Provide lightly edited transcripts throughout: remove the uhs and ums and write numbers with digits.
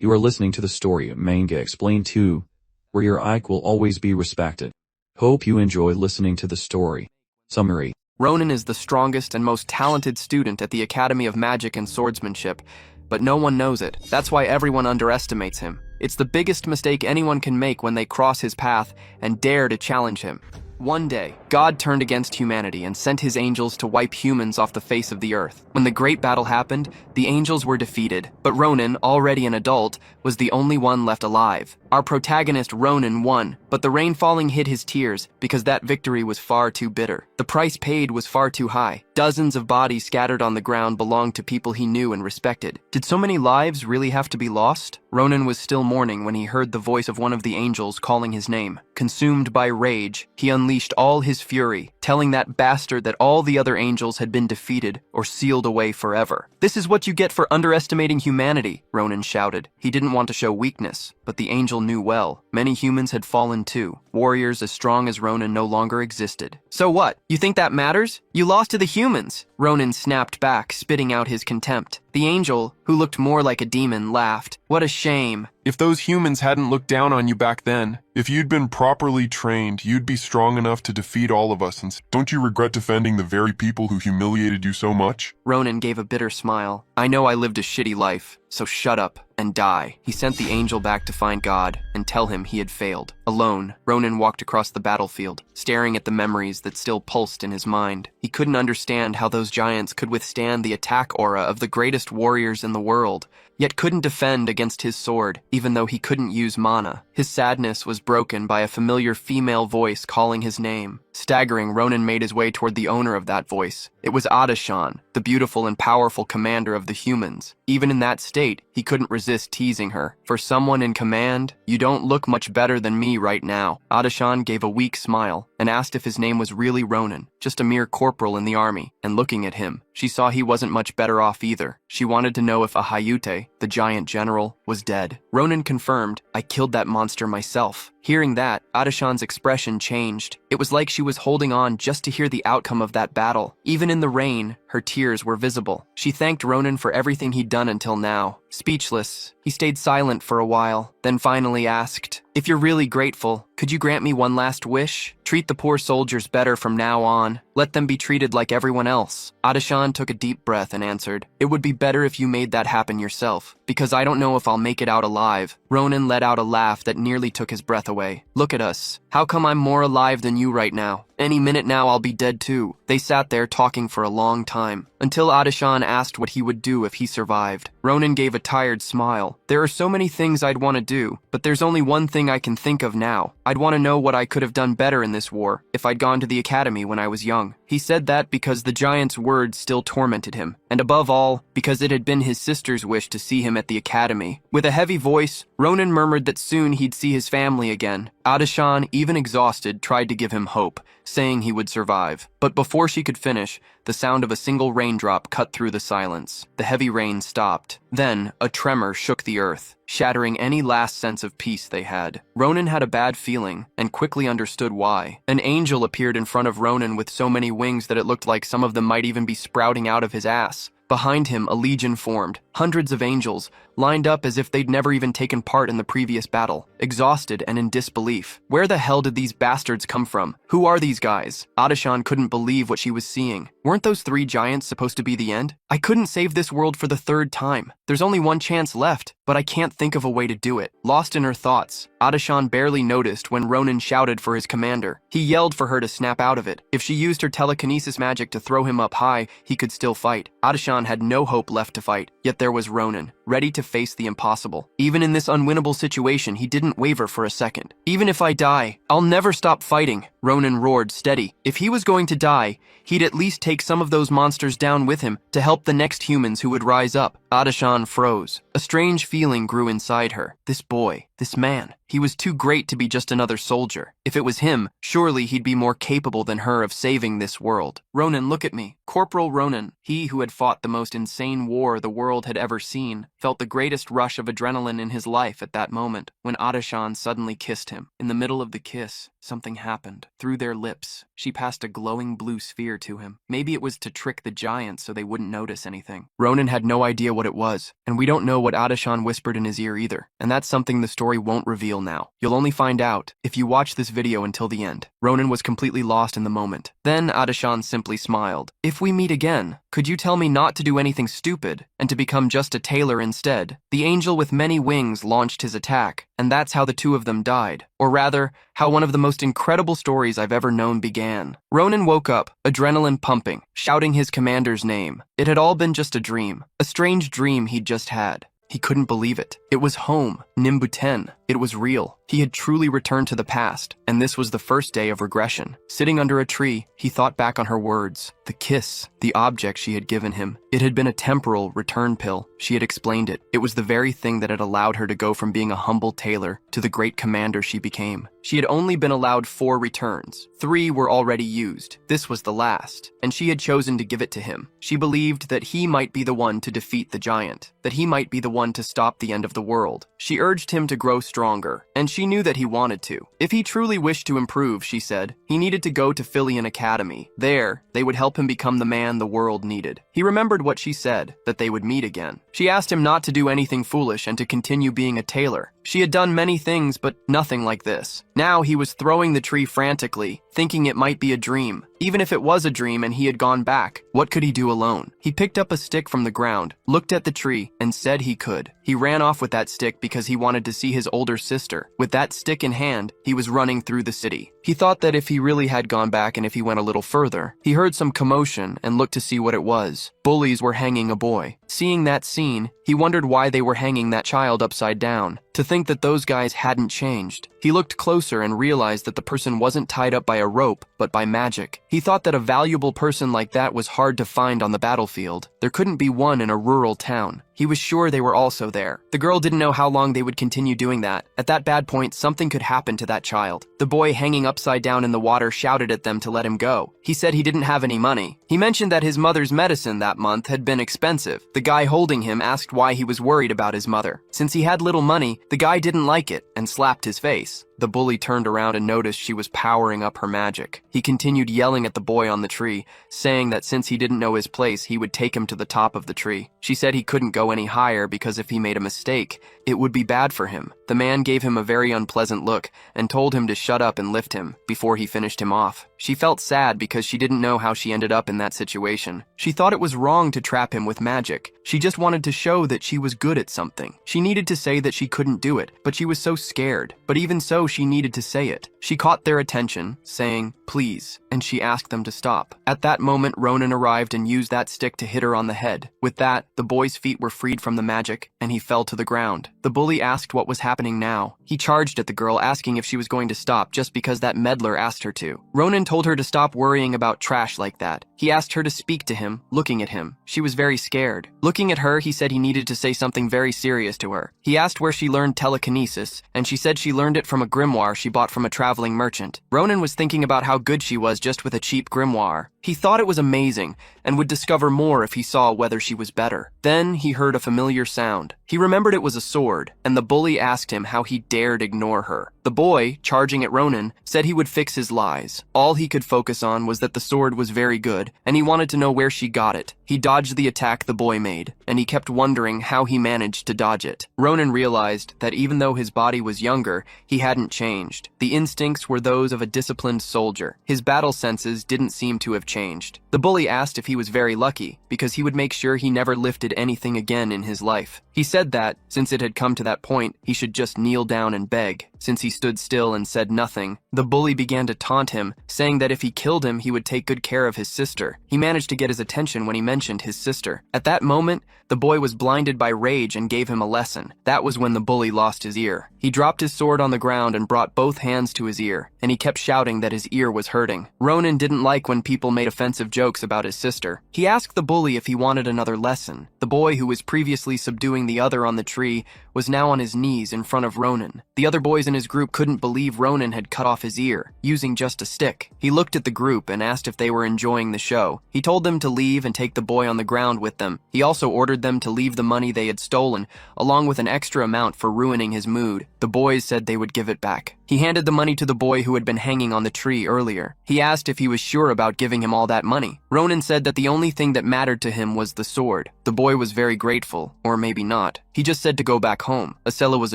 You are listening to the story of Manga Explained 2, where your IQ will always be respected. Hope you enjoy listening to the story. Summary. Ronin is the strongest and most talented student at the Academy of Magic and Swordsmanship, but no one knows it. That's why everyone underestimates him. It's the biggest mistake anyone can make when they cross his path and dare to challenge him. One day, God turned against humanity and sent his angels to wipe humans off the face of the earth. When the great battle happened, the angels were defeated, but Ronin, already an adult, was the only one left alive. Our protagonist Ronin won, but the rain falling hid his tears because that victory was far too bitter. The price paid was far too high. Dozens of bodies scattered on the ground belonged to people he knew and respected. Did so many lives really have to be lost? Ronin was still mourning when he heard the voice of one of the angels calling his name. Consumed by rage, he unleashed all his fury, telling that bastard that all the other angels had been defeated or sealed away forever. "This is what you get for underestimating humanity," Ronin shouted. He didn't want to show weakness, but the angel knew well. Many humans had fallen too. Warriors as strong as Ronin no longer existed. "So what? You think that matters? You lost to the humans!" Ronin snapped back, spitting out his contempt. The angel, who looked more like a demon, laughed. "What a shame." If those humans hadn't looked down on you back then, if you'd been properly trained, you'd be strong enough to defeat all of us, and don't you regret defending the very people who humiliated you so much? Ronin gave a bitter smile. "I know I lived a shitty life, so shut up and die." He sent the angel back to find God and tell him he had failed. Alone, Ronin walked across the battlefield, staring at the memories that still pulsed in his mind. He couldn't understand how those giants could withstand the attack aura of the greatest warriors in the world, yet couldn't defend against his sword, even though he couldn't use mana. His sadness was broken by a familiar female voice calling his name. Staggering, Ronin made his way toward the owner of that voice. It was Adashan, the beautiful and powerful commander of the humans. Even in that state, he couldn't resist teasing her. "For someone in command, you don't look much better than me right now." Adashan gave a weak smile and asked if his name was really Ronin, just a mere corporal in the army. And looking at him, she saw he wasn't much better off either. She wanted to know if Ahayute, the giant general, was dead. Ronin confirmed, "I killed that monster myself." Hearing that, Adashan's expression changed. It was like she was holding on just to hear the outcome of that battle. Even in the rain, her tears were visible. She thanked Ronin for everything he'd done until now. Speechless, he stayed silent for a while, then finally asked, "If you're really grateful, could you grant me one last wish? Treat the poor soldiers better from now on. Let them be treated like everyone else." Adashan took a deep breath and answered, "It would be better if you made that happen yourself, because I don't know if I'll make it out alive." Ronin let out a laugh that nearly took his breath away. "Look at us. How come I'm more alive than you right now? Any minute now I'll be dead too." They sat there talking for a long time, until Adashan asked what he would do if he survived. Ronin gave a tired smile. "There are so many things I'd want to do, but there's only one thing I can think of now. I'd want to know what I could have done better in this war if I'd gone to the academy when I was young." He said that because the giant's words still tormented him, and above all, because it had been his sister's wish to see him at the academy. With a heavy voice, Ronin murmured that soon he'd see his family again. Adashan, even exhausted, tried to give him hope, saying he would survive. But before she could finish, the sound of a single raindrop cut through the silence. The heavy rain stopped. Then, a tremor shook the earth, shattering any last sense of peace they had. Ronin had a bad feeling, and quickly understood why. An angel appeared in front of Ronin with so many wings that it looked like some of them might even be sprouting out of his ass. Behind him, a legion formed, hundreds of angels, lined up as if they'd never even taken part in the previous battle, exhausted and in disbelief. Where the hell did these bastards come from? Who are these guys? Adashan couldn't believe what she was seeing. Weren't those three giants supposed to be the end? "I couldn't save this world for the third time. There's only one chance left, but I can't think of a way to do it." Lost in her thoughts, Adashan barely noticed when Ronin shouted for his commander. He yelled for her to snap out of it. If she used her telekinesis magic to throw him up high, he could still fight. Adashan had no hope left to fight, yet there was Ronin, ready to face the impossible. Even in this unwinnable situation, he didn't waver for a second. "Even if I die, I'll never stop fighting," Ronin roared, steady. If he was going to die, he'd at least take some of those monsters down with him to help the next humans who would rise up. Adashan froze. A strange feeling grew inside her. This boy, this man, he was too great to be just another soldier. If it was him, surely he'd be more capable than her of saving this world. "Ronin, look at me." Corporal Ronin, he who had fought the most insane war the world had ever seen, felt the greatest rush of adrenaline in his life at that moment, when Adashan suddenly kissed him. In the middle of the kiss, something happened. Through their lips, she passed a glowing blue sphere to him. Maybe it was to trick the giants so they wouldn't notice anything. Ronin had no idea what it was, and we don't know what Adashan whispered in his ear either, and that's something the story won't reveal now. You'll only find out if you watch this video until the end. Ronin was completely lost in the moment. Then Adashan simply smiled. "If we meet again, could you tell me not to do anything stupid, and to become just a tailor instead?" The angel with many wings launched his attack, and that's how the two of them died. Or rather, how one of the most incredible stories I've ever known began. Ronin woke up, adrenaline pumping, shouting his commander's name. It had all been just a dream, a strange dream he'd just had. He couldn't believe it. It was home, Nimbuten. It was real. He had truly returned to the past, and this was the first day of regression. Sitting under a tree, he thought back on her words, the kiss, the object she had given him. It had been a temporal return pill. She had explained it. It was the very thing that had allowed her to go from being a humble tailor to the great commander she became. She had only been allowed 4 returns. 3 were already used. This was the last, and she had chosen to give it to him. She believed that he might be the one to defeat the giant, that he might be the one to stop the end of the world. She urged him to grow stronger, and she knew that he wanted to. If he truly wished to improve, she said, he needed to go to Frieren Academy. There, they would help him become the man the world needed. He remembered what she said, that they would meet again. She asked him not to do anything foolish and to continue being a tailor. She had done many things, but nothing like this. Now he was throwing the tree frantically, thinking it might be a dream. Even if it was a dream and he had gone back, what could he do alone? He picked up a stick from the ground, looked at the tree, and said he could. He ran off with that stick because he wanted to see his older sister. With that stick in hand, he was running through the city. He thought that if he really had gone back and if he went a little further, he heard some commotion and looked to see what it was. Bullies were hanging a boy. Seeing that scene, he wondered why they were hanging that child upside down. To think that those guys hadn't changed. He looked closer and realized that the person wasn't tied up by a rope, but by magic. He thought that a valuable person like that was hard to find on the battlefield. There couldn't be one in a rural town. He was sure they were also there. The girl didn't know how long they would continue doing that. At that bad point, something could happen to that child. The boy hanging upside down in the water shouted at them to let him go. He said he didn't have any money. He mentioned that his mother's medicine that month had been expensive. The guy holding him asked why he was worried about his mother. Since he had little money, the guy didn't like it and slapped his face. The bully turned around and noticed she was powering up her magic. He continued yelling at the boy on the tree, saying that since he didn't know his place, he would take him to the top of the tree. She said he couldn't go any higher because if he made a mistake, it would be bad for him. The man gave him a very unpleasant look and told him to shut up and lift him before he finished him off. She felt sad because she didn't know how she ended up in that situation. She thought it was wrong to trap him with magic. She just wanted to show that she was good at something. She needed to say that she couldn't do it, but she was so scared. But even so, she needed to say it. She caught their attention, saying, "Please," and she asked them to stop. At that moment, Ronin arrived and used that stick to hit her on the head. With that, the boy's feet were freed from the magic, and he fell to the ground. The bully asked what was happening now. He charged at the girl, asking if she was going to stop just because that meddler asked her to. Ronin told her to stop worrying about trash like that. He asked her to speak to him, looking at him. She was very scared. Looking at her, he said he needed to say something very serious to her. He asked where she learned telekinesis, and she said she learned it from a grimoire she bought from a traveling merchant. Ronin was thinking about how good she was just with a cheap grimoire. He thought it was amazing, and would discover more if he saw whether she was better. Then he heard a familiar sound. He remembered it was a sword, and the bully asked him how he dared ignore her. The boy, charging at Ronin, said he would fix his lies. All he could focus on was that the sword was very good, and he wanted to know where she got it. He dodged the attack the boy made, and he kept wondering how he managed to dodge it. Ronin realized that even though his body was younger, he hadn't changed. The instincts were those of a disciplined soldier. His battle senses didn't seem to have changed. The bully asked if he was very lucky, because he would make sure he never lifted anything again in his life. He said that, since it had come to that point, he should just kneel down and beg. Since he stood still and said nothing, the bully began to taunt him, saying that if he killed him, he would take good care of his sister. He managed to get his attention when he mentioned his sister. At that moment, the boy was blinded by rage and gave him a lesson. That was when the bully lost his ear. He dropped his sword on the ground and brought both hands to his ear, and he kept shouting that his ear was hurting. Ronin didn't like when people made offensive jokes about his sister. He asked the bully if he wanted another lesson. The boy, who was previously subduing the other on the tree, was now on his knees in front of Ronin. The other boys in his group couldn't believe Ronin had cut off his ear, using just a stick. He looked at the group and asked if they were enjoying the show. He told them to leave and take the boy on the ground with them. He also ordered them to leave the money they had stolen, along with an extra amount for ruining his mood. The boys said they would give it back. He handed the money to the boy who had been hanging on the tree earlier. He asked if he was sure about giving him all that money. Ronin said that the only thing that mattered to him was the sword. The boy was very grateful, or maybe not. He just said to go back home. Asel was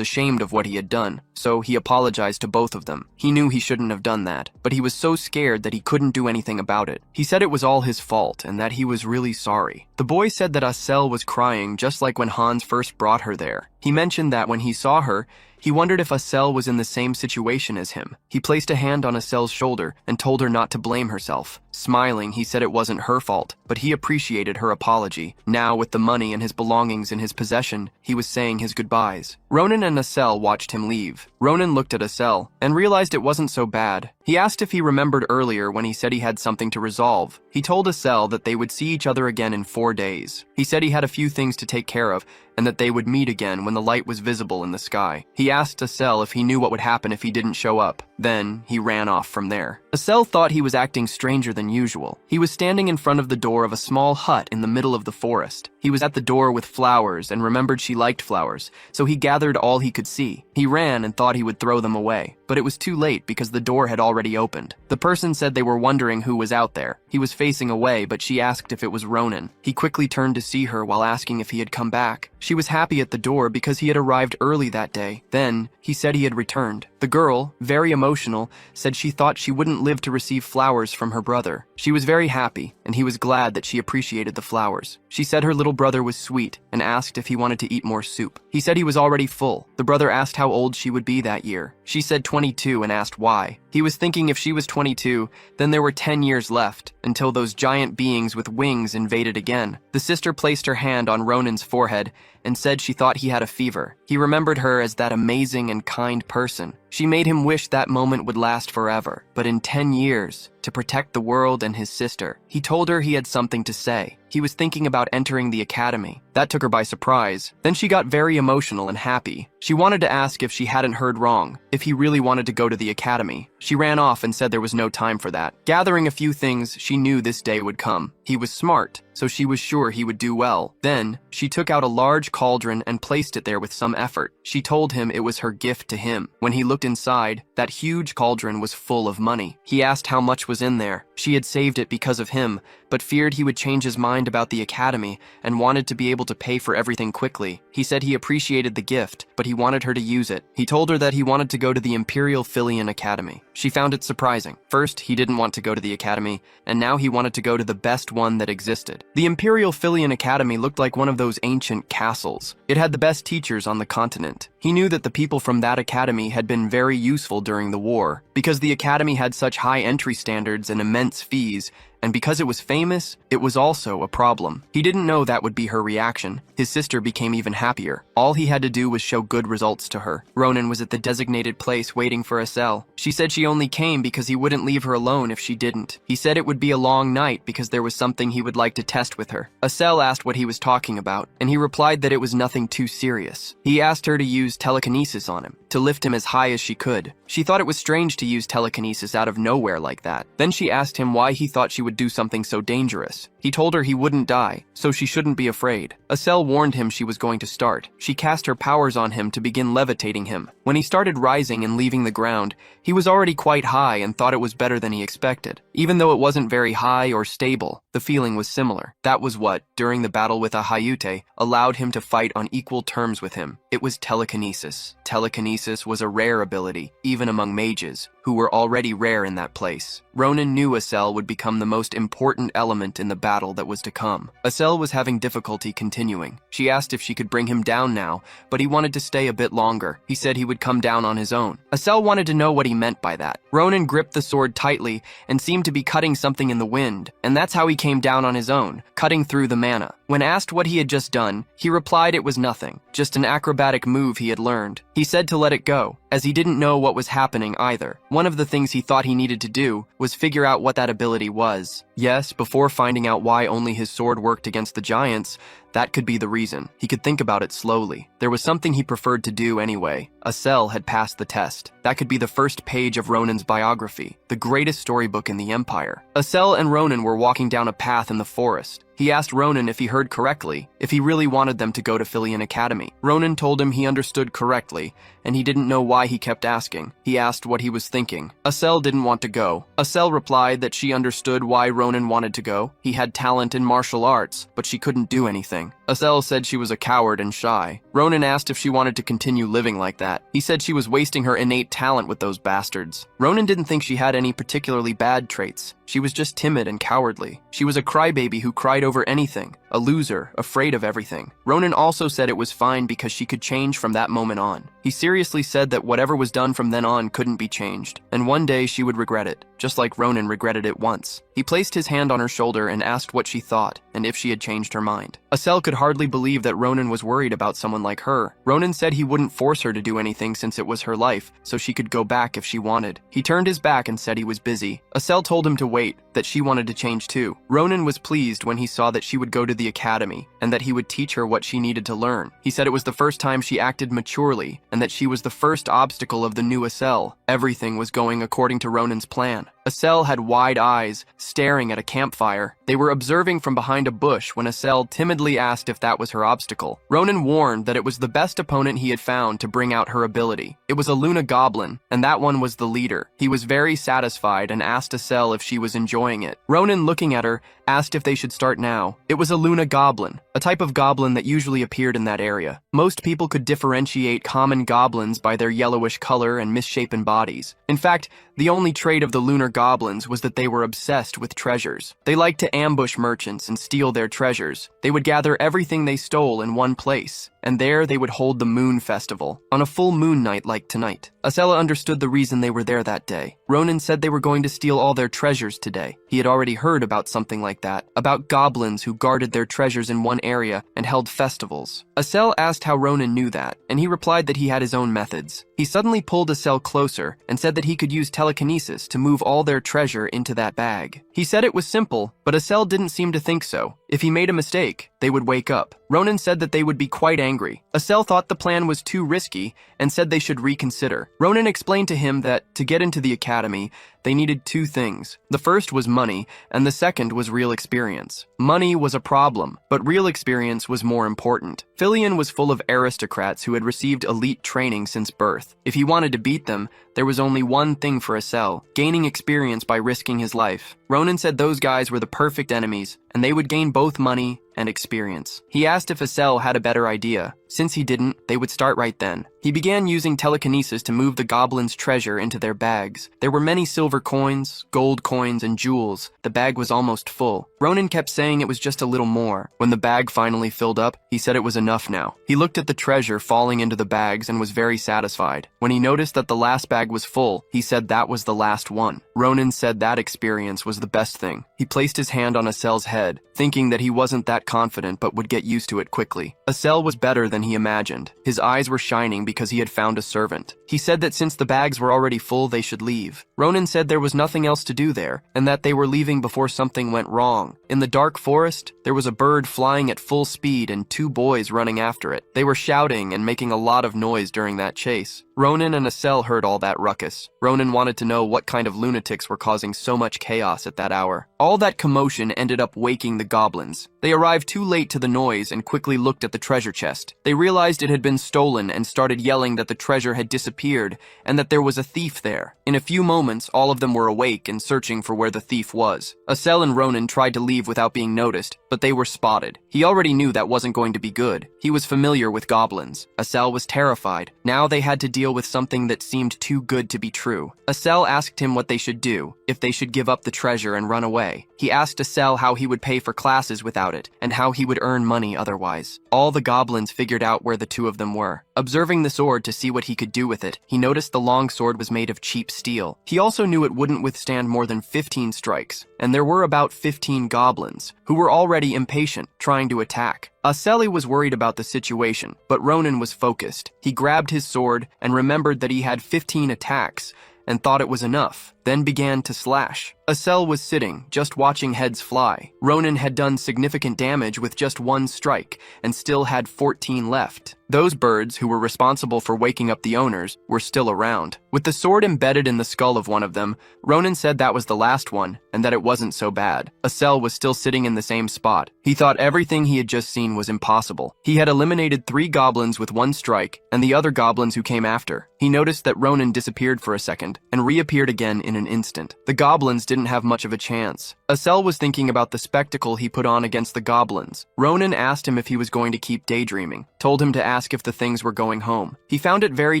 ashamed of what he had done, so he apologized to both of them. He knew he shouldn't have done that, but he was so scared that he couldn't do anything about it. He said it was all his fault and that he was really sorry. The boy said that Asel was crying just like when Hans first brought her there. He mentioned that when he saw her, he wondered if Asel was in the same situation as him. He placed a hand on Asel's shoulder and told her not to blame herself. Smiling, he said it wasn't her fault, but he appreciated her apology. Now, with the money and his belongings in his possession, he was saying his goodbyes. Ronin and Asel watched him leave. Ronin looked at Asel and realized it wasn't so bad. He asked if he remembered earlier when he said he had something to resolve. He told Asel that they would see each other again in 4 days. He said he had a few things to take care of and that they would meet again when the light was visible in the sky. He asked Asel if he knew what would happen if he didn't show up. Then he ran off from there. Asel thought he was acting stranger than usual. He was standing in front of the door of a small hut in the middle of the forest. He was at the door with flowers and remembered she liked flowers, so he gathered all he could see. He ran and thought he would throw them away, but it was too late because the door had already opened. The person said they were wondering who was out there. He was facing away, but she asked if it was Ronin. He quickly turned to see her while asking if he had come back. She was happy at the door because he had arrived early that day. Then, he said he had returned. The girl, very emotional, said she thought she wouldn't live to receive flowers from her brother. She was very happy, and he was glad that she appreciated the flowers. She said her little brother was sweet and asked if he wanted to eat more soup. He said he was already full. The brother asked how old she would be that year. She said 22 and asked why. He was thinking if she was 22, then there were 10 years left, until those giant beings with wings invaded again. The sister placed her hand on Ronin's forehead and said she thought he had a fever. He remembered her as that amazing and kind person. She made him wish that moment would last forever, but in 10 years, to protect the world and his sister. He told her he had something to say. He was thinking about entering the academy. That took her by surprise. Then she got very emotional and happy. She wanted to ask if she hadn't heard wrong, if he really wanted to go to the academy. She ran off and said there was no time for that. Gathering a few things, she knew this day would come. He was smart, so she was sure he would do well. Then, she took out a large cauldron and placed it there with some effort. She told him it was her gift to him. When he looked inside, that huge cauldron was full of money. He asked how much was in there. She had saved it because of him, but feared he would change his mind about the academy and wanted to be able to pay for everything quickly. He said he appreciated the gift, but he wanted her to use it. He told her that he wanted to go to the Imperial Filian Academy. She found it surprising. First, he didn't want to go to the academy, and now he wanted to go to the best one that existed. The Imperial Filian Academy looked like one of those ancient castles. It had the best teachers on the continent. He knew that the people from that academy had been very useful during the war. Because the academy had such high entry standards and immense fees, and because it was famous, it was also a problem. He didn't know that would be her reaction. His sister became even happier. All he had to do was show good results to her. Ronin was at the designated place waiting for Asel. She said she only came because he wouldn't leave her alone if she didn't. He said it would be a long night because there was something he would like to test with her. Asel asked what he was talking about, and he replied that it was nothing too serious. He asked her to use telekinesis on him, to lift him as high as she could. She thought it was strange to use telekinesis out of nowhere like that. Then she asked him why he thought she would do something so dangerous. He told her he wouldn't die, so she shouldn't be afraid. Asel warned him she was going to start. She cast her powers on him to begin levitating him. When he started rising and leaving the ground, he was already quite high and thought it was better than he expected. Even though it wasn't very high or stable, the feeling was similar. That was what, during the battle with Ahayute, allowed him to fight on equal terms with him. It was telekinesis. Telekinesis was a rare ability, even among mages, who were already rare in that place. Ronin knew Asel would become the most important element in the battle that was to come. Asel was having difficulty continuing. She asked if she could bring him down now, but he wanted to stay a bit longer. He said he would come down on his own. Asel wanted to know what he meant by that. Ronin gripped the sword tightly and seemed to be cutting something in the wind, and that's how he came down on his own, cutting through the mana. When asked what he had just done, he replied it was nothing, just an acrobatic move he had learned. He said to let it go, as he didn't know what was happening either. One of the things he thought he needed to do was figure out what that ability was. Yes, before finding out why only his sword worked against the giants, that could be the reason. He could think about it slowly. There was something he preferred to do anyway. Asel had passed the test. That could be the first page of Ronin's biography, the greatest storybook in the Empire. Asel and Ronin were walking down a path in the forest. He asked Ronin if he heard correctly, if he really wanted them to go to Filian Academy. Ronin told him he understood correctly clearly, and he didn't know why he kept asking. He asked what he was thinking. Asel didn't want to go. Asel replied that she understood why Ronin wanted to go. He had talent in martial arts, but she couldn't do anything. Asel said she was a coward and shy. Ronin asked if she wanted to continue living like that. He said she was wasting her innate talent with those bastards. Ronin didn't think she had any particularly bad traits. She was just timid and cowardly. She was a crybaby who cried over anything, a loser, afraid of everything. Ronin also said it was fine because she could change from that moment on. He seriously said that whatever was done from then on couldn't be changed, and one day she would regret it, just like Ronin regretted it once. He placed his hand on her shoulder and asked what she thought, and if she had changed her mind. Asel could hardly believe that Ronin was worried about someone like her. Ronin said he wouldn't force her to do anything since it was her life, so she could go back if she wanted. He turned his back and said he was busy. Asel told him to wait, that she wanted to change too. Ronin was pleased when he saw that she would go to the academy, and that he would teach her what she needed to learn. He said it was the first time she acted maturely, and that she was the first obstacle of the new Asel. Everything was going according to Ronin's plan. Asel had wide eyes, staring at a campfire. They were observing from behind a bush when Asel timidly asked if that was her obstacle. Ronin warned that it was the best opponent he had found to bring out her ability. It was a Luna goblin, and that one was the leader. He was very satisfied and asked Asel if she was enjoying it. Ronin, looking at her, asked if they should start now. It was a Luna goblin, a type of goblin that usually appeared in that area. Most people could differentiate common goblins by their yellowish color and misshapen bodies. In fact, the only trait of the lunar goblins was that they were obsessed with treasures. They liked to ambush merchants and steal their treasures. They would gather everything they stole in one place, and there they would hold the moon festival, on a full moon night like tonight. Asela understood the reason they were there that day. Ronin said they were going to steal all their treasures today. He had already heard about something like that, about goblins who guarded their treasures in one area and held festivals. Asel asked how Ronin knew that, and he replied that he had his own methods. He suddenly pulled Asel closer and said that he could use telekinesis to move all their treasure into that bag. He said it was simple, but Asel didn't seem to think so. If he made a mistake, they would wake up. Ronin said that they would be quite angry. Asel thought the plan was too risky and said they should reconsider. Ronin explained to him that to get into the academy, they needed two things. The first was money, and the second was real experience. Money was a problem, but real experience was more important. Frieren was full of aristocrats who had received elite training since birth. If he wanted to beat them, there was only one thing for Asel: gaining experience by risking his life. Ronin said those guys were the perfect enemies, and they would gain both money and experience. He asked if Asel had a better idea. Since he didn't, they would start right then. He began using telekinesis to move the goblins' treasure into their bags. There were many silver coins, gold coins, and jewels. The bag was almost full. Ronin kept saying it was just a little more. When the bag finally filled up, he said it was enough now. He looked at the treasure falling into the bags and was very satisfied. When he noticed that the last bag was full, he said that was the last one. Ronin said that experience was the best thing. He placed his hand on Asel's head, thinking that he wasn't that confident but would get used to it quickly. Asel was better than he imagined. His eyes were shining because he had found a servant. He said that since the bags were already full, they should leave. Ronin said there was nothing else to do there, and that they were leaving before something went wrong. In the dark forest, there was a bird flying at full speed and two boys running after it. They were shouting and making a lot of noise during that chase. Ronin and Asel heard all that ruckus. Ronin wanted to know what kind of lunatics were causing so much chaos at that hour. All that commotion ended up waking the goblins. They arrived too late to the noise and quickly looked at the treasure chest. They realized it had been stolen and started yelling that the treasure had disappeared and that there was a thief there. In a few moments, all of them were awake and searching for where the thief was. Asel and Ronin tried to leave without being noticed, but they were spotted. He already knew that wasn't going to be good. He was familiar with goblins. Asel was terrified. Now they had to deal with something that seemed too good to be true. Asel asked him what they should do, if they should give up the treasure and run away. He asked Asel how he would pay for classes without it, and how he would earn money otherwise. All the goblins figured out where the two of them were. Observing the sword to see what he could do with it, he noticed the long sword was made of cheap steel. He also knew it wouldn't withstand more than 15 strikes, and there were about 15 goblins, who were already impatient, trying to attack. Aseli was worried about the situation, but Ronin was focused. He grabbed his sword and remembered that he had 15 attacks, and thought it was enough. then began to slash. Asel was sitting, just watching heads fly. Ronin had done significant damage with just one strike, and still had 14 left. Those birds, who were responsible for waking up the owners, were still around. With the sword embedded in the skull of one of them, Ronin said that was the last one, and that it wasn't so bad. Asel was still sitting in the same spot. He thought everything he had just seen was impossible. He had eliminated 3 goblins with one strike, and the other goblins who came after. He noticed that Ronin disappeared for a second, and reappeared again in an instant. The goblins didn't have much of a chance. Asel was thinking about the spectacle he put on against the goblins. Ronin asked him if he was going to keep daydreaming, told him to ask if the things were going home. He found it very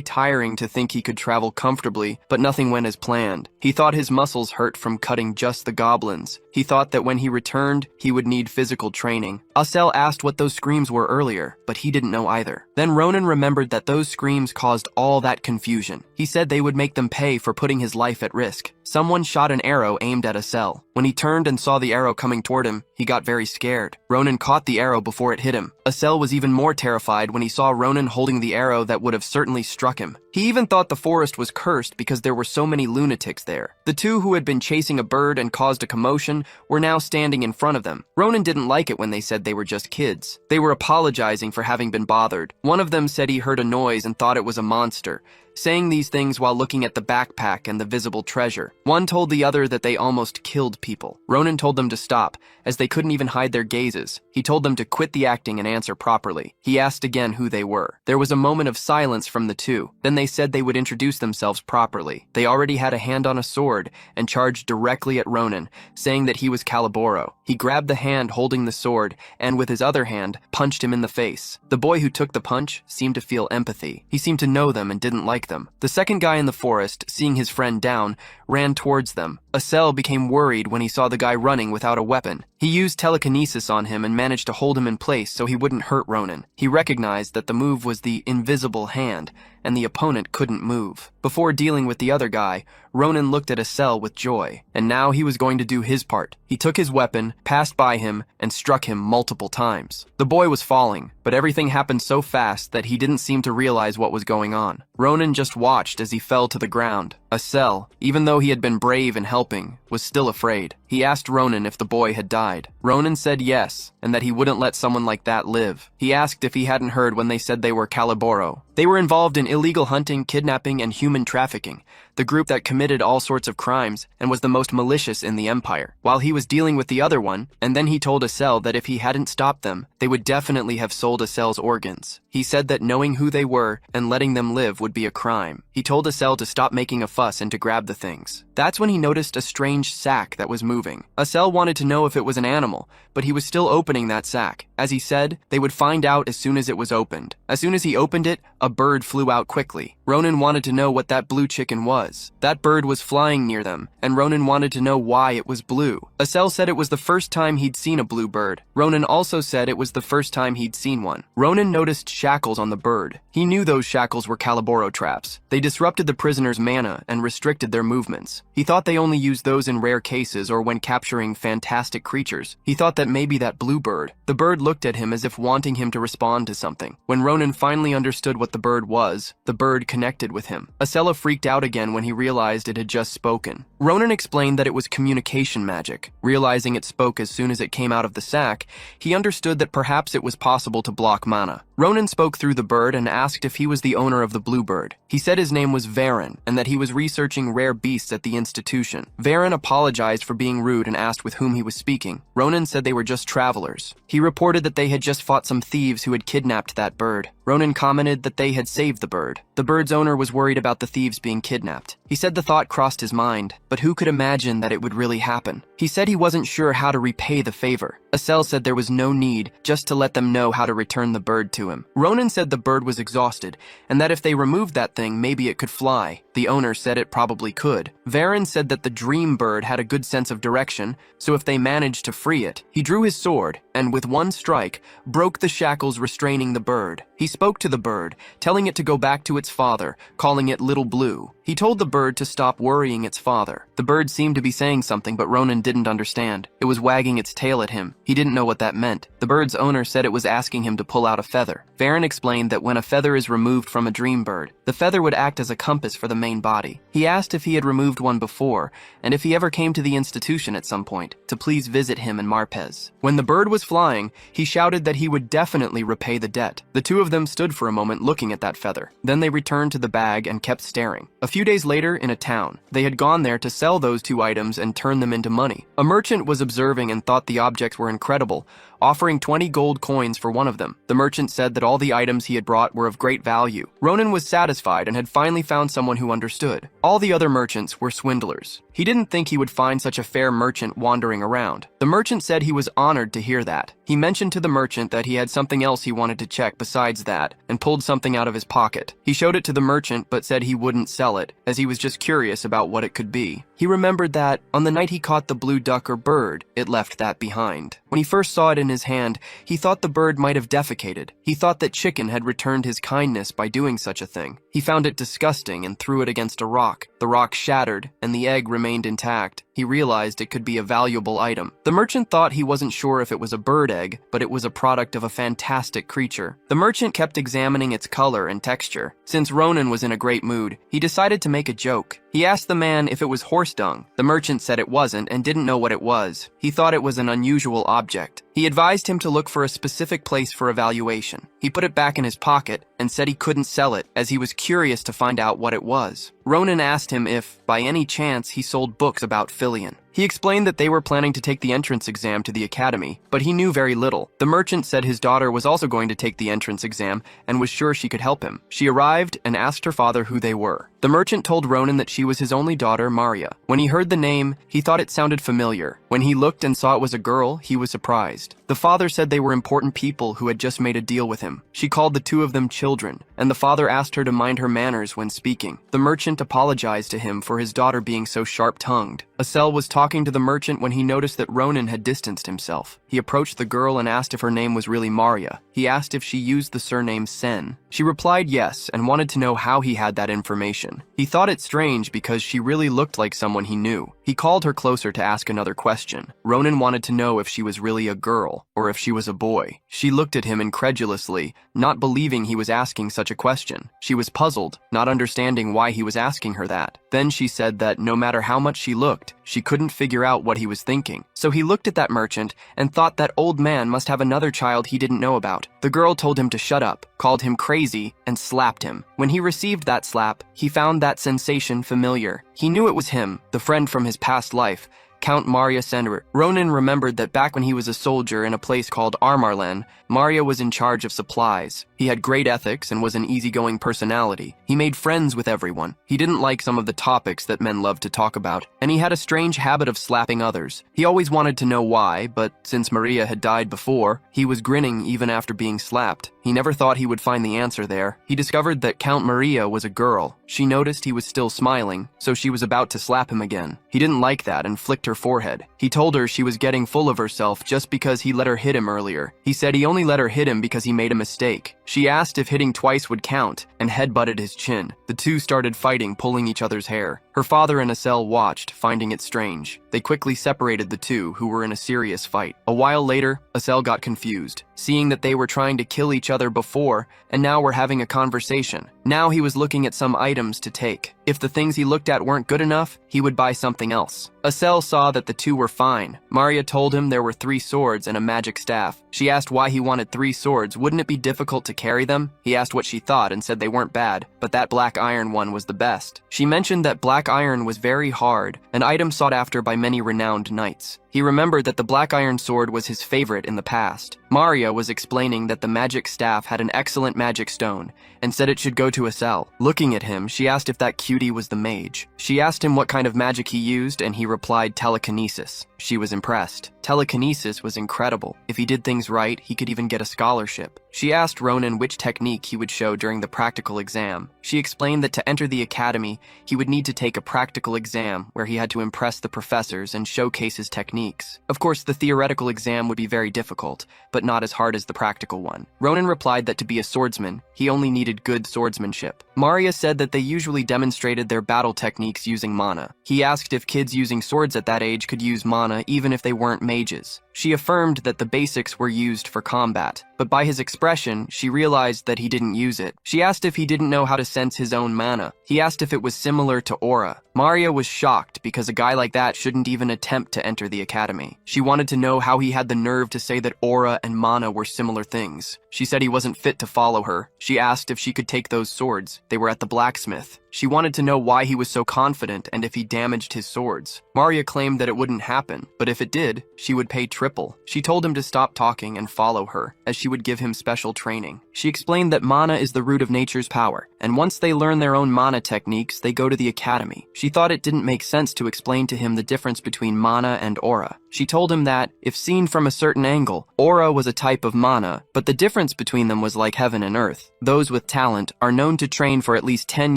tiring to think he could travel comfortably, but nothing went as planned. He thought his muscles hurt from cutting just the goblins. He thought that when he returned, he would need physical training. Asel asked what those screams were earlier, but he didn't know either. Then Ronin remembered that those screams caused all that confusion. He said they would make them pay for putting his life at risk. Someone shot an arrow aimed at Asel. When he turned and saw the arrow coming toward him, he got very scared. Ronin caught the arrow before it hit him. Asel was even more terrified when he saw Ronin holding the arrow that would have certainly struck him. He even thought the forest was cursed because there were so many lunatics there. The 2 who had been chasing a bird and caused a commotion were now standing in front of them. Ronin didn't like it when they said they were just kids. They were apologizing for having been bothered. One of them said he heard a noise and thought it was a monster, saying these things while looking at the backpack and the visible treasure. One told the other that they almost killed people. Ronin told them to stop, as they couldn't even hide their gazes. He told them to quit the acting and answer properly. He asked again who they were. There was a moment of silence from the 2. Then they said they would introduce themselves properly. They already had a hand on a sword and charged directly at Ronin, saying that he was Calaboro. He grabbed the hand holding the sword and with his other hand punched him in the face. The boy who took the punch seemed to feel empathy. He seemed to know them and didn't like them. The second guy in the forest, seeing his friend down, ran towards them. Asel became worried when he saw the guy running without a weapon. He used telekinesis on him and managed to hold him in place so he wouldn't hurt Ronin. He recognized that the move was the invisible hand, and the opponent couldn't move. Before dealing with the other guy, Ronin looked at Asel with joy, and now he was going to do his part. He took his weapon, passed by him, and struck him multiple times. The boy was falling, but everything happened so fast that he didn't seem to realize what was going on. Ronin just watched as he fell to the ground. Asel, even though he had been brave in helping, was still afraid. He asked Ronin if the boy had died. Ronin said yes, and that he wouldn't let someone like that live. He asked if he hadn't heard when they said they were Calaboro. They were involved in illegal hunting, kidnapping, and human trafficking, the group that committed all sorts of crimes and was the most malicious in the empire. While he was dealing with the other one, and then he told Asel that if he hadn't stopped them, they would definitely have sold Asel's organs. He said that knowing who they were and letting them live would be a crime. He told Asel to stop making a fuss and to grab the things. That's when he noticed a strange sack that was moving. Asel wanted to know if it was an animal, but he was still opening that sack. As he said, they would find out as soon as it was opened. As soon as he opened it, a bird flew out quickly. Ronin wanted to know what that blue chicken was. That bird was flying near them, and Ronin wanted to know why it was blue. Asel said it was the first time he'd seen a blue bird. Ronin also said it was the first time he'd seen one. Ronin noticed shackles on the bird. He knew those shackles were Calaboro traps. They disrupted the prisoner's mana and restricted their movements. He thought they only used those in rare cases or when capturing fantastic creatures. He thought that maybe that blue bird. The bird looked at him as if wanting him to respond to something. When Ronin finally understood what the bird was, the bird connected with him. Asel freaked out again when he realized it had just spoken. Ronin explained that it was communication magic. Realizing it spoke as soon as it came out of the sack, he understood that perhaps it was possible to block mana. Ronin spoke through the bird and asked if he was the owner of the blue bird. He said his name was Frieren and that he was researching rare beasts at the institution. Frieren apologized for being rude and asked with whom he was speaking. Ronin said they were just travelers. He reported that they had just fought some thieves who had kidnapped that bird. Ronin commented that they had saved the bird. The bird's owner was worried about the thieves being kidnapped. He said the thought crossed his mind, but who could imagine that it would really happen? He said he wasn't sure how to repay the favor. Asel said there was no need, just to let them know how to return the bird to him. Ronin said the bird was exhausted, and that if they removed that thing, maybe it could fly. The owner said it probably could. Frieren said that the dream bird had a good sense of direction, so if they managed to free it, he drew his sword, and with one strike, broke the shackles restraining the bird. He spoke to the bird, telling it to go back to its father, calling it Little Blue. He told the bird to stop worrying its father. The bird seemed to be saying something, but Ronin didn't understand. It was wagging its tail at him. He didn't know what that meant. The bird's owner said it was asking him to pull out a feather. Frieren explained that when a feather is removed from a dream bird, the feather would act as a compass for the main body. He asked if he had removed one before, and if he ever came to the institution at some point, to please visit him in Marpez. When the bird was flying, he shouted that he would definitely repay the debt. The two of them stood for a moment looking at that feather. Then they returned to the bag and kept staring. A few days later, in a town, they had gone there to sell those two items and turn them into money. A merchant was observing and thought the objects were incredible, offering 20 gold coins for one of them. The merchant said that all the items he had brought were of great value. Ronin was satisfied and had finally found someone who understood. All the other merchants were swindlers. He didn't think he would find such a fair merchant wandering around. The merchant said he was honored to hear that. He mentioned to the merchant that he had something else he wanted to check besides that, and pulled something out of his pocket. He showed it to the merchant but said he wouldn't sell it, as he was just curious about what it could be. He remembered that, on the night he caught the blue duck or bird, it left that behind. When he first saw it in his hand, he thought the bird might have defecated. He thought that Chicken had returned his kindness by doing such a thing. He found it disgusting and threw it against a rock. The rock shattered, and the egg remained intact. He realized it could be a valuable item. The merchant thought he wasn't sure if it was a bird egg, but it was a product of a fantastic creature. The merchant kept examining its color and texture. Since Ronin was in a great mood, he decided to make a joke. He asked the man if it was horse dung. The merchant said it wasn't and didn't know what it was. He thought it was an unusual object. He advised him to look for a specific place for evaluation. He put it back in his pocket and said he couldn't sell it, as he was curious to find out what it was. Ronin asked him if, by any chance, he sold books about Frieren. He explained that they were planning to take the entrance exam to the academy, but he knew very little. The merchant said his daughter was also going to take the entrance exam and was sure she could help him. She arrived and asked her father who they were. The merchant told Ronin that she was his only daughter, Maria. When he heard the name, he thought it sounded familiar. When he looked and saw it was a girl, he was surprised. The father said they were important people who had just made a deal with him. She called the two of them children, and the father asked her to mind her manners when speaking. The merchant apologized to him for his daughter being so sharp-tongued. Asel was talking to the merchant when he noticed that Ronin had distanced himself. He approached the girl and asked if her name was really Maria. He asked if she used the surname Sen. She replied yes and wanted to know how he had that information. He thought it strange because she really looked like someone he knew. He called her closer to ask another question. Ronin wanted to know if she was really a girl or if she was a boy. She looked at him incredulously, not believing he was asking such a question. She was puzzled, not understanding why he was asking her that. Then she said that no matter how much she looked, she couldn't figure out what he was thinking. So he looked at that merchant and thought that old man must have another child he didn't know about. The girl told him to shut up, called him crazy, and slapped him. When he received that slap, he found that sensation familiar. He knew it was him, the friend from his past life, Count Maria Senrer. Ronin remembered that back when he was a soldier in a place called Armarlen, Maria was in charge of supplies. He had great ethics and was an easygoing personality. He made friends with everyone. He didn't like some of the topics that men love to talk about, and he had a strange habit of slapping others. He always wanted to know why, but since Maria had died before, he was grinning even after being slapped. He never thought he would find the answer there. He discovered that Count Maria was a girl. She noticed he was still smiling, so she was about to slap him again. He didn't like that and flicked her forehead. He told her she was getting full of herself just because he let her hit him earlier. He said he only let her hit him because he made a mistake. She asked if hitting twice would count and headbutted his chin. The two started fighting, pulling each other's hair. Her father and Asel watched, finding it strange. They quickly separated the two, who were in a serious fight. A while later, Asel got confused, seeing that they were trying to kill each other before and now were having a conversation. Now he was looking at some items to take. If the things he looked at weren't good enough, he would buy something else. Asel saw that the two were fine. Maria told him there were 3 swords and a magic staff. She asked why he wanted 3 swords. Wouldn't it be difficult to carry them? He asked what she thought and said they weren't bad, but that black iron one was the best. She mentioned that black iron was very hard, an item sought after by many renowned knights. He remembered that the black iron sword was his favorite in the past. Maria was explaining that the magic staff had an excellent magic stone and said it should go to Asel. Looking at him, she asked if that cutie was the mage. She asked him what kind of magic he used and he replied telekinesis. She was impressed. Telekinesis was incredible. If he did things right, he could even get a scholarship. She asked Ronin which technique he would show during the practical exam. She explained that to enter the academy, he would need to take a practical exam where he had to impress the professors and showcase his technique. techniques. Of course, the theoretical exam would be very difficult, but not as hard as the practical one. Ronin replied that to be a swordsman, he only needed good swordsmanship. Maria said that they usually demonstrated their battle techniques using mana. He asked if kids using swords at that age could use mana even if they weren't mages. She affirmed that the basics were used for combat, but by his expression, she realized that he didn't use it. She asked if he didn't know how to sense his own mana. He asked if it was similar to aura. Maria was shocked because a guy like that shouldn't even attempt to enter the academy. She wanted to know how he had the nerve to say that aura and mana were similar things. She said he wasn't fit to follow her. She asked if she could take those swords. They were at the blacksmith. She wanted to know why he was so confident and if he damaged his swords. Maria claimed that it wouldn't happen, but if it did, she would pay triple. She told him to stop talking and follow her, as she would give him special training. She explained that mana is the root of nature's power, and once they learn their own mana techniques, they go to the academy. She thought it didn't make sense to explain to him the difference between mana and aura. She told him that, if seen from a certain angle, aura was a type of mana, but the difference between them was like heaven and earth. Those with talent are known to train for at least 10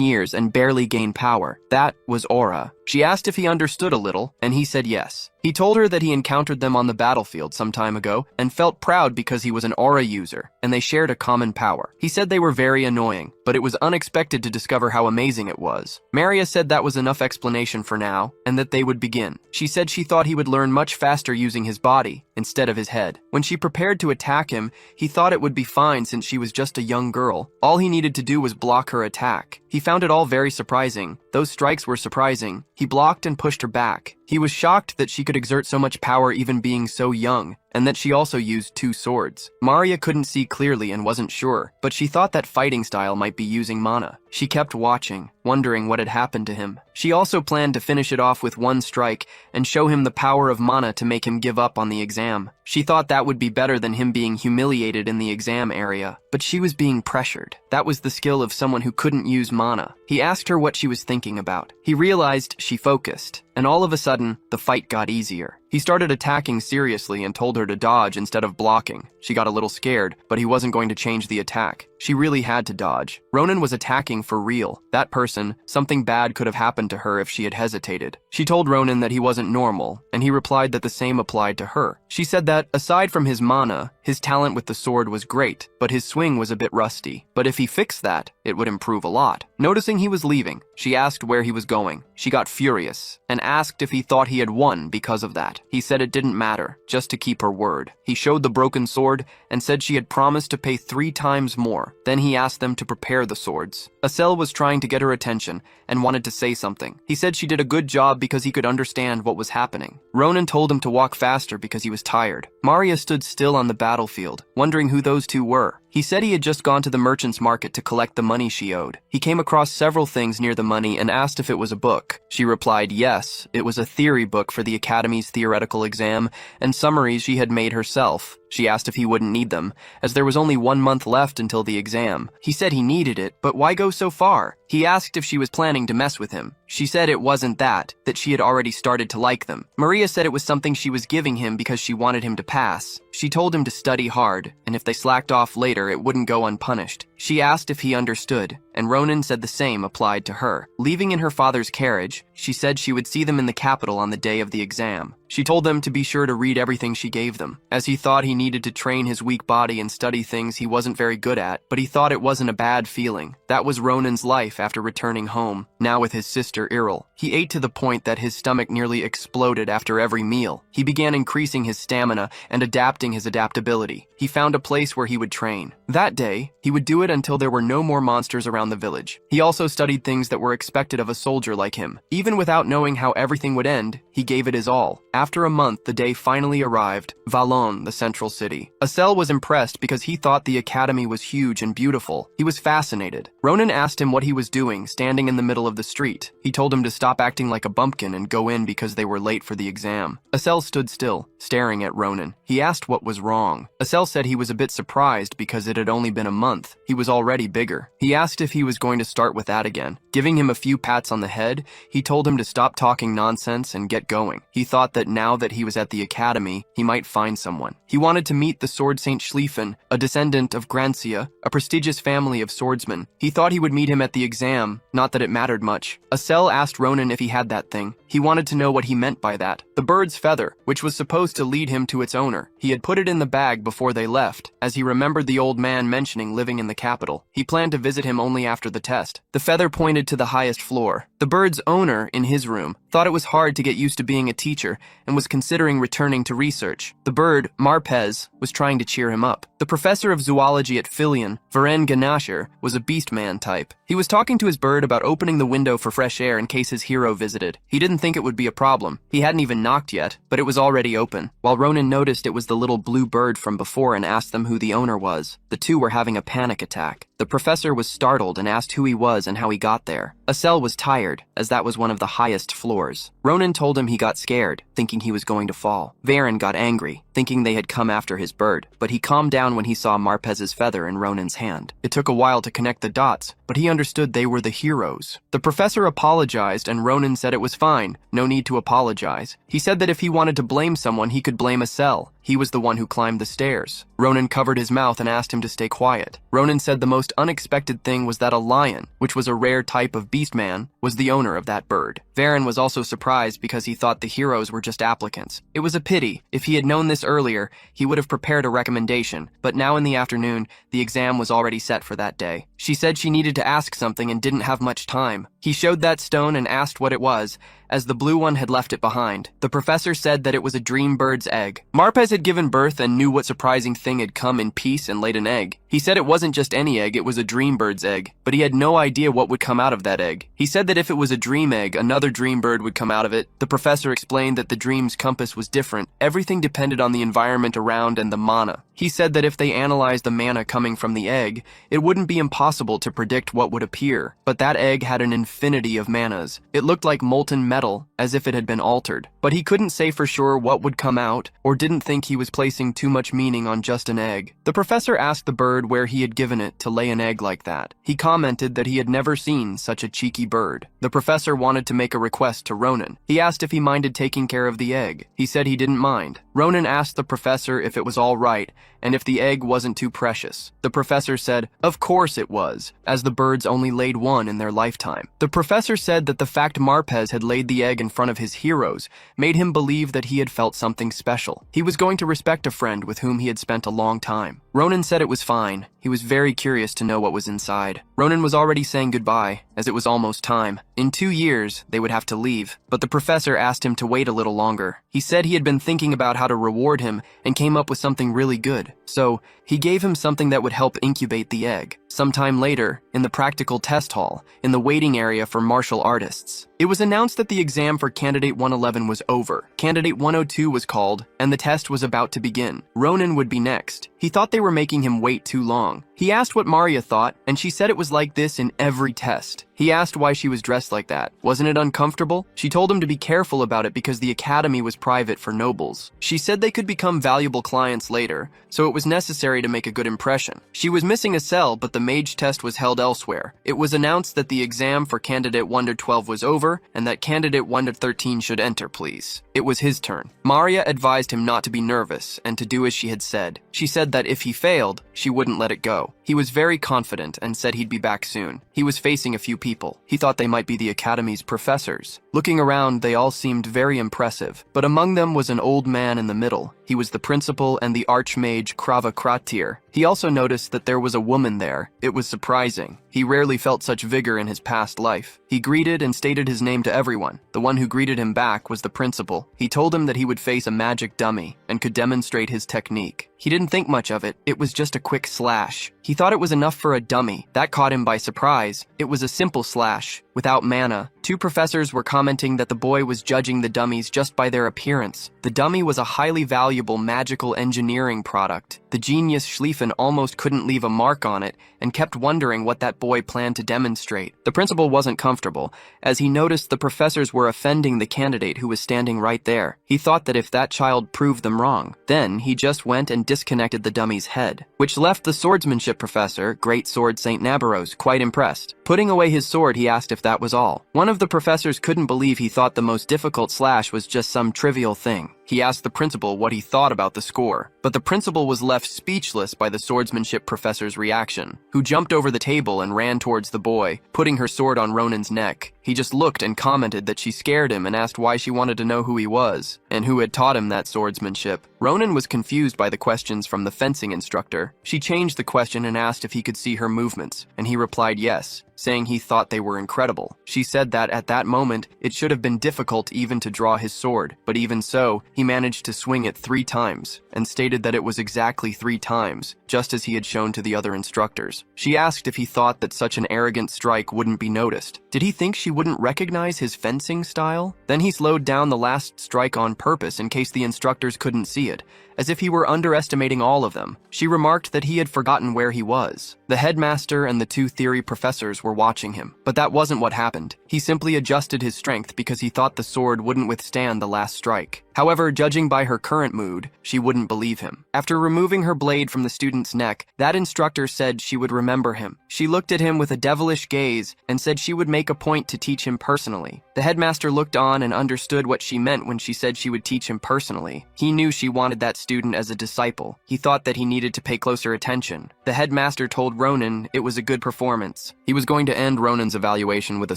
years and barely gain power. That was aura. She asked if he understood a little, and he said yes. He told her that he encountered them on the battlefield some time ago and felt proud because he was an aura user, and they shared a common power. He said they were very annoying, but it was unexpected to discover how amazing it was. Maria said that was enough explanation for now, and that they would begin. She said she thought he would learn much faster using his body instead of his head. When she prepared to attack him, he thought it would be fine since she was just a young girl. All he needed to do was block her attack. He found it all very surprising. Those strikes were surprising. He blocked and pushed her back. He was shocked that she could exert so much power even being so young, and that she also used 2 swords. Maria couldn't see clearly and wasn't sure, but she thought that fighting style might be using mana. She kept watching, wondering what had happened to him. She also planned to finish it off with 1 strike and show him the power of mana to make him give up on the exam. She thought that would be better than him being humiliated in the exam area, but she was being pressured. That was the skill of someone who couldn't use mana. He asked her what she was thinking about. He realized she focused, and all of a sudden, the fight got easier. He started attacking seriously and told her to dodge instead of blocking. She got a little scared, but he wasn't going to change the attack. She really had to dodge. Ronin was attacking for real. That person, something bad could have happened to her if she had hesitated. She told Ronin that he wasn't normal, and he replied that the same applied to her. She said that, aside from his mana, his talent with the sword was great, but his swing was a bit rusty. But if he fixed that, it would improve a lot. Noticing he was leaving, she asked where he was going. She got furious, and asked if he thought he had won because of that. He said it didn't matter, just to keep her word. He showed the broken sword, and said she had promised to pay 3 times more. Then he asked them to prepare the swords. Asel was trying to get her attention, and wanted to say something. He said she did a good job because he could understand what was happening. Ronin told him to walk faster because he was tired. Maria stood still on the battlefield, wondering who those 2 were. He said he had just gone to the merchant's market to collect the money she owed. He came across several things near the money and asked if it was a book. She replied yes, it was a theory book for the Academy's theoretical exam, and summaries she had made herself. She asked if he wouldn't need them, as there was only 1 month left until the exam. He said he needed it, but why go so far? He asked if she was planning to mess with him. She said it wasn't that she had already started to like them. Maria said it was something she was giving him because she wanted him to pass. She told him to study hard, and if they slacked off later, it wouldn't go unpunished. She asked if he understood, and Ronin said the same applied to her. Leaving in her father's carriage, she said she would see them in the capital on the day of the exam. She told them to be sure to read everything she gave them, as he thought he needed to train his weak body and study things he wasn't very good at, but he thought it wasn't a bad feeling. That was Ronin's life after returning home, now with his sister Iril. He ate to the point that his stomach nearly exploded after every meal. He began increasing his stamina and adapting his adaptability. He found a place where he would train. That day, he would do it until there were no more monsters around the village. He also studied things that were expected of a soldier like him. Even without knowing how everything would end, he gave it his all. After a month, the day finally arrived. Valon, the central city. Asel was impressed because he thought the academy was huge and beautiful. He was fascinated. Ronin asked him what he was doing, standing in the middle of the street. He told him to stop acting like a bumpkin and go in because they were late for the exam. Asel stood still, staring at Ronin. He asked what was wrong. Asel said he was a bit surprised because it had only been a month. He was already bigger. He asked if he was going to start with that again. Giving him a few pats on the head, he told him to stop talking nonsense and get going. He thought that now that he was at the academy, he might find someone. He wanted to meet the Sword Saint Schlieffen, a descendant of Grancia, a prestigious family of swordsmen. He thought he would meet him at the exam, not that it mattered much. Asel asked Ronin if he had that thing. He wanted to know what he meant by that. The bird's feather, which was supposed to lead him to its owner. He had put it in the bag before they left, as he remembered the old man mentioning living in the capital. He planned to visit him only after the test. The feather pointed to the highest floor. The bird's owner, in his room, thought it was hard to get used to being a teacher and was considering returning to research. The bird, Marpez, was trying to cheer him up. The professor of zoology at Frieren, Frieren was a beastman type. He was talking to his bird about opening the window for fresh air in case his hero visited. He didn't think it would be a problem. He hadn't even knocked yet, but it was already open. While Ronin noticed it was the little blue bird from before and asked them who the owner was, the two were having a panic attack. The professor was startled and asked who he was and how he got there. Asel was tired, as that was one of the highest floors. Ronin told him he got scared, thinking he was going to fall. Frieren got angry, thinking they had come after his bird, but he calmed down when he saw Marpez's feather in Ronin's hand. It took a while to connect the dots, but he understood they were the heroes. The professor apologized and Ronin said it was fine, no need to apologize. He said that if he wanted to blame someone, he could blame Asel. He was the one who climbed the stairs. Ronin covered his mouth and asked him to stay quiet. Ronin said the most unexpected thing was that a lion, which was a rare type of beastman, was the owner of that bird. Frieren was also surprised because he thought the heroes were just applicants. It was a pity. If he had known this earlier, he would have prepared a recommendation, but now in the afternoon, the exam was already set for that day. She said she needed to ask something and didn't have much time. He showed that stone and asked what it was, as the blue one had left it behind. The professor said that it was a dream bird's egg. Marpez had given birth and knew what surprising thing had come in peace and laid an egg. He said it wasn't just any egg, it was a dream bird's egg, but he had no idea what would come out of that egg. He said that if it was a dream egg, another dream bird would come out of it. The professor explained that the dream's compass was different. Everything depended on the environment around and the mana. He said that if they analyzed the mana coming from the egg, it wouldn't be impossible to predict what would appear. But that egg had an infinity of manas. It looked like molten metal, as if it had been altered. But he couldn't say for sure what would come out, or didn't think he was placing too much meaning on just an egg. The professor asked the bird where he had given it to lay an egg like that. He commented that he had never seen such a cheeky bird. The professor wanted to make a request to Ronin. He asked if he minded taking care of the egg. He said he didn't mind. Ronin asked the professor if it was all right, and if the egg wasn't too precious. The professor said, of course it was, as the birds only laid one in their lifetime. The professor said that the fact Marpez had laid the egg in front of his heroes made him believe that he had felt something special. He was going to respect a friend with whom he had spent a long time. Ronin said it was fine. He was very curious to know what was inside. Ronin was already saying goodbye, as it was almost time. In 2 years, they would have to leave, but the professor asked him to wait a little longer. He said he had been thinking about how to reward him and came up with something really good. So, he gave him something that would help incubate the egg. Sometime later, in the practical test hall, in the waiting area for martial artists, it was announced that the exam for Candidate 111 was over. Candidate 102 was called, and the test was about to begin. Ronin would be next. He thought they were making him wait too long. He asked what Maria thought, and she said it was like this in every test. He asked why she was dressed like that. Wasn't it uncomfortable? She told him to be careful about it because the academy was private for nobles. She said they could become valuable clients later, so it was necessary to make a good impression. She was missing Asel, but the mage test was held elsewhere. It was announced that the exam for Candidate 112 was over, and that Candidate 113 should enter, please. It was his turn. Maria advised him not to be nervous and to do as she had said. She said that if he failed, she wouldn't let it go. He was very confident and said he'd be back soon. He was facing a few people. He thought they might be the academy's professors. Looking around, they all seemed very impressive, but among them was an old man in the middle. He was the principal and the archmage Krava Kratir. He also noticed that there was a woman there. It was surprising. He rarely felt such vigor in his past life. He greeted and stated his name to everyone. The one who greeted him back was the principal. He told him that he would face a magic dummy and could demonstrate his technique. He didn't think much of it. It was just a quick slash. He thought it was enough for a dummy. That caught him by surprise. It was a simple slash, without mana. 2 professors were commenting that the boy was judging the dummies just by their appearance. The dummy was a highly valuable magical engineering product. The genius Schlieffen almost couldn't leave a mark on it and kept wondering what that boy planned to demonstrate. The principal wasn't comfortable, as he noticed the professors were offending the candidate who was standing right there. He thought that if that child proved them wrong, then he just went and disconnected the dummy's head, which left the swordsmanship professor, Great Sword St. Nabaros, quite impressed. Putting away his sword, he asked if that was all. One of the professors couldn't believe he thought the most difficult slash was just some trivial thing. He asked the principal what he thought about the score, but the principal was left speechless by the swordsmanship professor's reaction, who jumped over the table and ran towards the boy, putting her sword on Ronin's neck. He just looked and commented that she scared him and asked why she wanted to know who he was, and who had taught him that swordsmanship. Ronin was confused by the questions from the fencing instructor. She changed the question and asked if he could see her movements, and he replied yes, saying he thought they were incredible. She said that at that moment, it should have been difficult even to draw his sword, but even so, he managed to swing it 3 times, and stated that it was exactly 3 times, just as he had shown to the other instructors. She asked if he thought that such an arrogant strike wouldn't be noticed. Did he think she wouldn't recognize his fencing style? Then he slowed down the last strike on purpose in case the instructors couldn't see it, as if he were underestimating all of them. She remarked that he had forgotten where he was. The headmaster and the 2 theory professors were watching him, but that wasn't what happened. He simply adjusted his strength because he thought the sword wouldn't withstand the last strike. However, judging by her current mood, she wouldn't believe him. After removing her blade from the student's neck, that instructor said she would remember him. She looked at him with a devilish gaze and said she would make a point to teach him personally. The headmaster looked on and understood what she meant when she said she would teach him personally. He knew she wanted that student as a disciple. He thought that he needed to pay closer attention. The headmaster told Ronin it was a good performance. He was going to end Ronin's evaluation with a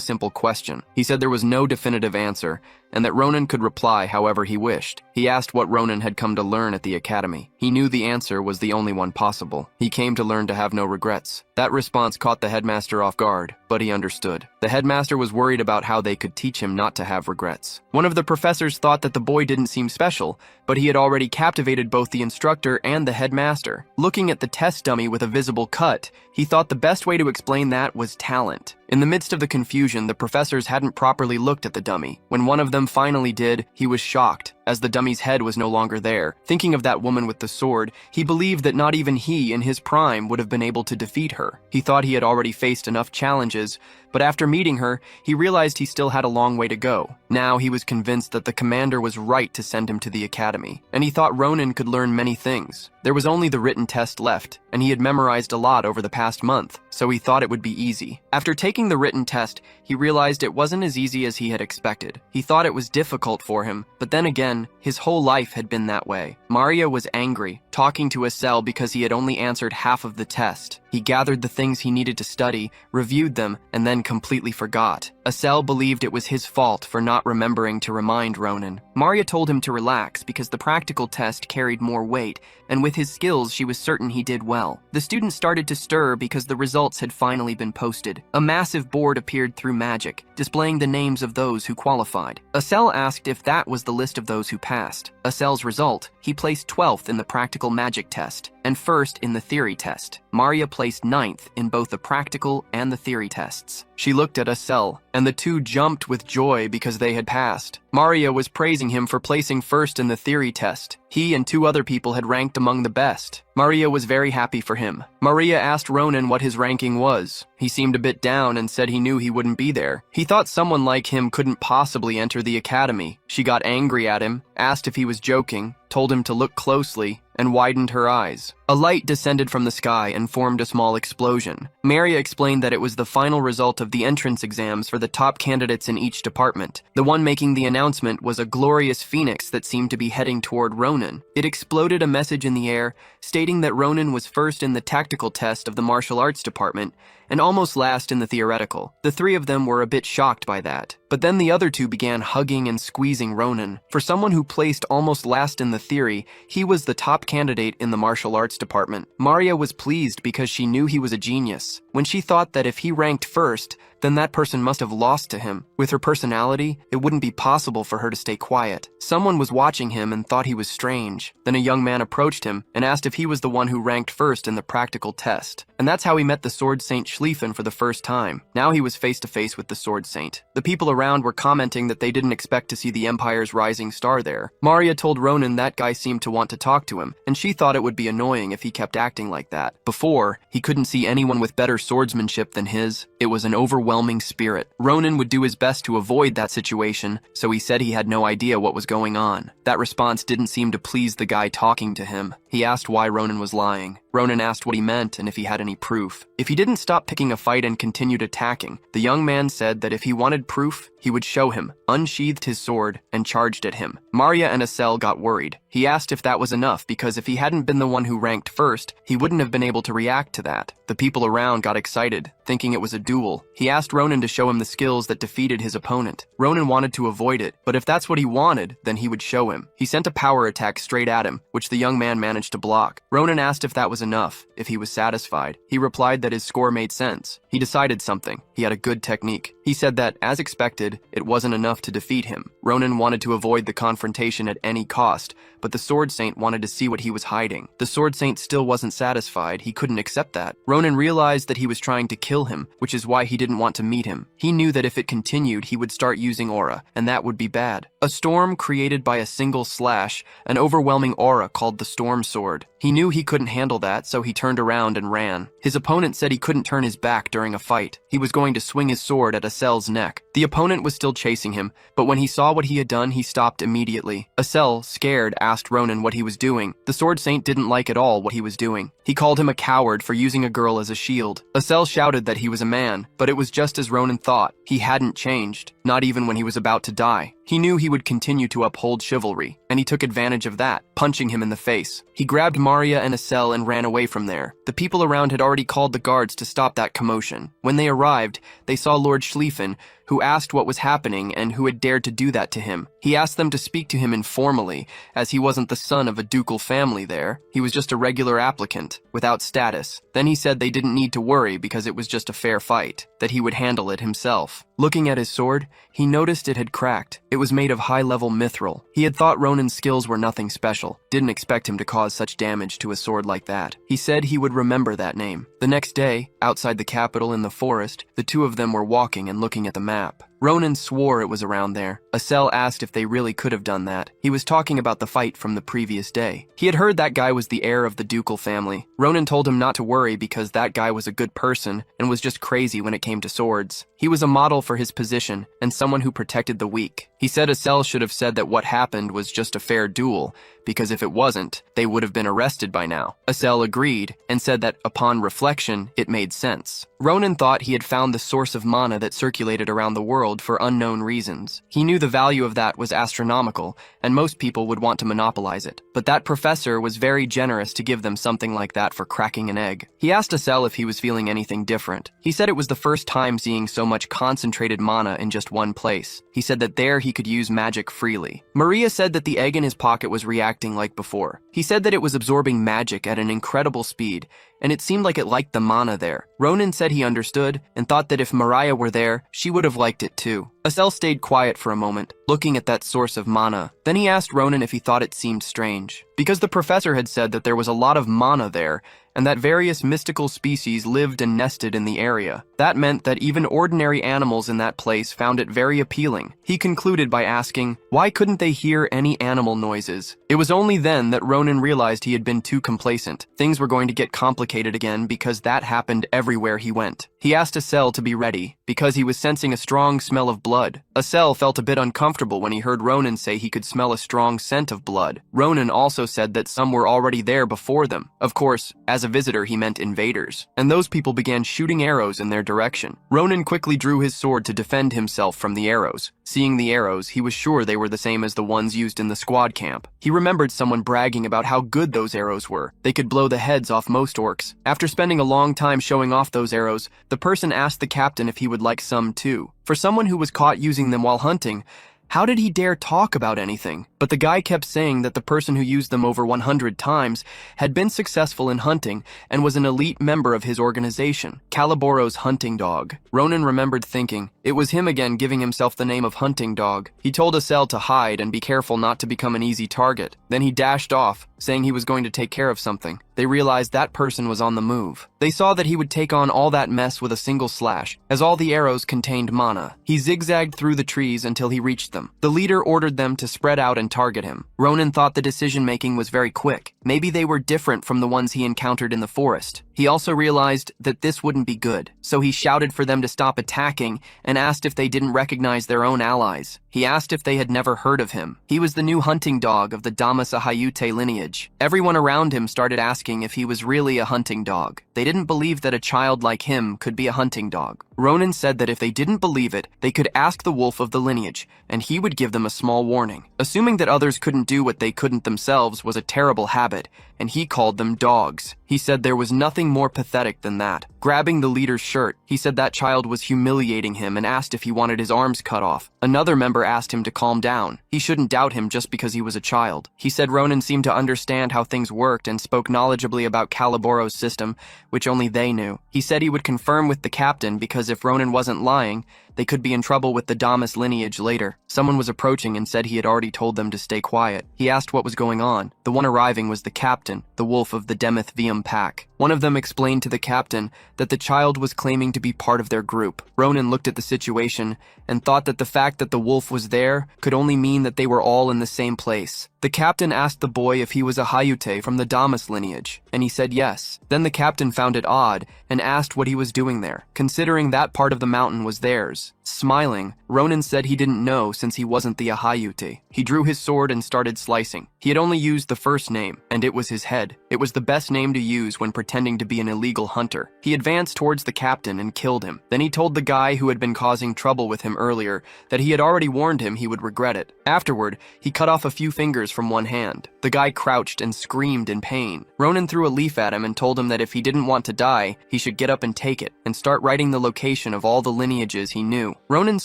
simple question. He said there was no definitive answer, and that Ronin could reply however he wished. He asked what Ronin had come to learn at the academy. He knew the answer was the only one possible. He came to learn to have no regrets. That response caught the headmaster off guard, but he understood. The headmaster was worried about how they could teach him not to have regrets. One of the professors thought that the boy didn't seem special, but he had already captivated both the instructor and the headmaster. Looking at the test dummy with a visible cut, he thought the best way to explain that was talent. In the midst of the confusion, the professors hadn't properly looked at the dummy. When one of them finally did, he was shocked, as the dummy's head was no longer there. Thinking of that woman with the sword, he believed that not even he, in his prime, would have been able to defeat her. He thought he had already faced enough challenges, but after meeting her, he realized he still had a long way to go. Now he was convinced that the commander was right to send him to the academy, and he thought Ronin could learn many things. There was only the written test left, and he had memorized a lot over the past month, so he thought it would be easy. After taking the written test, he realized it wasn't as easy as he had expected. He thought it was difficult for him, but then again, his whole life had been that way. Maria was angry, talking to Asel because he had only answered half of the test. He gathered the things he needed to study, reviewed them, and then completely forgot. Asel believed it was his fault for not remembering to remind Ronin. Maria told him to relax because the practical test carried more weight, and with his skills she was certain he did well. The students started to stir because the results had finally been posted. A massive board appeared through magic, displaying the names of those who qualified. Asel asked if that was the list of those who passed. Asel's result, he placed 12th in the practical magic test, and 1st in the theory test. Maria placed 9th in both the practical and the theory tests. She looked at Asel, and the two jumped with joy because they had passed. Maria was praising him for placing 1st in the theory test. He and 2 other people had ranked among the best. Maria was very happy for him. Maria asked Ronin what his ranking was. He seemed a bit down and said he knew he wouldn't be there. He thought someone like him couldn't possibly enter the academy. She got angry at him, asked if he was joking, told him to look closely, and widened her eyes. A light descended from the sky and formed a small explosion. Maria explained that it was the final result of the entrance exams for the top candidates in each department. The one making the announcement was a glorious phoenix that seemed to be heading toward Ronin. It exploded a message in the air, stating that Ronin was 1st in the tactical test of the martial arts department, and almost last in the theoretical. The 3 of them were a bit shocked by that. But then the other 2 began hugging and squeezing Ronin. For someone who placed almost last in the theory, he was the top candidate in the martial arts department. Maria was pleased because she knew he was a genius. When she thought that if he ranked 1st, then that person must have lost to him. With her personality, it wouldn't be possible for her to stay quiet. Someone was watching him and thought he was strange. Then a young man approached him and asked if he was the one who ranked 1st in the practical test. And that's how he met the Sword Saint Schlieffen for the first time. Now he was face to face with the Sword Saint. The people around were commenting that they didn't expect to see the Empire's rising star there. Maria told Ronin that guy seemed to want to talk to him, and she thought it would be annoying if he kept acting like that. Before, he couldn't see anyone with better swordsmanship than his. It was an overwhelming overwhelming spirit. Ronin would do his best to avoid that situation, so he said he had no idea what was going on. That response didn't seem to please the guy talking to him. He asked why Ronin was lying. Ronin asked what he meant and if he had any proof. If he didn't stop picking a fight and continued attacking, the young man said that if he wanted proof, he would show him, unsheathed his sword, and charged at him. Maria and Asel got worried. He asked if that was enough because if he hadn't been the one who ranked first, he wouldn't have been able to react to that. The people around got excited, thinking it was a duel. He asked Ronin to show him the skills that defeated his opponent. Ronin wanted to avoid it, but if that's what he wanted, then he would show him. He sent a power attack straight at him, which the young man managed to block. Ronin asked if that was enough, if he was satisfied. He replied that his score made sense. He decided something. He had a good technique. He said that, as expected, it wasn't enough to defeat him. Ronin wanted to avoid the confrontation at any cost, but the Sword Saint wanted to see what he was hiding. The Sword Saint still wasn't satisfied. He couldn't accept that. Ronin realized that he was trying to kill him, which is why he didn't want to meet him. He knew that if it continued, he would start using aura, and that would be bad. A storm created by a single slash, an overwhelming aura called the Storm Sword. He knew he couldn't handle that, so he turned around and ran. His opponent said he couldn't turn his back during a fight. He was going to swing his sword at Asel's neck. The opponent was still chasing him, but when he saw what he had done, he stopped immediately. Asel, scared, asked Ronin what he was doing. The Sword Saint didn't like at all what he was doing. He called him a coward for using a girl as a shield. Asel shouted that he was a man, but it was just as Ronin thought. He hadn't changed, not even when he was about to die. He knew he would continue to uphold chivalry, and he took advantage of that, punching him in the face. He grabbed Maria and Asel and ran away from there. The people around had already called the guards to stop that commotion. When they arrived, they saw Lord Schlieffen, who asked what was happening and who had dared to do that to him. He asked them to speak to him informally, as he wasn't the son of a ducal family there. He was just a regular applicant, without status. Then he said they didn't need to worry because it was just a fair fight, that he would handle it himself. Looking at his sword, he noticed it had cracked. It was made of high-level mithril. He had thought Ronin's skills were nothing special, didn't expect him to cause such damage to a sword like that. He said he would remember that name. The next day, outside the capital in the forest, the two of them were walking and looking at the map. Ronin swore it was around there. Asel asked if they really could have done that. He was talking about the fight from the previous day. He had heard that guy was the heir of the ducal family. Ronin told him not to worry because that guy was a good person and was just crazy when it came to swords. He was a model for his position and someone who protected the weak. He said Asel should have said that what happened was just a fair duel, because if it wasn't, they would have been arrested by now. Asel agreed and said that, upon reflection, it made sense. Ronin thought he had found the source of mana that circulated around the world for unknown reasons. He knew the value of that was astronomical, and most people would want to monopolize it. But that professor was very generous to give them something like that for cracking an egg. He asked Asel if he was feeling anything different. He said it was the first time seeing so much concentrated mana in just one place. He said that there he could use magic freely. Maria said that the egg in his pocket was reacting like before. He said that it was absorbing magic at an incredible speed, and it seemed like it liked the mana there. Ronin said he understood and thought that if Mariah were there, she would have liked it too. Asel stayed quiet for a moment, looking at that source of mana. Then he asked Ronin if he thought it seemed strange, because the professor had said that there was a lot of mana there, and that various mystical species lived and nested in the area. That meant that even ordinary animals in that place found it very appealing. He concluded by asking, why couldn't they hear any animal noises? It was only then that Ronin realized he had been too complacent. Things were going to get complicated again because that happened everywhere he went. He asked Asel to be ready, because he was sensing a strong smell of blood. Asel felt a bit uncomfortable when he heard Ronin say he could smell a strong scent of blood. Ronin also said that some were already there before them. Of course, as a visitor he meant invaders, and those people began shooting arrows in their direction. Ronin quickly drew his sword to defend himself from the arrows. Seeing the arrows, he was sure they were the same as the ones used in the squad camp. He remembered someone bragging about how good those arrows were. They could blow the heads off most orcs. After spending a long time showing off those arrows, the person asked the captain if he would like some too. For someone who was caught using them while hunting, how did he dare talk about anything? But the guy kept saying that the person who used them over 100 times had been successful in hunting and was an elite member of his organization, Calaboro's hunting dog. Ronin remembered thinking, it was him again giving himself the name of hunting dog. He told Asel to hide and be careful not to become an easy target. Then he dashed off, saying he was going to take care of something. they realized that person was on the move. They saw that he would take on all that mess with a single slash, as all the arrows contained mana. He zigzagged through the trees until he reached them. The leader ordered them to spread out and target him. Ronin thought the decision-making was very quick. Maybe they were different from the ones he encountered in the forest. He also realized that this wouldn't be good, so he shouted for them to stop attacking and asked if they didn't recognize their own allies. He asked if they had never heard of him. He was the new hunting dog of the Damasahayute lineage. Everyone around him started asking if he was really a hunting dog. They didn't believe that a child like him could be a hunting dog. Ronin said that if they didn't believe it, they could ask the wolf of the lineage, and he would give them a small warning. Assuming that others couldn't do what they couldn't themselves was a terrible habit, and he called them dogs. He said there was nothing more pathetic than that. Grabbing the leader's shirt, he said that child was humiliating him and asked if he wanted his arms cut off. Another member asked him to calm down. He shouldn't doubt him just because he was a child. He said Ronin seemed to understand how things worked and spoke knowledgeably about Calaboro's system, which only they knew. He said he would confirm with the captain because if Ronin wasn't lying, they could be in trouble with the Damas lineage later. Someone was approaching and said he had already told them to stay quiet. He asked what was going on. The one arriving was the captain, the wolf of the Demeth Vium pack. One of them explained to the captain that the child was claiming to be part of their group. Ronin looked at the situation and thought that the fact that the wolf was there could only mean that they were all in the same place. The captain asked the boy if he was a Hayute from the Damas lineage, and he said yes. Then the captain found it odd and asked what he was doing there, considering that part of the mountain was theirs. Smiling, Ronin said he didn't know since he wasn't the Ahayute. He drew his sword and started slicing. He had only used the first name, and it was his head. It was the best name to use when pretending to be an illegal hunter. He advanced towards the captain and killed him. Then he told the guy who had been causing trouble with him earlier that he had already warned him he would regret it. Afterward, he cut off a few fingers from one hand. The guy crouched and screamed in pain. Ronin threw a leaf at him and told him that if he didn't want to die, he should get up and take it, and start writing the location of all the lineages he knew. Ronin's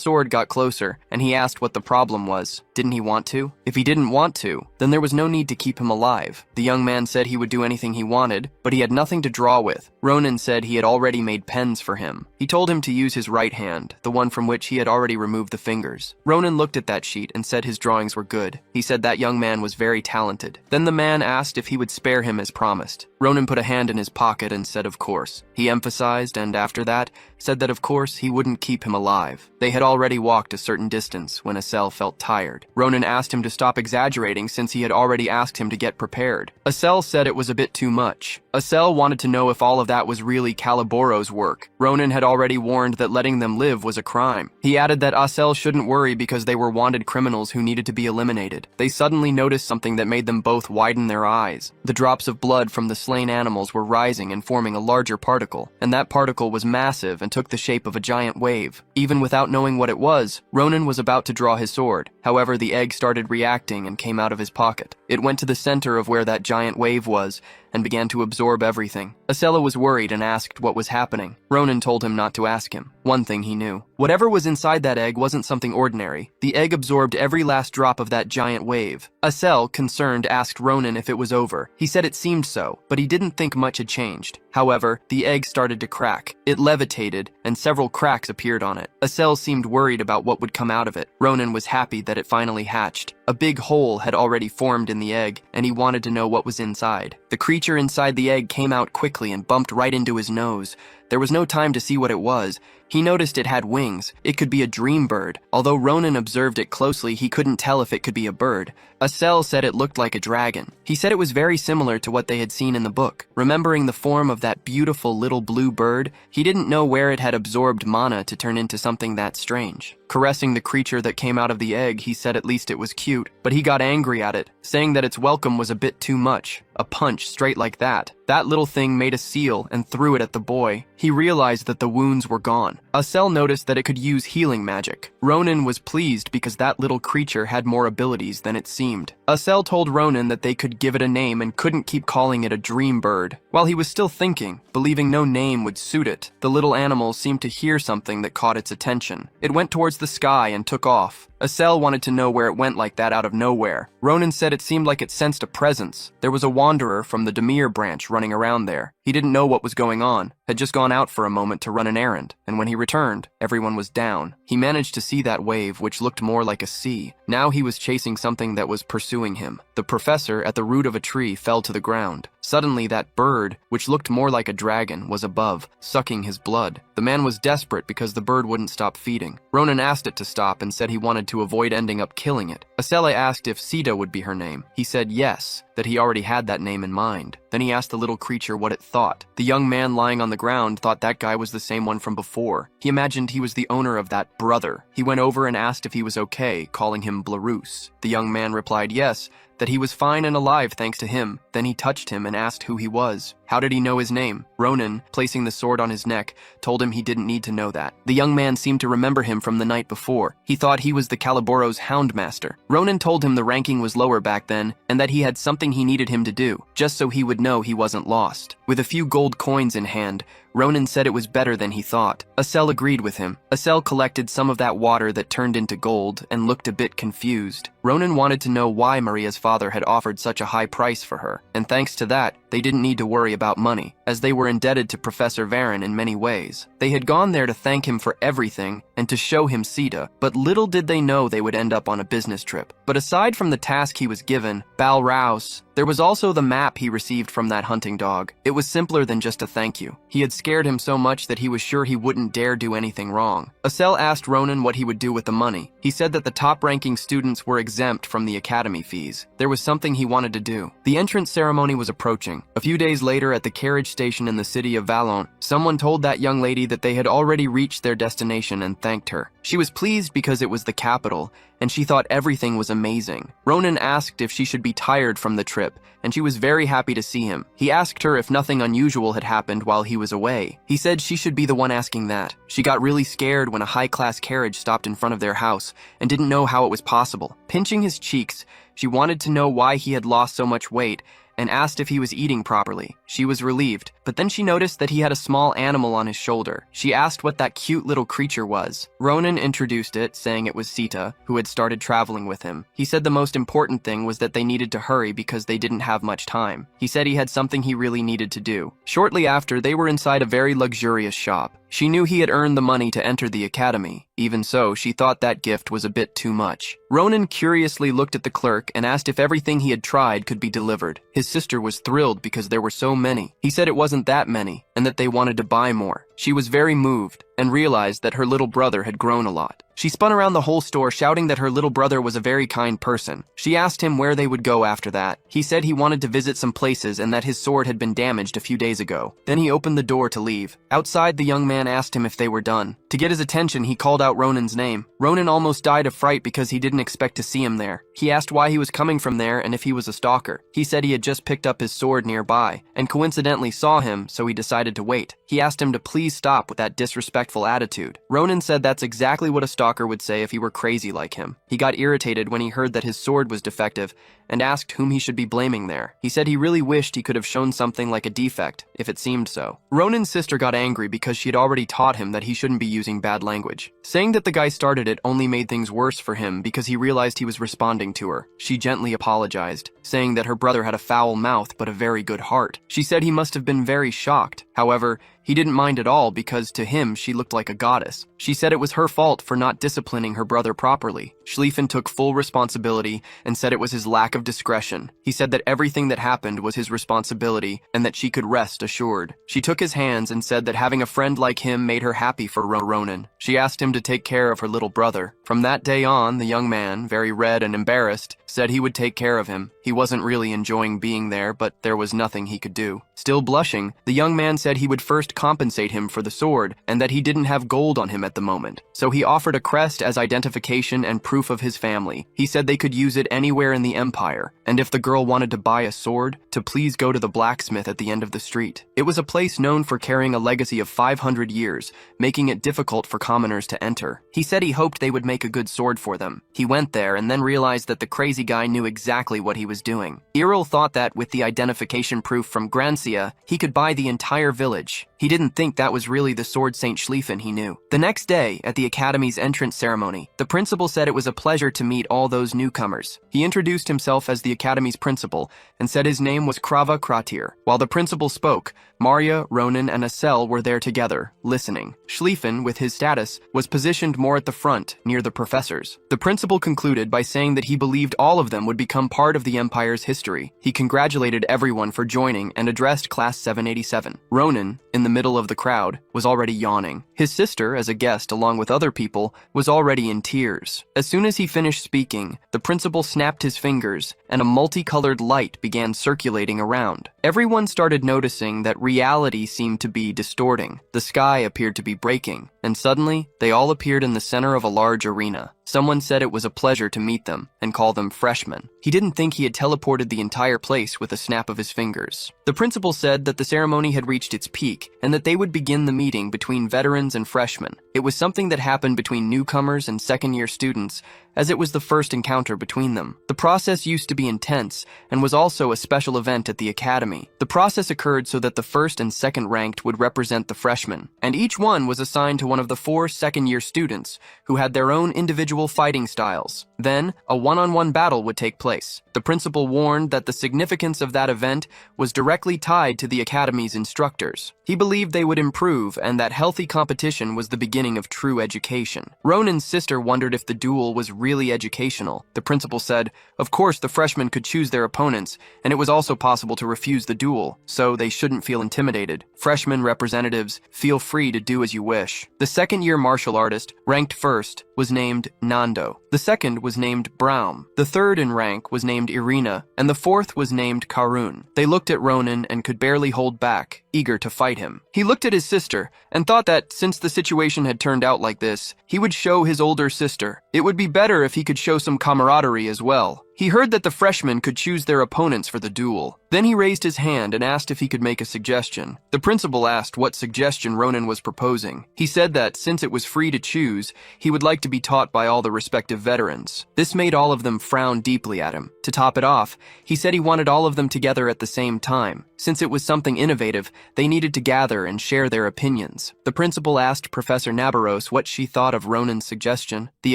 sword got closer, and he asked what the problem was. Didn't he want to? If he didn't want to, then there was no need to keep him alive. The young man said he would do anything he wanted, but he had nothing to draw with. Ronin said he had already made pens for him. He told him to use his right hand, the one from which he had already removed the fingers. Ronin looked at that sheet and said his drawings were good. He said that young man was very talented. Then the man asked if he would spare him as promised. Ronin put a hand in his pocket and said of course. He emphasized, and after that, said that of course he wouldn't keep him alive. They had already walked a certain distance when Asel felt tired. Ronin asked him to stop exaggerating since he had already asked him to get prepared. Asel said it was a bit too much. Asel wanted to know if all of that was really Calaboro's work. Ronin had already warned that letting them live was a crime. He added that Asel shouldn't worry because they were wanted criminals who needed to be eliminated. They suddenly noticed something that made them both widen their eyes. The drops of blood from the slain animals were rising and forming a larger particle, and that particle was massive and took the shape of a giant wave. Even without knowing what it was, Ronin was about to draw his sword. However, the egg started reacting and came out of his pocket. It went to the center of where that giant wave was and began to absorb everything. Asela was worried and asked what was happening. Ronin told him not to ask him. One thing he knew. Whatever was inside that egg wasn't something ordinary. The egg absorbed every last drop of that giant wave. Asel, concerned, asked Ronin if it was over. He said it seemed so, but he didn't think much had changed. However, the egg started to crack. It levitated, and several cracks appeared on it. Asel seemed worried about what would come out of it. Ronin was happy that it finally hatched. A big hole had already formed in the egg, and he wanted to know what was inside. The creature inside the egg came out quickly and bumped right into his nose. There was no time to see what it was. He noticed it had wings. It could be a dream bird. Although Ronin observed it closely, he couldn't tell if it could be a bird. Asel said it looked like a dragon. He said it was very similar to what they had seen in the book. Remembering the form of that beautiful little blue bird, he didn't know where it had absorbed mana to turn into something that strange. Caressing the creature that came out of the egg, he said at least it was cute, but he got angry at it, saying that its welcome was a bit too much. A punch straight like that. That little thing made a seal and threw it at the boy. He realized that the wounds were gone. Asel noticed that it could use healing magic. Ronin was pleased because that little creature had more abilities than it seemed. Asel told Ronin that they could give it a name and couldn't keep calling it a dream bird. While he was still thinking, believing no name would suit it, the little animal seemed to hear something that caught its attention. It went towards the sky and took off. Asel wanted to know where it went like that out of nowhere. Ronin said it seemed like it sensed a presence. There was a wanderer from the Demir branch running around there. He didn't know what was going on, had just gone out for a moment to run an errand, and when he returned, everyone was down. He managed to see that wave, which looked more like a sea. Now he was chasing something that was pursuing him. The professor, at the root of a tree, fell to the ground. Suddenly, that bird, which looked more like a dragon, was above, sucking his blood. The man was desperate because the bird wouldn't stop feeding. Ronin asked it to stop and said he wanted to avoid ending up killing it. Asel asked if Sita would be her name. He said yes, that he already had that name in mind. Then he asked the little creature what it thought. The young man lying on the ground thought that guy was the same one from before. He imagined he was the owner of that brother. He went over and asked if he was okay, calling him Blarus. The young man replied yes, that he was fine and alive thanks to him. Then he touched him and asked who he was. How did he know his name? Ronin, placing the sword on his neck, told him he didn't need to know that. The young man seemed to remember him from the night before. He thought he was the Calaboro's houndmaster. Ronin told him the ranking was lower back then and that he had something he needed him to do, just so he would know he wasn't lost. With a few gold coins in hand, Ronin said it was better than he thought. Asel agreed with him. Asel collected some of that water that turned into gold and looked a bit confused. Ronin wanted to know why Maria's father had offered such a high price for her, and thanks to that, they didn't need to worry about money, as they were indebted to Professor Frieren in many ways. They had gone there to thank him for everything and to show him Sita, but little did they know they would end up on a business trip. But aside from the task he was given, Bal Rouse, there was also the map he received from that hunting dog. It was simpler than just a thank you. He had scared him so much that he was sure he wouldn't dare do anything wrong. Asel asked Ronin what he would do with the money. He said that the top-ranking students were exempt from the academy fees. There was something he wanted to do. The entrance ceremony was approaching. A few days later, at the carriage station in the city of Valon, someone told that young lady that they had already reached their destination and thanked her. She was pleased because it was the capital, and she thought everything was amazing. Ronin asked if she should be tired from the trip, and she was very happy to see him. He asked her if nothing unusual had happened while he was away. He said she should be the one asking that. She got really scared when a high-class carriage stopped in front of their house and didn't know how it was possible. Pinching his cheeks, she wanted to know why he had lost so much weight and asked if he was eating properly. She was relieved, but then she noticed that he had a small animal on his shoulder. She asked what that cute little creature was. Ronin introduced it, saying it was Sita, who had started traveling with him. He said the most important thing was that they needed to hurry because they didn't have much time. He said he had something he really needed to do. Shortly after, they were inside a very luxurious shop. She knew he had earned the money to enter the academy. Even so, she thought that gift was a bit too much. Ronin curiously looked at the clerk and asked if everything he had tried could be delivered. His sister was thrilled because there were so many. He said it wasn't that many, and that they wanted to buy more. She was very moved and realized that her little brother had grown a lot. She spun around the whole store shouting that her little brother was a very kind person. She asked him where they would go after that. He said he wanted to visit some places and that his sword had been damaged a few days ago. Then he opened the door to leave. Outside, the young man asked him if they were done. To get his attention, he called out Ronin's name. Ronin almost died of fright because he didn't expect to see him there. He asked why he was coming from there and if he was a stalker. He said he had just picked up his sword nearby and coincidentally saw him, so he decided to wait. He asked him to please stop with that disrespectful attitude. Ronin said that's exactly what a stalker would say if he were crazy like him. He got irritated when he heard that his sword was defective and asked whom he should be blaming there. He said he really wished he could have shown something like a defect, if it seemed so. Ronin's sister got angry because she had already taught him that he shouldn't be using bad language. Saying that the guy started it only made things worse for him because he realized he was responding to her. She gently apologized, saying that her brother had a foul mouth but a very good heart. She said he must have been very shocked. However, he didn't mind at all because to him she looked like a goddess. She said it was her fault for not disciplining her brother properly. Schlieffen took full responsibility and said it was his lack of discretion. He said that everything that happened was his responsibility and that she could rest assured. She took his hands and said that having a friend like him made her happy for Ronin. She asked him to take care of her little brother. From that day on, the young man, very red and embarrassed, said he would take care of him. He wasn't really enjoying being there, but there was nothing he could do. Still blushing, the young man said he would first compensate him for the sword and that he didn't have gold on him at the moment. So he offered a crest as identification and proof of his family. He said they could use it anywhere in the empire, and if the girl wanted to buy a sword, to please go to the blacksmith at the end of the street. It was a place known for carrying a legacy of 500 years, making it difficult for commoners to enter. He said he hoped they would make a good sword for them. He went there and then realized that the crazy guy knew exactly what he was doing. Errol thought that with the identification proof from Grancia, he could buy the entire village. He didn't think that was really the sword Saint Schlieffen he knew. The next day, at the academy's entrance ceremony, the principal said it was a pleasure to meet all those newcomers. He introduced himself as the academy's principal and said his name was Krava Kratir. While the principal spoke, Marya, Ronin, and Asel were there together, listening. Schlieffen, with his status, was positioned more at the front, near the professors. The principal concluded by saying that he believed all of them would become part of the Empire's history. He congratulated everyone for joining and addressed Class 787. Ronin, in the middle of the crowd, was already yawning. His sister, as a guest along with other people, was already in tears. As soon as he finished speaking, the principal snapped his fingers, and a multicolored light began circulating around. Everyone started noticing that reality seemed to be distorting. The sky appeared to be breaking, and suddenly, they all appeared in the center of a large arena. Someone said it was a pleasure to meet them and call them freshmen. He didn't think he had teleported the entire place with a snap of his fingers. The principal said that the ceremony had reached its peak and that they would begin the meeting between veterans and freshmen. It was something that happened between newcomers and second-year students, as it was the first encounter between them. The process used to be intense and was also a special event at the academy. The process occurred so that the first and second ranked would represent the freshmen, and each one was assigned to one of the 4 second-year students who had their own individual fighting styles. Then, a one-on-one battle would take place. The principal warned that the significance of that event was directly tied to the academy's instructors. He believed they would improve and that healthy competition was the beginning of true education. Ronin's sister wondered if the duel was really educational. The principal said, of course the freshmen could choose their opponents, and it was also possible to refuse the duel, so they shouldn't feel intimidated. Freshman representatives, feel free to do as you wish. The second-year martial artist, ranked first, was named Nando. The second was named Braum. The third in rank was named Irina, and the fourth was named Karun. They looked at Ronin and could barely hold back, eager to fight him. He looked at his sister and thought that since the situation had turned out like this, he would show his older sister. It would be better if he could show some camaraderie as well. He heard that the freshmen could choose their opponents for the duel. Then he raised his hand and asked if he could make a suggestion. The principal asked what suggestion Ronin was proposing. He said that since it was free to choose, he would like to be taught by all the respective veterans. This made all of them frown deeply at him. To top it off, he said he wanted all of them together at the same time. Since it was something innovative, they needed to gather and share their opinions. The principal asked Professor Nabaros what she thought of Ronin's suggestion. The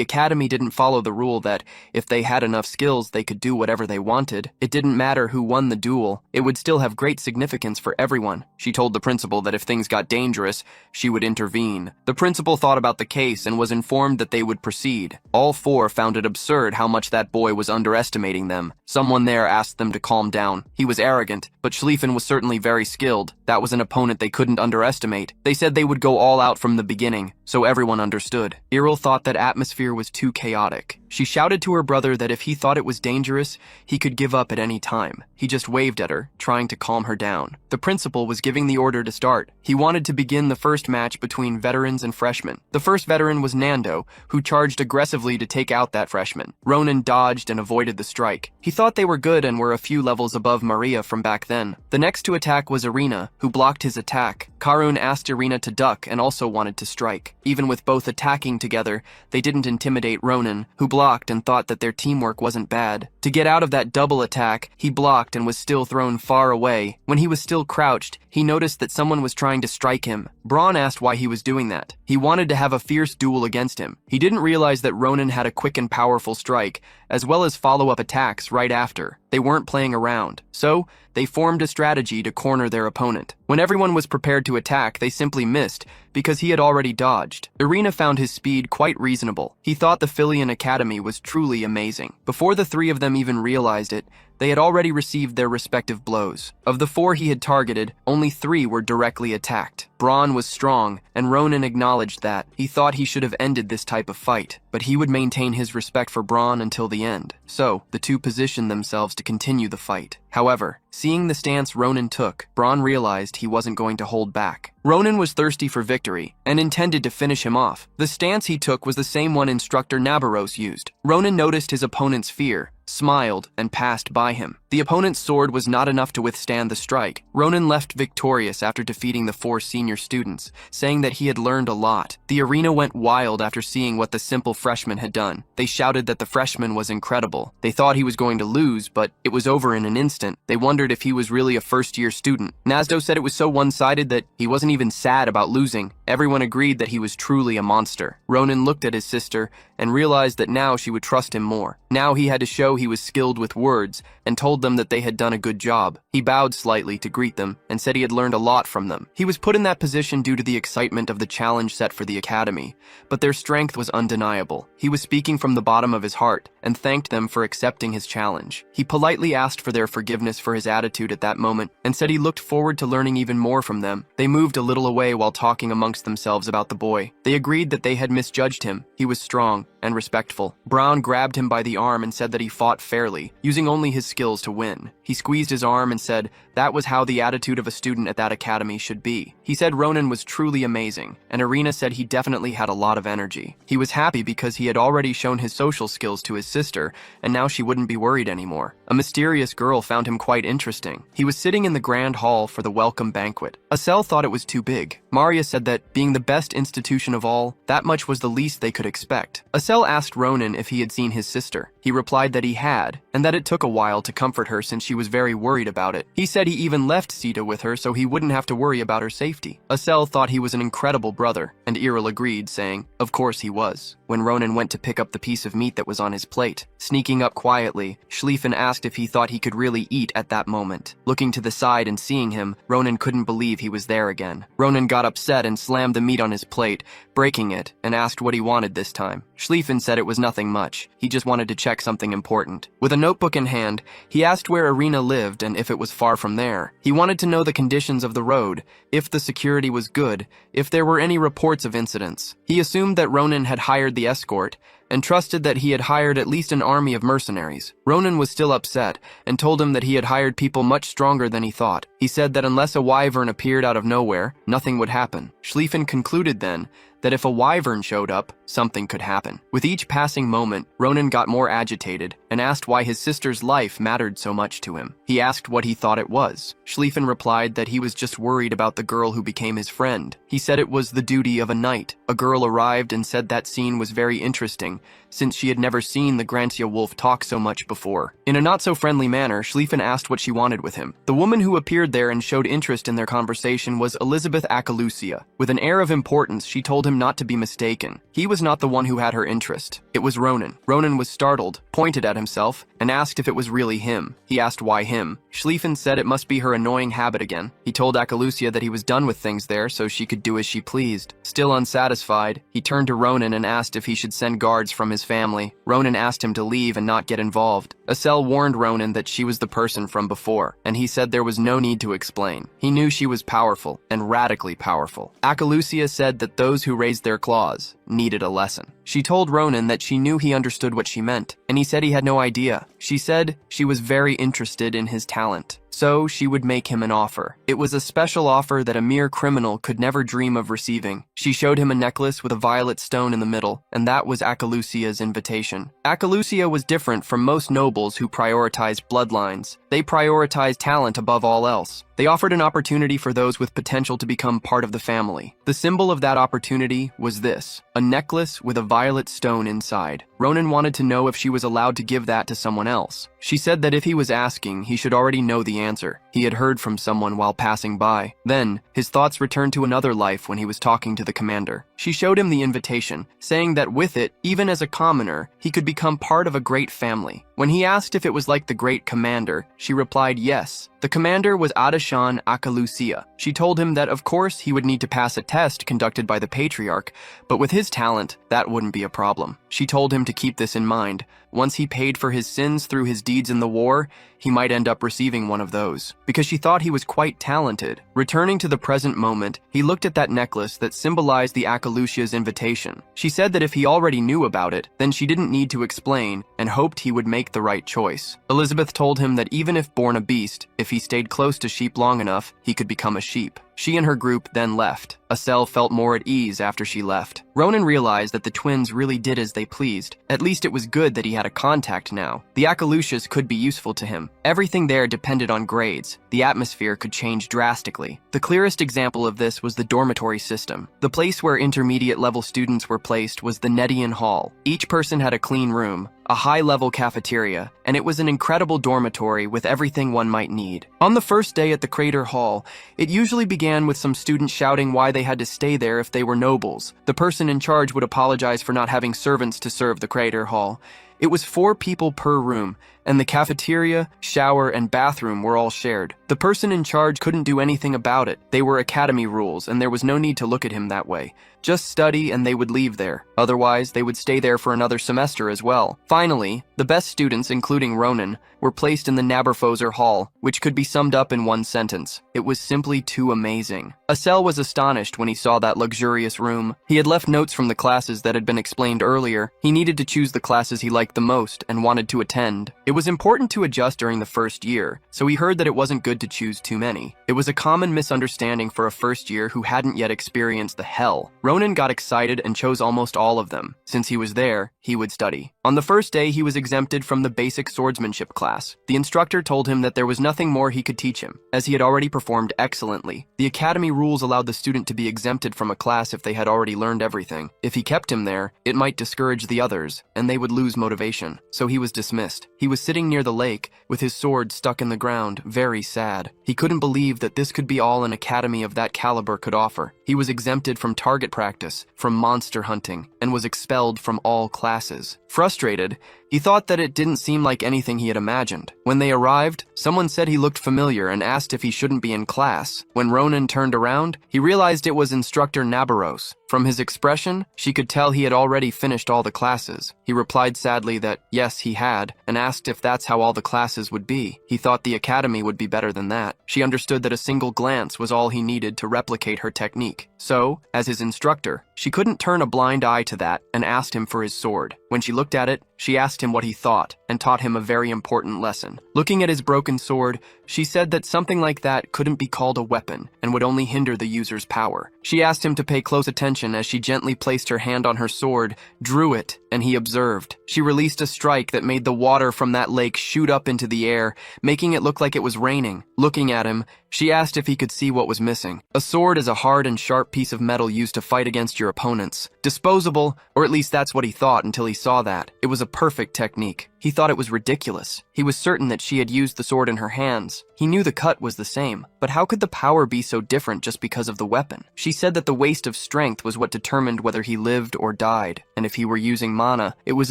academy didn't follow the rule that if they had enough skills, they could do whatever they wanted. It didn't matter who won the duel. It would still have great significance for everyone. She told the principal that if things got dangerous, she would intervene. The principal thought about the case and was informed that they would proceed. All 4 found it absurd how much that boy was underestimating them. Someone there asked them to calm down. He was arrogant, but Schlieffen was certainly very skilled. That was an opponent they couldn't underestimate. They said they would go all out from the beginning, so everyone understood. Iril thought that atmosphere was too chaotic. She shouted to her brother that if he thought it was dangerous, he could give up at any time. He just waved at her, trying to calm her down. The principal was giving the order to start. He wanted to begin the first match between veterans and freshmen. The first veteran was Nando, who charged aggressively to take out that freshman. Ronin dodged and avoided the strike. He thought they were good and were a few levels above Maria from back then. The next to attack was Irina, who blocked his attack. Karun asked Irina to duck and also wanted to strike. Even with both attacking together, they didn't intimidate Ronin, who blocked and thought that their teamwork wasn't bad. To get out of that double attack, he blocked and was still thrown far away. When he was still crouched, he noticed that someone was trying to strike him. Braun asked why he was doing that. He wanted to have a fierce duel against him. He didn't realize that Ronin had a quick and powerful strike, as well as follow-up attacks right after. They weren't playing around. So, they formed a strategy to corner their opponent. When everyone was prepared to attack, they simply missed, because he had already dodged. Irina found his speed quite reasonable. He thought the Filian Academy was truly amazing. Before the 3 of them even realized it, they had already received their respective blows. Of the 4 he had targeted, only 3 were directly attacked. Braun was strong, and Ronin acknowledged that. He thought he should have ended this type of fight, but he would maintain his respect for Braun until the end. So, the 2 positioned themselves to continue the fight. However, seeing the stance Ronin took, Braun realized he wasn't going to hold back. Ronin was thirsty for victory, and intended to finish him off. The stance he took was the same one instructor Nabaros used. Ronin noticed his opponent's fear, smiled, and passed by him. The opponent's sword was not enough to withstand the strike. Ronin left victorious after defeating the 4 senior students, saying that he had learned a lot. The arena went wild after seeing what the simple freshman had done. They shouted that the freshman was incredible. They thought he was going to lose, but it was over in an instant. They wondered if he was really a first-year student. Nasdo said it was so one-sided that he wasn't even sad about losing. Everyone agreed that he was truly a monster. Ronin looked at his sister and realized that now she would trust him more. Now he had to show he was skilled with words and told them that they had done a good job. He bowed slightly to greet them and said he had learned a lot from them. He was put in that position due to the excitement of the challenge set for the academy, but their strength was undeniable. He was speaking from the bottom of his heart and thanked them for accepting his challenge. He politely asked for their forgiveness for his attitude at that moment and said he looked forward to learning even more from them. They moved a little away while talking amongst themselves about the boy. They agreed that they had misjudged him. He was strong and respectful. Brown grabbed him by the arm and said that he fought fairly, using only his skills to win. He squeezed his arm and said that was how the attitude of a student at that academy should be. He said Ronin was truly amazing, and Arena said he definitely had a lot of energy. He was happy because he had already shown his social skills to his sister, and now she wouldn't be worried anymore. A mysterious girl found him quite interesting. He was sitting in the grand hall for the welcome banquet. Asel thought it was too big. Maria said that, being the best institution of all, that much was the least they could expect. Asel asked Ronin if he had seen his sister. He replied that he had, and that it took a while to comfort her since she was very worried about it. He said he even left Sita with her so he wouldn't have to worry about her safety. Asel thought he was an incredible brother, and Iril agreed, saying, of course he was. When Ronin went to pick up the piece of meat that was on his plate, sneaking up quietly, Schlieffen asked if he thought he could really eat at that moment. Looking to the side and seeing him, Ronin couldn't believe he was there again. Ronin got upset and slammed the meat on his plate, breaking it, and asked what he wanted this time. Schlieffen said it was nothing much. He just wanted to check something important. With a notebook in hand, he asked where Arena lived and if it was far from there. He wanted to know the conditions of the road, if the security was good, if there were any reports of incidents. He assumed that Ronin had hired the escort and trusted that he had hired at least an army of mercenaries. Ronin was still upset and told him that he had hired people much stronger than he thought. He said that unless a wyvern appeared out of nowhere, nothing would happen. Schlieffen concluded then that if a wyvern showed up, something could happen. With each passing moment, Ronin got more agitated and asked why his sister's life mattered so much to him. He asked what he thought it was. Schlieffen replied that he was just worried about the girl who became his friend. He said it was the duty of a knight. A girl arrived and said that scene was very interesting, since she had never seen the Grantia wolf talk so much before. In a not-so-friendly manner, Schlieffen asked what she wanted with him. The woman who appeared there and showed interest in their conversation was Elizabeth Acalusia. With an air of importance, she told him not to be mistaken. He was not the one who had her interest. It was Ronin. Ronin was startled, pointed at himself, and asked if it was really him. He asked why him. Schlieffen said it must be her annoying habit again. He told Acalusia that he was done with things there so she could do as she pleased. Still unsatisfied, he turned to Ronin and asked if he should send guards from his family. Ronin asked him to leave and not get involved. Asel warned Ronin that she was the person from before, and he said there was no need to explain. He knew she was powerful, and radically powerful. Acalusia said that those who raised their claws needed a lesson. She told Ronin that she knew he understood what she meant, and he said he had no idea. She said she was very interested in his talent, so she would make him an offer. It was a special offer that a mere criminal could never dream of receiving. She showed him a necklace with a violet stone in the middle, and that was Acalusia's invitation. Acalusia was different from most nobles who prioritized bloodlines. They prioritized talent above all else. They offered an opportunity for those with potential to become part of the family. The symbol of that opportunity was this, a necklace with a violet stone inside. Ronin wanted to know if she was allowed to give that to someone else. She said that if he was asking, he should already know the answer. He had heard from someone while passing by. Then, his thoughts returned to another life when he was talking to the commander. She showed him the invitation, saying that with it, even as a commoner, he could become part of a great family. When he asked if it was like the great commander, she replied yes. The commander was Adashan Acalusia. She told him that of course he would need to pass a test conducted by the patriarch, but with his talent, that wouldn't be a problem. She told him to keep this in mind. Once he paid for his sins through his deeds in the war, he might end up receiving one of those, because she thought he was quite talented. Returning to the present moment, he looked at that necklace that symbolized the Acalusia's invitation. She said that if he already knew about it, then she didn't need to explain, and hoped he would make the right choice. Elizabeth told him that even if born a beast, if he stayed close to sheep long enough, he could become a sheep. She and her group then left. Asel felt more at ease after she left. Ronin realized that the twins really did as they pleased. At least it was good that he had a contact now. The Akalushas could be useful to him. Everything there depended on grades. The atmosphere could change drastically. The clearest example of this was the dormitory system. The place where intermediate-level students were placed was the Nedian Hall. Each person had a clean room, a high-level cafeteria, and it was an incredible dormitory with everything one might need. On the first day at the Crater Hall, it usually began with some students shouting why they had to stay there if they were nobles. The person in charge would apologize for not having servants to serve the Crater Hall. It was 4 people per room, and the cafeteria, shower, and bathroom were all shared. The person in charge couldn't do anything about it. They were academy rules, and there was no need to look at him that way. Just study and they would leave there. Otherwise, they would stay there for another semester as well. Finally, the best students, including Ronin, were placed in the Naberfoser Hall, which could be summed up in one sentence. It was simply too amazing. Asel was astonished when he saw that luxurious room. He had left notes from the classes that had been explained earlier. He needed to choose the classes he liked the most and wanted to attend. It was important to adjust during the first year, so he heard that it wasn't good to choose too many. It was a common misunderstanding for a first year who hadn't yet experienced the hell. Ronin got excited and chose almost all of them. Since he was there, he would study. On the first day, he was exempted from the basic swordsmanship class. The instructor told him that there was nothing more he could teach him, as he had already performed excellently. The academy rules allowed the student to be exempted from a class if they had already learned everything. If he kept him there, it might discourage the others, and they would lose motivation. So he was dismissed. He was sitting near the lake, with his sword stuck in the ground, very sad. He couldn't believe that this could be all an academy of that caliber could offer. He was exempted from target practice, from monster hunting, and was expelled from all classes. Frustrated, he thought that it didn't seem like anything he had imagined. When they arrived, someone said he looked familiar and asked if he shouldn't be in class. When Ronin turned around, he realized it was instructor Nabaros. From his expression, she could tell he had already finished all the classes. He replied sadly that yes, he had, and asked if that's how all the classes would be. He thought the academy would be better than that. She understood that a single glance was all he needed to replicate her technique. So, as his instructor, she couldn't turn a blind eye to that and asked him for his sword. When she looked at it, she asked him what he thought and taught him a very important lesson. Looking at his broken sword, she said that something like that couldn't be called a weapon and would only hinder the user's power. She asked him to pay close attention as she gently placed her hand on her sword, drew it, and he observed. She released a strike that made the water from that lake shoot up into the air, making it look like it was raining. Looking at him, she asked if he could see what was missing. A sword is a hard and sharp piece of metal used to fight against your opponents. Disposable, or at least that's what he thought until he saw that. It was a perfect technique. He thought it was ridiculous. He was certain that she had used the sword in her hands. He knew the cut was the same, but how could the power be so different just because of the weapon? She said that the waste of strength was what determined whether he lived or died, and if he were using mana, it was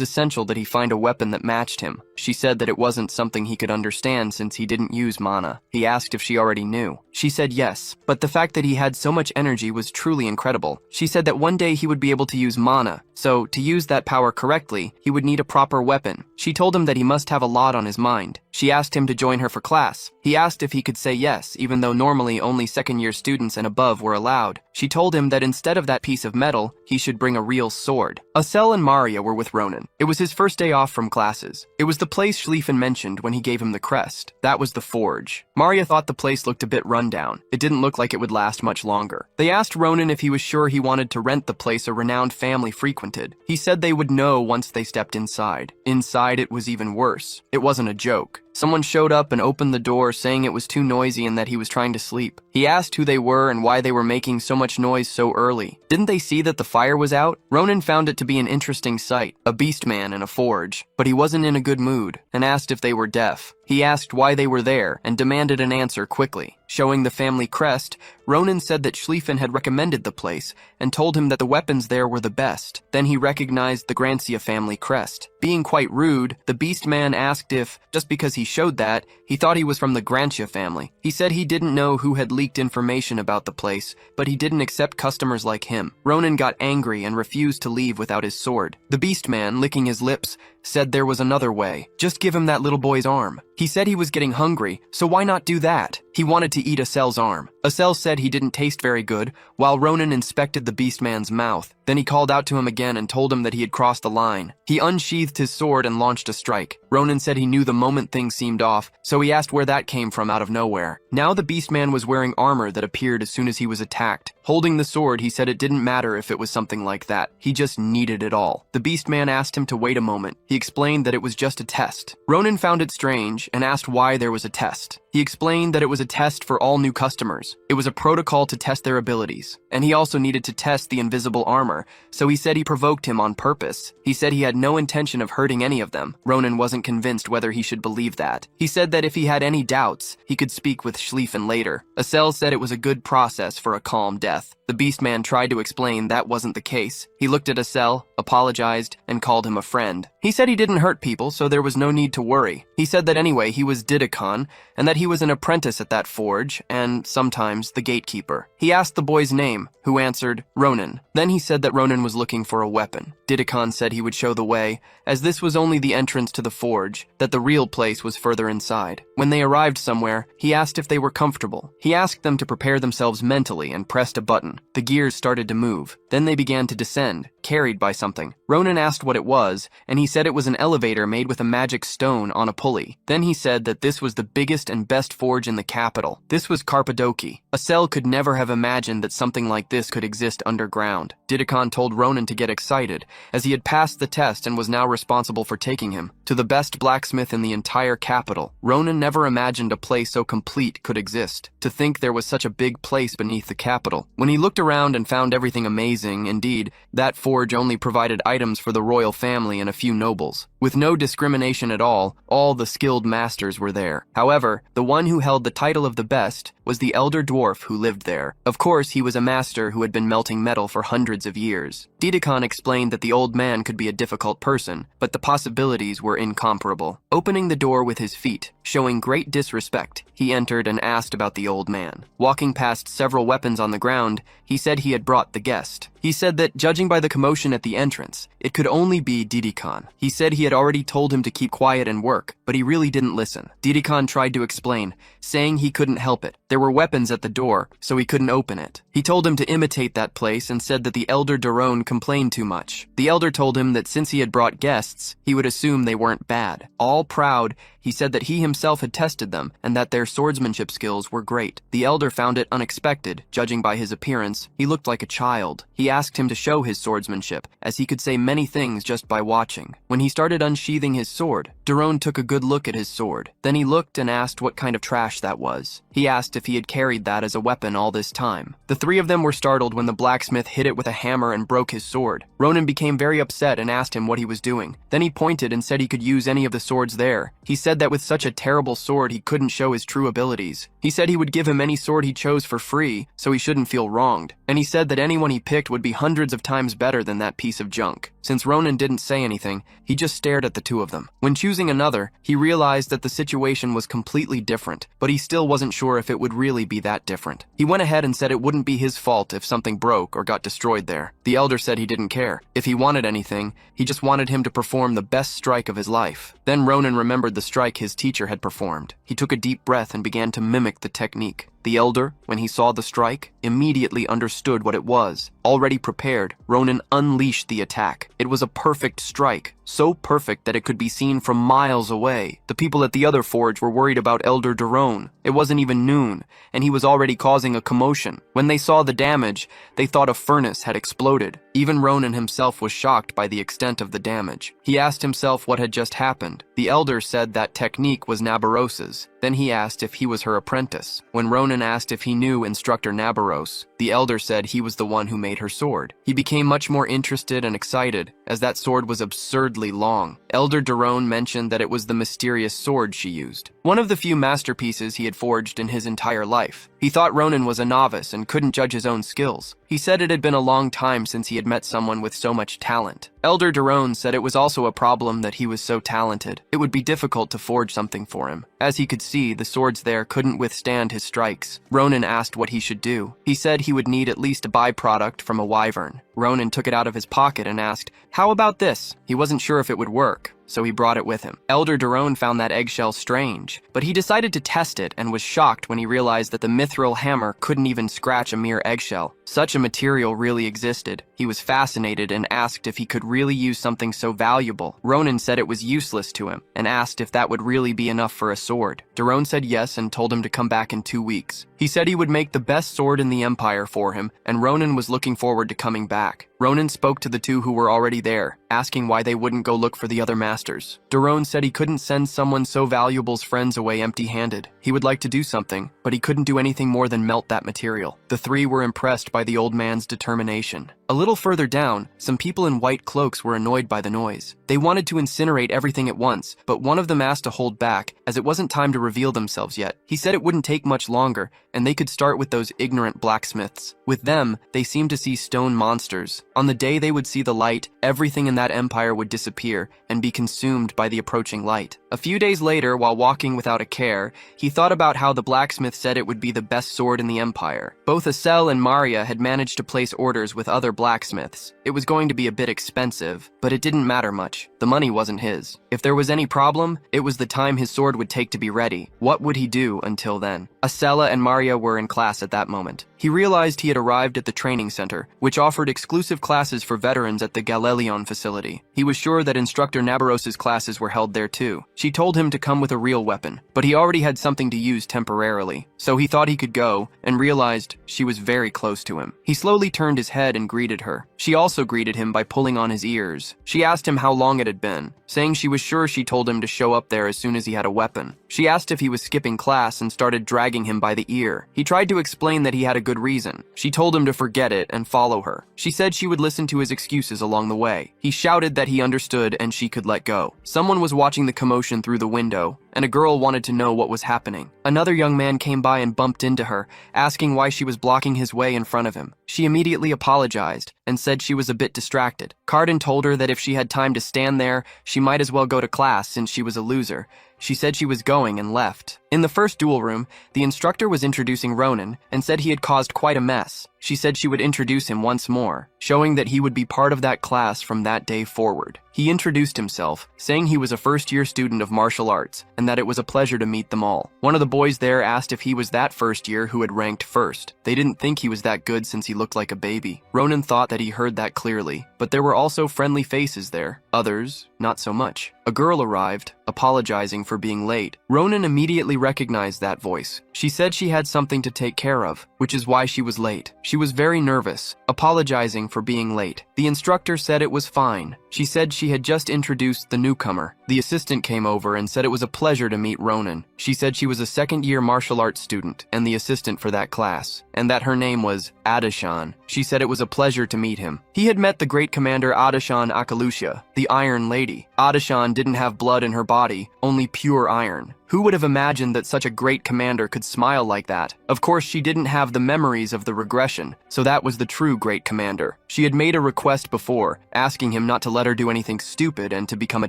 essential that he find a weapon that matched him. She said that it wasn't something he could understand since he didn't use mana. He asked if she already knew. She said yes, but the fact that he had so much energy was truly incredible. She said that one day he would be able to use mana, so to use that power correctly, he would need a proper weapon. She told him that he must have a lot on his mind. She asked him to join her for class. He asked if he could say yes, even though normally only second-year students and above were allowed. She told him that instead of that piece of metal, he should bring a real sword. Asel and Maria were with Ronin. It was his first day off from classes. It was the place Schlieffen mentioned when he gave him the crest. That was the forge. Maria thought the place looked a bit rundown. It didn't look like it would last much longer. They asked Ronin if he was sure he wanted to rent the place a renowned family frequented. He said they would know once they stepped inside. Inside, it was even worse. It wasn't a joke. Someone showed up and opened the door saying it was too noisy and that he was trying to sleep. He asked who they were and why they were making so much noise so early. Didn't they see that the fire was out? Ronin found it to be an interesting sight, a beast man in a forge. But he wasn't in a good mood and asked if they were deaf. He asked why they were there and demanded an answer quickly. Showing the family crest, Ronin said that Schlieffen had recommended the place and told him that the weapons there were the best. Then he recognized the Grancia family crest. Being quite rude, the beast man asked if, just because he showed that, he thought he was from the Grancia family. He said he didn't know who had leaked information about the place, but he didn't accept customers like him. Ronin got angry and refused to leave without his sword. The beast man, licking his lips, said there was another way. Just give him that little boy's arm. He said he was getting hungry, so why not do that? He wanted to eat Asel's arm. Asel said he didn't taste very good, while Ronin inspected the beastman's mouth. Then he called out to him again and told him that he had crossed the line. He unsheathed his sword and launched a strike. Ronin said he knew the moment things seemed off, so he asked where that came from out of nowhere. Now the beastman was wearing armor that appeared as soon as he was attacked. Holding the sword, he said it didn't matter if it was something like that. He just needed it all. The beastman asked him to wait a moment. He explained that it was just a test. Ronin found it strange and asked why there was a test. He explained that it was a test for all new customers. It was a protocol to test their abilities. And he also needed to test the invisible armor, so he said he provoked him on purpose. He said he had no intention of hurting any of them. Ronin wasn't convinced whether he should believe that. He said that if he had any doubts, he could speak with Schlieffen later. Asel said it was a good process for a calm death. The beastman tried to explain that wasn't the case. He looked at Asel, apologized, and called him a friend. He said he didn't hurt people, so there was no need to worry. He said that anyway he was Didakon, and that he was an apprentice at that forge, and sometimes the gatekeeper. He asked the boy's name, who answered Ronin. Then he said that Ronin was looking for a weapon. Didakon said he would show the way, as this was only the entrance to the forge, that the real place was further inside. When they arrived somewhere, he asked if they were comfortable. He asked them to prepare themselves mentally and pressed a button. The gears started to move. Then they began to descend, carried by something. Ronin asked what it was, and he said it was an elevator made with a magic stone on a pulley. Then he said that this was the biggest and best forge in the capital. This was Carpadoki. Asel could never have imagined that something like this could exist underground. Didakon told Ronin to get excited, as he had passed the test and was now responsible for taking him to the best blacksmith in the entire capital. Ronin never imagined a place so complete could exist. To think there was such a big place beneath the capital. When he looked around and found everything amazing, indeed, that forge only provided items for the royal family and a few nobles. With no discrimination at all the skilled masters were there. However, the one who held the title of the best was the elder dwarf who lived there. Of course, he was a master who had been melting metal for hundreds of years. Didakon explained that the old man could be a difficult person, but the possibilities were incomparable. Opening the door with his feet, showing great disrespect, he entered and asked about the old man. Walking past several weapons on the ground, he said he had brought the guest. He said that, judging by the commotion at the entrance, it could only be Didakon. He said he had already told him to keep quiet and work, but he really didn't listen. Didakon tried to explain, saying he couldn't help it. There were weapons at the door, so he couldn't open it. He told him to imitate that place and said that the elder Daron complained too much. The elder told him that since he had brought guests, he would assume they weren't bad. All proud, he said that he himself had tested them and that their swordsmanship skills were great. The elder found it unexpected. Judging by his appearance, he looked like a child. He asked him to show his swordsmanship, as he could say many things just by watching. When he started unsheathing his sword, Daron took a good look at his sword. Then he looked and asked what kind of trash that was. He asked if he had carried that as a weapon all this time. The three of them were startled when the blacksmith hit it with a hammer and broke his sword. Ronin became very upset and asked him what he was doing. Then he pointed and said he could use any of the swords there. He said that with such a terrible sword he couldn't show his true abilities. He said he would give him any sword he chose for free, so he shouldn't feel wronged. And he said that anyone he picked would be hundreds of times better than that piece of junk. Since Ronin didn't say anything, he just stared at the two of them. When choosing another, he realized that the situation was completely different, but he still wasn't sure if it would really be that different. He went ahead and said it wouldn't be his fault if something broke or got destroyed there. The elder said he didn't care. If he wanted anything, he just wanted him to perform the best strike of his life. Then Ronin remembered the strike his teacher had performed. He took a deep breath and began to mimic the technique. The elder, when he saw the strike, immediately understood what it was. Already prepared, Ronin unleashed the attack. It was a perfect strike, so perfect that it could be seen from miles away. The people at the other forge were worried about Elder Daron. It wasn't even noon, and he was already causing a commotion. When they saw the damage, they thought a furnace had exploded. Even Ronin himself was shocked by the extent of the damage. He asked himself what had just happened. The elder said that technique was Nabaros's. Then he asked if he was her apprentice. When Ronin asked if he knew instructor Nabaros, the elder said he was the one who made her sword. He became much more interested and excited, as that sword was absurdly long. Elder Daron mentioned that it was the mysterious sword she used, one of the few masterpieces he had forged in his entire life. He thought Ronin was a novice and couldn't judge his own skills. He said it had been a long time since he had met someone with so much talent. Elder Daron said it was also a problem that he was so talented. It would be difficult to forge something for him. As he could see, the swords there couldn't withstand his strikes. Ronin asked what he should do. He said he would need at least a byproduct from a wyvern. Ronin took it out of his pocket and asked, "How about this?" He wasn't sure if it would work, so he brought it with him. Elder Daron found that eggshell strange, but he decided to test it and was shocked when he realized that the mithril hammer couldn't even scratch a mere eggshell. Such a material really existed. He was fascinated and asked if he could really use something so valuable. Ronin said it was useless to him and asked if that would really be enough for a sword. Daron said yes and told him to come back in 2 weeks. He said he would make the best sword in the Empire for him, and Ronin was looking forward to coming back. Ronin spoke to the two who were already there, asking why they wouldn't go look for the other masters. Daron said he couldn't send someone so valuable's friends away empty-handed. He would like to do something, but he couldn't do anything more than melt that material. The three were impressed by the old man's determination. A little further down, some people in white cloaks were annoyed by the noise. They wanted to incinerate everything at once, but one of them asked to hold back, as it wasn't time to reveal themselves yet. He said it wouldn't take much longer, and they could start with those ignorant blacksmiths. With them, they seemed to see stone monsters. On the day they would see the light, everything in that empire would disappear and be consumed by the approaching light. A few days later, while walking without a care, he thought about how the blacksmith said it would be the best sword in the empire. Both Asel and Maria had managed to place orders with other blacksmiths. It was going to be a bit expensive, but it didn't matter much. The money wasn't his. If there was any problem, it was the time his sword would take to be ready. What would he do until then? Asela and Maria were in class at that moment. He realized he had arrived at the training center, which offered exclusive classes for veterans at the Galelion facility. He was sure that instructor Nabaros's classes were held there too. She told him to come with a real weapon, but he already had something to use temporarily, so he thought he could go and realized she was very close to him. He slowly turned his head and greeted her. She also greeted him by pulling on his ears. She asked him how long it had been, saying she was sure she told him to show up there as soon as he had a weapon. She asked if he was skipping class and started dragging him by the ear. He tried to explain that he had a good reason. She told him to forget it and follow her. She said she would listen to his excuses along the way. He shouted that he understood and she could let go. Someone was watching the commotion through the window, and a girl wanted to know what was happening. Another young man came by and bumped into her, asking why she was blocking his way in front of him. She immediately apologized and said she was a bit distracted. Cardin told her that if she had time to stand there, she might as well go to class since she was a loser. She said she was going and left. In the first duel room, the instructor was introducing Ronin and said he had caused quite a mess. She said she would introduce him once more, showing that he would be part of that class from that day forward. He introduced himself, saying he was a first-year student of martial arts and that it was a pleasure to meet them all. One of the boys there asked if he was that first year who had ranked first. They didn't think he was that good since he looked like a baby. Ronin thought that he heard that clearly, but there were also friendly faces there. Others, not so much. A girl arrived, apologizing for being late. Ronin immediately recognized that voice. She said she had something to take care of, which is why she was late. She was very nervous, apologizing for being late. The instructor said it was fine. She said she had just introduced the newcomer. The assistant came over and said it was a pleasure to meet Ronin. She said she was a second-year martial arts student and the assistant for that class, and that her name was Adashan. She said it was a pleasure to meet him. He had met the great commander Adashan Akalusha, the Iron Lady. Adashan didn't have blood in her body, only pure iron. Who would have imagined that such a great commander could smile like that? Of course, she didn't have the memories of the regression, so that was the true great commander. She had made a request before, asking him not to let her do anything stupid and to become a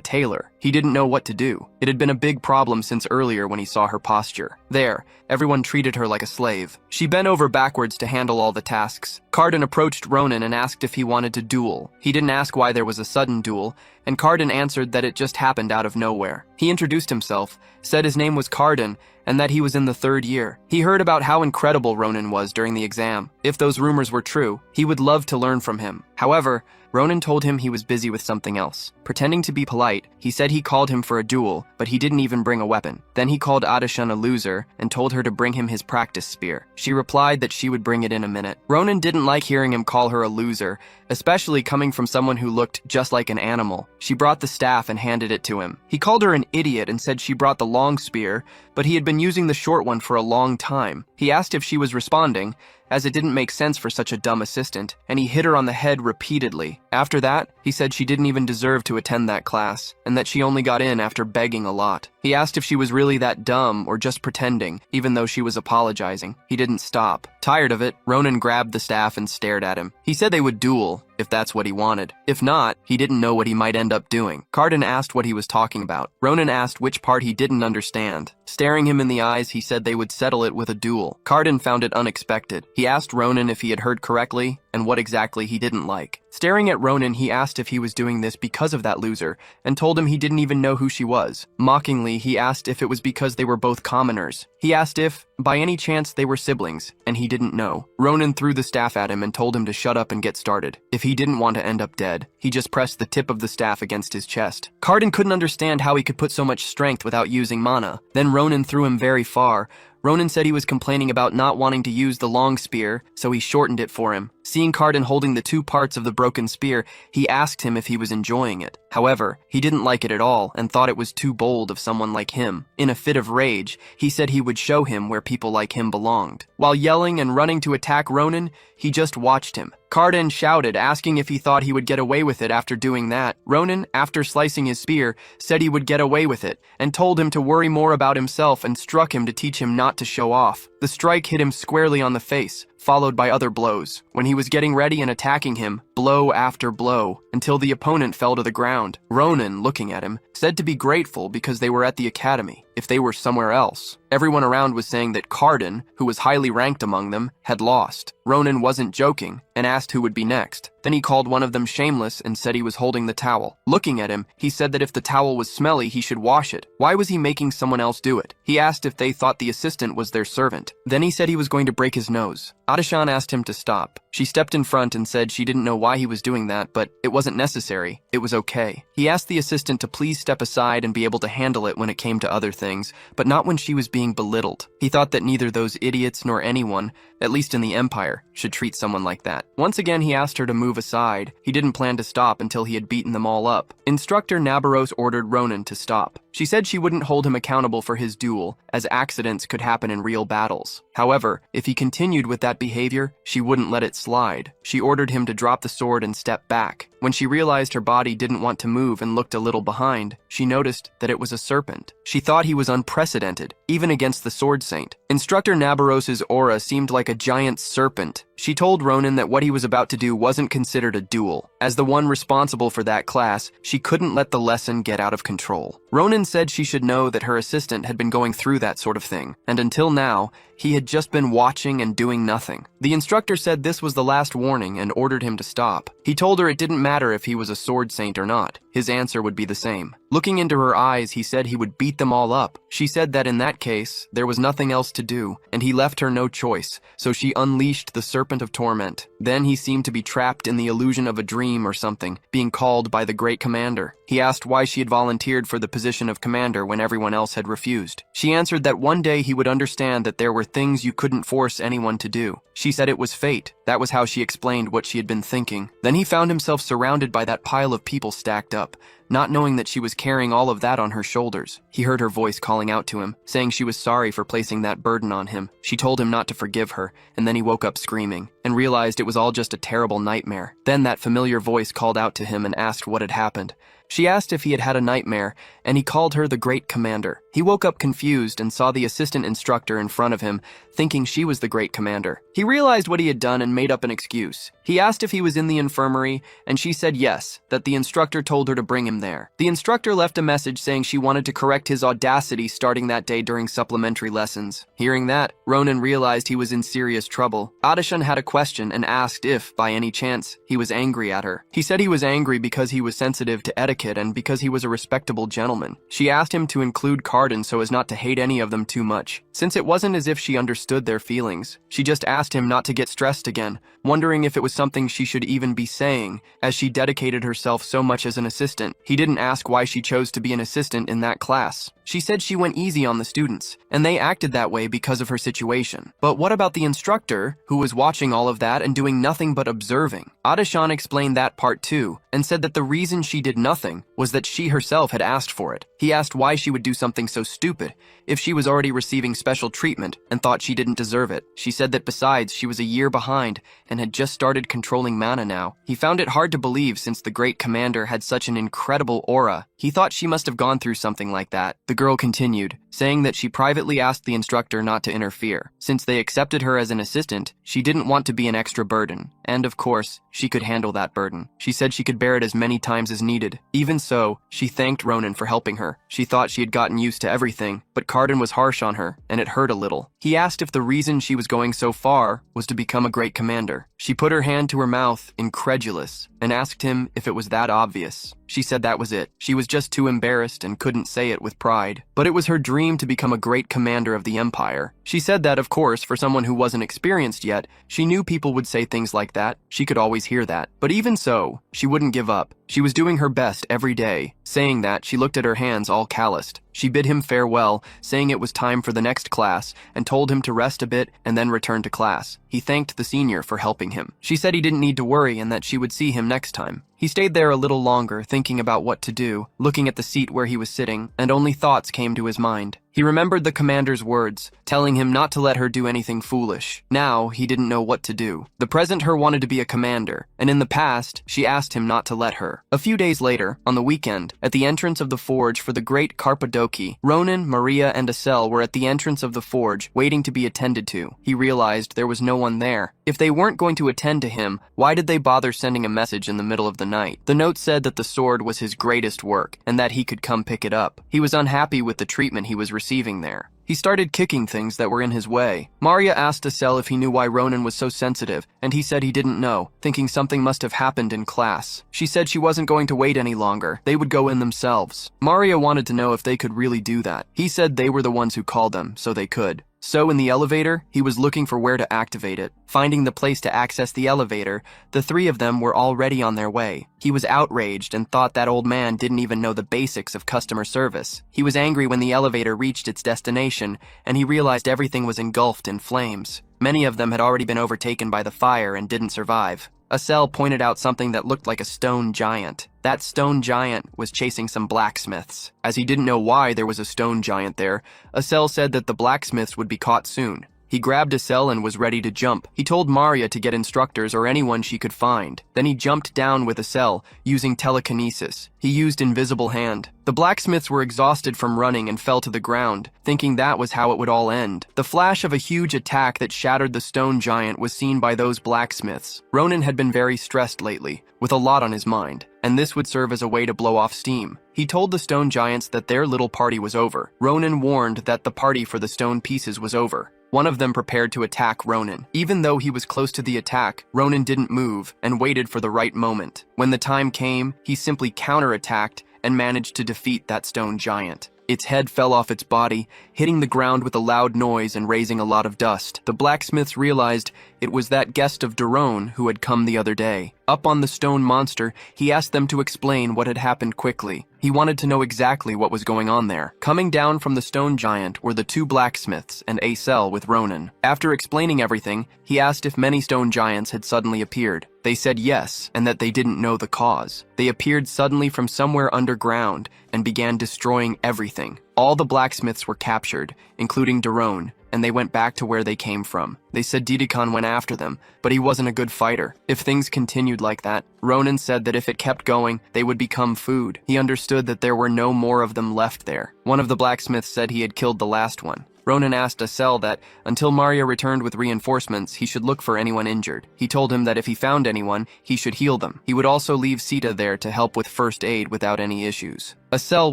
tailor. He didn't know what to do. It had been a big problem since earlier when he saw her posture. There, everyone treated her like a slave. She bent over backwards to handle all the tasks. Cardin approached Ronin and asked if he wanted to duel. He didn't ask why there was a sudden duel, and Cardin answered that it just happened out of nowhere. He introduced himself, said his name was Cardin, and that he was in the 3rd year. He heard about how incredible Ronin was during the exam. If those rumors were true, he would love to learn from him. However, Ronin told him he was busy with something else. Pretending to be polite, he said he called him for a duel, but he didn't even bring a weapon. Then he called Adashan a loser and told her to bring him his practice spear. She replied that she would bring it in a minute. Ronin didn't like hearing him call her a loser, especially coming from someone who looked just like an animal. She brought the staff and handed it to him. He called her an idiot and said she brought the long spear, but he had been using the short one for a long time. He asked if she was responding, as it didn't make sense for such a dumb assistant, and he hit her on the head repeatedly. After that, he said she didn't even deserve to attend that class, and that she only got in after begging a lot. He asked if she was really that dumb or just pretending, even though she was apologizing. He didn't stop. Tired of it, Ronin grabbed the staff and stared at him. He said they would duel, if that's what he wanted. If not, he didn't know what he might end up doing. Carden asked what he was talking about. Ronin asked which part he didn't understand. Staring him in the eyes, he said they would settle it with a duel. Carden found it unexpected. He asked Ronin if he had heard correctly and what exactly he didn't like. Staring at Ronin, he asked if he was doing this because of that loser and told him he didn't even know who she was. Mockingly, he asked if it was because they were both commoners. He asked if, by any chance, they were siblings, and he didn't know. Ronin threw the staff at him and told him to shut up and get started. If he didn't want to end up dead, he just pressed the tip of the staff against his chest. Carden couldn't understand how he could put so much strength without using mana. Then Ronin threw him very far. Ronin said he was complaining about not wanting to use the long spear, so he shortened it for him. Seeing Carden holding the two parts of the broken spear, he asked him if he was enjoying it. However, he didn't like it at all and thought it was too bold of someone like him. In a fit of rage, he said he would show him where people like him belonged. While yelling and running to attack Ronin, he just watched him. Carden shouted, asking if he thought he would get away with it after doing that. Ronin, after slicing his spear, said he would get away with it and told him to worry more about himself and struck him to teach him not to show off. The strike hit him squarely on the face, followed by other blows. When he was getting ready and attacking him, blow after blow, until the opponent fell to the ground. Ronin, looking at him, said to be grateful because they were at the academy. If they were somewhere else, everyone around was saying that Carden, who was highly ranked among them, had lost. Ronin wasn't joking and asked who would be next. Then he called one of them shameless and said he was holding the towel. Looking at him, he said that if the towel was smelly, he should wash it. Why was he making someone else do it? He asked if they thought the assistant was their servant. Then he said he was going to break his nose. Adashan asked him to stop. She stepped in front and said she didn't know why he was doing that, but it wasn't necessary. It was okay. He asked the assistant to please step aside and be able to handle it when it came to other things, but not when she was being belittled. He thought that neither those idiots nor anyone, at least in the Empire, should treat someone like that. Once again, he asked her to move aside. He didn't plan to stop until he had beaten them all up. Instructor Nabaros ordered Ronin to stop. She said she wouldn't hold him accountable for his duel, as accidents could happen in real battles. However, if he continued with that behavior, she wouldn't let it slide. She ordered him to drop the sword and step back. When she realized her body didn't want to move and looked a little behind, she noticed that it was a serpent. She thought he was unprecedented, even against the sword saint. Instructor Nabaros's aura seemed like a giant serpent. She told Ronin that what he was about to do wasn't considered a duel. As the one responsible for that class, she couldn't let the lesson get out of control. Ronin said she should know that her assistant had been going through that sort of thing, and until now, he had just been watching and doing nothing. The instructor said this was the last warning and ordered him to stop. He told her it didn't matter if he was a sword saint or not. His answer would be the same. Looking into her eyes, he said he would beat them all up. She said that in that case, there was nothing else to do, and he left her no choice, so she unleashed the serpent of torment. Then he seemed to be trapped in the illusion of a dream or something, being called by the great commander. He asked why she had volunteered for the position of commander when everyone else had refused. She answered that one day he would understand that there were things you couldn't force anyone to do. She said it was fate. That was how she explained what she had been thinking. Then he found himself surrounded by that pile of people stacked up, not knowing that she was carrying all of that on her shoulders. He heard her voice calling out to him, saying she was sorry for placing that burden on him. She told him not to forgive her, and then he woke up screaming, and realized it was all just a terrible nightmare. Then that familiar voice called out to him and asked what had happened. She asked if he had had a nightmare, and he called her the Great Commander. He woke up confused and saw the assistant instructor in front of him, thinking she was the Great Commander. He realized what he had done and made up an excuse. He asked if he was in the infirmary, and she said yes, that the instructor told her to bring him there. The instructor left a message saying she wanted to correct his audacity starting that day during supplementary lessons. Hearing that, Ronin realized he was in serious trouble. Adashan had a question and asked if, by any chance, he was angry at her. He said he was angry because he was sensitive to etiquette and because he was a respectable gentleman. She asked him to include Carden so as not to hate any of them too much. Since it wasn't as if she understood their feelings, she just asked him not to get stressed again, wondering if it was something she should even be saying, as she dedicated herself so much as an assistant. He didn't ask why she chose to be an assistant in that class. She said she went easy on the students, and they acted that way because of her situation. But what about the instructor, who was watching all of that and doing nothing but observing? Adashan explained that part too, and said that the reason she did nothing was that she herself had asked for it. He asked why she would do something so stupid, if she was already receiving special treatment and thought she didn't deserve it. She said that besides, she was a year behind and had just started controlling mana now. He found it hard to believe since the Great Commander had such an incredible aura. He thought she must have gone through something like that. The girl continued, saying that she privately asked the instructor not to interfere. Since they accepted her as an assistant, she didn't want to be an extra burden. And of course, she could handle that burden. She said she could bear it as many times as needed. Even so, she thanked Ronin for helping her. She thought she had gotten used to everything, but Carden was harsh on her, and it hurt a little. He asked if the reason she was going so far was to become a great commander. She put her hand to her mouth, incredulous, and asked him if it was that obvious. She said that was it. She was just too embarrassed and couldn't say it with pride. But it was her dream to become a great commander of the Empire. She said that, of course, for someone who wasn't experienced yet, she knew people would say things like that. She could always hear that. But even so, she wouldn't give up. She was doing her best every day. Saying that, she looked at her hands all calloused. She bid him farewell, saying it was time for the next class, and told him to rest a bit and then return to class. He thanked the senior for helping him. She said he didn't need to worry and that she would see him next time. He stayed there a little longer, thinking about what to do, looking at the seat where he was sitting, and only thoughts came to his mind. He remembered the commander's words, telling him not to let her do anything foolish. Now, he didn't know what to do. The present her wanted to be a commander, and in the past, she asked him not to let her. A few days later, on the weekend, at the entrance of the forge for the great Carpadoki, Ronin, Maria, and Asel were at the entrance of the forge, waiting to be attended to. He realized there was no one there. If they weren't going to attend to him, why did they bother sending a message in the middle of the night? The note said that the sword was his greatest work, and that he could come pick it up. He was unhappy with the treatment he was receiving there. He started kicking things that were in his way. Maria asked Asel if he knew why Ronin was so sensitive, and he said he didn't know, thinking something must have happened in class. She said she wasn't going to wait any longer. They would go in themselves. Maria wanted to know if they could really do that. He said they were the ones who called them, so they could. So in the elevator, he was looking for where to activate it. Finding the place to access the elevator, the three of them were already on their way. He was outraged and thought that old man didn't even know the basics of customer service. He was angry when the elevator reached its destination, and he realized everything was engulfed in flames. Many of them had already been overtaken by the fire and didn't survive. Asel pointed out something that looked like a stone giant. That stone giant was chasing some blacksmiths. As he didn't know why there was a stone giant there, Asel said that the blacksmiths would be caught soon. He grabbed Asel and was ready to jump. He told Maria to get instructors or anyone she could find. Then he jumped down with Asel, using telekinesis. He used invisible hand. The blacksmiths were exhausted from running and fell to the ground, thinking that was how it would all end. The flash of a huge attack that shattered the stone giant was seen by those blacksmiths. Ronin had been very stressed lately, with a lot on his mind, and this would serve as a way to blow off steam. He told the stone giants that their little party was over. Ronin warned that the party for the stone pieces was over. One of them prepared to attack Ronin. Even though he was close to the attack, Ronin didn't move and waited for the right moment. When the time came, he simply counterattacked and managed to defeat that stone giant. Its head fell off its body, hitting the ground with a loud noise and raising a lot of dust. The blacksmiths realized it was that guest of Daron who had come the other day. Up on the stone monster, he asked them to explain what had happened quickly. He wanted to know exactly what was going on there. Coming down from the stone giant were the two blacksmiths and Asel with Ronin. After explaining everything, he asked if many stone giants had suddenly appeared. They said yes, and that they didn't know the cause. They appeared suddenly from somewhere underground and began destroying everything. All the blacksmiths were captured, including Daron, and they went back to where they came from. They said Didikon went after them, but he wasn't a good fighter. If things continued like that, Ronin said that if it kept going, they would become food. He understood that there were no more of them left there. One of the blacksmiths said he had killed the last one. Ronin asked Asel that, until Maria returned with reinforcements, he should look for anyone injured. He told him that if he found anyone, he should heal them. He would also leave Sita there to help with first aid without any issues. Asel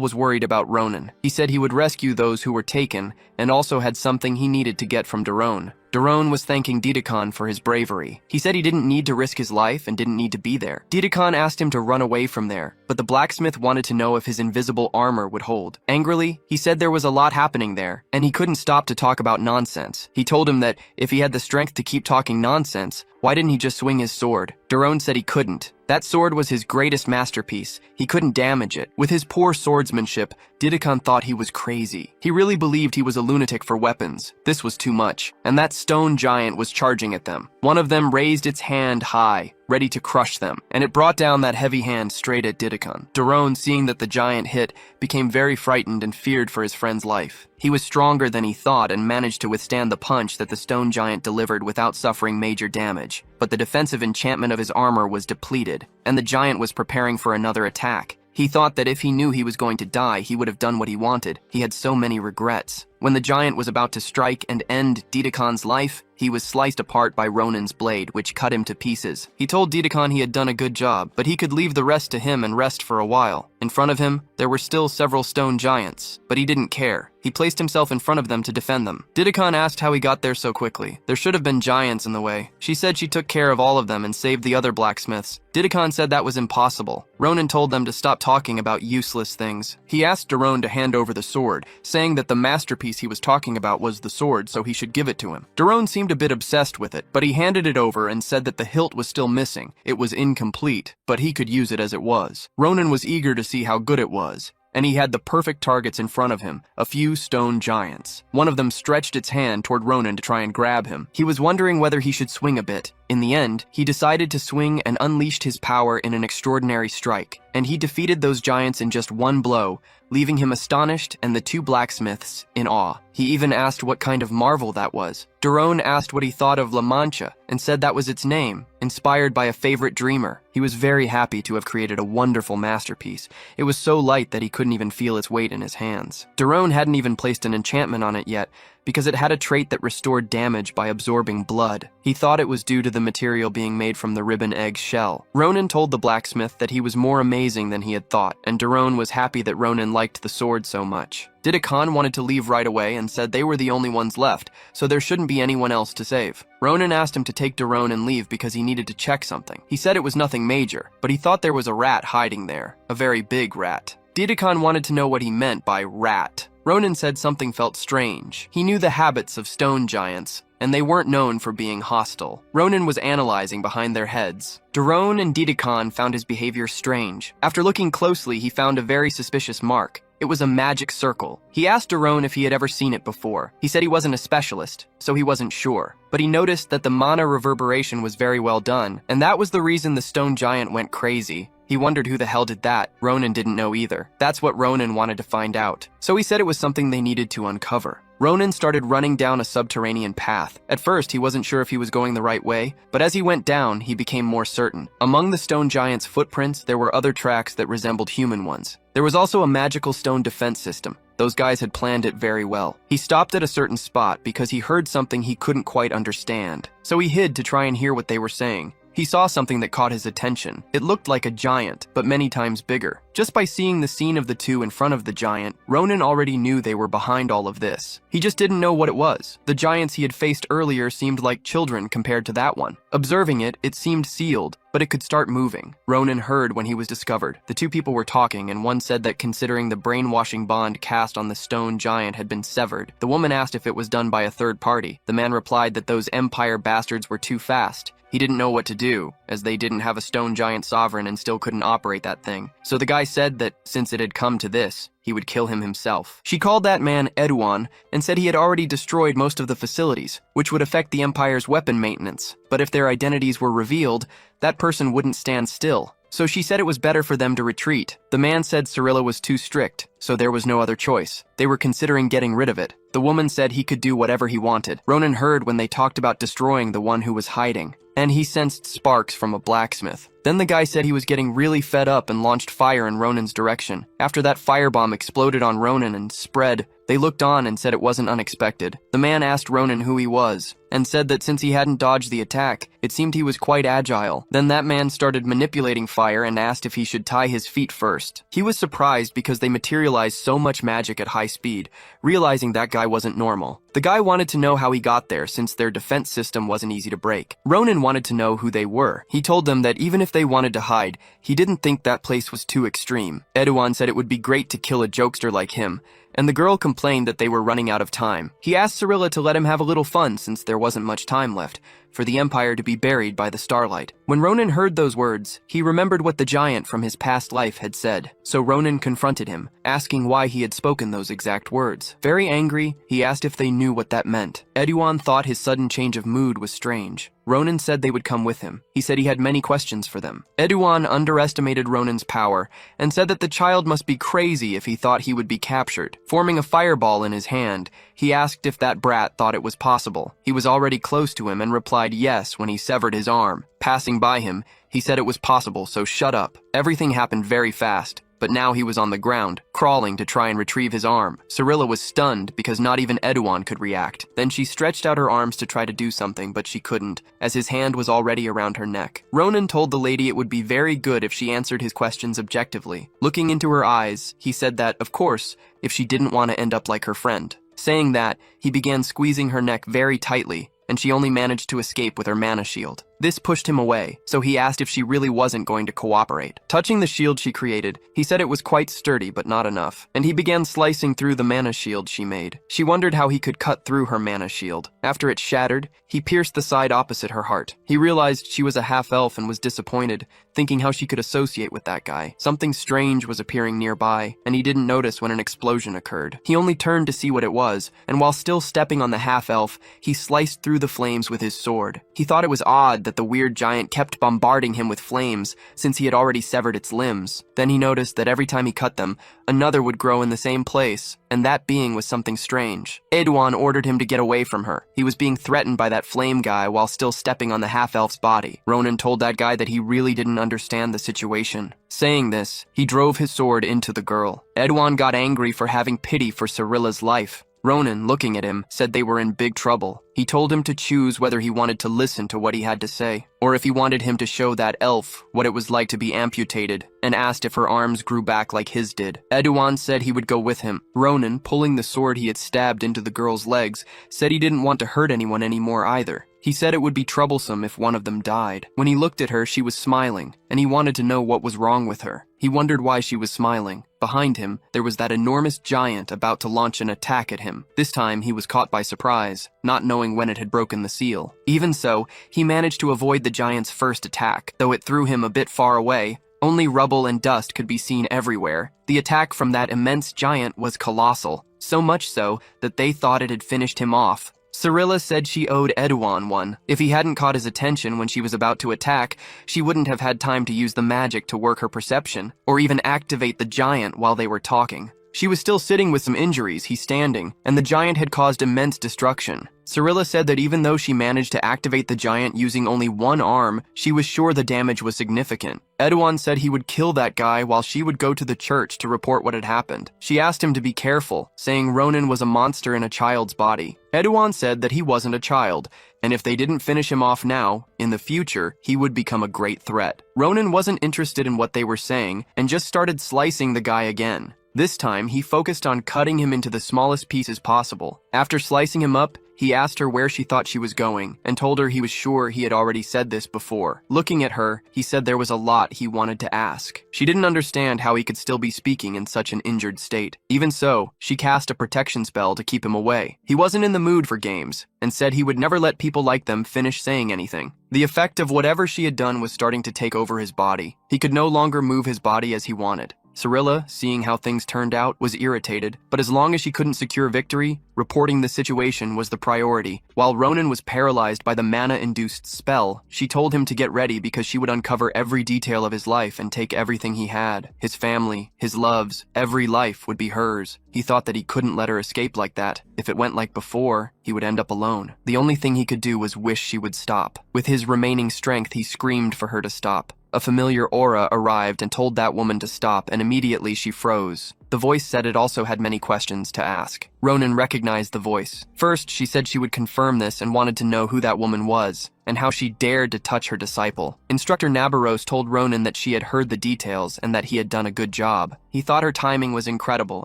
was worried about Ronin. He said he would rescue those who were taken, and also had something he needed to get from Daron. Daron was thanking Didikon for his bravery. He said he didn't need to risk his life and didn't need to be there. Didikon asked him to run away from there, but the blacksmith wanted to know if his invisible armor would hold. Angrily, he said there was a lot happening there, and he couldn't stop to talk about nonsense. He told him that if he had the strength to keep talking nonsense, why didn't he just swing his sword? Daron said he couldn't. That sword was his greatest masterpiece. He couldn't damage it. With his poor swordsmanship, Didikon thought he was crazy. He really believed he was a lunatic for weapons. This was too much, and that stone giant was charging at them. One of them raised its hand high, ready to crush them, and it brought down that heavy hand straight at Didikon. Daron, seeing that the giant hit, became very frightened and feared for his friend's life. He was stronger than he thought and managed to withstand the punch that the stone giant delivered without suffering major damage. But the defensive enchantment of his armor was depleted, and the giant was preparing for another attack. He thought that if he knew he was going to die, he would have done what he wanted. He had so many regrets. When the giant was about to strike and end Didacon's life, he was sliced apart by Ronin's blade, which cut him to pieces. He told Didacon he had done a good job, but he could leave the rest to him and rest for a while. In front of him, there were still several stone giants, but he didn't care. He placed himself in front of them to defend them. Didacon asked how he got there so quickly. There should have been giants in the way. She said she took care of all of them and saved the other blacksmiths. Didacon said that was impossible. Ronin told them to stop talking about useless things. He asked Daron to hand over the sword, saying that the masterpiece he was talking about was the sword, so he should give it to him. Daron seemed a bit obsessed with it, but he handed it over and said that the hilt was still missing. It was incomplete, but he could use it as it was. Ronin was eager to see how good it was, and he had the perfect targets in front of him, a few stone giants. One of them stretched its hand toward Ronin to try and grab him. He was wondering whether he should swing a bit. In the end, he decided to swing and unleashed his power in an extraordinary strike, and he defeated those giants in just one blow, leaving him astonished and the two blacksmiths in awe. He even asked what kind of marvel that was. Daron asked what he thought of La Mancha and said that was its name, inspired by a favorite dreamer. He was very happy to have created a wonderful masterpiece. It was so light that he couldn't even feel its weight in his hands. Daron hadn't even placed an enchantment on it yet, because it had a trait that restored damage by absorbing blood. He thought it was due to the material being made from the ribbon egg shell. Ronin told the blacksmith that he was more amazing than he had thought, and Daron was happy that Ronin liked the sword so much. Didacon wanted to leave right away and said they were the only ones left, so there shouldn't be anyone else to save. Ronin asked him to take Daron and leave because he needed to check something. He said it was nothing major, but he thought there was a rat hiding there, a very big rat. Didacon wanted to know what he meant by rat. Ronin said something felt strange. He knew the habits of stone giants, and they weren't known for being hostile. Ronin was analyzing behind their heads. Daron and Didacon found his behavior strange. After looking closely, he found a very suspicious mark. It was a magic circle. He asked Daron if he had ever seen it before. He said he wasn't a specialist, so he wasn't sure. But he noticed that the mana reverberation was very well done, and that was the reason the stone giant went crazy. He wondered who the hell did that. Ronin didn't know either. That's what Ronin wanted to find out. So he said it was something they needed to uncover. Ronin started running down a subterranean path. At first, he wasn't sure if he was going the right way, but as he went down, he became more certain. Among the stone giant's footprints, there were other tracks that resembled human ones. There was also a magical stone defense system. Those guys had planned it very well. He stopped at a certain spot because he heard something he couldn't quite understand. So he hid to try and hear what they were saying. He saw something that caught his attention. It looked like a giant, but many times bigger. Just by seeing the scene of the two in front of the giant, Ronin already knew they were behind all of this. He just didn't know what it was. The giants he had faced earlier seemed like children compared to that one. Observing it, it seemed sealed, but it could start moving. Ronin heard when he was discovered. The two people were talking, and one said that considering the brainwashing bond cast on the stone giant had been severed. The woman asked if it was done by a third party. The man replied that those empire bastards were too fast. He didn't know what to do, as they didn't have a stone giant sovereign and still couldn't operate that thing. So the guy said that since it had come to this, he would kill him himself. She called that man Eduan and said he had already destroyed most of the facilities, which would affect the Empire's weapon maintenance. But if their identities were revealed, that person wouldn't stand still. So she said it was better for them to retreat. The man said Cyrilla was too strict, so there was no other choice. They were considering getting rid of it. The woman said he could do whatever he wanted. Ronin heard when they talked about destroying the one who was hiding, and he sensed sparks from a blacksmith. Then the guy said he was getting really fed up and launched fire in Ronin's direction. After that firebomb exploded on Ronin and spread, they looked on and said it wasn't unexpected. The man asked Ronin who he was, and said that since he hadn't dodged the attack, it seemed he was quite agile. Then that man started manipulating fire and asked if he should tie his feet first. He was surprised because they materialized so much magic at high speed, realizing that guy wasn't normal. The guy wanted to know how he got there since their defense system wasn't easy to break. Ronin wanted to know who they were. He told them that even if they wanted to hide, he didn't think that place was too extreme. Eduan said it would be great to kill a jokester like him, and the girl complained that they were running out of time. He asked Cyrilla to let him have a little fun since there wasn't much time left for the Empire to be buried by the starlight. When Ronin heard those words, he remembered what the giant from his past life had said. So Ronin confronted him, asking why he had spoken those exact words. Very angry, he asked if they knew what that meant. Eduan thought his sudden change of mood was strange. Ronin said they would come with him. He said he had many questions for them. Eduan underestimated Ronin's power and said that the child must be crazy if he thought he would be captured. Forming a fireball in his hand, he asked if that brat thought it was possible. He was already close to him and replied yes when he severed his arm. Passing by him, he said it was possible, so shut up. Everything happened very fast, but but now he was on the ground, crawling to try and retrieve his arm. Cyrilla was stunned because not even Edouan could react. Then she stretched out her arms to try to do something, but she couldn't, as his hand was already around her neck. Ronin told the lady it would be very good if she answered his questions objectively. Looking into her eyes, he said that, of course, if she didn't want to end up like her friend. Saying that, he began squeezing her neck very tightly, and she only managed to escape with her mana shield. This pushed him away, so he asked if she really wasn't going to cooperate. Touching the shield she created, he said it was quite sturdy but not enough, and he began slicing through the mana shield she made. She wondered how he could cut through her mana shield. After it shattered, he pierced the side opposite her heart. He realized she was a half-elf and was disappointed, thinking how she could associate with that guy. Something strange was appearing nearby, and he didn't notice when an explosion occurred. He only turned to see what it was, and while still stepping on the half-elf, he sliced through the flames with his sword. He thought it was odd that the weird giant kept bombarding him with flames since he had already severed its limbs. Then he noticed that every time he cut them, another would grow in the same place, and that being was something strange. Edouan ordered him to get away from her. He was being threatened by that flame guy while still stepping on the half-elf's body. Ronin told that guy that he really didn't understand the situation. Saying this, he drove his sword into the girl. Edouan got angry for having pity for Cyrilla's life. Ronin, looking at him, said they were in big trouble. He told him to choose whether he wanted to listen to what he had to say, or if he wanted him to show that elf what it was like to be amputated, and asked if her arms grew back like his did. Edouan said he would go with him. Ronin, pulling the sword he had stabbed into the girl's legs, said he didn't want to hurt anyone anymore either. He said it would be troublesome if one of them died. When he looked at her, she was smiling, and he wanted to know what was wrong with her. He wondered why she was smiling. Behind him, there was that enormous giant about to launch an attack at him. This time, he was caught by surprise, not knowing when it had broken the seal. Even so, he managed to avoid the giant's first attack, though it threw him a bit far away. Only rubble and dust could be seen everywhere. The attack from that immense giant was colossal, so much so that they thought it had finished him off. Cyrilla said she owed Edouan one. If he hadn't caught his attention when she was about to attack, she wouldn't have had time to use the magic to work her perception, or even activate the giant while they were talking. She was still sitting with some injuries, he standing, and the giant had caused immense destruction. Cyrilla said that even though she managed to activate the giant using only one arm, she was sure the damage was significant. Edouan said he would kill that guy while she would go to the church to report what had happened. She asked him to be careful, saying Ronin was a monster in a child's body. Edouan said that he wasn't a child, and if they didn't finish him off now, in the future, he would become a great threat. Ronin wasn't interested in what they were saying, and just started slicing the guy again. This time, he focused on cutting him into the smallest pieces possible. After slicing him up, he asked her where she thought she was going, and told her he was sure he had already said this before. Looking at her, he said there was a lot he wanted to ask. She didn't understand how he could still be speaking in such an injured state. Even so, she cast a protection spell to keep him away. He wasn't in the mood for games, and said he would never let people like them finish saying anything. The effect of whatever she had done was starting to take over his body. He could no longer move his body as he wanted. Cyrilla, seeing how things turned out, was irritated, but as long as she couldn't secure victory, reporting the situation was the priority. While Ronin was paralyzed by the mana-induced spell, she told him to get ready because she would uncover every detail of his life and take everything he had. His family, his loves, every life would be hers. He thought that he couldn't let her escape like that. If it went like before, he would end up alone. The only thing he could do was wish she would stop. With his remaining strength, he screamed for her to stop. A familiar aura arrived and told that woman to stop, and immediately she froze. The voice said it also had many questions to ask. Ronin recognized the voice. First, she said she would confirm this and wanted to know who that woman was, and how she dared to touch her disciple. Instructor Nabaros told Ronin that she had heard the details and that he had done a good job. He thought her timing was incredible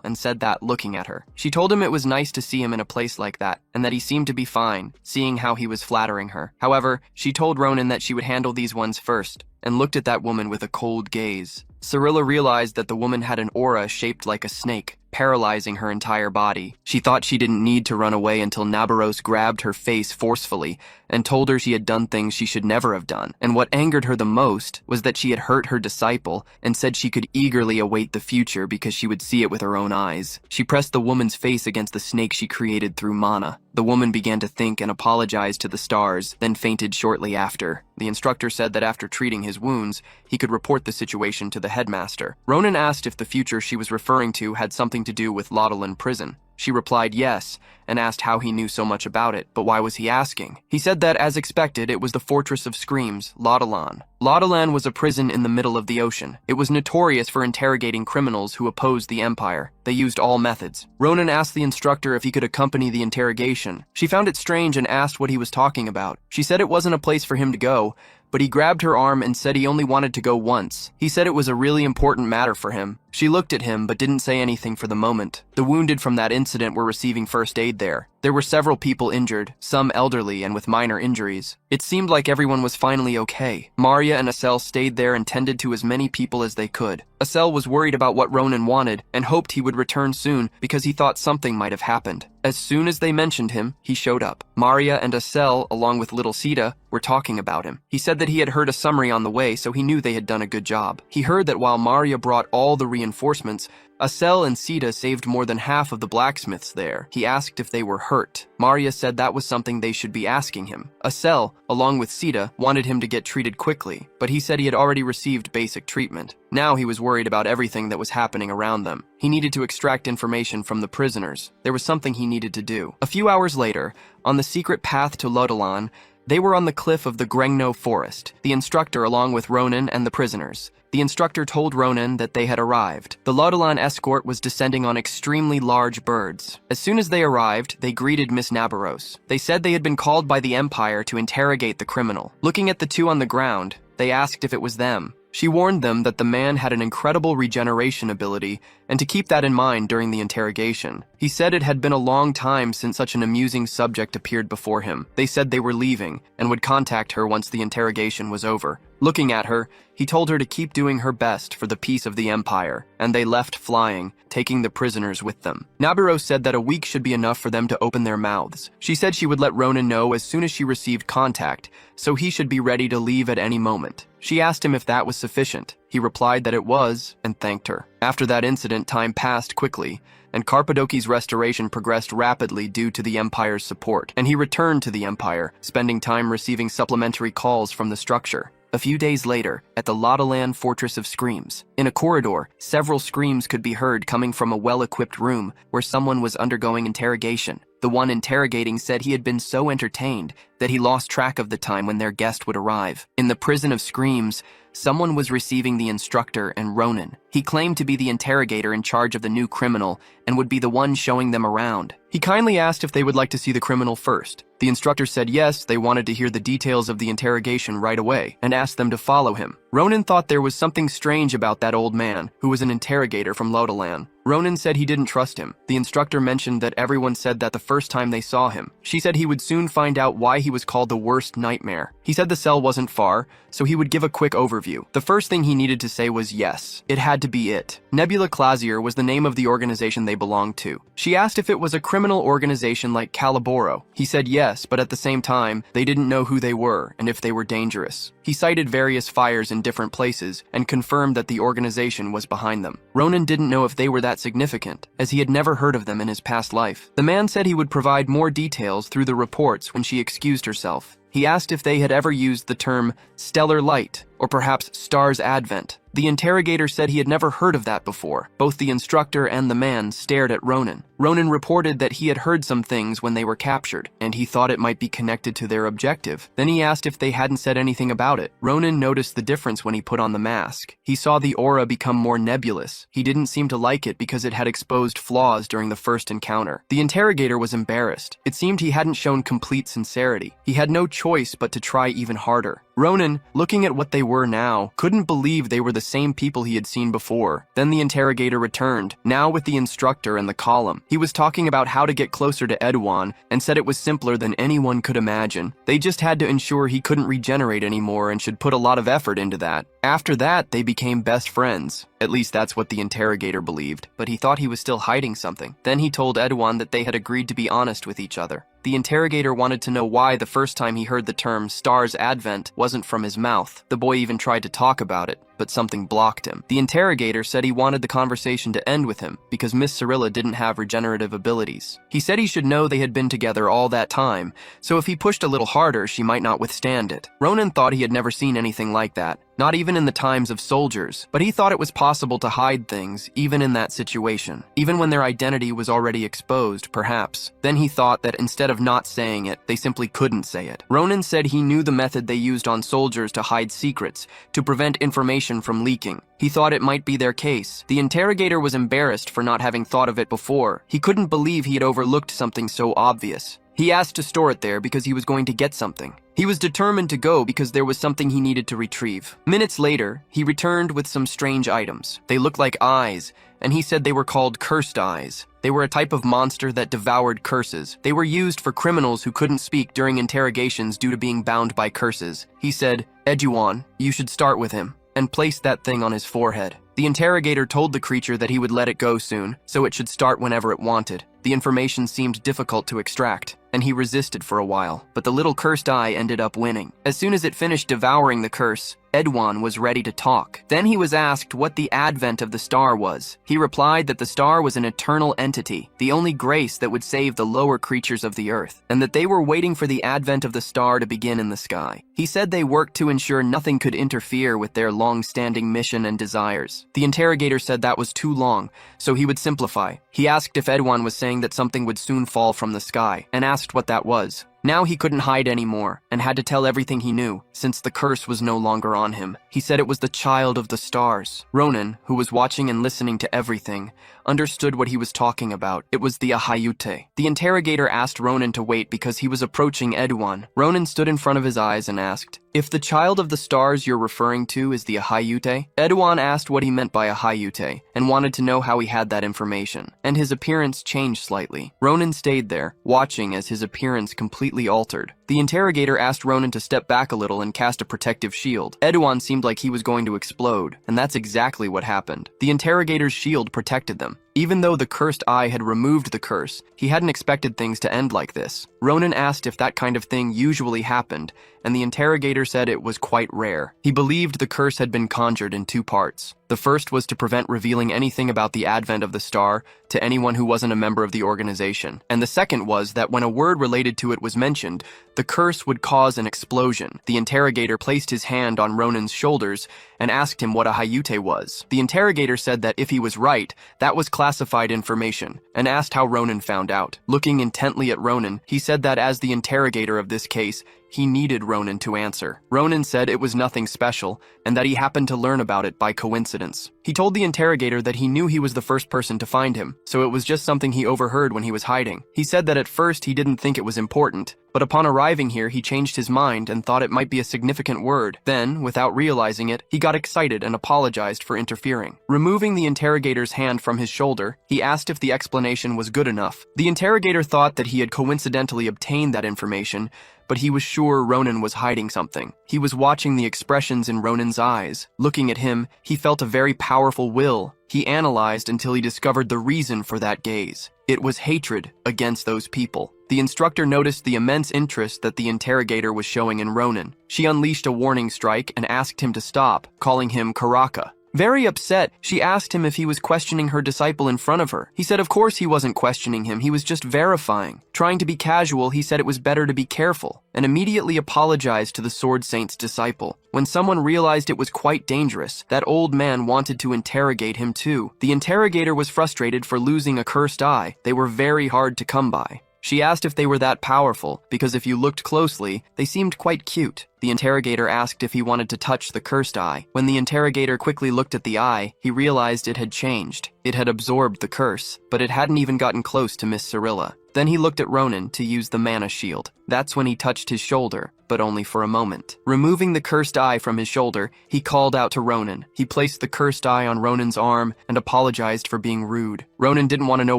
and said that looking at her. She told him it was nice to see him in a place like that, and that he seemed to be fine, seeing how he was flattering her. However, she told Ronin that she would handle these ones first, and looked at that woman with a cold gaze. Cyrilla realized that the woman had an aura shaped like a snake, paralyzing her entire body. She thought she didn't need to run away until Nabaros grabbed her face forcefully and told her she had done things she should never have done. And what angered her the most was that she had hurt her disciple and said she could eagerly await the future because she would see it with her own eyes. She pressed the woman's face against the snake she created through mana. The woman began to think and apologize to the stars, then fainted shortly after. The instructor said that after treating his wounds, he could report the situation to the headmaster. Ronin asked if the future she was referring to had something to do with Laudelin prison. She replied yes, and asked how he knew so much about it, but why was he asking? He said that, as expected, it was the Fortress of Screams, Laudalan. Laudalan was a prison in the middle of the ocean. It was notorious for interrogating criminals who opposed the Empire. They used all methods. Ronin asked the instructor if he could accompany the interrogation. She found it strange and asked what he was talking about. She said it wasn't a place for him to go, but he grabbed her arm and said he only wanted to go once. He said it was a really important matter for him. She looked at him but didn't say anything for the moment. The wounded from that incident were receiving first aid there. There were several people injured, some elderly and with minor injuries. It seemed like everyone was finally okay. Marya and Asel stayed there and tended to as many people as they could. Asel was worried about what Ronin wanted and hoped he would return soon because he thought something might have happened. As soon as they mentioned him, he showed up. Marya and Asel, along with little Sita, were talking about him. He said that he had heard a summary on the way, so he knew they had done a good job. He heard that while Marya brought all the reinforcements, Asel and Sita saved more than half of the blacksmiths there. He asked if they were hurt. Marya said that was something they should be asking him. Asel, along with Sita, wanted him to get treated quickly, but he said he had already received basic treatment. Now he was worried about everything that was happening around them. He needed to extract information from the prisoners. There was something he needed to do. A few hours later, on the secret path to Laudalan, they were on the cliff of the Grengno forest, the instructor along with Ronin and the prisoners. The instructor told Ronin that they had arrived. The Laudalan escort was descending on extremely large birds. As soon as they arrived, they greeted Miss Nabaros. They said they had been called by the Empire to interrogate the criminal. Looking at the two on the ground, they asked if it was them. She warned them that the man had an incredible regeneration ability and to keep that in mind during the interrogation. He said it had been a long time since such an amusing subject appeared before him. They said they were leaving and would contact her once the interrogation was over. Looking at her, he told her to keep doing her best for the peace of the Empire, and they left flying, taking the prisoners with them. Nabaros said that a week should be enough for them to open their mouths. She said she would let Ronin know as soon as she received contact, so he should be ready to leave at any moment. She asked him if that was sufficient. He replied that it was, and thanked her. After that incident, time passed quickly, and Carpadoki's restoration progressed rapidly due to the Empire's support, and he returned to the Empire, spending time receiving supplementary calls from the structure. A few days later, at the Laudalan Fortress of Screams, in a corridor, several screams could be heard coming from a well-equipped room where someone was undergoing interrogation. The one interrogating said he had been so entertained that he lost track of the time when their guest would arrive. In the prison of Screams, someone was receiving the instructor and Ronin. He claimed to be the interrogator in charge of the new criminal and would be the one showing them around. He kindly asked if they would like to see the criminal first. The instructor said yes, they wanted to hear the details of the interrogation right away, and asked them to follow him. Ronin thought there was something strange about that old man, who was an interrogator from Laudalan. Ronin said he didn't trust him. The instructor mentioned that everyone said that the first time they saw him. She said he would soon find out why he was called the worst nightmare. He said the cell wasn't far, so he would give a quick overview. The first thing he needed to say was yes. It had to be it. Nebula Clasier was the name of the organization they belonged to. She asked if it was a criminal organization like Calaboro. He said yes, but at the same time, they didn't know who they were and if they were dangerous. He cited various fires in different places and confirmed that the organization was behind them. Ronin didn't know if they were that significant, as he had never heard of them in his past life. The man said he would provide more details through the reports when she excused herself. He asked if they had ever used the term stellar light, or perhaps star's advent. The interrogator said he had never heard of that before. Both the instructor and the man stared at Ronin. Ronin reported that he had heard some things when they were captured, and he thought it might be connected to their objective. Then he asked if they hadn't said anything about it. Ronin noticed the difference when he put on the mask. He saw the aura become more nebulous. He didn't seem to like it because it had exposed flaws during the first encounter. The interrogator was embarrassed. It seemed he hadn't shown complete sincerity. He had no choice but to try even harder. Ronin, looking at what they were now, couldn't believe they were the same people he had seen before. Then the interrogator returned, now with the instructor and the column. He was talking about how to get closer to Edwan and said it was simpler than anyone could imagine. They just had to ensure he couldn't regenerate anymore and should put a lot of effort into that. After that, they became best friends. At least that's what the interrogator believed, but he thought he was still hiding something. Then he told Edwan that they had agreed to be honest with each other. The interrogator wanted to know why the first time he heard the term star's advent wasn't from his mouth. The boy even tried to talk about it, but something blocked him. The interrogator said he wanted the conversation to end with him because Miss Cyrilla didn't have regenerative abilities. He said he should know they had been together all that time, so if he pushed a little harder, she might not withstand it. Ronin thought he had never seen anything like that. not even in the times of soldiers, but he thought it was possible to hide things even in that situation, even when their identity was already exposed, perhaps. Then he thought that instead of not saying it, they simply couldn't say it. Ronin said he knew the method they used on soldiers to hide secrets, to prevent information from leaking. He thought it might be their case. The interrogator was embarrassed for not having thought of it before. He couldn't believe he had overlooked something so obvious. He asked to store it there because he was going to get something. He was determined to go because there was something he needed to retrieve. Minutes later, he returned with some strange items. They looked like eyes, and he said they were called cursed eyes. They were a type of monster that devoured curses. They were used for criminals who couldn't speak during interrogations due to being bound by curses. He said, "Eduan, you should start with him," and placed that thing on his forehead. The interrogator told the creature that he would let it go soon, so it should start whenever it wanted. The information seemed difficult to extract, and he resisted for a while, but the little cursed eye ended up winning. As soon as it finished devouring the curse, Eduan was ready to talk. Then he was asked what the advent of the star was. He replied that the star was an eternal entity, the only grace that would save the lower creatures of the earth, and that they were waiting for the advent of the star to begin in the sky. He said they worked to ensure nothing could interfere with their long-standing mission and desires. The interrogator said that was too long, so he would simplify. He asked if Eduan was saying that something would soon fall from the sky, and asked what that was. Now he couldn't hide anymore, and had to tell everything he knew, since the curse was no longer on him. He said it was the child of the stars. Ronin, who was watching and listening to everything, understood what he was talking about. It was the Ahayute. The interrogator asked Ronin to wait because he was approaching Eduan. Ronin stood in front of his eyes and asked, "If the child of the stars you're referring to is the Ahayute?" Eduan asked what he meant by Ahayute, and wanted to know how he had that information, and his appearance changed slightly. Ronin stayed there, watching as his appearance completely altered. The interrogator asked Ronin to step back a little and cast a protective shield. Eduan seemed like he was going to explode, and that's exactly what happened. The interrogator's shield protected them. Even though the cursed eye had removed the curse, he hadn't expected things to end like this. Ronin asked if that kind of thing usually happened, and the interrogator said it was quite rare. He believed the curse had been conjured in two parts. The first was to prevent revealing anything about the advent of the star to anyone who wasn't a member of the organization. And the second was that when a word related to it was mentioned, the curse would cause an explosion. The interrogator placed his hand on Ronin's shoulders and asked him what a Hayute was. The interrogator said that if he was right, that was classified information, and asked how Ronin found out. Looking intently at Ronin, he said that as the interrogator of this case, he needed Ronin to answer. Ronin said it was nothing special, and that he happened to learn about it by coincidence. He told the interrogator that he knew he was the first person to find him, so it was just something he overheard when he was hiding. He said that at first he didn't think it was important, but upon arriving here he changed his mind and thought it might be a significant word. Then, without realizing it, he got excited and apologized for interfering. Removing the interrogator's hand from his shoulder, he asked if the explanation was good enough. The interrogator thought that he had coincidentally obtained that information, but he was sure Ronin was hiding something. He was watching the expressions in Ronin's eyes. Looking at him, he felt a very powerful will. He analyzed until he discovered the reason for that gaze. It was hatred against those people. The instructor noticed the immense interest that the interrogator was showing in Ronin. She unleashed a warning strike and asked him to stop, calling him Karaka. Very upset, she asked him if he was questioning her disciple in front of her. He said of course he wasn't questioning him, he was just verifying. Trying to be casual, he said it was better to be careful, and immediately apologized to the Sword Saint's disciple. When someone realized it was quite dangerous, that old man wanted to interrogate him too. The interrogator was frustrated for losing a cursed eye. They were very hard to come by. She asked if they were that powerful, because if you looked closely, they seemed quite cute. The interrogator asked if he wanted to touch the cursed eye. When the interrogator quickly looked at the eye, he realized it had changed. It had absorbed the curse, but it hadn't even gotten close to Miss Cyrilla. Then he looked at Ronin to use the mana shield. That's when he touched his shoulder, but only for a moment. Removing the cursed eye from his shoulder, he called out to Ronin. He placed the cursed eye on Ronin's arm and apologized for being rude. Ronin didn't want to know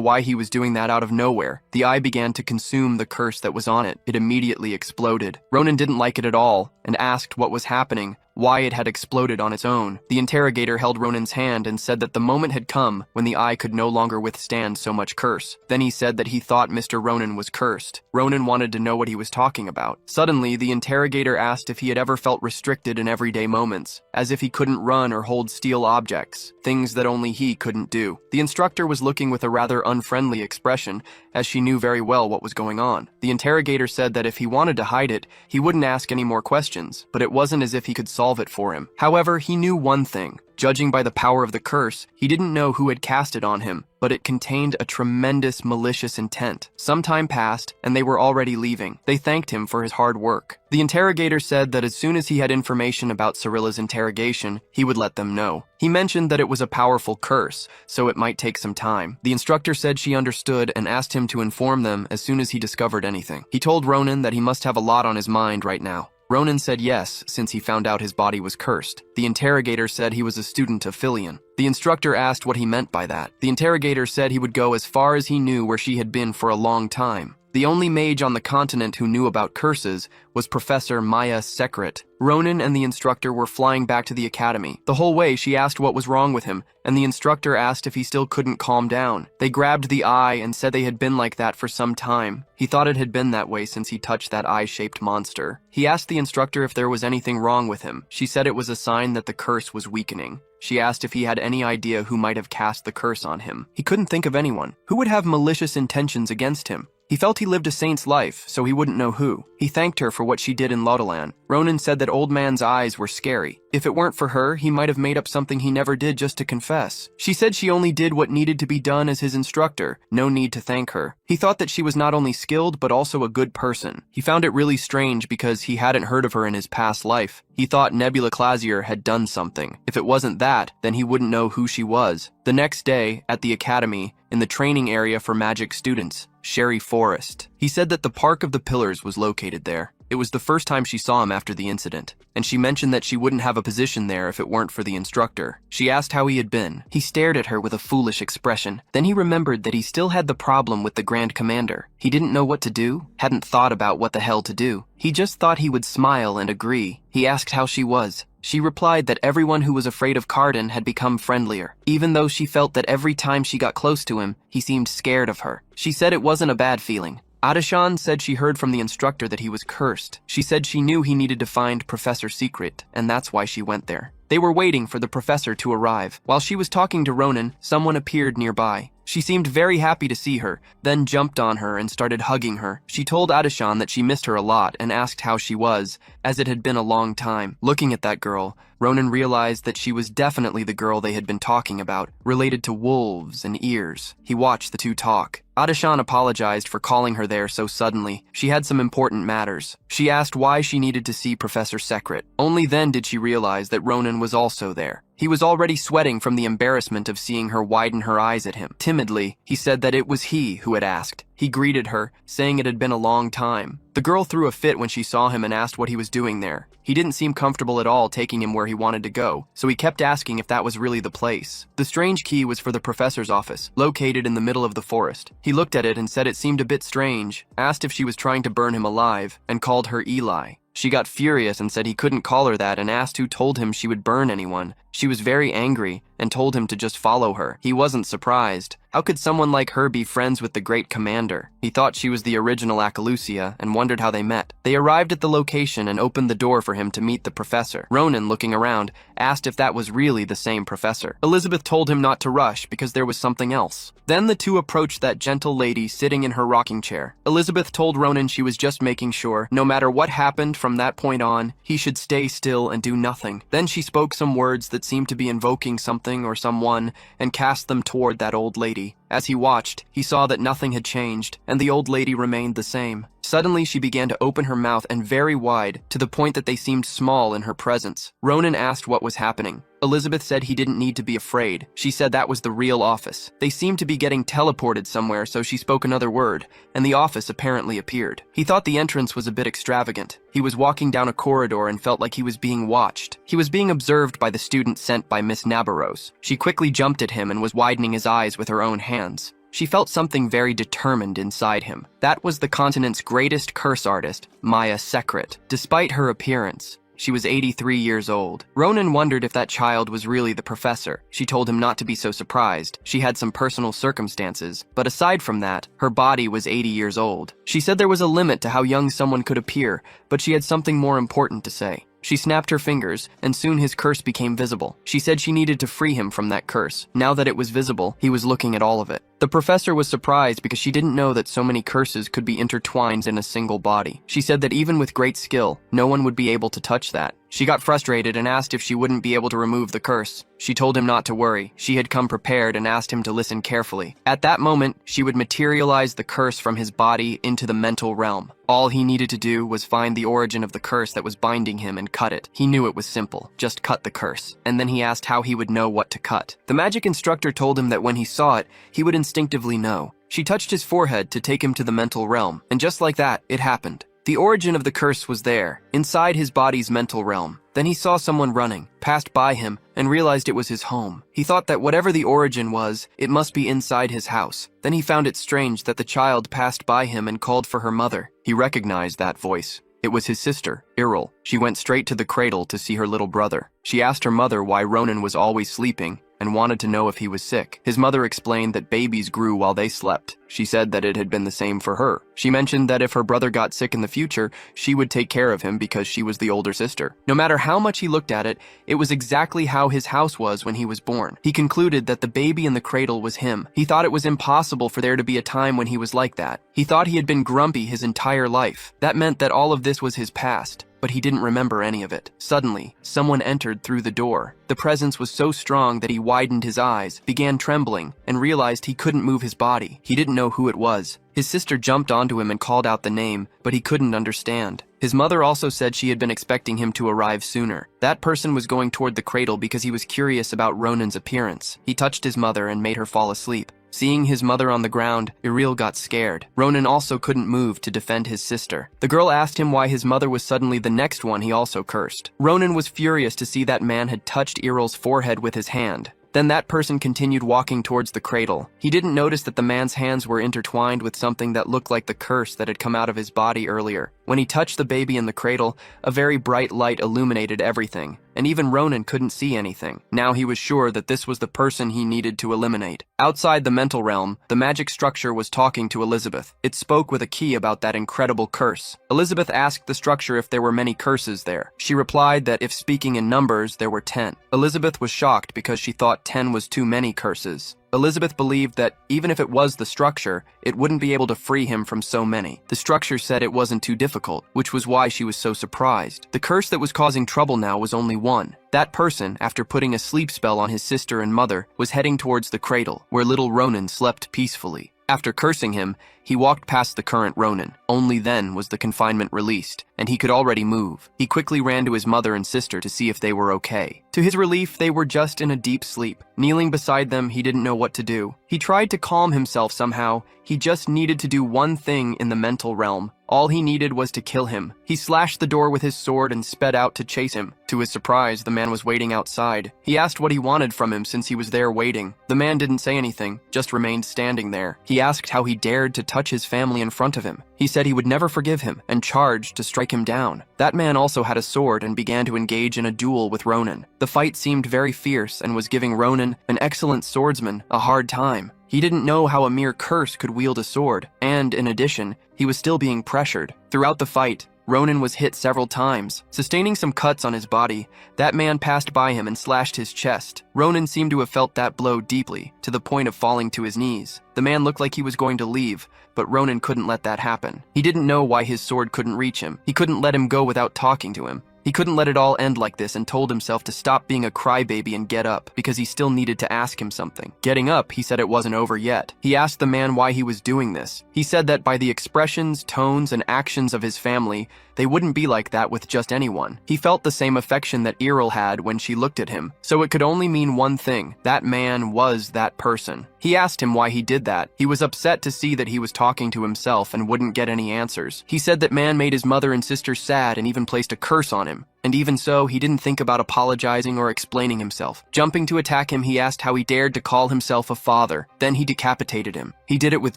why he was doing that out of nowhere. The eye began to consume the curse that was on it. It immediately exploded. Ronin didn't like it at all and asked what was happening, why it had exploded on its own. The interrogator held Ronin's hand and said that the moment had come when the eye could no longer withstand so much curse. Then he said that he thought Mr. Ronin was cursed. Ronin wanted to know what he was talking about. Suddenly, the interrogator asked if he had ever felt restricted in everyday moments, as if he couldn't run or hold steel objects, things that only he couldn't do. The instructor was looking with a rather unfriendly expression, as she knew very well what was going on. The interrogator said that if he wanted to hide it, he wouldn't ask any more questions, but it wasn't as if he could solve solve it for him. However, he knew one thing. Judging by the power of the curse, he didn't know who had cast it on him, but it contained a tremendous malicious intent. Some time passed, and they were already leaving. They thanked him for his hard work. The interrogator said that as soon as he had information about Cyrilla's interrogation, he would let them know. He mentioned that it was a powerful curse, so it might take some time. The instructor said she understood and asked him to inform them as soon as he discovered anything. He told Ronin that he must have a lot on his mind right now. Ronin said yes, since he found out his body was cursed. The interrogator said he was a student of Frieren. The instructor asked what he meant by that. The interrogator said he would go as far as he knew where she had been for a long time. The only mage on the continent who knew about curses was Professor Maya Secret. Ronin and the instructor were flying back to the academy. The whole way, she asked what was wrong with him, and the instructor asked if he still couldn't calm down. They grabbed the eye and said they had been like that for some time. He thought it had been that way since he touched that eye-shaped monster. He asked the instructor if there was anything wrong with him. She said it was a sign that the curse was weakening. She asked if he had any idea who might have cast the curse on him. He couldn't think of anyone. Who would have malicious intentions against him? He felt he lived a saint's life, so he wouldn't know who. He thanked her for what she did in Laudelan. Ronin said that old man's eyes were scary. If it weren't for her, he might have made up something he never did just to confess. She said she only did what needed to be done as his instructor. No need to thank her. He thought that she was not only skilled, but also a good person. He found it really strange because he hadn't heard of her in his past life. He thought Nebula Clasier had done something. If it wasn't that, then he wouldn't know who she was. The next day, at the academy, in the training area for magic students, Sherry Forest. He said that the Park of the Pillars was located there. It was the first time she saw him after the incident, and she mentioned that she wouldn't have a position there if it weren't for the instructor. She asked how he had been. He stared at her with a foolish expression. Then he remembered that he still had the problem with the Grand Commander. He didn't know what to do, hadn't thought about what the hell to do. He just thought he would smile and agree. He asked how she was. She replied that everyone who was afraid of Cardin had become friendlier, even though she felt that every time she got close to him, he seemed scared of her. She said it wasn't a bad feeling. Adashan said she heard from the instructor that he was cursed. She said she knew he needed to find Professor Secret, and that's why she went there. They were waiting for the professor to arrive. While she was talking to Ronin, someone appeared nearby. She seemed very happy to see her, then jumped on her and started hugging her. She told Adashan that she missed her a lot and asked how she was, as it had been a long time. Looking at that girl, Ronin realized that she was definitely the girl they had been talking about, related to wolves and ears. He watched the two talk. Adashan apologized for calling her there so suddenly. She had some important matters. She asked why she needed to see Professor Secret. Only then did she realize that Ronin was also there. He was already sweating from the embarrassment of seeing her widen her eyes at him. Timidly, he said that it was he who had asked. He greeted her, saying it had been a long time. The girl threw a fit when she saw him and asked what he was doing there. He didn't seem comfortable at all taking him where he wanted to go, so he kept asking if that was really the place. The strange key was for the professor's office, located in the middle of the forest. He looked at it and said it seemed a bit strange, asked if she was trying to burn him alive, and called her Eli. She got furious and said he couldn't call her that and asked who told him she would burn anyone. She was very angry and told him to just follow her. He wasn't surprised. How could someone like her be friends with the great commander? He thought she was the original Akalusia and wondered how they met. They arrived at the location and opened the door for him to meet the professor. Ronin, looking around, asked if that was really the same professor. Elizabeth told him not to rush because there was something else. Then the two approached that gentle lady sitting in her rocking chair. Elizabeth told Ronin she was just making sure, no matter what happened from that point on, he should stay still and do nothing. Then she spoke some words that seemed to be invoking something or someone and cast them toward that old lady. As he watched, he saw that nothing had changed, and the old lady remained the same. Suddenly, she began to open her mouth and very wide, to the point that they seemed small in her presence. Ronin asked what was happening. Elizabeth said he didn't need to be afraid. She said that was the real office. They seemed to be getting teleported somewhere, so she spoke another word, and the office apparently appeared. He thought the entrance was a bit extravagant. He was walking down a corridor and felt like he was being watched. He was being observed by the student sent by Miss Nabaros. She quickly jumped at him and was widening his eyes with her own hands. She felt something very determined inside him. That was the continent's greatest curse artist, Maya Secret. Despite her appearance, she was 83 years old. Ronin wondered if that child was really the professor. She told him not to be so surprised. She had some personal circumstances, but aside from that, her body was 80 years old. She said there was a limit to how young someone could appear, but she had something more important to say. She snapped her fingers, and soon his curse became visible. She said she needed to free him from that curse. Now that it was visible, he was looking at all of it. The professor was surprised because she didn't know that so many curses could be intertwined in a single body. She said that even with great skill, no one would be able to touch that. She got frustrated and asked if she wouldn't be able to remove the curse. She told him not to worry. She had come prepared and asked him to listen carefully. At that moment, she would materialize the curse from his body into the mental realm. All he needed to do was find the origin of the curse that was binding him and cut it. He knew it was simple. Just cut the curse. And then he asked how he would know what to cut. The magic instructor told him that when he saw it, he would instinctively know. She touched his forehead to take him to the mental realm, and just like that, it happened. The origin of the curse was there, inside his body's mental realm. Then he saw someone running, passed by him, and realized it was his home. He thought that whatever the origin was, it must be inside his house. Then he found it strange that the child passed by him and called for her mother. He recognized that voice. It was his sister, Iril. She went straight to the cradle to see her little brother. She asked her mother why Ronin was always sleeping, and wanted to know if he was sick. His mother explained that babies grew while they slept. She said that it had been the same for her. She mentioned that if her brother got sick in the future, she would take care of him because she was the older sister. No matter how much he looked at it, it was exactly how his house was when he was born. He concluded that the baby in the cradle was him. He thought it was impossible for there to be a time when he was like that. He thought he had been grumpy his entire life. That meant that all of this was his past. But he didn't remember any of it. Suddenly, someone entered through the door. The presence was so strong that he widened his eyes, began trembling, and realized he couldn't move his body. He didn't know who it was. His sister jumped onto him and called out the name, but he couldn't understand. His mother also said she had been expecting him to arrive sooner. That person was going toward the cradle because he was curious about Ronin's appearance. He touched his mother and made her fall asleep. Seeing his mother on the ground, Iril got scared. Ronin also couldn't move to defend his sister. The girl asked him why his mother was suddenly the next one he also cursed. Ronin was furious to see that man had touched Iril's forehead with his hand. Then that person continued walking towards the cradle. He didn't notice that the man's hands were intertwined with something that looked like the curse that had come out of his body earlier. When he touched the baby in the cradle, a very bright light illuminated everything, and even Ronin couldn't see anything. Now he was sure that this was the person he needed to eliminate. Outside the mental realm, the magic structure was talking to Elizabeth. It spoke with a key about that incredible curse. Elizabeth asked the structure if there were many curses there. She replied that if speaking in numbers, there were 10. Elizabeth was shocked because she thought 10 was too many curses. Elizabeth believed that even if it was the structure, it wouldn't be able to free him from so many. The structure said it wasn't too difficult, which was why she was so surprised. The curse that was causing trouble now was only one. That person, after putting a sleep spell on his sister and mother, was heading towards the cradle, where little Ronin slept peacefully. After cursing him, he walked past the current Ronin. Only then was the confinement released, and he could already move. He quickly ran to his mother and sister to see if they were okay. To his relief, they were just in a deep sleep. Kneeling beside them, he didn't know what to do. He tried to calm himself somehow. He just needed to do one thing in the mental realm. All he needed was to kill him. He slashed the door with his sword and sped out to chase him. To his surprise, the man was waiting outside. He asked what he wanted from him since he was there waiting. The man didn't say anything, just remained standing there. He asked how he dared to touch his family in front of him. He said he would never forgive him and charged to strike him down. That man also had a sword and began to engage in a duel with Ronin. The fight seemed very fierce and was giving Ronin, an excellent swordsman, a hard time. He didn't know how a mere curse could wield a sword, and in addition, he was still being pressured. Throughout the fight, Ronin was hit several times, sustaining some cuts on his body. That man passed by him and slashed his chest. Ronin seemed to have felt that blow deeply, to the point of falling to his knees. The man looked like he was going to leave, but Ronin couldn't let that happen. He didn't know why his sword couldn't reach him. He couldn't let him go without talking to him. He couldn't let it all end like this and told himself to stop being a crybaby and get up, because he still needed to ask him something. Getting up, he said it wasn't over yet. He asked the man why he was doing this. He said that by the expressions, tones, and actions of his family, they wouldn't be like that with just anyone. He felt the same affection that Iril had when she looked at him, so it could only mean one thing: that man was that person. He asked him why he did that. He was upset to see that he was talking to himself and wouldn't get any answers. He said that man made his mother and sister sad and even placed a curse on him. And even so, he didn't think about apologizing or explaining himself. Jumping to attack him, he asked how he dared to call himself a father. Then he decapitated him. He did it with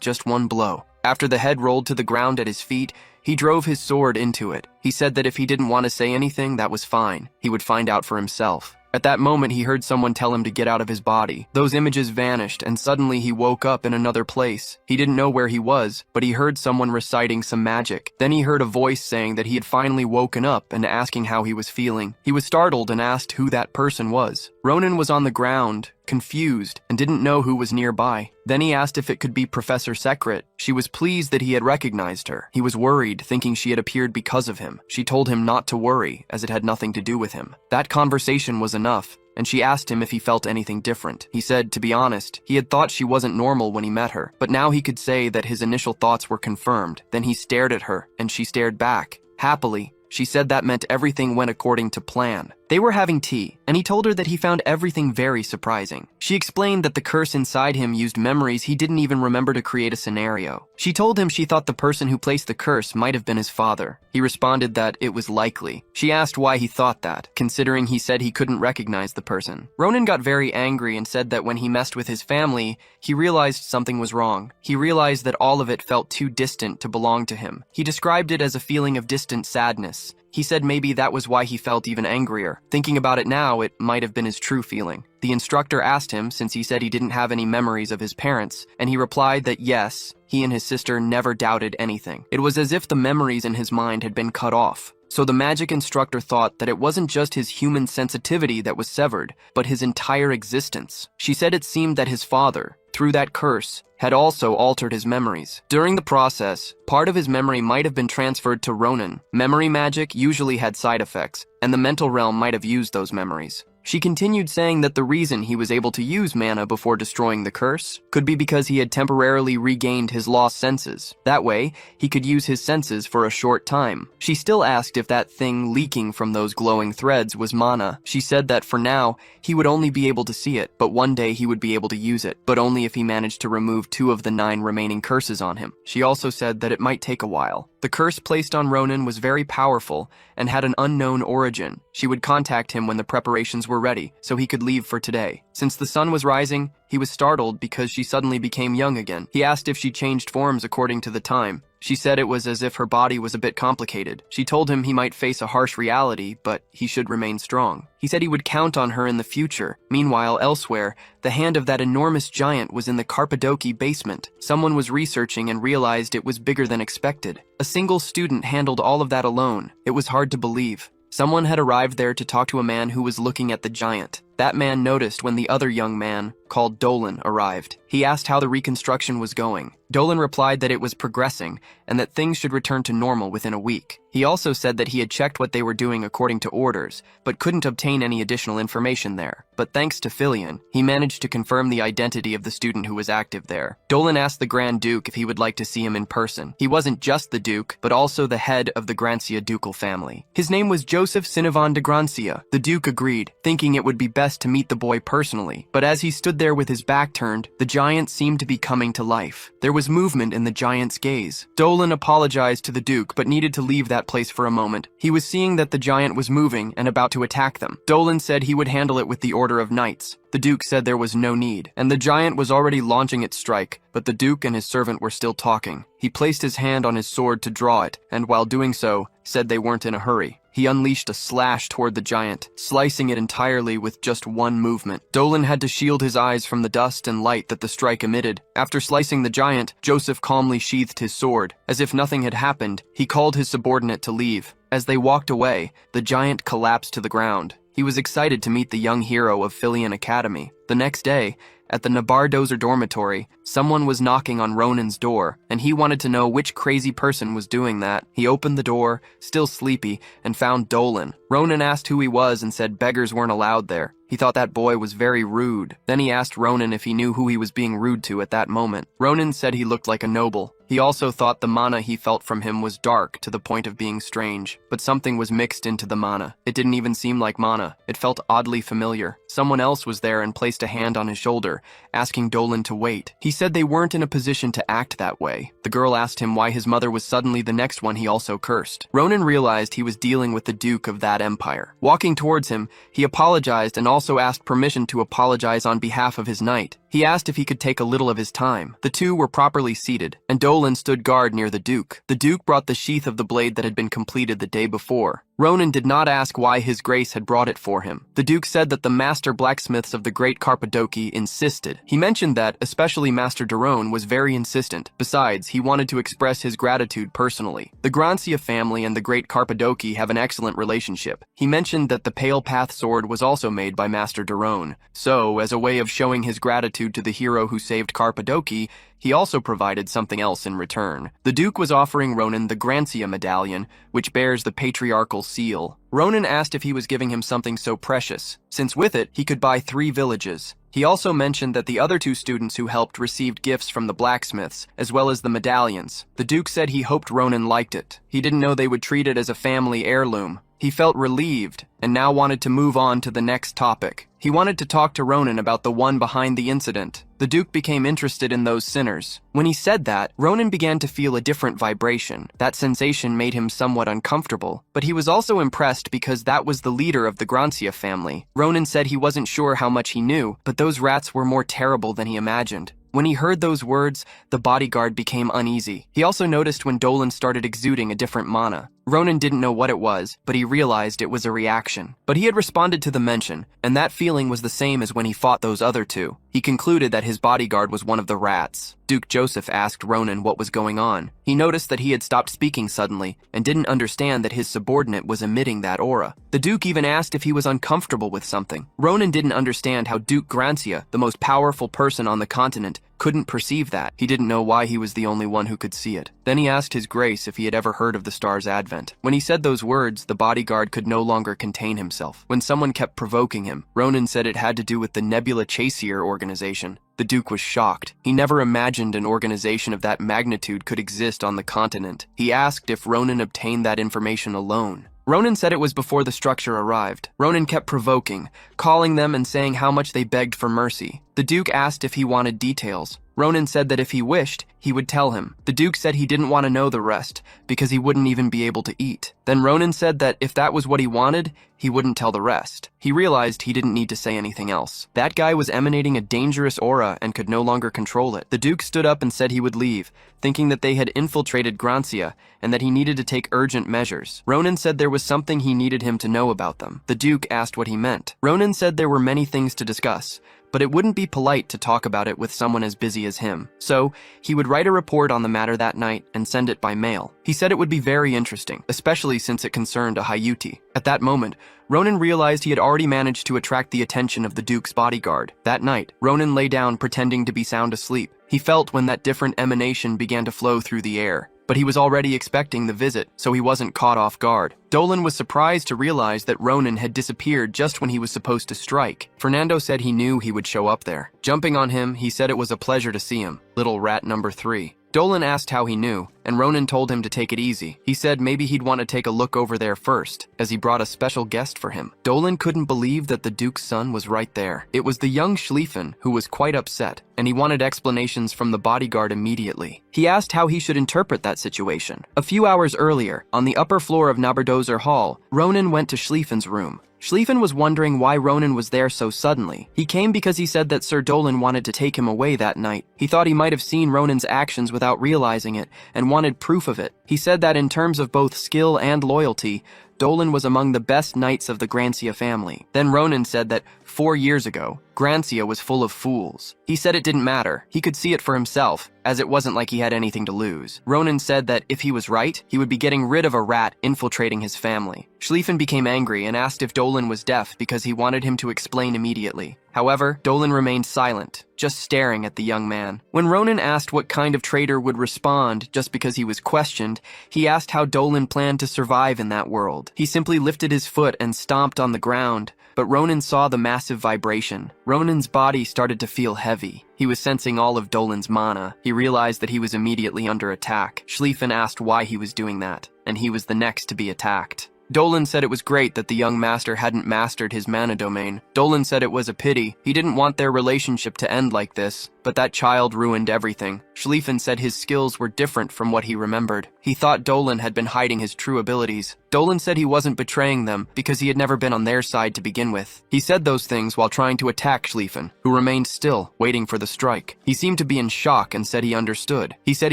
just one blow. After the head rolled to the ground at his feet, he drove his sword into it. He said that if he didn't want to say anything, that was fine. He would find out for himself. At that moment, he heard someone tell him to get out of his body. Those images vanished, and suddenly he woke up in another place. He didn't know where he was, but he heard someone reciting some magic. Then he heard a voice saying that he had finally woken up and asking how he was feeling. He was startled and asked who that person was. Ronin was on the ground, confused, and didn't know who was nearby. Then he asked if it could be Professor Secret. She was pleased that he had recognized her. He was worried, thinking she had appeared because of him. She told him not to worry, as it had nothing to do with him. That conversation was enough, and she asked him if he felt anything different. He said, to be honest, he had thought she wasn't normal when he met her, but now he could say that his initial thoughts were confirmed. Then he stared at her, and she stared back. Happily, she said that meant everything went according to plan. They were having tea, and he told her that he found everything very surprising. She explained that the curse inside him used memories he didn't even remember to create a scenario. She told him she thought the person who placed the curse might have been his father. He responded that it was likely. She asked why he thought that, considering he said he couldn't recognize the person. Ronin got very angry and said that when he messed with his family, he realized something was wrong. He realized that all of it felt too distant to belong to him. He described it as a feeling of distant sadness. He said maybe that was why he felt even angrier. Thinking about it now, it might have been his true feeling. The instructor asked him, since he said he didn't have any memories of his parents, and he replied that yes, he and his sister never doubted anything. It was as if the memories in his mind had been cut off. So the magic instructor thought that it wasn't just his human sensitivity that was severed, but his entire existence. She said it seemed that his father, through that curse, had also altered his memories. During the process, part of his memory might have been transferred to Ronin. Memory magic usually had side effects, and the mental realm might have used those memories. She continued saying that the reason he was able to use mana before destroying the curse could be because he had temporarily regained his lost senses. That way, he could use his senses for a short time. She still asked if that thing leaking from those glowing threads was mana. She said that for now, he would only be able to see it, but one day he would be able to use it, but only if he managed to remove 2 of the 9 remaining curses on him. She also said that it might take a while. The curse placed on Ronin was very powerful and had an unknown origin. She would contact him when the preparations were ready, so he could leave for today. Since the sun was rising, he was startled because she suddenly became young again. He asked if she changed forms according to the time. She said it was as if her body was a bit complicated. She told him he might face a harsh reality, but he should remain strong. He said he would count on her in the future. Meanwhile, elsewhere, the hand of that enormous giant was in the Carpadoki basement. Someone was researching and realized it was bigger than expected. A single student handled all of that alone. It was hard to believe. Someone had arrived there to talk to a man who was looking at the giant. That man noticed when the other young man, called Dolan, arrived. He asked how the reconstruction was going. Dolan replied that it was progressing and that things should return to normal within a week. He also said that he had checked what they were doing according to orders, but couldn't obtain any additional information there. But thanks to Frieren, he managed to confirm the identity of the student who was active there. Dolan asked the Grand Duke if he would like to see him in person. He wasn't just the Duke, but also the head of the Grancia ducal family. His name was Joseph Sinovan de Grancia. The Duke agreed, thinking it would be best to meet the boy personally. But as he stood there with his back turned, the giant seemed to be coming to life. There was movement in the giant's gaze. Dolan apologized to the Duke, but needed to leave that place for a moment. He was seeing that the giant was moving and about to attack them. Dolan said he would handle it with the Order of Knights. The Duke said there was no need, and the giant was already launching its strike, but the Duke and his servant were still talking. He placed his hand on his sword to draw it, and while doing so, said they weren't in a hurry. He unleashed a slash toward the giant, slicing it entirely with just one movement. Dolan had to shield his eyes from the dust and light that the strike emitted. After slicing the giant, Joseph calmly sheathed his sword. As if nothing had happened, he called his subordinate to leave. As they walked away, the giant collapsed to the ground. He was excited to meet the young hero of Frieren Academy. The next day, at the Nabardozer dormitory, someone was knocking on Ronin's door, and he wanted to know which crazy person was doing that. He opened the door, still sleepy, and found Dolan. Ronin asked who he was and said beggars weren't allowed there. He thought that boy was very rude. Then he asked Ronin if he knew who he was being rude to at that moment. Ronin said he looked like a noble. He also thought the mana he felt from him was dark to the point of being strange, but something was mixed into the mana. It didn't even seem like mana. It felt oddly familiar. Someone else was there and placed a hand on his shoulder, asking Dolan to wait. He said they weren't in a position to act that way. The girl asked him why his mother was suddenly the next one he also cursed. Ronin realized he was dealing with the Duke of that empire. Walking towards him, he apologized and also asked permission to apologize on behalf of his knight. He asked if he could take a little of his time. The two were properly seated, and Dolan stood guard near the Duke. The Duke brought the sheath of the blade that had been completed the day before. Ronin did not ask why His Grace had brought it for him. The Duke said that the master blacksmiths of the Great Carpadoki insisted. He mentioned that, especially Master Daron, was very insistent. Besides, he wanted to express his gratitude personally. The Grancia family and the Great Carpadoki have an excellent relationship. He mentioned that the Pale Path sword was also made by Master Daron. So, as a way of showing his gratitude to the hero who saved Carpadoki, he also provided something else in return. The Duke was offering Ronin the Grancia medallion, which bears the patriarchal seal. Ronin asked if he was giving him something so precious, since with it he could buy 3 villages. He also mentioned that the other 2 students who helped received gifts from the blacksmiths, as well as the medallions. The Duke said he hoped Ronin liked it. He didn't know they would treat it as a family heirloom. He felt relieved, and now wanted to move on to the next topic. He wanted to talk to Ronin about the one behind the incident. The Duke became interested in those sinners. When he said that, Ronin began to feel a different vibration. That sensation made him somewhat uncomfortable, but he was also impressed because that was the leader of the Grancia family. Ronin said he wasn't sure how much he knew, but those rats were more terrible than he imagined. When he heard those words, the bodyguard became uneasy. He also noticed when Dolan started exuding a different mana. Ronin didn't know what it was, but he realized it was a reaction. But he had responded to the mention, and that feeling was the same as when he fought those other 2. He concluded that his bodyguard was one of the rats. Duke Joseph asked Ronin what was going on. He noticed that he had stopped speaking suddenly, and didn't understand that his subordinate was emitting that aura. The Duke even asked if he was uncomfortable with something. Ronin didn't understand how Duke Grancia, the most powerful person on the continent, couldn't perceive that. He didn't know why he was the only one who could see it. Then he asked His Grace if he had ever heard of the star's advent. When he said those words, the bodyguard could no longer contain himself. When someone kept provoking him, Ronin said it had to do with the Nebula Chasier organization. The Duke was shocked. He never imagined an organization of that magnitude could exist on the continent. He asked if Ronin obtained that information alone. Ronin said it was before the structure arrived. Ronin kept provoking, calling them and saying how much they begged for mercy. The Duke asked if he wanted details. Ronin said that if he wished, he would tell him. The Duke said he didn't want to know the rest, because he wouldn't even be able to eat. Then Ronin said that if that was what he wanted, he wouldn't tell the rest. He realized he didn't need to say anything else. That guy was emanating a dangerous aura and could no longer control it. The Duke stood up and said he would leave, thinking that they had infiltrated Grancia and that he needed to take urgent measures. Ronin said there was something he needed him to know about them. The Duke asked what he meant. Ronin said there were many things to discuss, but it wouldn't be polite to talk about it with someone as busy as him. So, he would write a report on the matter that night and send it by mail. He said it would be very interesting, especially since it concerned a Hayuti. At that moment, Ronin realized he had already managed to attract the attention of the Duke's bodyguard. That night, Ronin lay down pretending to be sound asleep. He felt when that different emanation began to flow through the air, but he was already expecting the visit, so he wasn't caught off guard. Dolan was surprised to realize that Ronin had disappeared just when he was supposed to strike. Fernando said he knew he would show up there. Jumping on him, he said it was a pleasure to see him, little rat number 3. Dolan asked how he knew, and Ronin told him to take it easy. He said maybe he'd want to take a look over there first, as he brought a special guest for him. Dolan couldn't believe that the Duke's son was right there. It was the young Schlieffen, who was quite upset, and he wanted explanations from the bodyguard immediately. He asked how he should interpret that situation. A few hours earlier, on the upper floor of Naberdozer Hall, Ronin went to Schlieffen's room. Schlieffen was wondering why Ronin was there so suddenly. He came because he said that Sir Dolan wanted to take him away that night. He thought he might have seen Ronin's actions without realizing it, and wanted proof of it. He said that in terms of both skill and loyalty, Dolan was among the best knights of the Grancia family. Then Ronin said that 4 years ago, Grancia was full of fools. He said it didn't matter. He could see it for himself, as it wasn't like he had anything to lose. Ronin said that if he was right, he would be getting rid of a rat infiltrating his family. Schlieffen became angry and asked if Dolan was deaf because he wanted him to explain immediately. However, Dolan remained silent, just staring at the young man. When Ronin asked what kind of traitor would respond just because he was questioned, he asked how Dolan planned to survive in that world. He simply lifted his foot and stomped on the ground, but Ronin saw the massive vibration. Ronin's body started to feel heavy. He was sensing all of Dolan's mana. He realized that he was immediately under attack. Schlieffen asked why he was doing that, and he was the next to be attacked. Dolan said it was great that the young master hadn't mastered his mana domain. Dolan said it was a pity. He didn't want their relationship to end like this, but that child ruined everything. Schlieffen said his skills were different from what he remembered. He thought Dolan had been hiding his true abilities. Dolan said he wasn't betraying them because he had never been on their side to begin with. He said those things while trying to attack Schlieffen, who remained still, waiting for the strike. He seemed to be in shock and said he understood. He said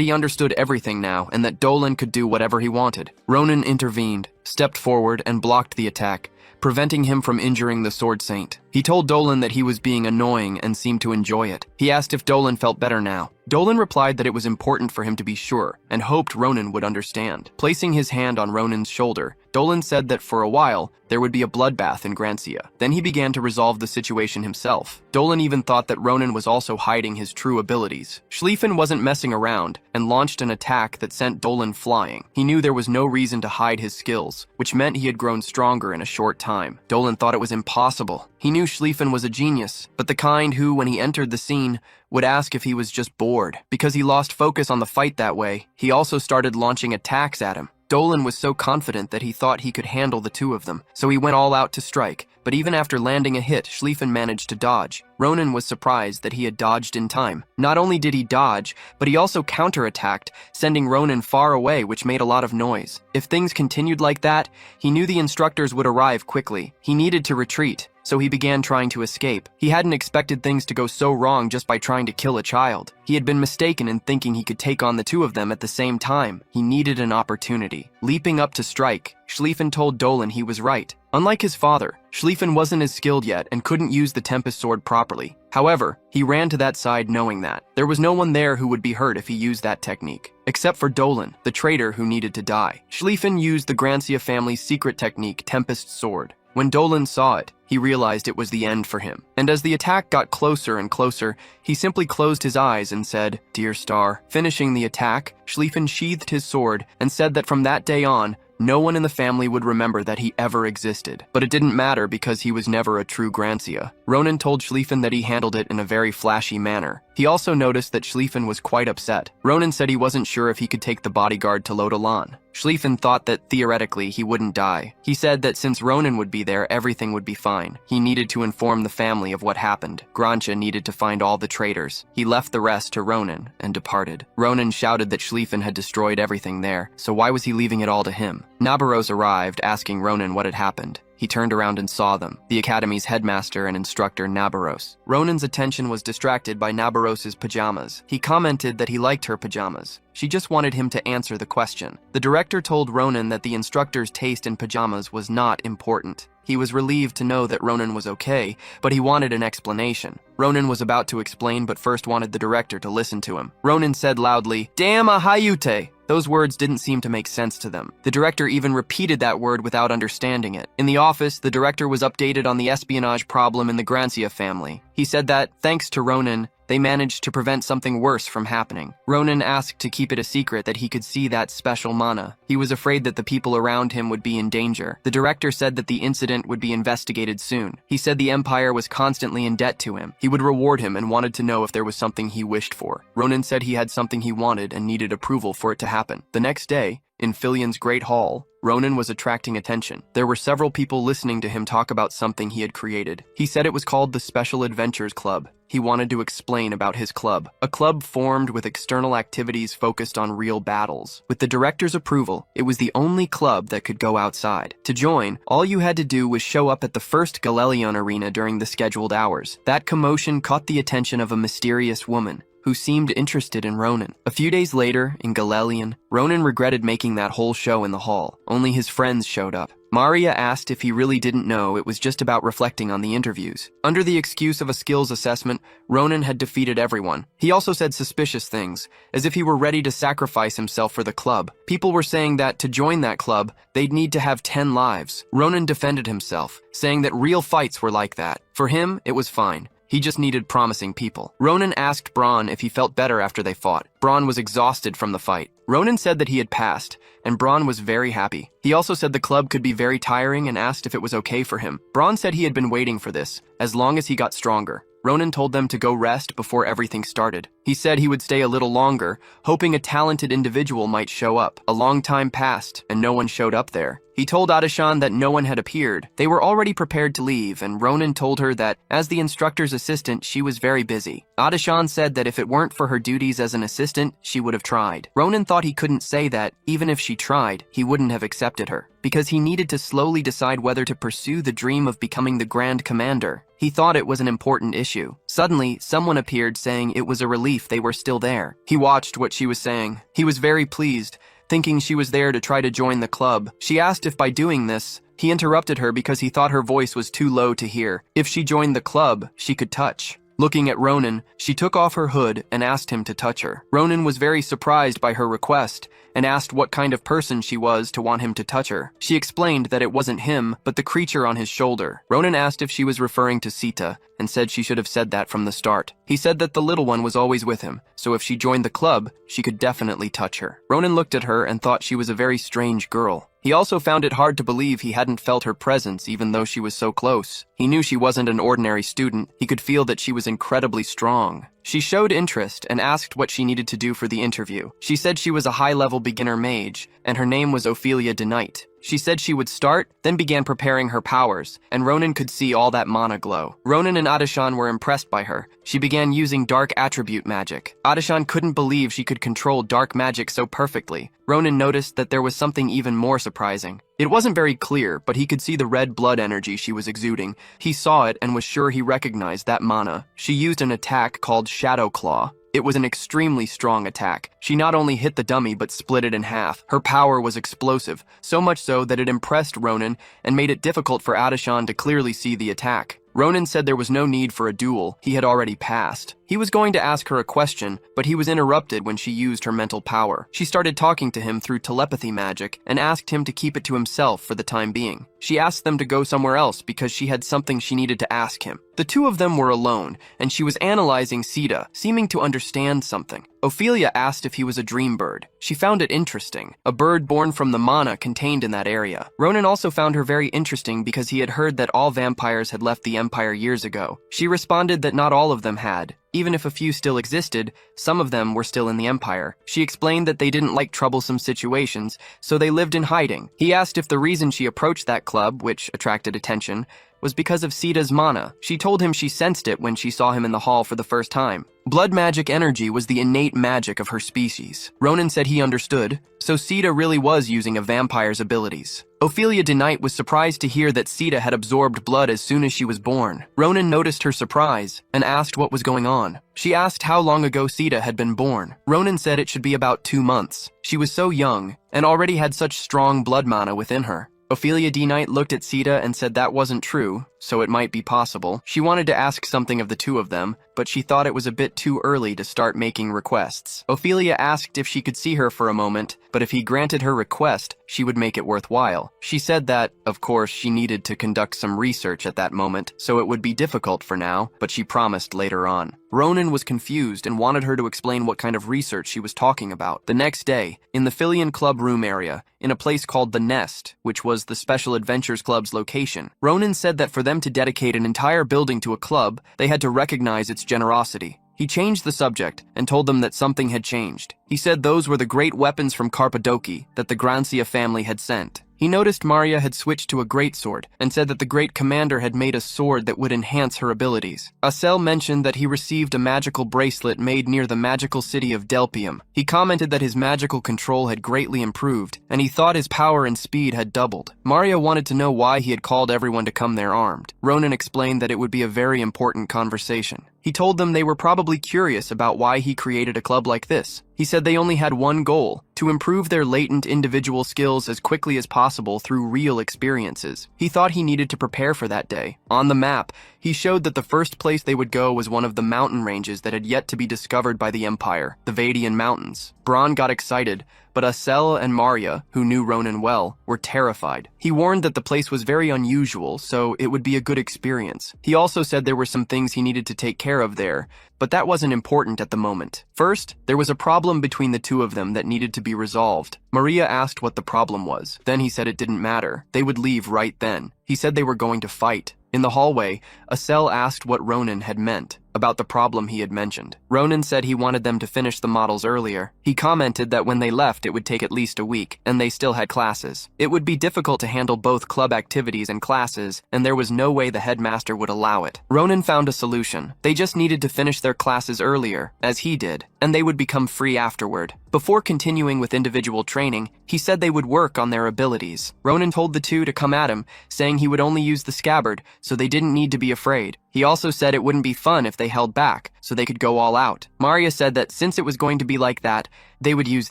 he understood everything now and that Dolan could do whatever he wanted. Ronin intervened, stepped forward and blocked the attack, preventing him from injuring the Sword Saint. He told Dolan that he was being annoying and seemed to enjoy it. He asked if Dolan felt better now. Dolan replied that it was important for him to be sure and hoped Ronin would understand. Placing his hand on Ronin's shoulder, Dolan said that for a while, there would be a bloodbath in Grancia. Then he began to resolve the situation himself. Dolan even thought that Ronin was also hiding his true abilities. Schlieffen wasn't messing around and launched an attack that sent Dolan flying. He knew there was no reason to hide his skills, which meant he had grown stronger in a short time. Dolan thought it was impossible. He knew Schlieffen was a genius, but the kind who, when he entered the scene, would ask if he was just bored. Because he lost focus on the fight that way, he also started launching attacks at him. Dolan was so confident that he thought he could handle the two of them, so he went all out to strike. But even after landing a hit, Schlieffen managed to dodge. Ronin was surprised that he had dodged in time. Not only did he dodge, but he also counterattacked, sending Ronin far away, which made a lot of noise. If things continued like that, he knew the instructors would arrive quickly. He needed to retreat, so he began trying to escape. He hadn't expected things to go so wrong just by trying to kill a child. He had been mistaken in thinking he could take on the two of them at the same time. He needed an opportunity. Leaping up to strike, Schlieffen told Dolan he was right. Unlike his father, Schlieffen wasn't as skilled yet and couldn't use the Tempest Sword properly. However, he ran to that side knowing that there was no one there who would be hurt if he used that technique. Except for Dolan, the traitor who needed to die. Schlieffen used the Grancia family's secret technique, Tempest Sword. When Dolan saw it, he realized it was the end for him. And as the attack got closer and closer, he simply closed his eyes and said, "Dear Star." Finishing the attack, Schlieffen sheathed his sword and said that from that day on, no one in the family would remember that he ever existed. But it didn't matter because he was never a true Grancia. Ronin told Schlieffen that he handled it in a very flashy manner. He also noticed that Schlieffen was quite upset. Ronin said he wasn't sure if he could take the bodyguard to Lodolan. Schlieffen thought that theoretically he wouldn't die. He said that since Ronin would be there, everything would be fine. He needed to inform the family of what happened. Grancia needed to find all the traitors. He left the rest to Ronin and departed. Ronin shouted that Schlieffen had destroyed everything there, so why was he leaving it all to him? Nabaros arrived, asking Ronin what had happened. He turned around and saw them, the academy's headmaster and instructor Nabaros. Ronin's attention was distracted by Nabaros's pajamas. He commented that he liked her pajamas. She just wanted him to answer the question. The director told Ronin that the instructor's taste in pajamas was not important. He was relieved to know that Ronin was okay, but he wanted an explanation. Ronin was about to explain but first wanted the director to listen to him. Ronin said loudly, "Damn a hayute!" Those words didn't seem to make sense to them. The director even repeated that word without understanding it. In the office, the director was updated on the espionage problem in the Grancia family. He said that, thanks to Ronin, they managed to prevent something worse from happening. Ronin asked to keep it a secret that he could see that special mana. He was afraid that the people around him would be in danger. The director said that the incident would be investigated soon. He said the Empire was constantly in debt to him. He would reward him and wanted to know if there was something he wished for. Ronin said he had something he wanted and needed approval for it to happen. The next day, in Fillion's Great Hall, Ronin was attracting attention. There were several people listening to him talk about something he had created. He said it was called the Special Adventures Club. He wanted to explain about his club. A club formed with external activities focused on real battles. With the director's approval, it was the only club that could go outside. To join, all you had to do was show up at the first Galelion arena during the scheduled hours. That commotion caught the attention of a mysterious woman who seemed interested in Ronin. A few days later, in Galelion, Ronin regretted making that whole show in the hall. Only his friends showed up. Maria asked if he really didn't know it was just about reflecting on the interviews. Under the excuse of a skills assessment, Ronin had defeated everyone. He also said suspicious things, as if he were ready to sacrifice himself for the club. People were saying that to join that club, they'd need to have 10 lives. Ronin defended himself, saying that real fights were like that. For him, it was fine. He just needed promising people. Ronin asked Braun if he felt better after they fought. Braun was exhausted from the fight. Ronin said that he had passed, and Braun was very happy. He also said the club could be very tiring and asked if it was okay for him. Braun said he had been waiting for this, as long as he got stronger. Ronin told them to go rest before everything started. He said he would stay a little longer, hoping a talented individual might show up. A long time passed, and no one showed up there. He told Adashan that no one had appeared. They were already prepared to leave, and Ronin told her that, as the instructor's assistant, she was very busy. Adashan said that if it weren't for her duties as an assistant, she would have tried. Ronin thought he couldn't say that, even if she tried, he wouldn't have accepted her, because he needed to slowly decide whether to pursue the dream of becoming the Grand Commander. He thought it was an important issue. Suddenly, someone appeared saying it was a relief they were still there. He watched what she was saying. He was very pleased, thinking she was there to try to join the club. She asked if by doing this, he interrupted her because he thought her voice was too low to hear. If she joined the club, she could touch. Looking at Ronin, she took off her hood and asked him to touch her. Ronin was very surprised by her request and asked what kind of person she was to want him to touch her. She explained that it wasn't him, but the creature on his shoulder. Ronin asked if she was referring to Sita and said she should have said that from the start. He said that the little one was always with him, so if she joined the club, she could definitely touch her. Ronin looked at her and thought she was a very strange girl. He also found it hard to believe he hadn't felt her presence even though she was so close. He knew she wasn't an ordinary student. He could feel that she was incredibly strong. She showed interest and asked what she needed to do for the interview. She said she was a high-level beginner mage, and her name was Ophelia DeKnight. She said she would start, then began preparing her powers, and Ronin could see all that mana glow. Ronin and Adashan were impressed by her. She began using dark attribute magic. Adashan couldn't believe she could control dark magic so perfectly. Ronin noticed that there was something even more surprising. It wasn't very clear, but he could see the red blood energy she was exuding. He saw it and was sure he recognized that mana. She used an attack called Shadow Claw. It was an extremely strong attack. She not only hit the dummy but split it in half. Her power was explosive, so much so that it impressed Ronin and made it difficult for Adashan to clearly see the attack. Ronin said there was no need for a duel. He had already passed. He was going to ask her a question, but he was interrupted when she used her mental power. She started talking to him through telepathy magic and asked him to keep it to himself for the time being. She asked them to go somewhere else because she had something she needed to ask him. The two of them were alone, and she was analyzing Sita, seeming to understand something. Ophelia asked if he was a dream bird. She found it interesting, a bird born from the mana contained in that area. Ronin also found her very interesting because he had heard that all vampires had left the Empire years ago. She responded that not all of them had. Even if a few still existed, some of them were still in the Empire. She explained that they didn't like troublesome situations, so they lived in hiding. He asked if the reason she approached that club, which attracted attention, was because of Sita's mana. She told him she sensed it when she saw him in the hall for the first time. Blood magic energy was the innate magic of her species. Ronin said he understood, so Sita really was using a vampire's abilities. Ophelia DeKnight was surprised to hear that Sita had absorbed blood as soon as she was born. Ronin noticed her surprise and asked what was going on. She asked how long ago Sita had been born. Ronin said it should be about 2 months. She was so young and already had such strong blood mana within her. Ophelia DeKnight looked at Sita and said that wasn't true, so it might be possible. She wanted to ask something of the two of them, but she thought it was a bit too early to start making requests. Ophelia asked if she could see her for a moment, but if he granted her request, she would make it worthwhile. She said that, of course, she needed to conduct some research at that moment, so it would be difficult for now, but she promised later on. Ronin was confused and wanted her to explain what kind of research she was talking about. The next day, in the Filian Club room area, in a place called The Nest, which was the Special Adventures Club's location, Ronin said that for them to dedicate an entire building to a club, they had to recognize its generosity. He changed the subject and told them that something had changed. He said those were the great weapons from Carpadoki that the Grancia family had sent. He noticed Maria had switched to a greatsword and said that the great commander had made a sword that would enhance her abilities. Asel mentioned that he received a magical bracelet made near the magical city of Delpium. He commented that his magical control had greatly improved, and he thought his power and speed had doubled. Maria wanted to know why he had called everyone to come there armed. Ronin explained that it would be a very important conversation. He told them they were probably curious about why he created a club like this. He said they only had one goal, to improve their latent individual skills as quickly as possible through real experiences. He thought he needed to prepare for that day. On the map, he showed that the first place they would go was one of the mountain ranges that had yet to be discovered by the Empire, the Vadian Mountains. Braun got excited, but Asel and Maria, who knew Ronin well, were terrified. He warned that the place was very unusual, so it would be a good experience. He also said there were some things he needed to take care of there, but that wasn't important at the moment. First, there was a problem between the two of them that needed to be resolved. Maria asked what the problem was. Then he said it didn't matter. They would leave right then. He said they were going to fight. In the hallway, Asel asked what Ronin had meant about the problem he had mentioned. Ronin said he wanted them to finish the models earlier. He commented that when they left, it would take at least a week, and they still had classes. It would be difficult to handle both club activities and classes, and there was no way the headmaster would allow it. Ronin found a solution. They just needed to finish their classes earlier, as he did, and they would become free afterward. Before continuing with individual training, he said they would work on their abilities. Ronin told the two to come at him, saying he would only use the scabbard, so they didn't need to be afraid. He also said it wouldn't be fun if they held back, so they could go all out. Maria said that since it was going to be like that, they would use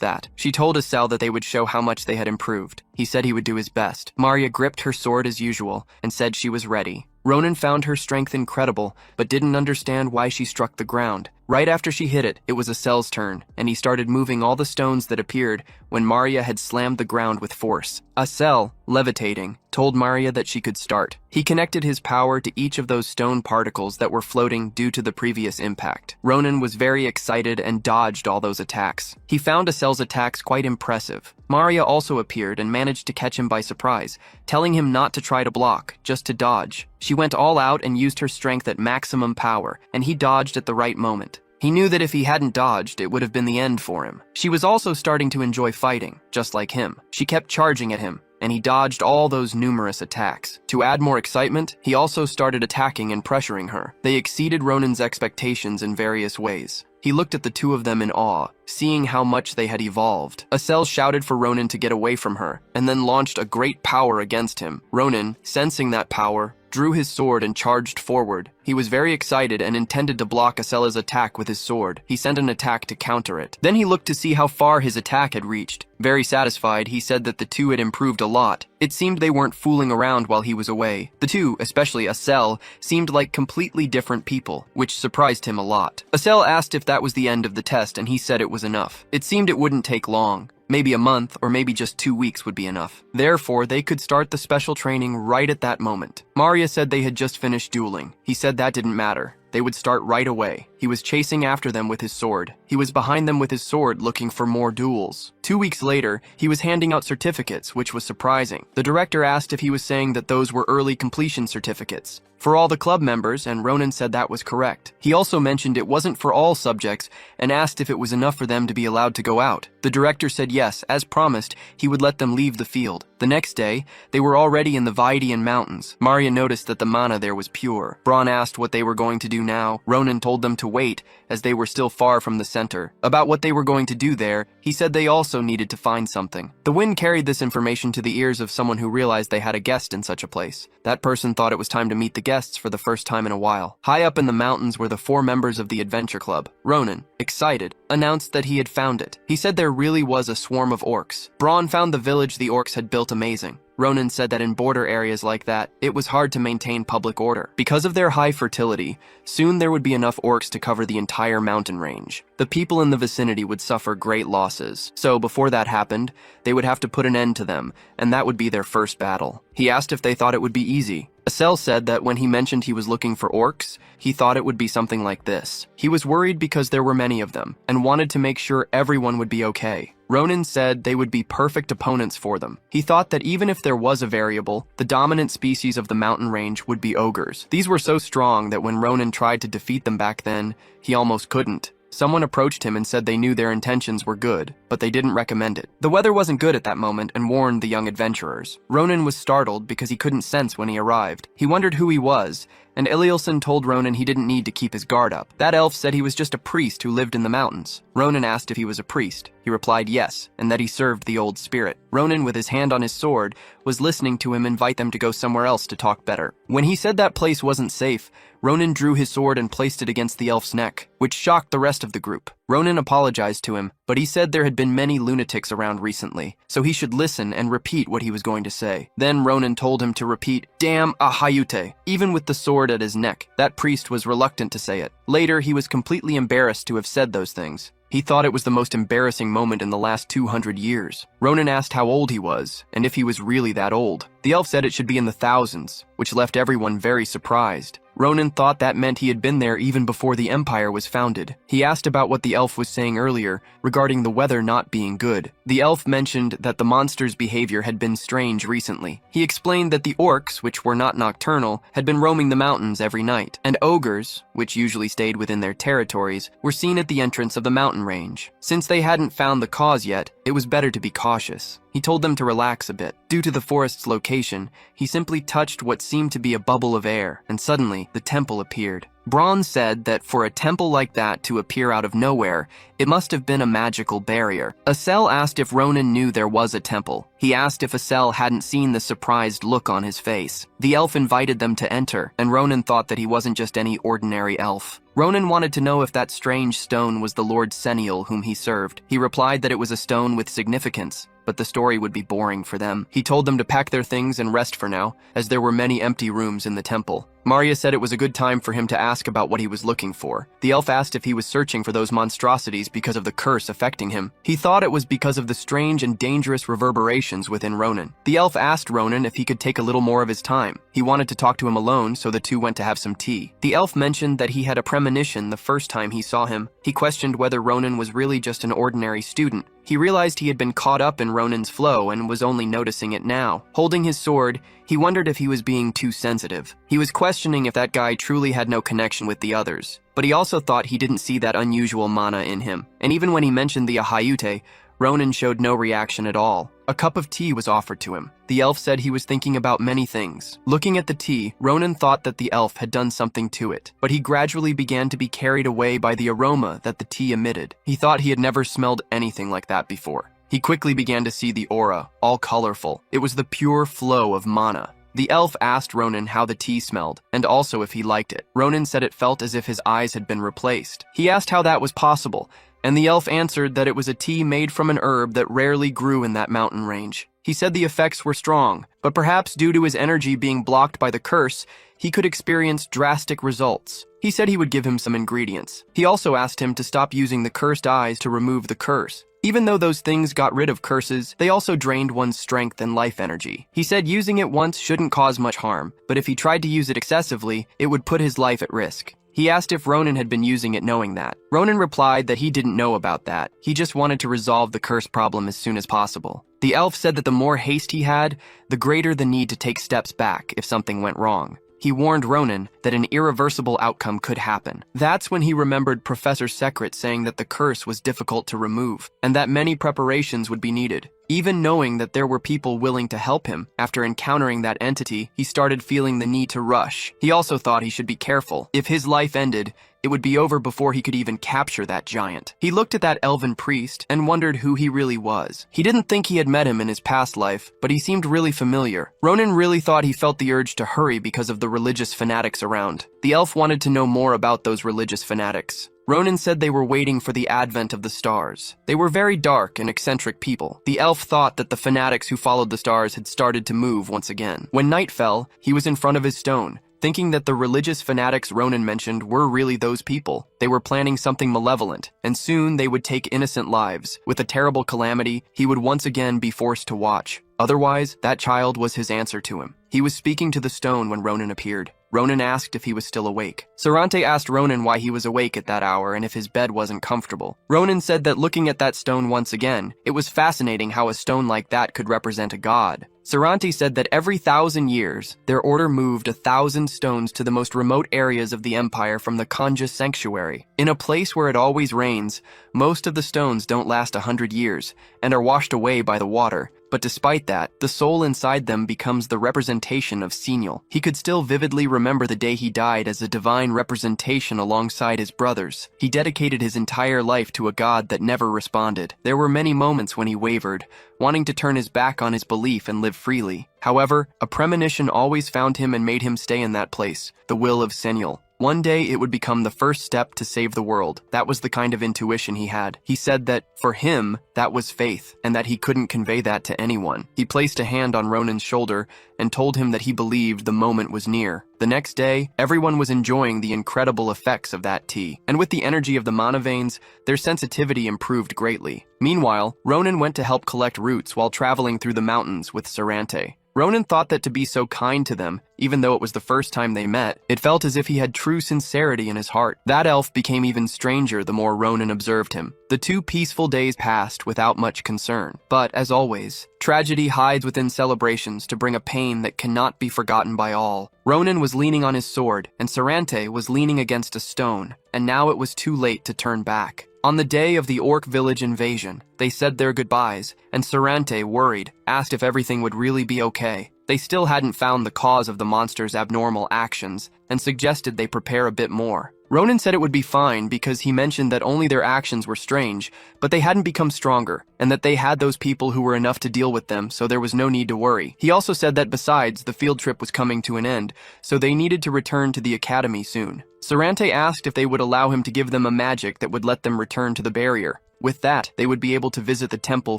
that. She told Asel that they would show how much they had improved. He said he would do his best. Maria gripped her sword as usual and said she was ready. Ronin found her strength incredible, but didn't understand why she struck the ground. Right after she hit it, it was Asel's turn, and he started moving all the stones that appeared when Maria had slammed the ground with force. Asel, levitating, told Maria that she could start. He connected his power to each of those stone particles that were floating due to the previous impact. Ronin was very excited and dodged all those attacks. He found Asel's attacks quite impressive. Maria also appeared and managed to catch him by surprise, telling him not to try to block, just to dodge. She went all out and used her strength at maximum power, and he dodged at the right moment. He knew that if he hadn't dodged, it would have been the end for him. She was also starting to enjoy fighting, just like him. She kept charging at him, and he dodged all those numerous attacks. To add more excitement, he also started attacking and pressuring her. They exceeded Ronin's expectations in various ways. He looked at the two of them in awe, seeing how much they had evolved. Asel shouted for Ronin to get away from her, and then launched a great power against him. Ronin, sensing that power, drew his sword and charged forward. He was very excited and intended to block Asel's attack with his sword. He sent an attack to counter it. Then he looked to see how far his attack had reached. Very satisfied, he said that the two had improved a lot. It seemed they weren't fooling around while he was away. The two, especially Asel, seemed like completely different people, which surprised him a lot. Asel asked if that was the end of the test, and he said it was enough. It seemed it wouldn't take long. Maybe a month or maybe just 2 weeks would be enough. Therefore, they could start the special training right at that moment. Maria said they had just finished dueling. He said that didn't matter. They would start right away. He was chasing after them with his sword. He was behind them with his sword looking for more duels. 2 weeks later, he was handing out certificates, which was surprising. The director asked if he was saying that those were early completion certificates for all the club members, and Ronin said that was correct. He also mentioned it wasn't for all subjects and asked if it was enough for them to be allowed to go out. The director said yes, as promised, he would let them leave the field. The next day, they were already in the Vidian Mountains. Maria noticed that the mana there was pure. Braun asked what they were going to do now. Ronin told them to wait, as they were still far from the center. About what they were going to do there, he said they also needed to find something. The wind carried this information to the ears of someone who realized they had a guest in such a place. That person thought it was time to meet the guests for the first time in a while. High up in the mountains were the 4 members of the adventure club. Ronin, excited, announced that he had found it. He said there really was a swarm of orcs. Braun found the village the orcs had built amazing. Ronin said that in border areas like that, it was hard to maintain public order. Because of their high fertility, soon there would be enough orcs to cover the entire mountain range. The people in the vicinity would suffer great losses. So before that happened, they would have to put an end to them, and that would be their first battle. He asked if they thought it would be easy. Asel said that when he mentioned he was looking for orcs, he thought it would be something like this. He was worried because there were many of them, and wanted to make sure everyone would be okay. Ronin said they would be perfect opponents for them. He thought that even if there was a variable, the dominant species of the mountain range would be ogres. These were so strong that when Ronin tried to defeat them back then, he almost couldn't. Someone approached him and said they knew their intentions were good, but they didn't recommend it. The weather wasn't good at that moment and warned the young adventurers. Ronin was startled because he couldn't sense when he arrived. He wondered who he was, and Ilielson told Ronin he didn't need to keep his guard up. That elf said he was just a priest who lived in the mountains. Ronin asked if he was a priest. He replied yes, and that he served the old spirit. Ronin, with his hand on his sword, was listening to him invite them to go somewhere else to talk better. When he said that place wasn't safe, Ronin drew his sword and placed it against the elf's neck, which shocked the rest of the group. Ronin apologized to him, but he said there had been many lunatics around recently, so he should listen and repeat what he was going to say. Then Ronin told him to repeat, "Damn Ahayute," even with the sword at his neck. That priest was reluctant to say it. Later, he was completely embarrassed to have said those things. He thought it was the most embarrassing moment in the last 200 years. Ronin asked how old he was, and if he was really that old. The elf said it should be in the thousands, which left everyone very surprised. Ronin thought that meant he had been there even before the empire was founded. He asked about what the elf was saying earlier regarding the weather not being good. The elf mentioned that the monster's behavior had been strange recently. He explained that the orcs, which were not nocturnal, had been roaming the mountains every night, and ogres, which usually stayed within their territories, were seen at the entrance of the mountain range. Since they hadn't found the cause yet, it was better to be cautious. He told them to relax a bit. Due to the forest's location, he simply touched what seemed to be a bubble of air, and suddenly, the temple appeared. Braun said that for a temple like that to appear out of nowhere, it must have been a magical barrier. Asel asked if Ronin knew there was a temple. He asked if Asel hadn't seen the surprised look on his face. The elf invited them to enter, and Ronin thought that he wasn't just any ordinary elf. Ronin wanted to know if that strange stone was the Lord Seniel whom he served. He replied that it was a stone with significance, but the story would be boring for them. He told them to pack their things and rest for now, as there were many empty rooms in the temple. Maria said it was a good time for him to ask about what he was looking for. The elf asked if he was searching for those monstrosities because of the curse affecting him. He thought it was because of the strange and dangerous reverberations within Ronin. The elf asked Ronin if he could take a little more of his time. He wanted to talk to him alone, so the two went to have some tea. The elf mentioned that he had a premonition the first time he saw him. He questioned whether Ronin was really just an ordinary student. He realized he had been caught up in Ronin's flow and was only noticing it now. Holding his sword, he wondered if he was being too sensitive. He was questioning if that guy truly had no connection with the others. But he also thought he didn't see that unusual mana in him. And even when he mentioned the Ahayute, Ronin showed no reaction at all. A cup of tea was offered to him. The elf said he was thinking about many things. Looking at the tea, Ronin thought that the elf had done something to it, but he gradually began to be carried away by the aroma that the tea emitted. He thought he had never smelled anything like that before. He quickly began to see the aura, all colorful. It was the pure flow of mana. The elf asked Ronin how the tea smelled, and also if he liked it. Ronin said it felt as if his eyes had been replaced. He asked how that was possible, and the elf answered that it was a tea made from an herb that rarely grew in that mountain range. He said the effects were strong, but perhaps due to his energy being blocked by the curse, he could experience drastic results. He said he would give him some ingredients. He also asked him to stop using the cursed eyes to remove the curse. Even though those things got rid of curses, they also drained one's strength and life energy. He said using it once shouldn't cause much harm, but if he tried to use it excessively, it would put his life at risk. He asked if Ronin had been using it knowing that. Ronin replied that he didn't know about that. He just wanted to resolve the curse problem as soon as possible. The elf said that the more haste he had, the greater the need to take steps back if something went wrong. He warned Ronin that an irreversible outcome could happen. That's when he remembered Professor Secret saying that the curse was difficult to remove, and that many preparations would be needed. Even knowing that there were people willing to help him, after encountering that entity, he started feeling the need to rush. He also thought he should be careful. If his life ended, it would be over before he could even capture that giant. He looked at that elven priest and wondered who he really was. He didn't think he had met him in his past life, but he seemed really familiar. Ronin really thought he felt the urge to hurry because of the religious fanatics around. The elf wanted to know more about those religious fanatics. Ronin said they were waiting for the advent of the stars. They were very dark and eccentric people. The elf thought that the fanatics who followed the stars had started to move once again. When night fell, he was in front of his stone, thinking that the religious fanatics Ronin mentioned were really those people. They were planning something malevolent, and soon they would take innocent lives. With a terrible calamity, he would once again be forced to watch. Otherwise, that child was his answer to him. He was speaking to the stone when Ronin appeared. Ronin asked if he was still awake. Sarante asked Ronin why he was awake at that hour and if his bed wasn't comfortable. Ronin said that looking at that stone once again, it was fascinating how a stone like that could represent a god. Sarante said that every 1,000 years, their order moved 1,000 stones to the most remote areas of the empire from the Kanja sanctuary. In a place where it always rains, most of the stones don't last 100 years and are washed away by the water. But despite that, the soul inside them becomes the representation of Seniel. He could still vividly remember the day he died as a divine representation alongside his brothers. He dedicated his entire life to a god that never responded. There were many moments when he wavered, wanting to turn his back on his belief and live freely. However, a premonition always found him and made him stay in that place, the will of Seniel. One day, it would become the first step to save the world. That was the kind of intuition he had. He said that, for him, that was faith, and that he couldn't convey that to anyone. He placed a hand on Ronin's shoulder and told him that he believed the moment was near. The next day, everyone was enjoying the incredible effects of that tea. And with the energy of the mana veins, their sensitivity improved greatly. Meanwhile, Ronin went to help collect roots while traveling through the mountains with Sarante. Ronin thought that to be so kind to them, even though it was the first time they met, it felt as if he had true sincerity in his heart. That elf became even stranger the more Ronin observed him. The 2 peaceful days passed without much concern. But, as always, tragedy hides within celebrations to bring a pain that cannot be forgotten by all. Ronin was leaning on his sword, and Sarante was leaning against a stone, and now it was too late to turn back. On the day of the orc village invasion, they said their goodbyes, and Sarante, worried, asked if everything would really be okay. They still hadn't found the cause of the monster's abnormal actions, and suggested they prepare a bit more. Ronin said it would be fine because he mentioned that only their actions were strange, but they hadn't become stronger, and that they had those people who were enough to deal with them, so there was no need to worry. He also said that besides, the field trip was coming to an end, so they needed to return to the academy soon. Sarante asked if they would allow him to give them a magic that would let them return to the barrier. With that, they would be able to visit the temple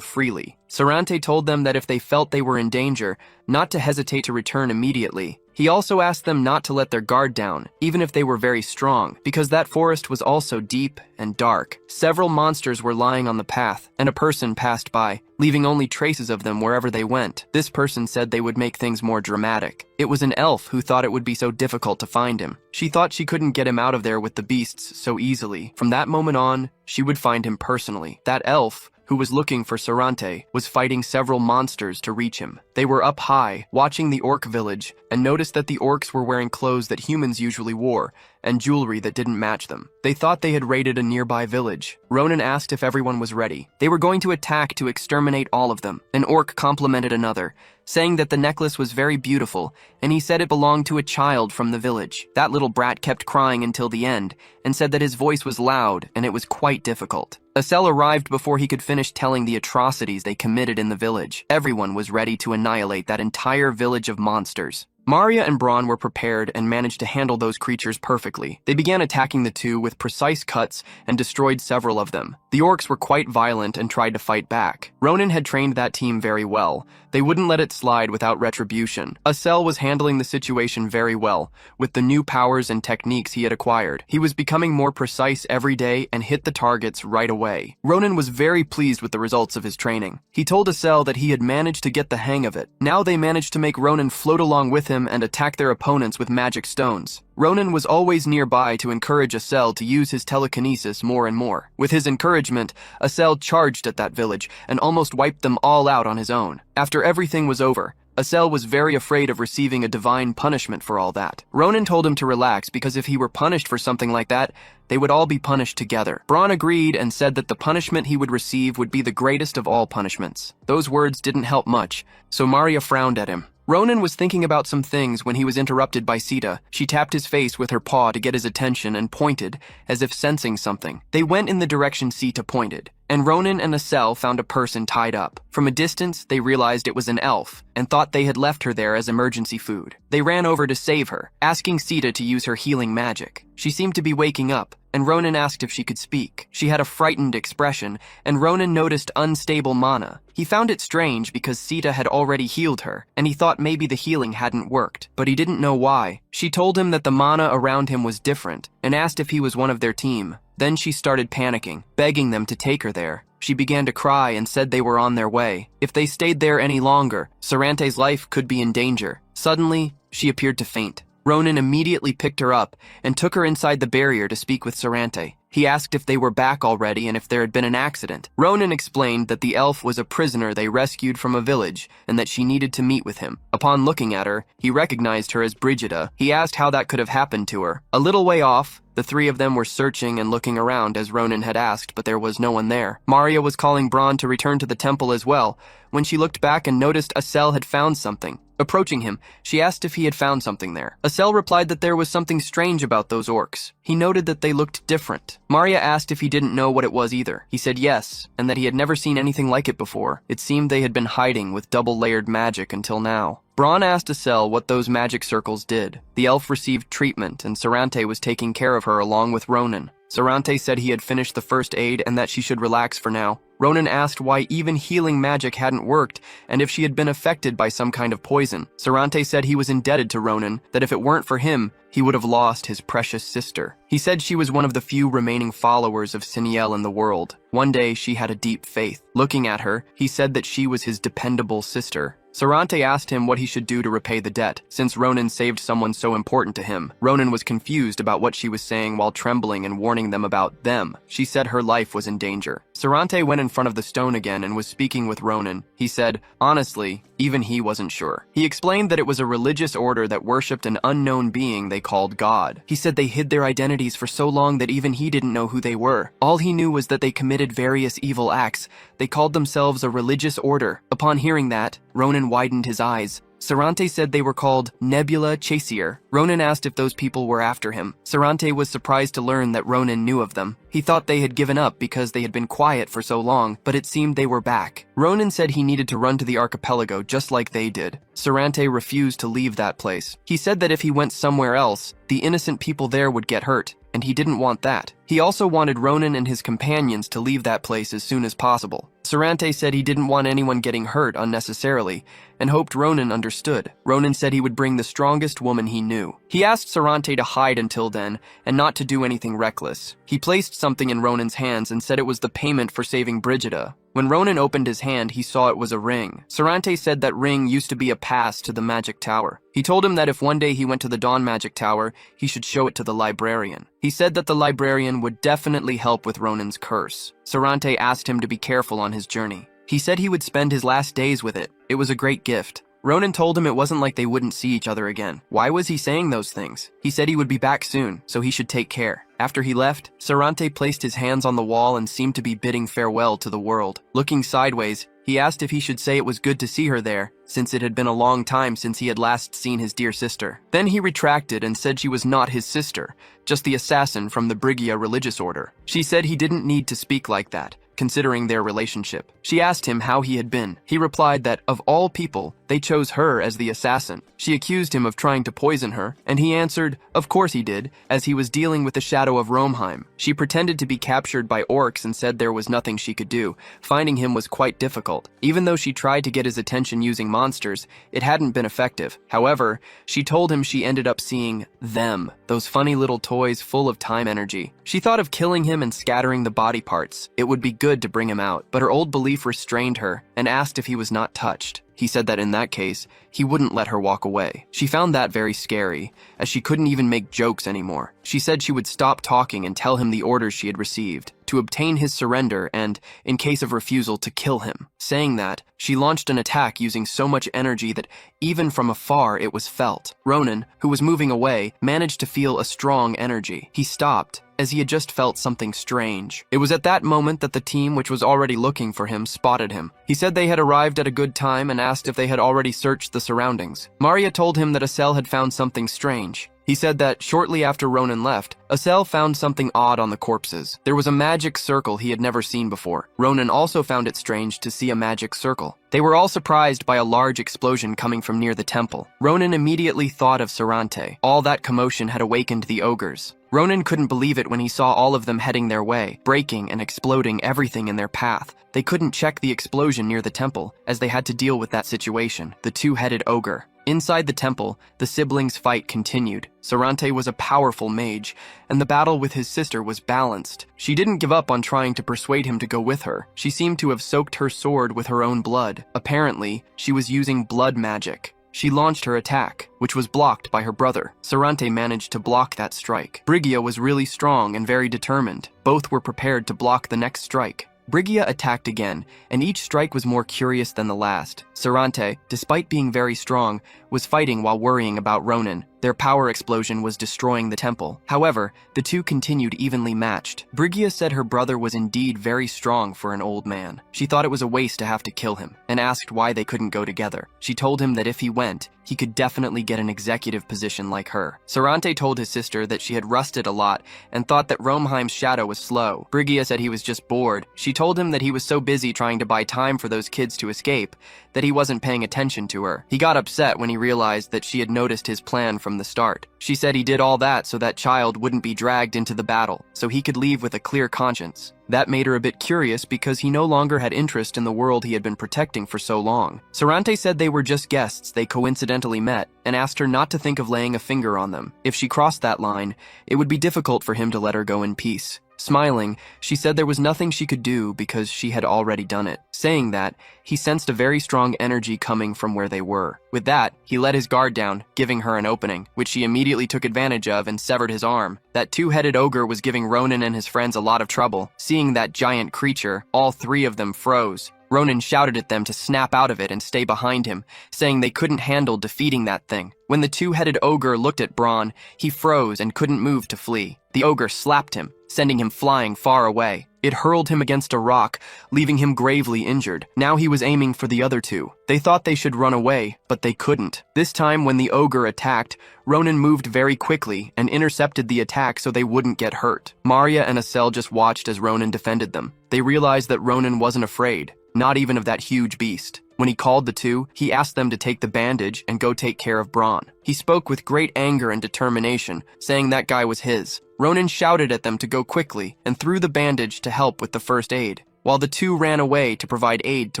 freely. Sarante told them that if they felt they were in danger, not to hesitate to return immediately. He also asked them not to let their guard down, even if they were very strong, because that forest was also deep and dark. Several monsters were lying on the path, and a person passed by, leaving only traces of them wherever they went. This person said they would make things more dramatic. It was an elf who thought it would be so difficult to find him. She thought she couldn't get him out of there with the beasts so easily. From that moment on, she would find him personally. That elf, who was looking for Sarante, was fighting several monsters to reach him. They were up high, watching the orc village, and noticed that the orcs were wearing clothes that humans usually wore, and jewelry that didn't match them. They thought they had raided a nearby village. Ronin asked if everyone was ready. They were going to attack to exterminate all of them. An orc complimented another, saying that the necklace was very beautiful, and he said it belonged to a child from the village. That little brat kept crying until the end, and said that his voice was loud, and it was quite difficult. Asel arrived before he could finish telling the atrocities they committed in the village. Everyone was ready to annihilate that entire village of monsters. Maria and Braun were prepared and managed to handle those creatures perfectly. They began attacking the 2 with precise cuts and destroyed several of them. The orcs were quite violent and tried to fight back. Ronin had trained that team very well. They wouldn't let it slide without retribution. Asel was handling the situation very well, with the new powers and techniques he had acquired. He was becoming more precise every day and hit the targets right away. Ronin was very pleased with the results of his training. He told Asel that he had managed to get the hang of it. Now they managed to make Ronin float along with him and attack their opponents with magic stones. Ronin was always nearby to encourage Asel to use his telekinesis more and more. With his encouragement, Asel charged at that village and almost wiped them all out on his own. After everything was over, Asel was very afraid of receiving a divine punishment for all that. Ronin told him to relax because if he were punished for something like that, they would all be punished together. Braun agreed and said that the punishment he would receive would be the greatest of all punishments. Those words didn't help much, so Maria frowned at him. Ronin was thinking about some things when he was interrupted by Sita. She tapped his face with her paw to get his attention and pointed, as if sensing something. They went in the direction Sita pointed, and Ronin and Asel found a person tied up. From a distance, they realized it was an elf, and thought they had left her there as emergency food. They ran over to save her, asking Sita to use her healing magic. She seemed to be waking up, and Ronin asked if she could speak. She had a frightened expression, and Ronin noticed unstable mana. He found it strange because Sita had already healed her, and he thought maybe the healing hadn't worked, but he didn't know why. She told him that the mana around him was different, and asked if he was one of their team. Then she started panicking, begging them to take her there. She began to cry and said they were on their way. If they stayed there any longer, Sarante's life could be in danger. Suddenly, she appeared to faint. Ronin immediately picked her up and took her inside the barrier to speak with Sarante. He asked if they were back already and if there had been an accident. Ronin explained that the elf was a prisoner they rescued from a village and that she needed to meet with him. Upon looking at her, he recognized her as Brigida. He asked how that could have happened to her. A little way off, the 3 of them were searching and looking around as Ronin had asked, but there was no one there. Maria was calling Braun to return to the temple as well, when she looked back and noticed Asel had found something. Approaching him, she asked if he had found something there. Asel replied that there was something strange about those orcs. He noted that they looked different. Maria asked if he didn't know what it was either. He said yes, and that he had never seen anything like it before. It seemed they had been hiding with double-layered magic until now. Braun asked Asel what those magic circles did. The elf received treatment, and Sarante was taking care of her along with Ronin. Sarante said he had finished the first aid and that she should relax for now. Ronin asked why even healing magic hadn't worked and if she had been affected by some kind of poison. Sarante said he was indebted to Ronin, that if it weren't for him, he would have lost his precious sister. He said she was one of the few remaining followers of Siniel in the world. One day, she had a deep faith. Looking at her, he said that she was his dependable sister. Sarante asked him what he should do to repay the debt, since Ronin saved someone so important to him. Ronin was confused about what she was saying while trembling and warning them about them. She said her life was in danger. Sarante went in front of the stone again and was speaking with Ronin. He said, honestly, even he wasn't sure. He explained that it was a religious order that worshipped an unknown being they called God. He said they hid their identities for so long that even he didn't know who they were. All he knew was that they committed various evil acts. They called themselves a religious order. Upon hearing that, Ronin widened his eyes. Sarante said they were called Nebula Chasier. Ronin asked if those people were after him. Sarante was surprised to learn that Ronin knew of them. He thought they had given up because they had been quiet for so long, but it seemed they were back. Ronin said he needed to run to the archipelago just like they did. Sarante refused to leave that place. He said that if he went somewhere else, the innocent people there would get hurt, and he didn't want that. He also wanted Ronin and his companions to leave that place as soon as possible. Sarante said he didn't want anyone getting hurt unnecessarily, and hoped Ronin understood. Ronin said he would bring the strongest woman he knew. He asked Sarante to hide until then, and not to do anything reckless. He placed something in Ronin's hands and said it was the payment for saving Brigida. When Ronin opened his hand, he saw it was a ring. Sarante said that ring used to be a pass to the magic tower. He told him that if one day he went to the Dawn Magic Tower, he should show it to the librarian. He said that the librarian would definitely help with Ronin's curse. Sarante asked him to be careful on his journey. He said he would spend his last days with it. It was a great gift. Ronin told him it wasn't like they wouldn't see each other again. Why was he saying those things? He said he would be back soon, so he should take care. After he left, Sarante placed his hands on the wall and seemed to be bidding farewell to the world. Looking sideways, he asked if he should say it was good to see her there, since it had been a long time since he had last seen his dear sister. Then he retracted and said she was not his sister, just the assassin from the Brigia religious order. She said he didn't need to speak like that, considering their relationship. She asked him how he had been. He replied that, of all people, they chose her as the assassin. She accused him of trying to poison her, and he answered, of course he did, as he was dealing with the shadow of Romheim. She pretended to be captured by orcs and said there was nothing she could do. Finding him was quite difficult. Even though she tried to get his attention using monsters, it hadn't been effective. However, she told him she ended up seeing them, those funny little toys full of time energy. She thought of killing him and scattering the body parts. It would be good to bring him out, but her old belief restrained her and asked if he was not touched. He said that in that case, he wouldn't let her walk away. She found that very scary, as she couldn't even make jokes anymore. She said she would stop talking and tell him the orders she had received, to obtain his surrender and, in case of refusal, to kill him. Saying that, she launched an attack using so much energy that even from afar it was felt. Ronin, who was moving away, managed to feel a strong energy. He stopped, as he had just felt something strange. It was at that moment that the team, which was already looking for him, spotted him. He said they had arrived at a good time and asked if they had already searched the surroundings. Maria told him that Asel had found something strange. He said that shortly after Ronin left, Asel found something odd on the corpses. There was a magic circle he had never seen before. Ronin also found it strange to see a magic circle. They were all surprised by a large explosion coming from near the temple. Ronin immediately thought of Sarante. All that commotion had awakened the ogres. Ronin couldn't believe it when he saw all of them heading their way, breaking and exploding everything in their path. They couldn't check the explosion near the temple, as they had to deal with that situation, the two-headed ogre. Inside the temple, the siblings' fight continued. Sarante was a powerful mage, and the battle with his sister was balanced. She didn't give up on trying to persuade him to go with her. She seemed to have soaked her sword with her own blood. Apparently, she was using blood magic. She launched her attack, which was blocked by her brother. Sarante managed to block that strike. Brigia was really strong and very determined. Both were prepared to block the next strike. Brigia attacked again, and each strike was more curious than the last. Sarante, despite being very strong, was fighting while worrying about Ronin. Their power explosion was destroying the temple. However, the two continued evenly matched. Brigia said her brother was indeed very strong for an old man. She thought it was a waste to have to kill him, and asked why they couldn't go together. She told him that if he went, he could definitely get an executive position like her. Sarante told his sister that she had rusted a lot and thought that Romheim's shadow was slow. Brigia said he was just bored. She told him that he was so busy trying to buy time for those kids to escape that he wasn't paying attention to her. He got upset when he realized that she had noticed his plan from from the start. She said he did all that so that child wouldn't be dragged into the battle, so he could leave with a clear conscience. That made her a bit curious because he no longer had interest in the world he had been protecting for so long. Sarante said they were just guests they coincidentally met and asked her not to think of laying a finger on them. If she crossed that line, it would be difficult for him to let her go in peace. Smiling, she said there was nothing she could do because she had already done it. Saying that, he sensed a very strong energy coming from where they were. With that, he let his guard down, giving her an opening, which she immediately took advantage of and severed his arm. That two-headed ogre was giving Ronin and his friends a lot of trouble. Seeing that giant creature, all three of them froze. Ronin shouted at them to snap out of it and stay behind him, saying they couldn't handle defeating that thing. When the two-headed ogre looked at Braun, he froze and couldn't move to flee. The ogre slapped him, sending him flying far away. It hurled him against a rock, leaving him gravely injured. Now he was aiming for the other two. They thought they should run away, but they couldn't. This time when the ogre attacked, Ronin moved very quickly and intercepted the attack so they wouldn't get hurt. Maria and Asel just watched as Ronin defended them. They realized that Ronin wasn't afraid, not even of that huge beast. When he called the two, he asked them to take the bandage and go take care of Braun. He spoke with great anger and determination, saying that guy was his. Ronin shouted at them to go quickly and threw the bandage to help with the first aid, while the two ran away to provide aid to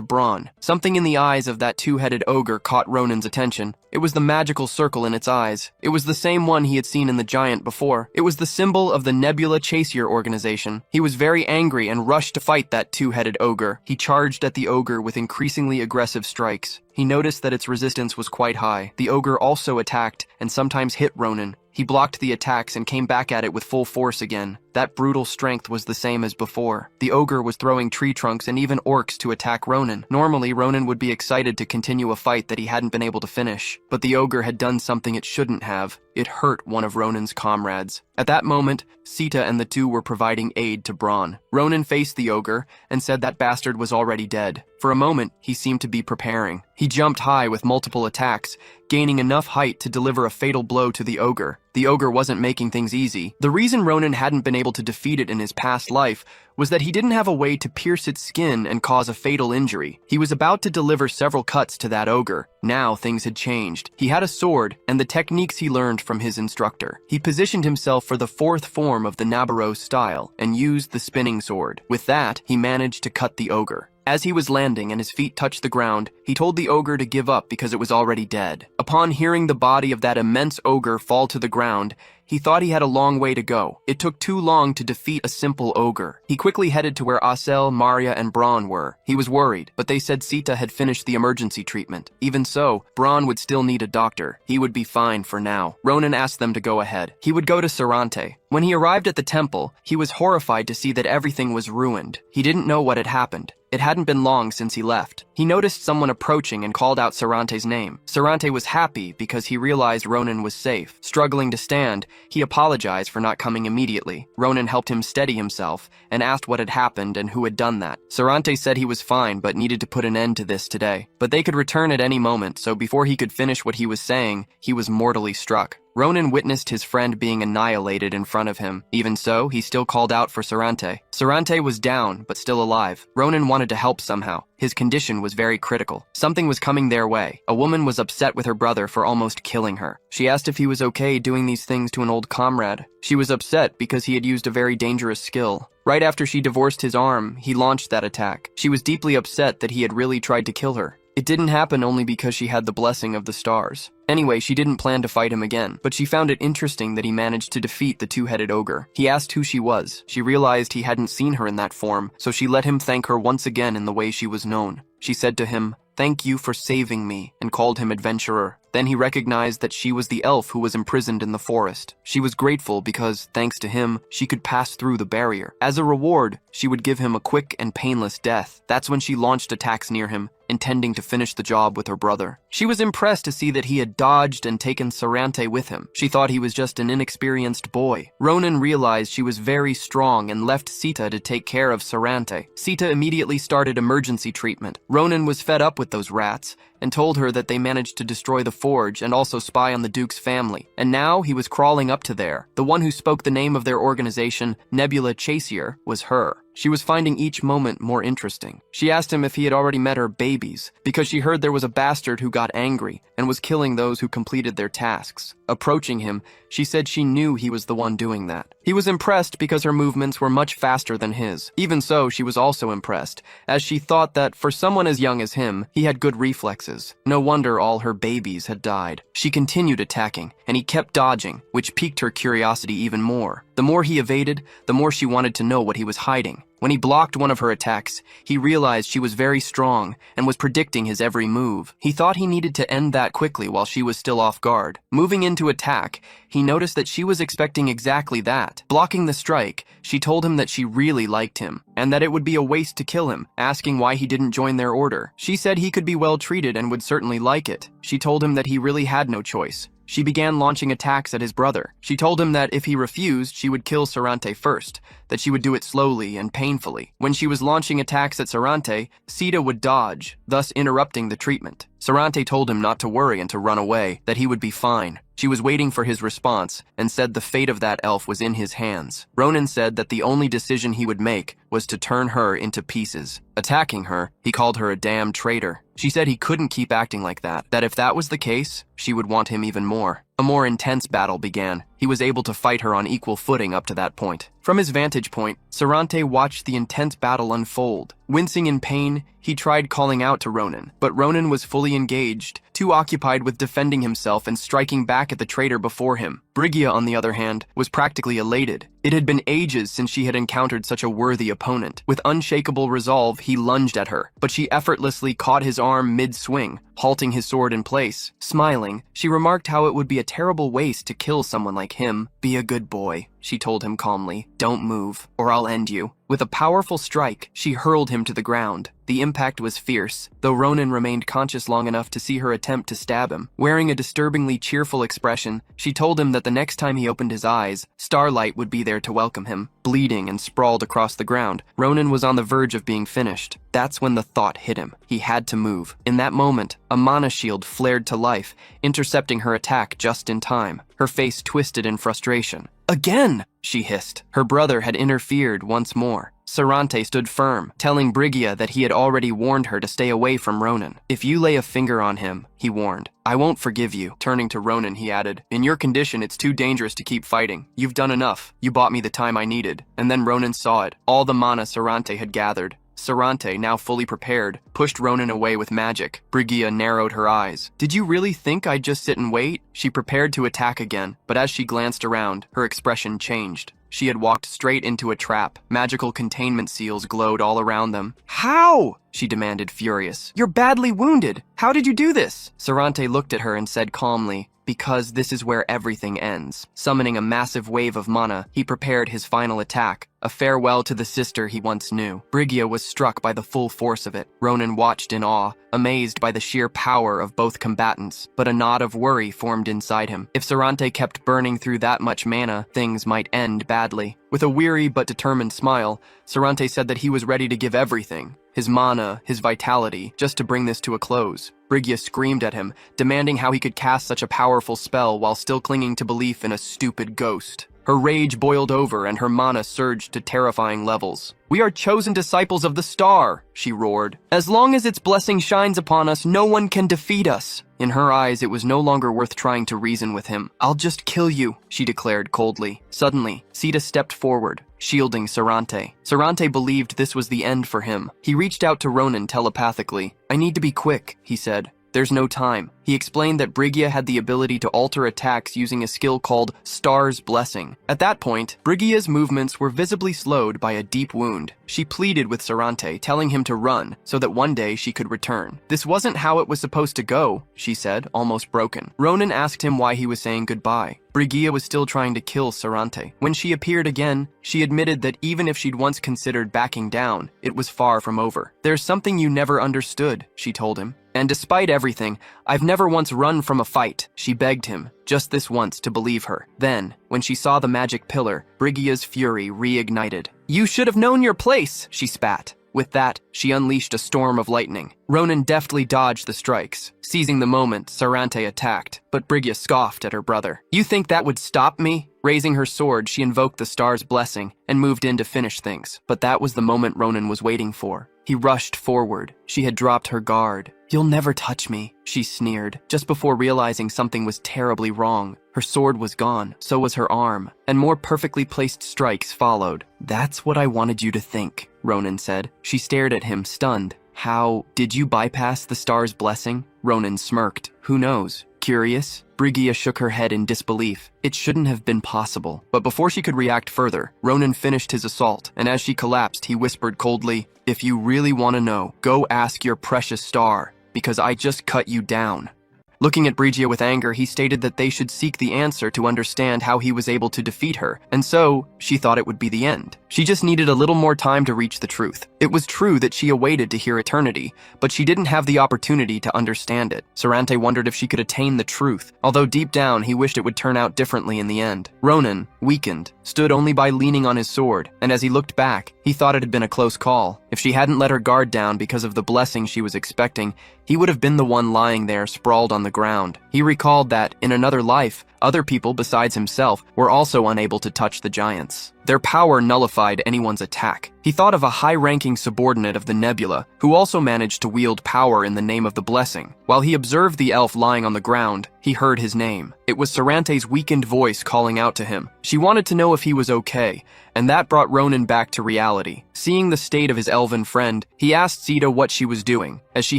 Braun. Something in the eyes of that two-headed ogre caught Ronin's attention. It was the magical circle in its eyes. It was the same one he had seen in the giant before. It was the symbol of the Nebula Chaser organization. He was very angry and rushed to fight that two-headed ogre. He charged at the ogre with increasingly aggressive strikes. He noticed that its resistance was quite high. The ogre also attacked and sometimes hit Ronin. He blocked the attacks and came back at it with full force again. That brutal strength was the same as before. The ogre was throwing tree trunks and even orcs to attack Ronin. Normally, Ronin would be excited to continue a fight that he hadn't been able to finish, but the ogre had done something it shouldn't have. It hurt one of Ronin's comrades. At that moment, Sita and the two were providing aid to Braun. Ronin faced the ogre and said that bastard was already dead. For a moment, he seemed to be preparing. He jumped high with multiple attacks, gaining enough height to deliver a fatal blow to the ogre. The ogre wasn't making things easy. The reason Ronin hadn't been able to defeat it in his past life was that he didn't have a way to pierce its skin and cause a fatal injury. He was about to deliver several cuts to that ogre. Now things had changed. He had a sword and the techniques he learned from his instructor. He positioned himself for the fourth form of the Nabaro style and used the spinning sword. With that, he managed to cut the ogre. As he was landing and his feet touched the ground, he told the ogre to give up because it was already dead. Upon hearing the body of that immense ogre fall to the ground, he thought he had a long way to go. It took too long to defeat a simple ogre. He quickly headed to where Asel, Maria, and Braun were. He was worried, but they said Sita had finished the emergency treatment. Even so, Braun would still need a doctor. He would be fine for now. Ronin asked them to go ahead. He would go to Sarante. When he arrived at the temple, he was horrified to see that everything was ruined. He didn't know what had happened. It hadn't been long since he left. He noticed someone approaching and called out Sarante's name. Sarante was happy because he realized Ronin was safe. Struggling to stand, he apologized for not coming immediately. Ronin helped him steady himself and asked what had happened and who had done that. Sarante said he was fine but needed to put an end to this today. But they could return at any moment, so before he could finish what he was saying, he was mortally struck. Ronin witnessed his friend being annihilated in front of him. Even so, he still called out for Sarante. Sarante was down, but still alive. Ronin wanted to help somehow. His condition was very critical. Something was coming their way. A woman was upset with her brother for almost killing her. She asked if he was okay doing these things to an old comrade. She was upset because he had used a very dangerous skill. Right after she divorced his arm, he launched that attack. She was deeply upset that he had really tried to kill her. It didn't happen only because she had the blessing of the stars. Anyway, she didn't plan to fight him again, but she found it interesting that he managed to defeat the two-headed ogre. He asked who she was. She realized he hadn't seen her in that form, so she let him thank her once again in the way she was known. She said to him, "Thank you for saving me," and called him adventurer. Then he recognized that she was the elf who was imprisoned in the forest. She was grateful because, thanks to him, she could pass through the barrier. As a reward, she would give him a quick and painless death. That's when she launched attacks near him, intending to finish the job with her brother. She was impressed to see that he had dodged and taken Sarante with him. She thought he was just an inexperienced boy. Ronin realized she was very strong and left Sita to take care of Sarante. Sita immediately started emergency treatment. Ronin was fed up with those rats and told her that they managed to destroy the forge and also spy on the Duke's family. And now he was crawling up to there. The one who spoke the name of their organization, Nebula Chaser, was her. She was finding each moment more interesting. She asked him if he had already met her babies, because she heard there was a bastard who got angry and was killing those who completed their tasks. Approaching him, she said she knew he was the one doing that. He was impressed because her movements were much faster than his. Even so, she was also impressed, as she thought that for someone as young as him, he had good reflexes. No wonder all her babies had died. She continued attacking, and he kept dodging, which piqued her curiosity even more. The more he evaded, the more she wanted to know what he was hiding. When he blocked one of her attacks, he realized she was very strong and was predicting his every move. He thought he needed to end that quickly while she was still off guard. Moving into attack, he noticed that she was expecting exactly that. Blocking the strike, she told him that she really liked him and that it would be a waste to kill him, asking why he didn't join their order. She said he could be well treated and would certainly like it. She told him that he really had no choice. She began launching attacks at his brother. She told him that if he refused, she would kill Sarante first, that she would do it slowly and painfully. When she was launching attacks at Sarante, Sita would dodge, thus interrupting the treatment. Sarante told him not to worry and to run away, that he would be fine. She was waiting for his response and said the fate of that elf was in his hands. Ronin said that the only decision he would make was to turn her into pieces. Attacking her, he called her a damn traitor. She said he couldn't keep acting like that if that was the case, she would want him even more. A more intense battle began. He was able to fight her on equal footing up to that point. From his vantage point, Sarante watched the intense battle unfold. Wincing in pain, he tried calling out to Ronin, but Ronin was fully engaged, too occupied with defending himself and striking back at the traitor before him. Brigida, on the other hand, was practically elated. It had been ages since she had encountered such a worthy opponent. With unshakable resolve, he lunged at her, but she effortlessly caught his arm mid-swing, halting his sword in place. Smiling, she remarked how it would be a terrible waste to kill someone like him. "Be a good boy," she told him calmly. "Don't move, or I'll end you." With a powerful strike, she hurled him to the ground. The impact was fierce, though Ronin remained conscious long enough to see her attempt to stab him. Wearing a disturbingly cheerful expression, she told him that the next time he opened his eyes, Starlight would be there to welcome him. Bleeding and sprawled across the ground, Ronin was on the verge of being finished. That's when the thought hit him. He had to move. In that moment, a mana shield flared to life, intercepting her attack just in time. Her face twisted in frustration. "Again!" she hissed. Her brother had interfered once more. Sarante stood firm, telling Brigida that he had already warned her to stay away from Ronin. "If you lay a finger on him," he warned, "I won't forgive you." Turning to Ronin, he added, "In your condition, it's too dangerous to keep fighting. You've done enough. You bought me the time I needed." And then Ronin saw it, all the mana Sarante had gathered. Sarante, now fully prepared, pushed Ronin away with magic. Brigida narrowed her eyes. "Did you really think I'd just sit and wait?" She prepared to attack again, but as she glanced around, her expression changed. She had walked straight into a trap. Magical containment seals glowed all around them. "How?" she demanded, furious. "You're badly wounded. How did you do this?" Sarante looked at her and said calmly, "Because this is where everything ends." Summoning a massive wave of mana, he prepared his final attack, a farewell to the sister he once knew. Brigida was struck by the full force of it. Ronin watched in awe, amazed by the sheer power of both combatants, but a knot of worry formed inside him. If Sarante kept burning through that much mana, things might end badly. With a weary but determined smile, Sarante said that he was ready to give everything, his mana, his vitality, just to bring this to a close. Brigida screamed at him, demanding how he could cast such a powerful spell while still clinging to belief in a stupid ghost. Her rage boiled over and her mana surged to terrifying levels. "We are chosen disciples of the star," she roared. "As long as its blessing shines upon us, no one can defeat us." In her eyes, it was no longer worth trying to reason with him. "I'll just kill you," she declared coldly. Suddenly, Sita stepped forward, shielding Sarante. Sarante believed this was the end for him. He reached out to Ronin telepathically. "I need to be quick," he said. "There's no time." He explained that Brigida had the ability to alter attacks using a skill called Star's Blessing. At that point, Brigida's movements were visibly slowed by a deep wound. She pleaded with Sarante, telling him to run, so that one day she could return. "This wasn't how it was supposed to go," she said, almost broken. Ronin asked him why he was saying goodbye. Brigida was still trying to kill Sarante. When she appeared again, she admitted that even if she'd once considered backing down, it was far from over. "There's something you never understood," she told him. "And despite everything, I've never once run from a fight." She begged him, just this once, to believe her. Then, when she saw the magic pillar, Brigida's fury reignited. "You should have known your place," she spat. With that, she unleashed a storm of lightning. Ronin deftly dodged the strikes. Seizing the moment, Sarante attacked, but Brigya scoffed at her brother. "You think that would stop me?" Raising her sword, she invoked the star's blessing and moved in to finish things. But that was the moment Ronin was waiting for. He rushed forward. She had dropped her guard. "You'll never touch me," she sneered, just before realizing something was terribly wrong. Her sword was gone, so was her arm, and more perfectly placed strikes followed. "That's what I wanted you to think," Ronin said. She stared at him, stunned. "How did you bypass the star's blessing?" Ronin smirked. "Who knows? Curious?" Brigya shook her head in disbelief. It shouldn't have been possible. But before she could react further, Ronin finished his assault, and as she collapsed, he whispered coldly, "If you really want to know, go ask your precious star, because I just cut you down." Looking at Brigya with anger, he stated that they should seek the answer to understand how he was able to defeat her, and so she thought it would be the end. She just needed a little more time to reach the truth. It was true that she awaited to hear eternity, but she didn't have the opportunity to understand it. Sarante wondered if she could attain the truth, although deep down he wished it would turn out differently in the end. Ronin, weakened, stood only by leaning on his sword, and as he looked back, he thought it had been a close call. If she hadn't let her guard down because of the blessing she was expecting, he would have been the one lying there sprawled on the ground. He recalled that, in another life, other people besides himself were also unable to touch the giants. Their power nullified anyone's attack. He thought of a high-ranking subordinate of the Nebula, who also managed to wield power in the name of the blessing. While he observed the elf lying on the ground, he heard his name. It was Sarante's weakened voice calling out to him. She wanted to know if he was okay, and that brought Ronin back to reality. Seeing the state of his elven friend, he asked Zeta what she was doing, as she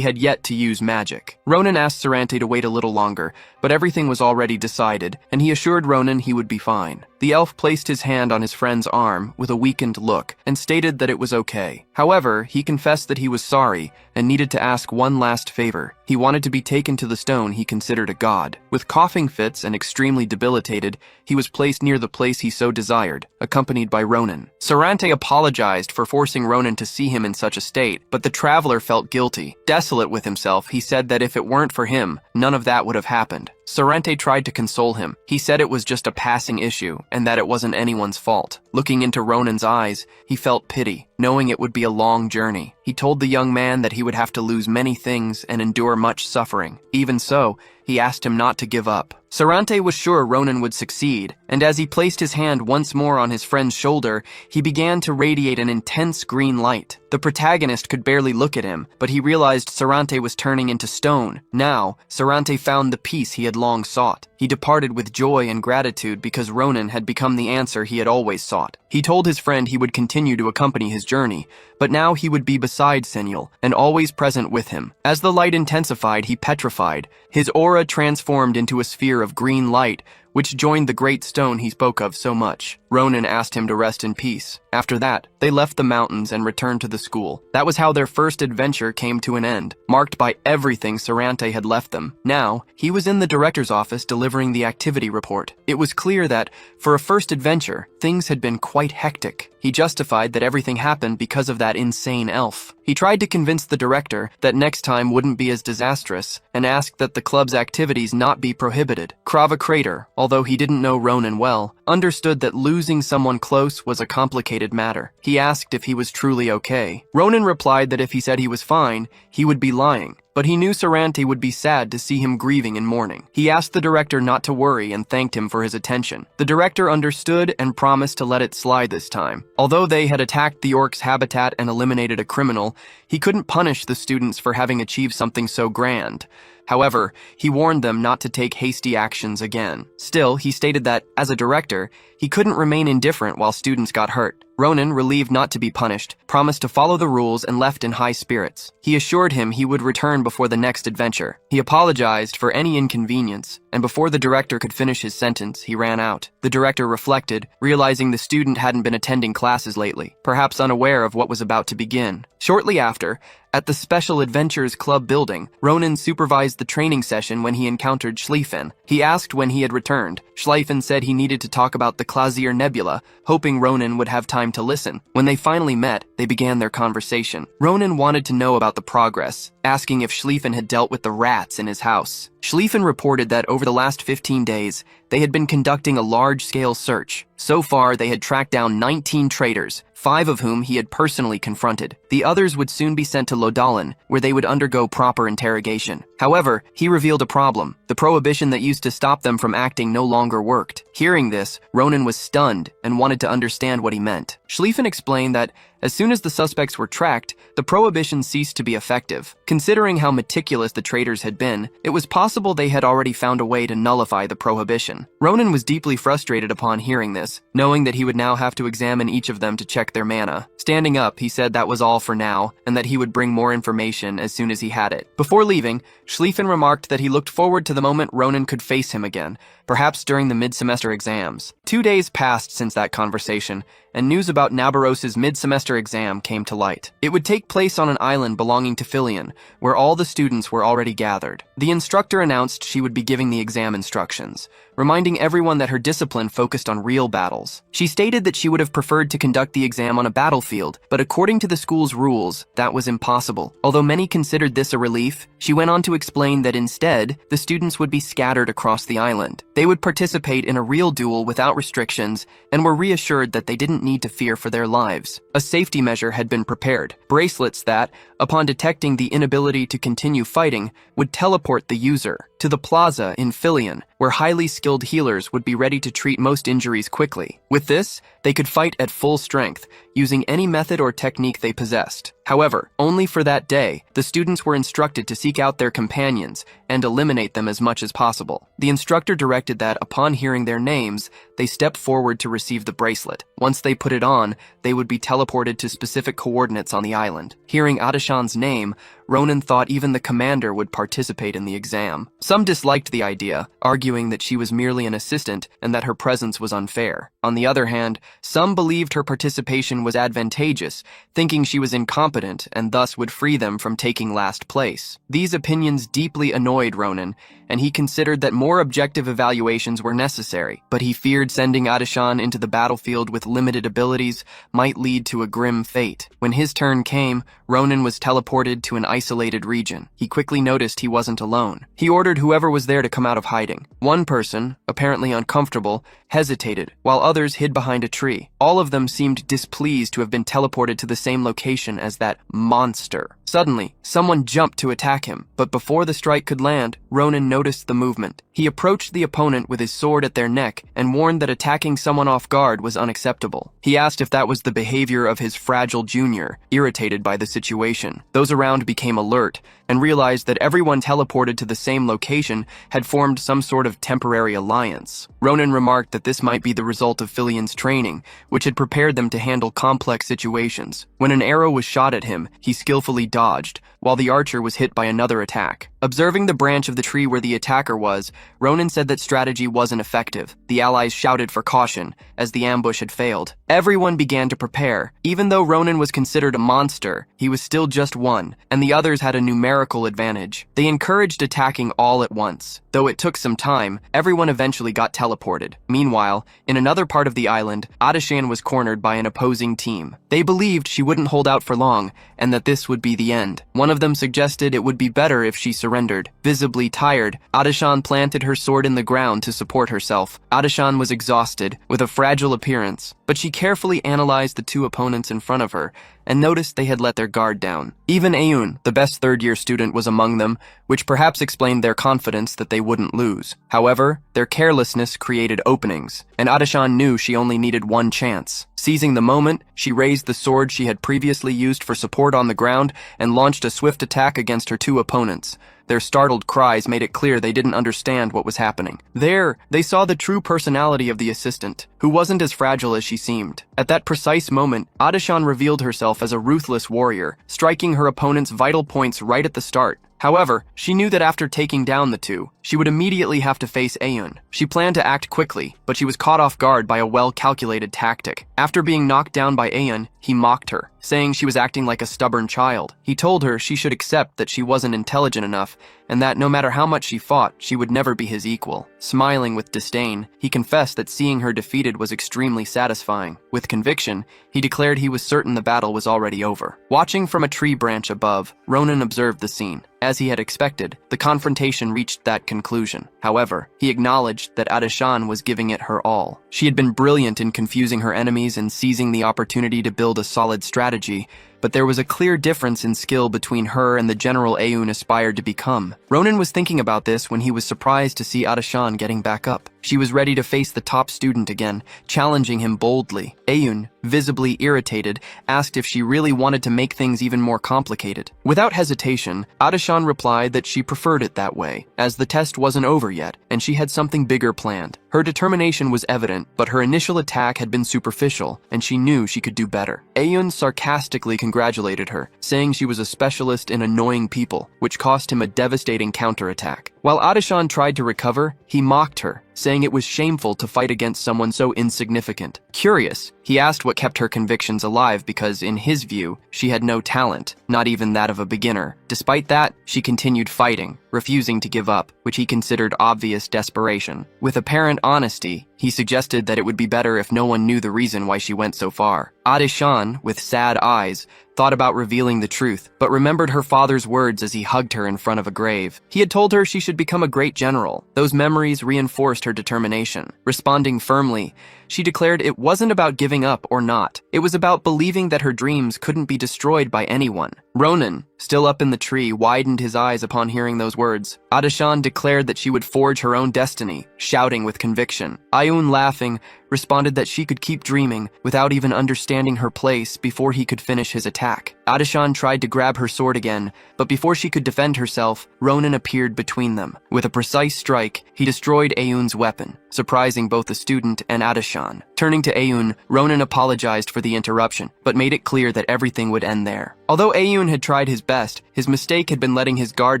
had yet to use magic. Ronin asked Sarante to wait a little longer, but everything was already decided, and he assured Ronin he would be fine. The elf placed his hand on his friend's arm with a weakened look and stated that it was okay. However, he confessed that he was sorry and needed to ask one last favor. He wanted to be taken to the stone he considered a god. With coughing fits and extremely debilitated, he was placed near the place he so desired, accompanied by Ronin. Sarante apologized for forcing Ronin to see him in such a state, but the traveler felt guilty. Desolate with himself, he said that if it weren't for him, none of that would have happened. Sarante tried to console him. He said it was just a passing issue and that it wasn't anyone's fault. Looking into Ronin's eyes, he felt pity, knowing it would be a long journey. He told the young man that he would have to lose many things and endure much suffering. Even so, he asked him not to give up. Sarante was sure Ronin would succeed, and as he placed his hand once more on his friend's shoulder, he began to radiate an intense green light. The protagonist could barely look at him, but he realized Sarante was turning into stone. Now, Sarante found the peace he had long sought. He departed with joy and gratitude because Ronin had become the answer he had always sought. He told his friend he would continue to accompany his journey, but now he would be beside Senil and always present with him. As the light intensified, he petrified. His aura transformed into a sphere of green light, which joined the great stone he spoke of so much. Ronin asked him to rest in peace. After that, they left the mountains and returned to the school. That was how their first adventure came to an end, marked by everything Sarante had left them. Now, he was in the director's office delivering the activity report. It was clear that, for a first adventure, things had been quite hectic. He justified that everything happened because of that insane elf. He tried to convince the director that next time wouldn't be as disastrous, and asked that the club's activities not be prohibited. Krava Crater, although he didn't know Ronin well, understood that losing someone close was a complicated matter. He asked if he was truly okay. Ronin replied that if he said he was fine, he would be lying. But he knew Sarante would be sad to see him grieving and mourning. He asked the director not to worry and thanked him for his attention. The director understood and promised to let it slide this time. Although they had attacked the orcs' habitat and eliminated a criminal, he couldn't punish the students for having achieved something so grand. However, he warned them not to take hasty actions again. Still, he stated that, as a director, he couldn't remain indifferent while students got hurt. Ronin, relieved not to be punished, promised to follow the rules and left in high spirits. He assured him he would return before the next adventure. He apologized for any inconvenience, and before the director could finish his sentence, he ran out. The director reflected, realizing the student hadn't been attending classes lately, perhaps unaware of what was about to begin. Shortly after, at the Special Adventures Club building, Ronin supervised the training session when he encountered Schlieffen. He asked when he had returned. Schlieffen said he needed to talk about the Klazier Nebula, hoping Ronin would have time to listen. When they finally met, they began their conversation. Ronin wanted to know about the progress, asking if Schlieffen had dealt with the rats in his house. Schlieffen reported that over the last 15 days, they had been conducting a large-scale search. So far, they had tracked down 19 traitors, 5 of whom he had personally confronted. The others would soon be sent to Lodalin, where they would undergo proper interrogation. However, he revealed a problem. The prohibition that used to stop them from acting no longer worked. Hearing this, Ronin was stunned and wanted to understand what he meant. Schlieffen explained that as soon as the suspects were tracked, the prohibition ceased to be effective. Considering how meticulous the traitors had been, it was possible they had already found a way to nullify the prohibition. Ronin was deeply frustrated upon hearing this, knowing that he would now have to examine each of them to check their mana. Standing up, he said that was all for now, and that he would bring more information as soon as he had it. Before leaving, Schlieffen remarked that he looked forward to the moment Ronin could face him again, perhaps during the mid-semester exams. 2 days passed since that conversation, and news about Nabaros's mid-semester exam came to light. It would take place on an island belonging to Frieren, where all the students were already gathered. The instructor announced she would be giving the exam instructions, reminding everyone that her discipline focused on real battles. She stated that she would have preferred to conduct the exam on a battlefield, but according to the school's rules, that was impossible. Although many considered this a relief, she went on to explain that instead, the students would be scattered across the island. They would participate in a real duel without restrictions and were reassured that they didn't need to fear for their lives. A safety measure had been prepared, bracelets that, upon detecting the inability to continue fighting, would teleport the user to the plaza in Frieren, where highly skilled healers would be ready to treat most injuries quickly. With this, they could fight at full strength, using any method or technique they possessed. However, only for that day, the students were instructed to seek out their companions and eliminate them as much as possible. The instructor directed that, upon hearing their names, they step forward to receive the bracelet. Once they put it on, they would be teleported to specific coordinates on the island. Hearing Adashan's name, Ronin thought even the commander would participate in the exam. Some disliked the idea, arguing that she was merely an assistant and that her presence was unfair. On the other hand, some believed her participation was advantageous, thinking she was incompetent and thus would free them from taking last place. These opinions deeply annoyed Ronin, and he considered that more objective evaluations were necessary, but he feared sending Adashan into the battlefield with limited abilities might lead to a grim fate. When his turn came, Ronin was teleported to an isolated region. He quickly noticed he wasn't alone. He ordered whoever was there to come out of hiding. One person, apparently uncomfortable, hesitated, while others hid behind a tree. All of them seemed displeased to have been teleported to the same location as that monster. Suddenly, someone jumped to attack him, but before the strike could land, Ronin noticed the movement. He approached the opponent with his sword at their neck and warned that attacking someone off guard was unacceptable. He asked if that was the behavior of his fragile junior, irritated by the situation. Those around became alert and realized that everyone teleported to the same location had formed some sort of temporary alliance. Ronin remarked that this might be the result of Frieren's training, which had prepared them to handle complex situations. When an arrow was shot at him, he skillfully dodged, while the archer was hit by another attack. Observing the branch of the tree where the attacker was, Ronin said that strategy wasn't effective. The allies shouted for caution, as the ambush had failed. Everyone began to prepare. Even though Ronin was considered a monster, he was still just one, and the others had a numerical advantage. They encouraged attacking all at once. Though it took some time, everyone eventually got teleported. Meanwhile, in another part of the island, Adashan was cornered by an opposing team. They believed she wouldn't hold out for long, and that this would be the end. One of them suggested it would be better if she surrendered. Visibly tired, Adashan planted her sword in the ground to support herself. Adashan was exhausted, with a fragile appearance, but she carefully analyzed the two opponents in front of her and noticed they had let their guard down. Even Ayun, the best third-year student, was among them, which perhaps explained their confidence that they wouldn't lose. However, their carelessness created openings, and Adashan knew she only needed one chance. Seizing the moment, she raised the sword she had previously used for support on the ground and launched a swift attack against her two opponents. Their startled cries made it clear they didn't understand what was happening. There, they saw the true personality of the assistant, who wasn't as fragile as she seemed. At that precise moment, Adashan revealed herself as a ruthless warrior, striking her opponent's vital points right at the start. However, she knew that after taking down the two, she would immediately have to face Ayun. She planned to act quickly, but she was caught off guard by a well-calculated tactic. After being knocked down by Ayun, he mocked her. saying she was acting like a stubborn child. He told her she should accept that she wasn't intelligent enough and that no matter how much she fought, she would never be his equal. Smiling with disdain, he confessed that seeing her defeated was extremely satisfying. With conviction, he declared he was certain the battle was already over. Watching from a tree branch above, Ronin observed the scene. As he had expected, the confrontation reached that conclusion. However, he acknowledged that Adashan was giving it her all. She had been brilliant in confusing her enemies and seizing the opportunity to build a solid strategy, but there was a clear difference in skill between her and the general Aeun aspired to become. Ronin was thinking about this when he was surprised to see Adashan getting back up. She was ready to face the top student again, challenging him boldly. Aeun, visibly irritated, asked if she really wanted to make things even more complicated. Without hesitation, Adashan replied that she preferred it that way, as the test wasn't over yet, and she had something bigger planned. Her determination was evident, but her initial attack had been superficial, and she knew she could do better. Aeun sarcastically congratulated her, saying she was a specialist in annoying people, which cost him a devastating counterattack. While Adashan tried to recover, he mocked her, saying it was shameful to fight against someone so insignificant. Curious, he asked what kept her convictions alive because, in his view, she had no talent, not even that of a beginner. Despite that, she continued fighting, refusing to give up, which he considered obvious desperation. With apparent honesty, he suggested that it would be better if no one knew the reason why she went so far. Adashan, with sad eyes, thought about revealing the truth, but remembered her father's words as he hugged her in front of a grave. He had told her she should become a great general. Those memories reinforced her determination. Responding firmly, she declared it wasn't about giving up or not. It was about believing that her dreams couldn't be destroyed by anyone. Ronin, still up in the tree, widened his eyes upon hearing those words. Adashan declared that she would forge her own destiny, shouting with conviction. Aeun, laughing, responded that she could keep dreaming without even understanding her place before he could finish his attack. Adashan tried to grab her sword again, but before she could defend herself, Ronin appeared between them. With a precise strike, he destroyed Aeun's weapon, surprising both the student and Adashan. Turning to Aeun, Ronin apologized for the interruption, but made it clear that everything would end there. Although Aeun had tried his best, his mistake had been letting his guard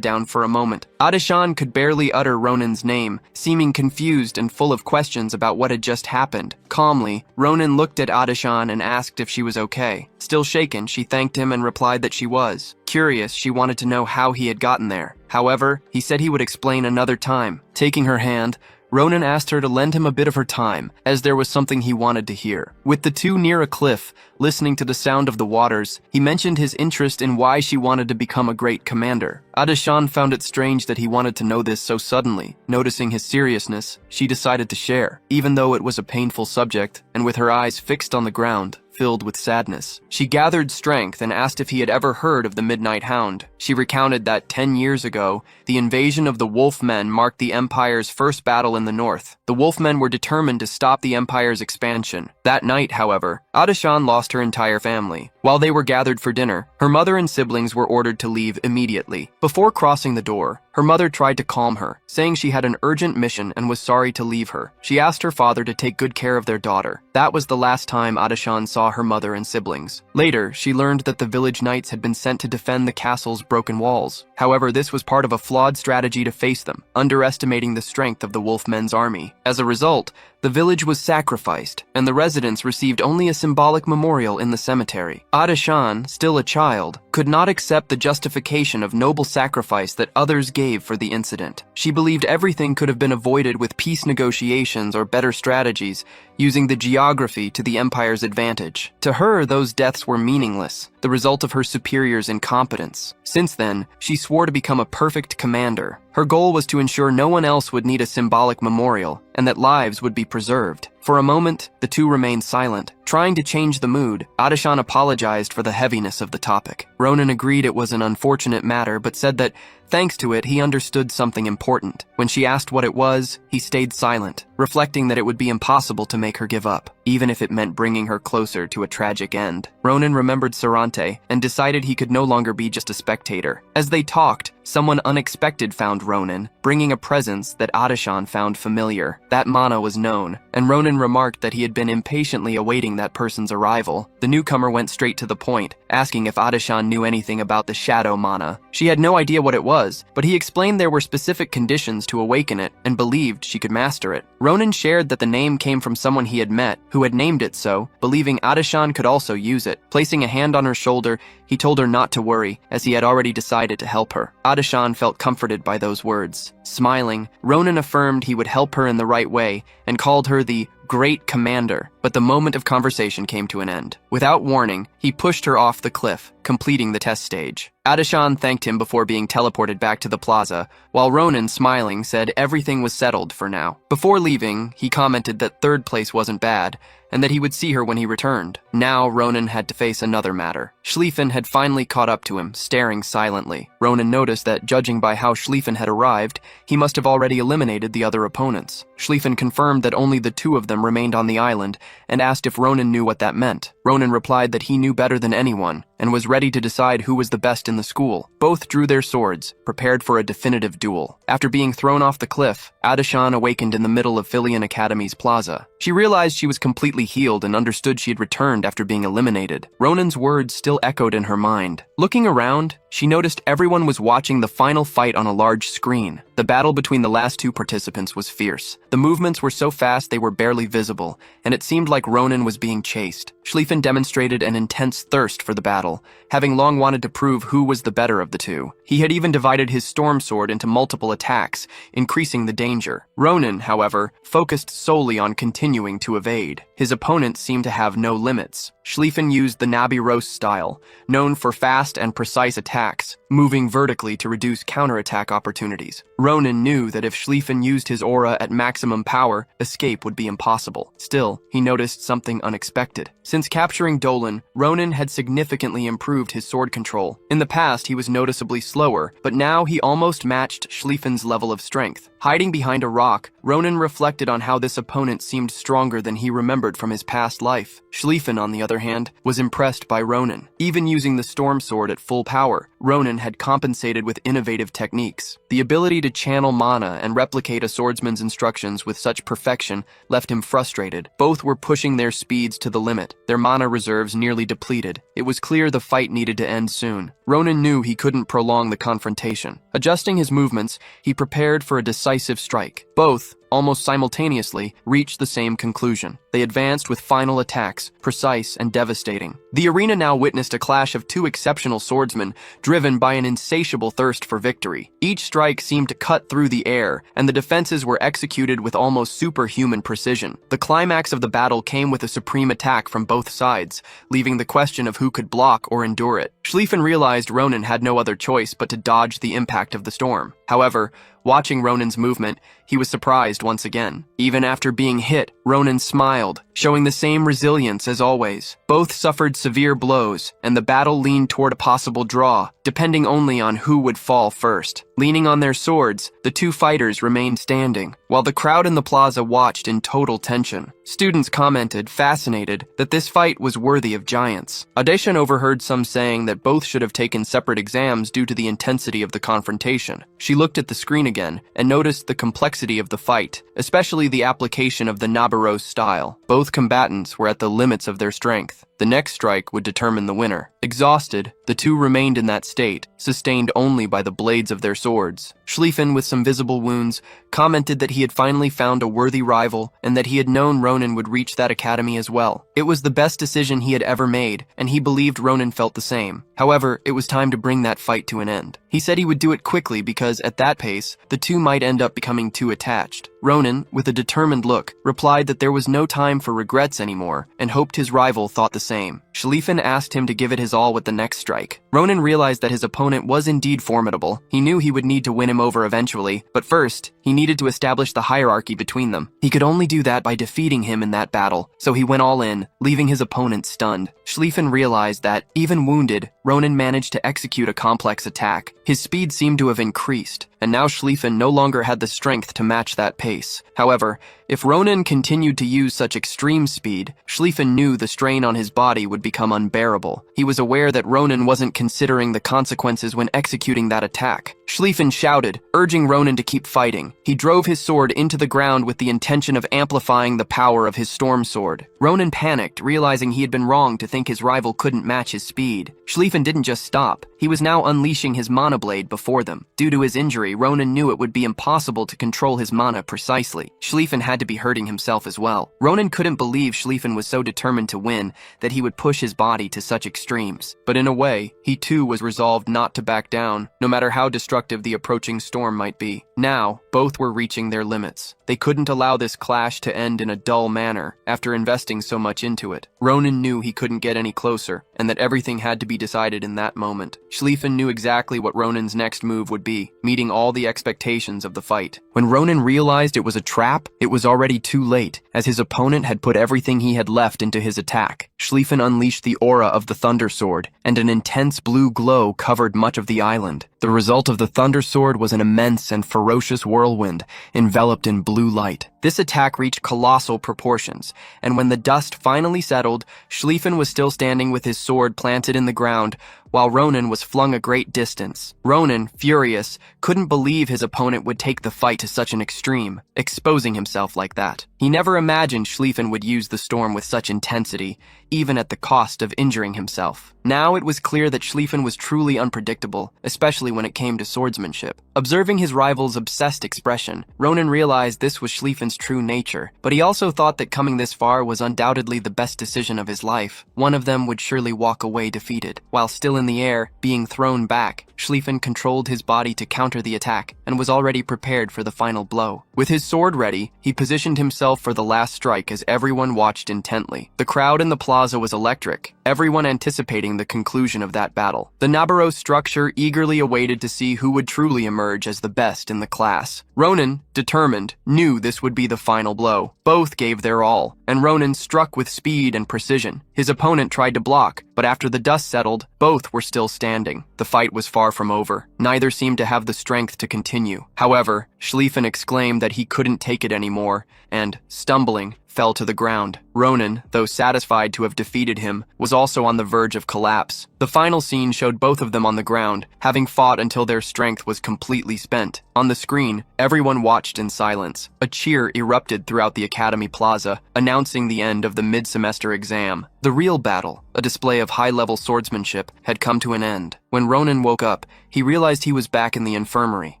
down for a moment. Adashan could barely utter Ronin's name, seeming confused and full of questions about what had just happened. Calmly, Ronin looked at Adashan and asked if she was okay. Still shaken, she thanked him and replied that she was. Curious, she wanted to know how he had gotten there. However, he said he would explain another time. Taking her hand, Ronin asked her to lend him a bit of her time, as there was something he wanted to hear. With the two near a cliff, listening to the sound of the waters, he mentioned his interest in why she wanted to become a great commander. Adashan found it strange that he wanted to know this so suddenly. Noticing his seriousness, she decided to share, even though it was a painful subject, and with her eyes fixed on the ground, filled with sadness. She gathered strength and asked if he had ever heard of the Midnight Hound. She recounted that 10 years ago, the invasion of the Wolfmen marked the Empire's first battle in the north. The Wolfmen were determined to stop the Empire's expansion. That night, however, Adashan lost her entire family. While they were gathered for dinner, her mother and siblings were ordered to leave immediately. Before crossing the door, her mother tried to calm her, saying she had an urgent mission and was sorry to leave her. She asked her father to take good care of their daughter. That was the last time Adashan saw her mother and siblings. Later, she learned that the village knights had been sent to defend the castle's broken walls. However, this was part of a flawed strategy to face them, underestimating the strength of the Wolfmen's army. As a result, the village was sacrificed, and the residents received only a symbolic memorial in the cemetery. Adashan, still a child, could not accept the justification of noble sacrifice that others gave for the incident. She believed everything could have been avoided with peace negotiations or better strategies, using the geography to the Empire's advantage. To her, those deaths were meaningless, the result of her superior's incompetence. Since then, she swore to become a perfect commander. Her goal was to ensure no one else would need a symbolic memorial, and that lives would be preserved. For a moment, the two remained silent. Trying to change the mood, Adashan apologized for the heaviness of the topic. Ronin agreed it was an unfortunate matter, but said that, thanks to it, he understood something important. When she asked what it was, he stayed silent, reflecting that it would be impossible to make her give up, even if it meant bringing her closer to a tragic end. Ronin remembered Sarante and decided he could no longer be just a spectator. As they talked, Someone unexpected found Ronin, bringing a presence that Adashan found familiar. That mana was known, and Ronin remarked that he had been impatiently awaiting that person's arrival. The newcomer went straight to the point, asking if Adashan knew anything about the shadow mana. She had no idea what it was, but he explained there were specific conditions to awaken it and believed she could master it. Ronin shared that the name came from someone he had met, who had named it so, believing Adashan could also use it. Placing a hand on her shoulder, he told her not to worry, as he had already decided to help her. Adashan felt comforted by those words. Smiling, Ronin affirmed he would help her in the right way and called her the Great Commander, but the moment of conversation came to an end. Without warning, he pushed her off the cliff, completing the test stage. Adashan thanked him before being teleported back to the plaza, while Ronin, smiling, said everything was settled for now. Before leaving, he commented that third place wasn't bad, and that he would see her when he returned. Now, Ronin had to face another matter. Schlieffen had finally caught up to him, staring silently. Ronin noticed that, judging by how Schlieffen had arrived, he must have already eliminated the other opponents. Schlieffen confirmed that only the two of them remained on the island, and asked if Ronin knew what that meant. Ronin replied that he knew better than anyone, and was ready to decide who was the best in the school. Both drew their swords, prepared for a definitive duel. After being thrown off the cliff, Adashan awakened in the middle of Filian Academy's plaza. She realized she was completely healed and understood she had returned after being eliminated. Ronin's words still echoed in her mind. Looking around, she noticed everyone was watching the final fight on a large screen. The battle between the last two participants was fierce. The movements were so fast they were barely visible, and it seemed like Ronin was being chased. Schlieffen demonstrated an intense thirst for the battle, having long wanted to prove who was the better of the two. He had even divided his storm sword into multiple attacks, increasing the danger. Ronin, however, focused solely on continuing to evade. His opponent seemed to have no limits. Schlieffen used the Nabi roast style, known for fast and precise attacks, moving vertically to reduce counterattack opportunities. Ronin knew that if Schlieffen used his aura at maximum power, escape would be impossible. Still, he noticed something unexpected. Since capturing Dolan, Ronin had significantly improved his sword control. In the past, he was noticeably slower, but now he almost matched Schlieffen's level of strength. Hiding behind a rock, Ronin reflected on how this opponent seemed stronger than he remembered from his past life. Schlieffen, on the other hand, was impressed by Ronin. Even using the storm sword at full power, Ronin had compensated with innovative techniques. The ability to channel mana and replicate a swordsman's instructions with such perfection left him frustrated. Both were pushing their speeds to the limit, their mana reserves nearly depleted. It was clear the fight needed to end soon. Ronin knew he couldn't prolong the confrontation. Adjusting his movements, he prepared for a decisive strike. Both, almost simultaneously, reached the same conclusion. They advanced with final attacks, precise and devastating. The arena now witnessed a clash of two exceptional swordsmen, driven by an insatiable thirst for victory. Each strike seemed to cut through the air, and the defenses were executed with almost superhuman precision. The climax of the battle came with a supreme attack from both sides, leaving the question of who could block or endure it. Schlieffen realized Ronin had no other choice but to dodge the impact of the storm. However, watching Ronin's movement, he was surprised once again. Even after being hit, Ronin smiled, showing the same resilience as always. Both suffered severe blows, and the battle leaned toward a possible draw, depending only on who would fall first. Leaning on their swords, the two fighters remained standing, while the crowd in the plaza watched in total tension. Students commented, fascinated, that this fight was worthy of giants. Adashan overheard some saying that both should have taken separate exams due to the intensity of the confrontation. She looked at the screen again and noticed the complexity of the fight, especially the application of the Nabarose style. Both combatants were at the limits of their strength. The next strike would determine the winner. Exhausted, the two remained in that state, sustained only by the blades of their swords. Schlieffen, with some visible wounds, commented that he had finally found a worthy rival and that he had known Ronin would reach that academy as well. It was the best decision he had ever made, and he believed Ronin felt the same. However, it was time to bring that fight to an end. He said he would do it quickly because, at that pace, the two might end up becoming too attached. Ronin, with a determined look, replied that there was no time for regrets anymore and hoped his rival thought the same. Schlieffen asked him to give it his all with the next strike. Ronin realized that his opponent was indeed formidable. He knew he would need to win him over eventually, but first, he needed to establish the hierarchy between them. He could only do that by defeating him in that battle, so he went all in, leaving his opponent stunned. Schlieffen realized that, even wounded, Ronin managed to execute a complex attack. His speed seemed to have increased, and now Schlieffen no longer had the strength to match that pace. However, If Ronin continued to use such extreme speed, Schlieffen knew the strain on his body would become unbearable. He was aware that Ronin wasn't considering the consequences when executing that attack. Schlieffen shouted, urging Ronin to keep fighting. He drove his sword into the ground with the intention of amplifying the power of his storm sword. Ronin panicked, realizing he had been wrong to think his rival couldn't match his speed. Schlieffen didn't just stop. He was now unleashing his mana blade before them. Due to his injury, Ronin knew it would be impossible to control his mana precisely. Schlieffen had to be hurting himself as well. Ronin couldn't believe Schlieffen was so determined to win that he would push his body to such extremes. But in a way, he too was resolved not to back down, no matter how destructive the approaching storm might be. Now, both were reaching their limits. They couldn't allow this clash to end in a dull manner after investing so much into it. Ronin knew he couldn't get any closer, and that everything had to be decided in that moment. Schlieffen knew exactly what Ronin's next move would be, meeting all the expectations of the fight. When Ronin realized it was a trap, it was already too late, as his opponent had put everything he had left into his attack. Schlieffen unleashed the aura of the Thunder Sword, and an intense blue glow covered much of the island. The result of the Thunder Sword was an immense and ferocious whirlwind, enveloped in blue light. This attack reached colossal proportions, and when the dust finally settled, Schlieffen was still standing with his sword planted in the ground, while Ronin was flung a great distance. Ronin, furious, couldn't believe his opponent would take the fight to such an extreme, exposing himself like that. He never imagined Schlieffen would use the storm with such intensity, even at the cost of injuring himself. Now it was clear that Schlieffen was truly unpredictable, especially when it came to swordsmanship. Observing his rival's obsessed expression, Ronin realized this was Schlieffen's true nature, but he also thought that coming this far was undoubtedly the best decision of his life. One of them would surely walk away defeated. While still in the air, being thrown back, Schlieffen controlled his body to counter the attack and was already prepared for the final blow. With his sword ready, he positioned himself for the last strike as everyone watched intently. The crowd in the plaza was electric, everyone anticipating the conclusion of that battle. The Nabaro structure eagerly awaited to see who would truly emerge as the best in the class. Ronin, determined, knew this would be the final blow. Both gave their all, and Ronin struck with speed and precision. His opponent tried to block, but after the dust settled, both were still standing. The fight was far from over. Neither seemed to have the strength to continue. However, Schlieffen exclaimed that he couldn't take it anymore, and, stumbling, fell to the ground. Ronin, though satisfied to have defeated him, was also on the verge of collapse. The final scene showed both of them on the ground, having fought until their strength was completely spent. On the screen, everyone watched in silence. A cheer erupted throughout the Academy Plaza, announcing the end of the mid-semester exam. The real battle, a display of high-level swordsmanship, had come to an end. When Ronin woke up, he realized he was back in the infirmary.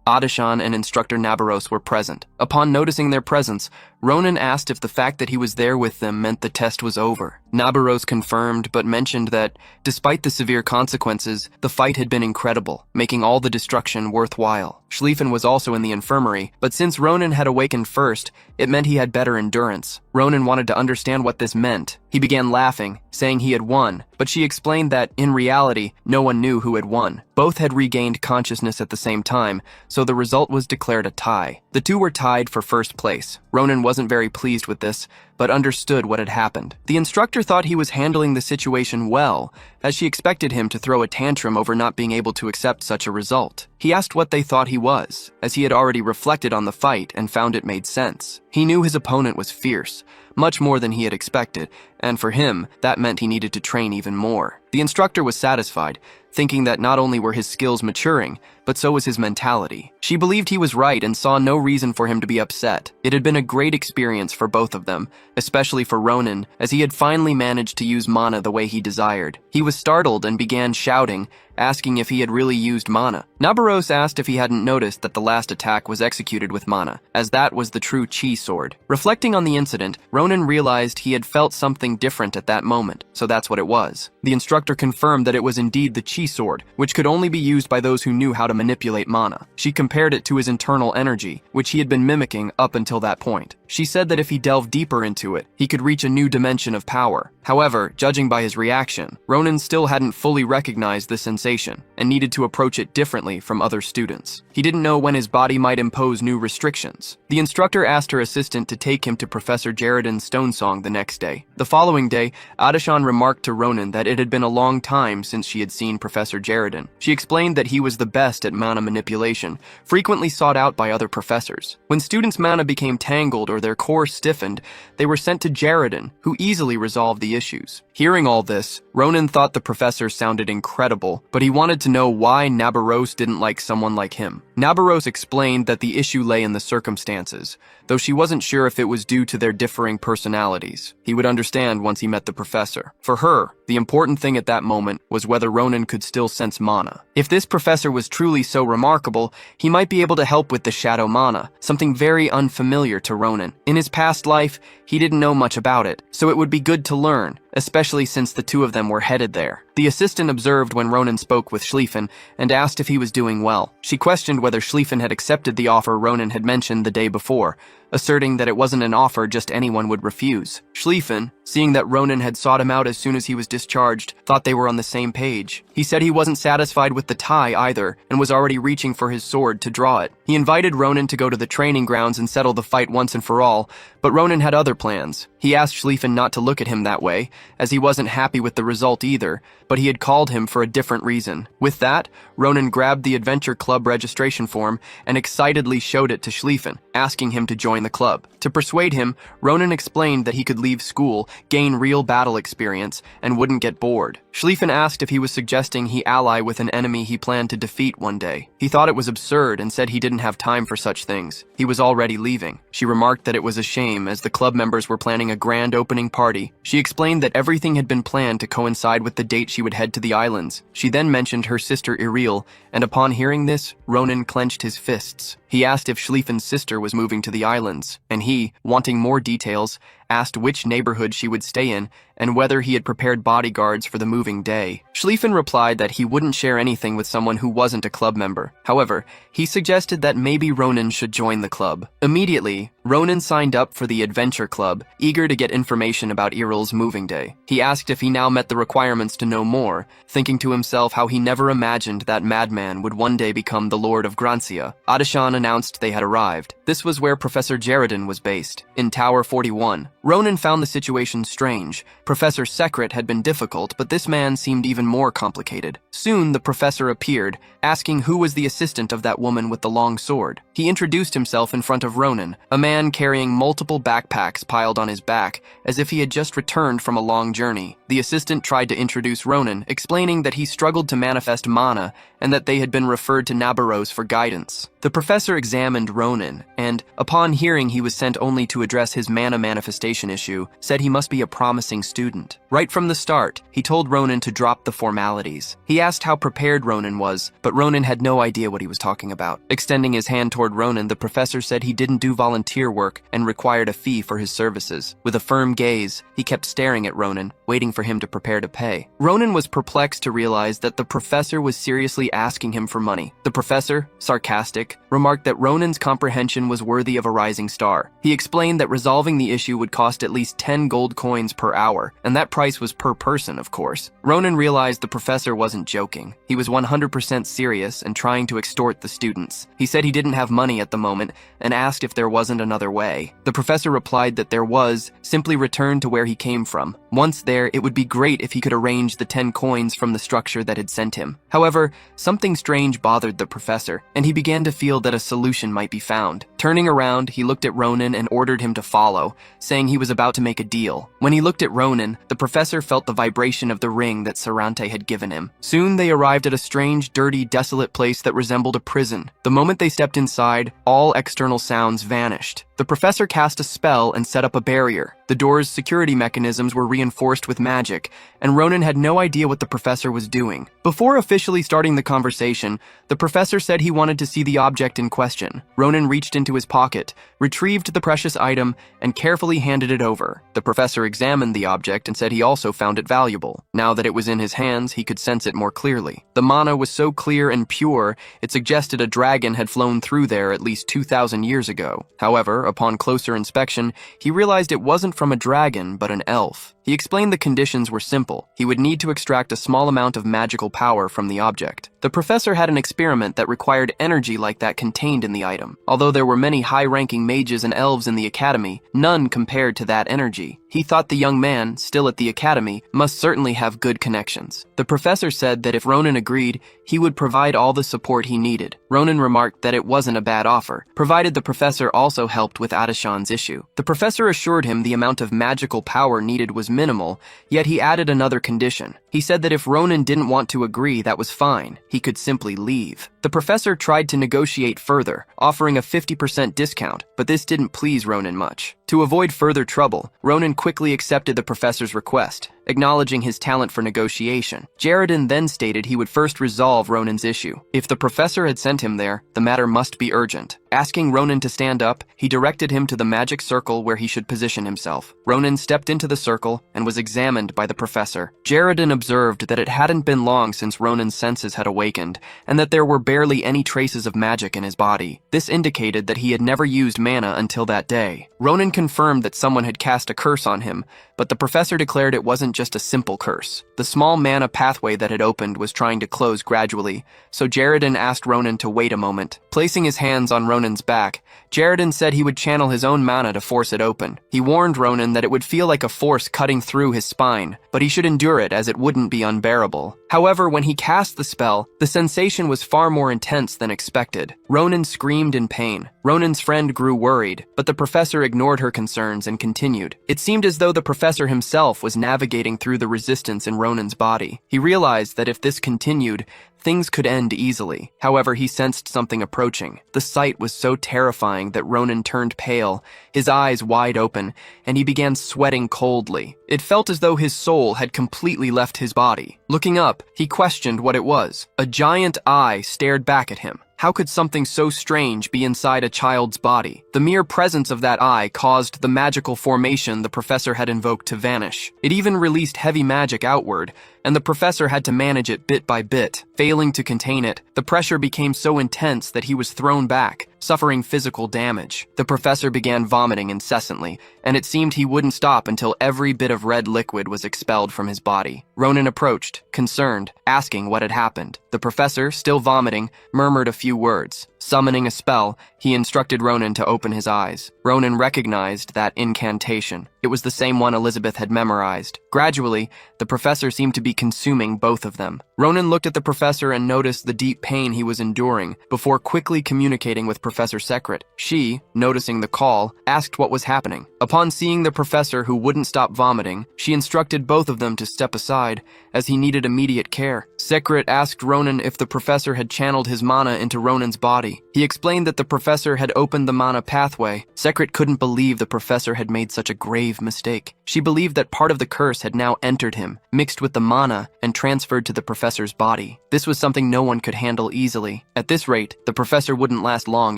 Adashan and Instructor Nabaros were present. Upon noticing their presence, Ronin asked if the fact that he was there with them meant the test was over. Nabaros confirmed, but mentioned that, despite the severe consequences, the fight had been incredible, making all the destruction worthwhile. Schlieffen was also in the infirmary, but since Ronin had awakened first, it meant he had better endurance. Ronin wanted to understand what this meant. He began laughing, saying he had won, but she explained that, in reality, no one knew who had won. Both had regained consciousness at the same time, so the result was declared a tie. The two were tied for first place. Ronin wasn't very pleased with this, but understood what had happened. The instructor thought he was handling the situation well, as she expected him to throw a tantrum over not being able to accept such a result. He asked what they thought he was, as he had already reflected on the fight and found it made sense. He knew his opponent was fierce, much more than he had expected, and for him, that meant he needed to train even more. The instructor was satisfied, thinking that not only were his skills maturing, but so was his mentality. She believed he was right and saw no reason for him to be upset. It had been a great experience for both of them, especially for Ronin, as he had finally managed to use mana the way he desired. He was startled and began shouting, asking if he had really used mana. Nabaros asked if he hadn't noticed that the last attack was executed with mana, as that was the true chi sword. Reflecting on the incident, Ronin realized he had felt something different at that moment, so that's what it was. The instructor confirmed that it was indeed the chi sword, which could only be used by those who knew how to manipulate mana. She compared it to his internal energy, which he had been mimicking up until that point. She said that if he delved deeper into it, he could reach a new dimension of power. However, judging by his reaction, Ronin still hadn't fully recognized the sensation, and needed to approach it differently from other students. He didn't know when his body might impose new restrictions. The instructor asked her assistant to take him to Professor Jaredin's Stonesong the next day. The following day, Adashan remarked to Ronin that it had been a long time since she had seen Professor Jaredin. She explained that he was the best at mana manipulation, frequently sought out by other professors. When students' mana became tangled or or their core stiffened, they were sent to Jaredon, who easily resolved the issues. Hearing all this, Ronin thought the professor sounded incredible, but he wanted to know why Nabaros didn't like someone like him. Nabaros explained that the issue lay in the circumstances, though she wasn't sure if it was due to their differing personalities. He would understand once he met the professor. For her, the important thing at that moment was whether Ronin could still sense mana. If this professor was truly so remarkable, he might be able to help with the shadow mana, something very unfamiliar to Ronin. In his past life, he didn't know much about it, so it would be good to learn, especially since the two of them were headed there. The assistant observed when Ronin spoke with Schlieffen and asked if he was doing well. She questioned whether Schlieffen had accepted the offer Ronin had mentioned the day before, asserting that it wasn't an offer just anyone would refuse. Schlieffen, seeing that Ronin had sought him out as soon as he was discharged, thought they were on the same page. He said he wasn't satisfied with the tie either and was already reaching for his sword to draw it. He invited Ronin to go to the training grounds and settle the fight once and for all, but Ronin had other plans. He asked Schlieffen not to look at him that way, as he wasn't happy with the result either, but he had called him for a different reason. With that, Ronin grabbed the Adventure Club registration form and excitedly showed it to Schlieffen, asking him to join the club. To persuade him, Ronin explained that he could leave school, gain real battle experience, and wouldn't get bored. Schlieffen asked if he was suggesting he ally with an enemy he planned to defeat one day. He thought it was absurd and said he didn't have time for such things. He was already leaving. She remarked that it was a shame as the club members were planning a grand opening party. She explained that everything had been planned to coincide with the date she would head to the islands. She then mentioned her sister Iriel, and upon hearing this, Ronin clenched his fists. He asked if Schlieffen's sister was moving to the islands, and he, wanting more details, asked which neighborhood she would stay in and whether he had prepared bodyguards for the moving day. Schlieffen replied that he wouldn't share anything with someone who wasn't a club member. However, he suggested that maybe Ronin should join the club. Immediately, Ronin signed up for the Adventure Club, eager to get information about Iriel's moving day. He asked if he now met the requirements to know more, thinking to himself how he never imagined that madman would one day become the Lord of Grancia. Adashan announced they had arrived. This was where Professor Jaredon was based, in Tower 41. Ronin found the situation strange. Professor Secret had been difficult, but this man seemed even more complicated. Soon, the professor appeared, asking who was the assistant of that woman with the long sword. He introduced himself in front of Ronin, a man carrying multiple backpacks piled on his back, as if he had just returned from a long journey. The assistant tried to introduce Ronin, explaining that he struggled to manifest mana and that they had been referred to Nabaros for guidance. The professor examined Ronin, and, upon hearing he was sent only to address his mana manifestation issue, said he must be a promising student. Right from the start, he told Ronin to drop the formalities. He asked how prepared Ronin was, but Ronin had no idea what he was talking about. Extending his hand toward Ronin, the professor said he didn't do volunteer work and required a fee for his services. With a firm gaze, he kept staring at Ronin, waiting for him to prepare to pay. Ronin was perplexed to realize that the professor was seriously asking him for money. The professor, sarcastic, remarked that Ronin's comprehension was worthy of a rising star. He explained that resolving the issue would cost at least 10 gold coins per hour, and that price was per person, of course. Ronin realized the professor wasn't joking. He was 100% serious and trying to extort the students. He said he didn't have money at the moment and asked if there wasn't another way. The professor replied that there was, simply return to where he came from. Once there, it would be great if he could arrange the 10 coins from the structure that had sent him. However, something strange bothered the professor, and he began to feel that a solution might be found. Turning around, he looked at Ronin and ordered him to follow, saying he was about to make a deal. When he looked at Ronin, the professor felt the vibration of the ring that Sarante had given him. Soon they arrived at a strange, dirty, desolate place that resembled a prison. The moment they stepped inside, all external sounds vanished. The professor cast a spell and set up a barrier. The door's security mechanisms were reinforced with magic, and Ronin had no idea what the professor was doing. Before officially starting the conversation, the professor said he wanted to see the object in question. Ronin reached into his pocket, retrieved the precious item, and carefully handed it over. The professor examined the object and said he also found it valuable. Now that it was in his hands, he could sense it more clearly. The mana was so clear and pure, it suggested a dragon had flown through there at least 2,000 years ago. However, upon closer inspection, he realized it wasn't from a dragon, but an elf. He explained the conditions were simple. He would need to extract a small amount of magical power from the object. The professor had an experiment that required energy like that contained in the item. Although there were many high-ranking mages and elves in the academy, none compared to that energy. He thought the young man, still at the academy, must certainly have good connections. The professor said that if Ronin agreed, he would provide all the support he needed. Ronin remarked that it wasn't a bad offer, provided the professor also helped with Adashan's issue. The professor assured him the amount of magical power needed was minimal, yet he added another condition. He said that if Ronin didn't want to agree, that was fine. He could simply leave. The professor tried to negotiate further, offering a 50% discount, but this didn't please Ronin much. To avoid further trouble, Ronin quickly accepted the professor's request, acknowledging his talent for negotiation. Jaredin then stated he would first resolve Ronin's issue. If the professor had sent him there, the matter must be urgent. Asking Ronin to stand up, he directed him to the magic circle where he should position himself. Ronin stepped into the circle and was examined by the professor. Jaredin observed that it hadn't been long since Ronin's senses had awakened, and that there were barely any traces of magic in his body. This indicated that he had never used mana until that day. Ronin confirmed that someone had cast a curse on him, but the professor declared it wasn't just a simple curse. The small mana pathway that had opened was trying to close gradually, so Jaredin asked Ronin to wait a moment. Placing his hands on Ronin's back, Jaredin said he would channel his own mana to force it open. He warned Ronin that it would feel like a force cutting through his spine, but he should endure it as it wouldn't be unbearable. However, when he cast the spell, the sensation was far more intense than expected. Ronin screamed in pain. Ronin's friend grew worried, but the professor ignored her concerns and continued. It seemed as though the professor himself was navigating through the resistance in Ronin's body. He realized that if this continued, things could end easily. However, he sensed something approaching. The sight was so terrifying that Ronin turned pale, his eyes wide open, and he began sweating coldly. It felt as though his soul had completely left his body. Looking up, he questioned what it was. A giant eye stared back at him. How could something so strange be inside a child's body? The mere presence of that eye caused the magical formation the professor had invoked to vanish. It even released heavy magic outward, and the professor had to manage it bit by bit. Failing to contain it, the pressure became so intense that he was thrown back, suffering physical damage. The professor began vomiting incessantly, and it seemed he wouldn't stop until every bit of red liquid was expelled from his body. Ronin approached, concerned, asking what had happened. The professor, still vomiting, murmured a few words. Summoning a spell, he instructed Ronin to open his eyes. Ronin recognized that incantation. It was the same one Elizabeth had memorized. Gradually, the professor seemed to be consuming both of them. Ronin looked at the professor and noticed the deep pain he was enduring before quickly communicating with Professor Secret. She, noticing the call, asked what was happening. Upon seeing the professor who wouldn't stop vomiting, she instructed both of them to step aside, as he needed immediate care. Secret asked Ronin if the professor had channeled his mana into Ronin's body. He explained that the professor had opened the mana pathway. Secret couldn't believe the professor had made such a grave mistake. She believed that part of the curse had now entered him, mixed with the mana, and transferred to the professor's body. This was something no one could handle easily. At this rate, the professor wouldn't last long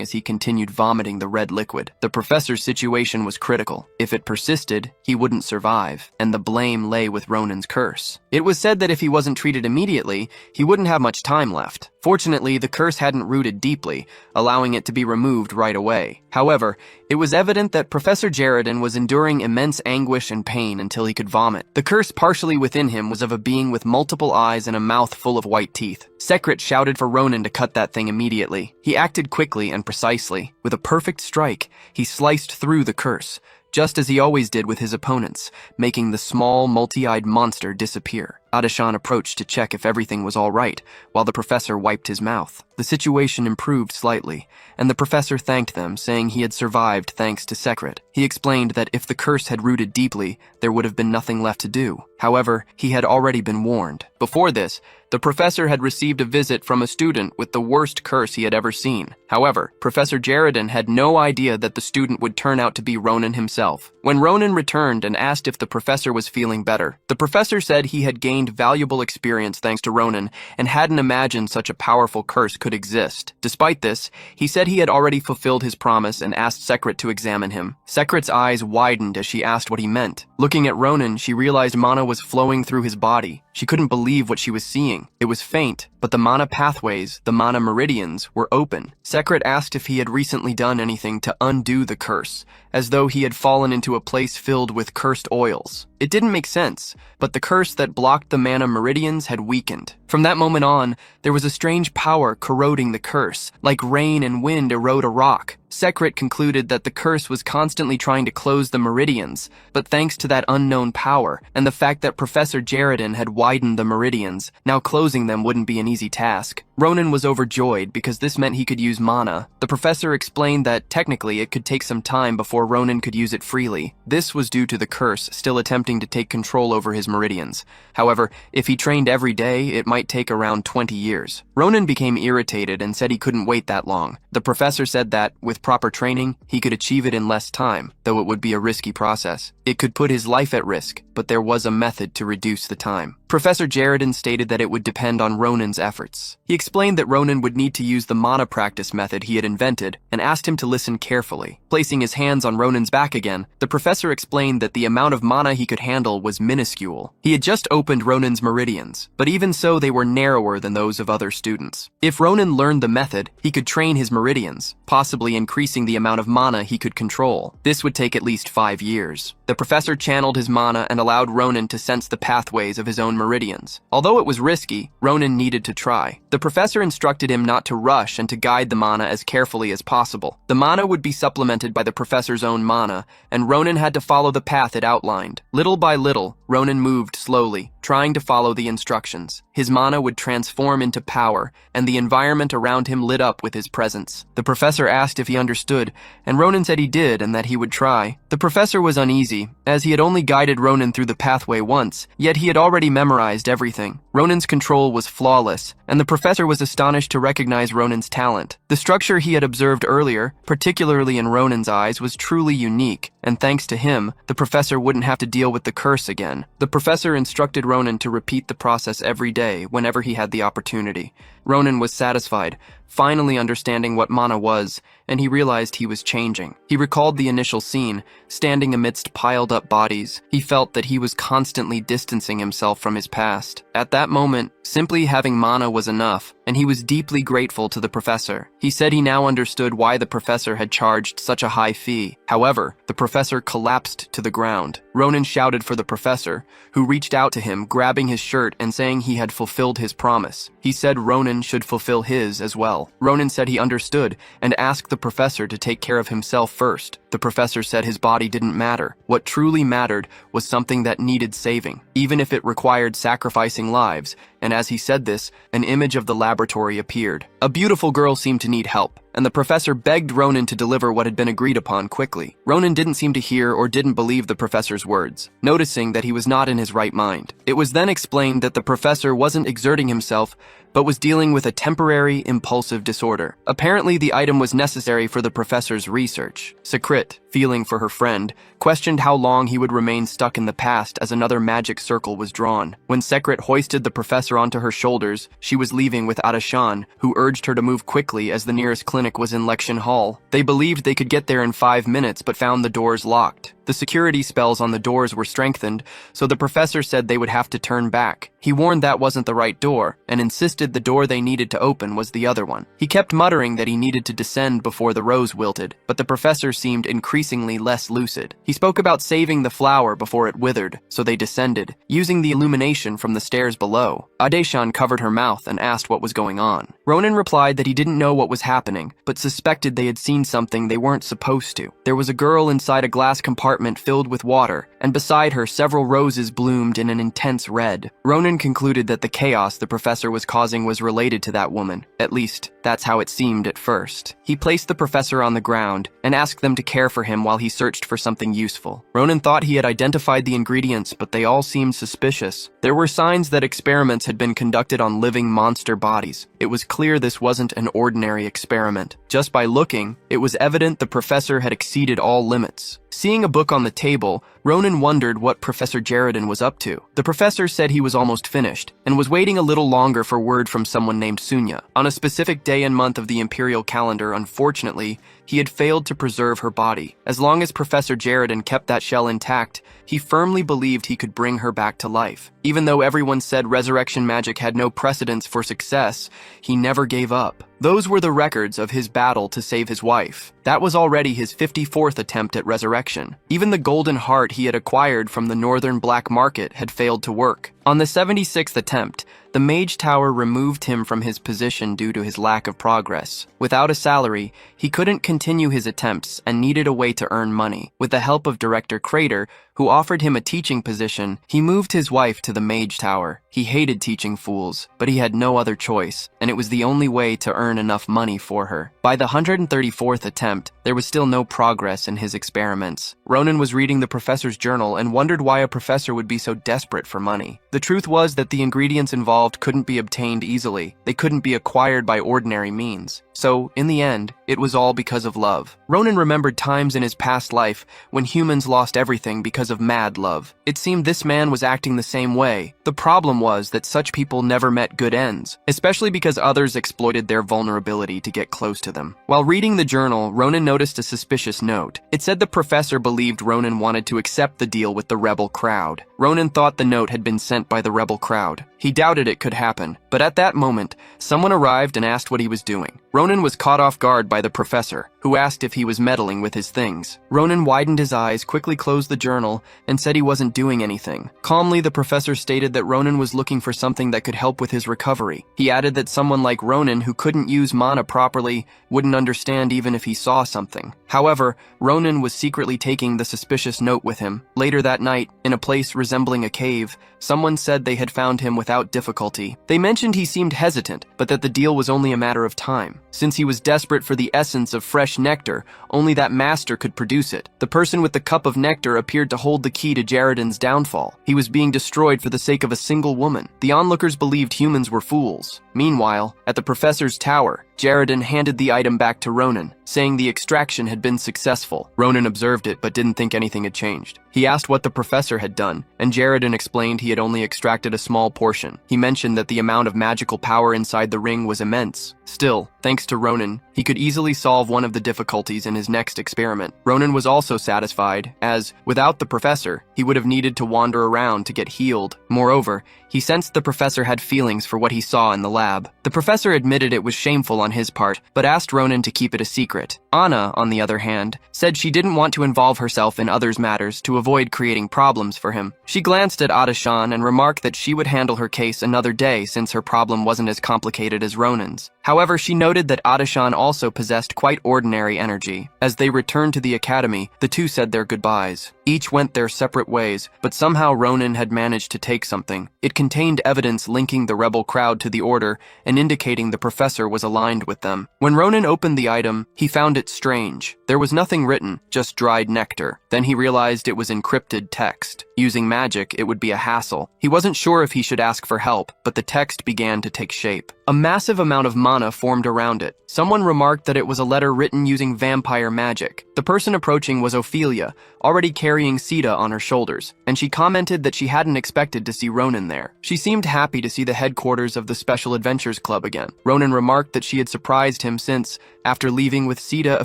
as he continued vomiting the red liquid. The professor's situation was critical. If it persisted, he wouldn't survive, and the blame lay with Ronin's curse. It was said that if he wasn't treated immediately, he wouldn't have much time left. Fortunately, the curse hadn't rooted deeply, allowing it to be removed right away. However, it was evident that Professor Jaredin was enduring immense anguish and pain until he could vomit. The curse partially within him was of a being with multiple eyes and a mouth full of white teeth. Secret shouted for Ronin to cut that thing immediately. He acted quickly and precisely. With a perfect strike, he sliced through the curse, just as he always did with his opponents, making the small, multi-eyed monster disappear. Adashan approached to check if everything was all right, while the professor wiped his mouth. The situation improved slightly, and the professor thanked them, saying he had survived thanks to Secret. He explained that if the curse had rooted deeply, there would have been nothing left to do. However, he had already been warned. Before this, the professor had received a visit from a student with the worst curse he had ever seen. However, Professor Jaredin had no idea that the student would turn out to be Ronin himself. When Ronin returned and asked if the professor was feeling better, the professor said he had gained valuable experience thanks to Ronin and hadn't imagined such a powerful curse could exist. Despite this, he said he had already fulfilled his promise and asked Secret to examine him. Secret's eyes widened as she asked what he meant. Looking at Ronin, she realized mana was flowing through his body. She couldn't believe what she was seeing. It was faint, but the mana pathways, the mana meridians, were open. Secret asked if he had recently done anything to undo the curse, as though he had fallen into a place filled with cursed oils. It didn't make sense, but the curse that blocked the mana meridians had weakened. From that moment on, there was a strange power corroding the curse, like rain and wind erode a rock. Sekret concluded that the curse was constantly trying to close the meridians, but thanks to that unknown power, and the fact that Professor Jaredin had widened the meridians, now closing them wouldn't be an easy task. Ronin was overjoyed because this meant he could use mana. The professor explained that technically it could take some time before Ronin could use it freely. This was due to the curse still attempting to take control over his meridians. However, if he trained every day, it might take around 20 years. Ronin became irritated and said he couldn't wait that long. The professor said that, with proper training, he could achieve it in less time, though it would be a risky process. It could put his life at risk, but there was a method to reduce the time. Professor Jaredin stated that it would depend on Ronin's efforts. He explained that Ronin would need to use the mana practice method he had invented and asked him to listen carefully. Placing his hands on Ronin's back again, the professor explained that the amount of mana he could handle was minuscule. He had just opened Ronin's meridians, but even so they were narrower than those of other students. If Ronin learned the method, he could train his meridians, possibly increasing the amount of mana he could control. This would take at least 5 years. The professor channeled his mana and allowed Ronin to sense the pathways of his own meridians. Although it was risky, Ronin needed to try. The professor instructed him not to rush and to guide the mana as carefully as possible. The mana would be supplemented by the professor's own mana, and Ronin had to follow the path it outlined. Little by little, Ronin moved slowly, trying to follow the instructions. His mana would transform into power, and the environment around him lit up with his presence. The professor asked if he understood, and Ronin said he did and that he would try. The professor was uneasy, as he had only guided Ronin through the pathway once, yet he had already memorized everything. Ronin's control was flawless, and the professor was astonished to recognize Ronin's talent. The structure he had observed earlier, particularly in Ronin's eyes, was truly unique, and thanks to him, the professor wouldn't have to deal with the curse again. The professor instructed Ronin to repeat the process every day whenever he had the opportunity. Ronin was satisfied, finally understanding what mana was, and he realized he was changing. He recalled the initial scene, standing amidst piled-up bodies. He felt that he was constantly distancing himself from his past. At that moment, simply having mana was enough, and he was deeply grateful to the professor. He said he now understood why the professor had charged such a high fee. However, the professor collapsed to the ground. Ronin shouted for the professor, who reached out to him, grabbing his shirt and saying he had fulfilled his promise. He said Ronin should fulfill his as well. Ronin said he understood and asked the professor to take care of himself first. The professor said his body didn't matter. What truly mattered was something that needed saving, even if it required sacrificing lives, and as he said this, an image of the laboratory appeared. A beautiful girl seemed to need help, and the professor begged Ronin to deliver what had been agreed upon quickly. Ronin didn't seem to hear or didn't believe the professor's words, noticing that he was not in his right mind. It was then explained that the professor wasn't exerting himself, but was dealing with a temporary impulsive disorder. Apparently, the item was necessary for the professor's research. Sekret, feeling for her friend, questioned how long he would remain stuck in the past as another magic circle was drawn. When Sekret hoisted the professor onto her shoulders, she was leaving with Adashan, who urged her to move quickly as the nearest clinic was in Lection Hall. They believed they could get there in 5 minutes, but found the doors locked. The security spells on the doors were strengthened, so the professor said they would have to turn back. He warned that wasn't the right door, and insisted the door they needed to open was the other one. He kept muttering that he needed to descend before the rose wilted, but the professor seemed increasingly less lucid. He spoke about saving the flower before it withered, so they descended, using the illumination from the stairs below. Adashan covered her mouth and asked what was going on. Ronin replied that he didn't know what was happening, but suspected they had seen something they weren't supposed to. There was a girl inside a glass compartment filled with water, and beside her several roses bloomed in an intense red. Ronin concluded that the chaos the professor was causing was related to that woman. At least, that's how it seemed at first. He placed the professor on the ground and asked them to care for him while he searched for something useful. Ronin thought he had identified the ingredients, but they all seemed suspicious. There were signs that experiments had been conducted on living monster bodies. It was clear this wasn't an ordinary experiment. Just by looking, it was evident the professor had exceeded all limits. Seeing a book on the table, Ronin wondered what Professor Jaredin was up to. The professor said he was almost finished, and was waiting a little longer for word from someone named Sunya. On a specific day and month of the imperial calendar, unfortunately, he had failed to preserve her body. As long as Professor Jaredin kept that shell intact, he firmly believed he could bring her back to life. Even though everyone said resurrection magic had no precedence for success, he never gave up. Those were the records of his battle to save his wife. That was already his 54th attempt at resurrection. Even the golden heart he had acquired from the northern black market had failed to work. On the 76th attempt, the Mage Tower removed him from his position due to his lack of progress. Without a salary, he couldn't continue his attempts and needed a way to earn money. With the help of Director Traitor, who offered him a teaching position, he moved his wife to the Mage Tower. He hated teaching fools, but he had no other choice, and it was the only way to earn enough money for her. By the 134th attempt, there was still no progress in his experiments. Ronin was reading the professor's journal and wondered why a professor would be so desperate for money. The truth was that the ingredients involved couldn't be obtained easily. They couldn't be acquired by ordinary means. So, in the end, it was all because of love. Ronin remembered times in his past life when humans lost everything because of mad love. It seemed this man was acting the same way. The problem was that such people never met good ends, especially because others exploited their vulnerability to get close to them. While reading the journal, Ronin noticed a suspicious note. It said the professor believed Ronin wanted to accept the deal with the rebel crowd. Ronin thought the note had been sent by the rebel crowd. He doubted it could happen, but at that moment, someone arrived and asked what he was doing. Ronin was caught off guard by the professor, who asked if he was meddling with his things. Ronin widened his eyes, quickly closed the journal, and said he wasn't doing anything. Calmly, the professor stated that Ronin was looking for something that could help with his recovery. He added that someone like Ronin, who couldn't use mana properly, wouldn't understand even if he saw something. However, Ronin was secretly taking the suspicious note with him. Later that night, in a place resembling a cave, someone said they had found him without difficulty. They mentioned he seemed hesitant, but that the deal was only a matter of time. Since he was desperate for the essence of fresh nectar, only that master could produce it. The person with the cup of nectar appeared to hold the key to Jaredin's downfall. He was being destroyed for the sake of a single woman. The onlookers believed humans were fools. Meanwhile, at the professor's tower, Jaredin handed the item back to Ronin, saying the extraction had been successful. Ronin observed it but didn't think anything had changed. He asked what the professor had done, and Jaredin explained he had only extracted a small portion. He mentioned that the amount of magical power inside the ring was immense. Still, thanks to Ronin, he could easily solve one of the difficulties in his next experiment. Ronin was also satisfied, as, without the professor, he would have needed to wander around to get healed. Moreover, he sensed the professor had feelings for what he saw in the lab. The professor admitted it was shameful on his part, but asked Ronin to keep it a secret. Anna, on the other hand, said she didn't want to involve herself in others' matters to avoid creating problems for him. She glanced at Adashan and remarked that she would handle her case another day since her problem wasn't as complicated as Ronin's. However, she noted that Adashan also possessed quite ordinary energy. As they returned to the academy, the two said their goodbyes. Each went their separate ways, but somehow Ronin had managed to take something. It contained evidence linking the rebel crowd to the order and indicating the professor was aligned with them. When Ronin opened the item, he found it strange. There was nothing written, just dried nectar. Then he realized it was encrypted text. Using magic, it would be a hassle. He wasn't sure if he should ask for help, but the text began to take shape. A massive amount of mana formed around it. Someone remarked that it was a letter written using vampire magic. The person approaching was Ophelia, already carrying Sita on her shoulders, and she commented that she hadn't expected to see Ronin there. She seemed happy to see the headquarters of the Special Adventures Club again. Ronin remarked that she had surprised him since, after leaving with Sita a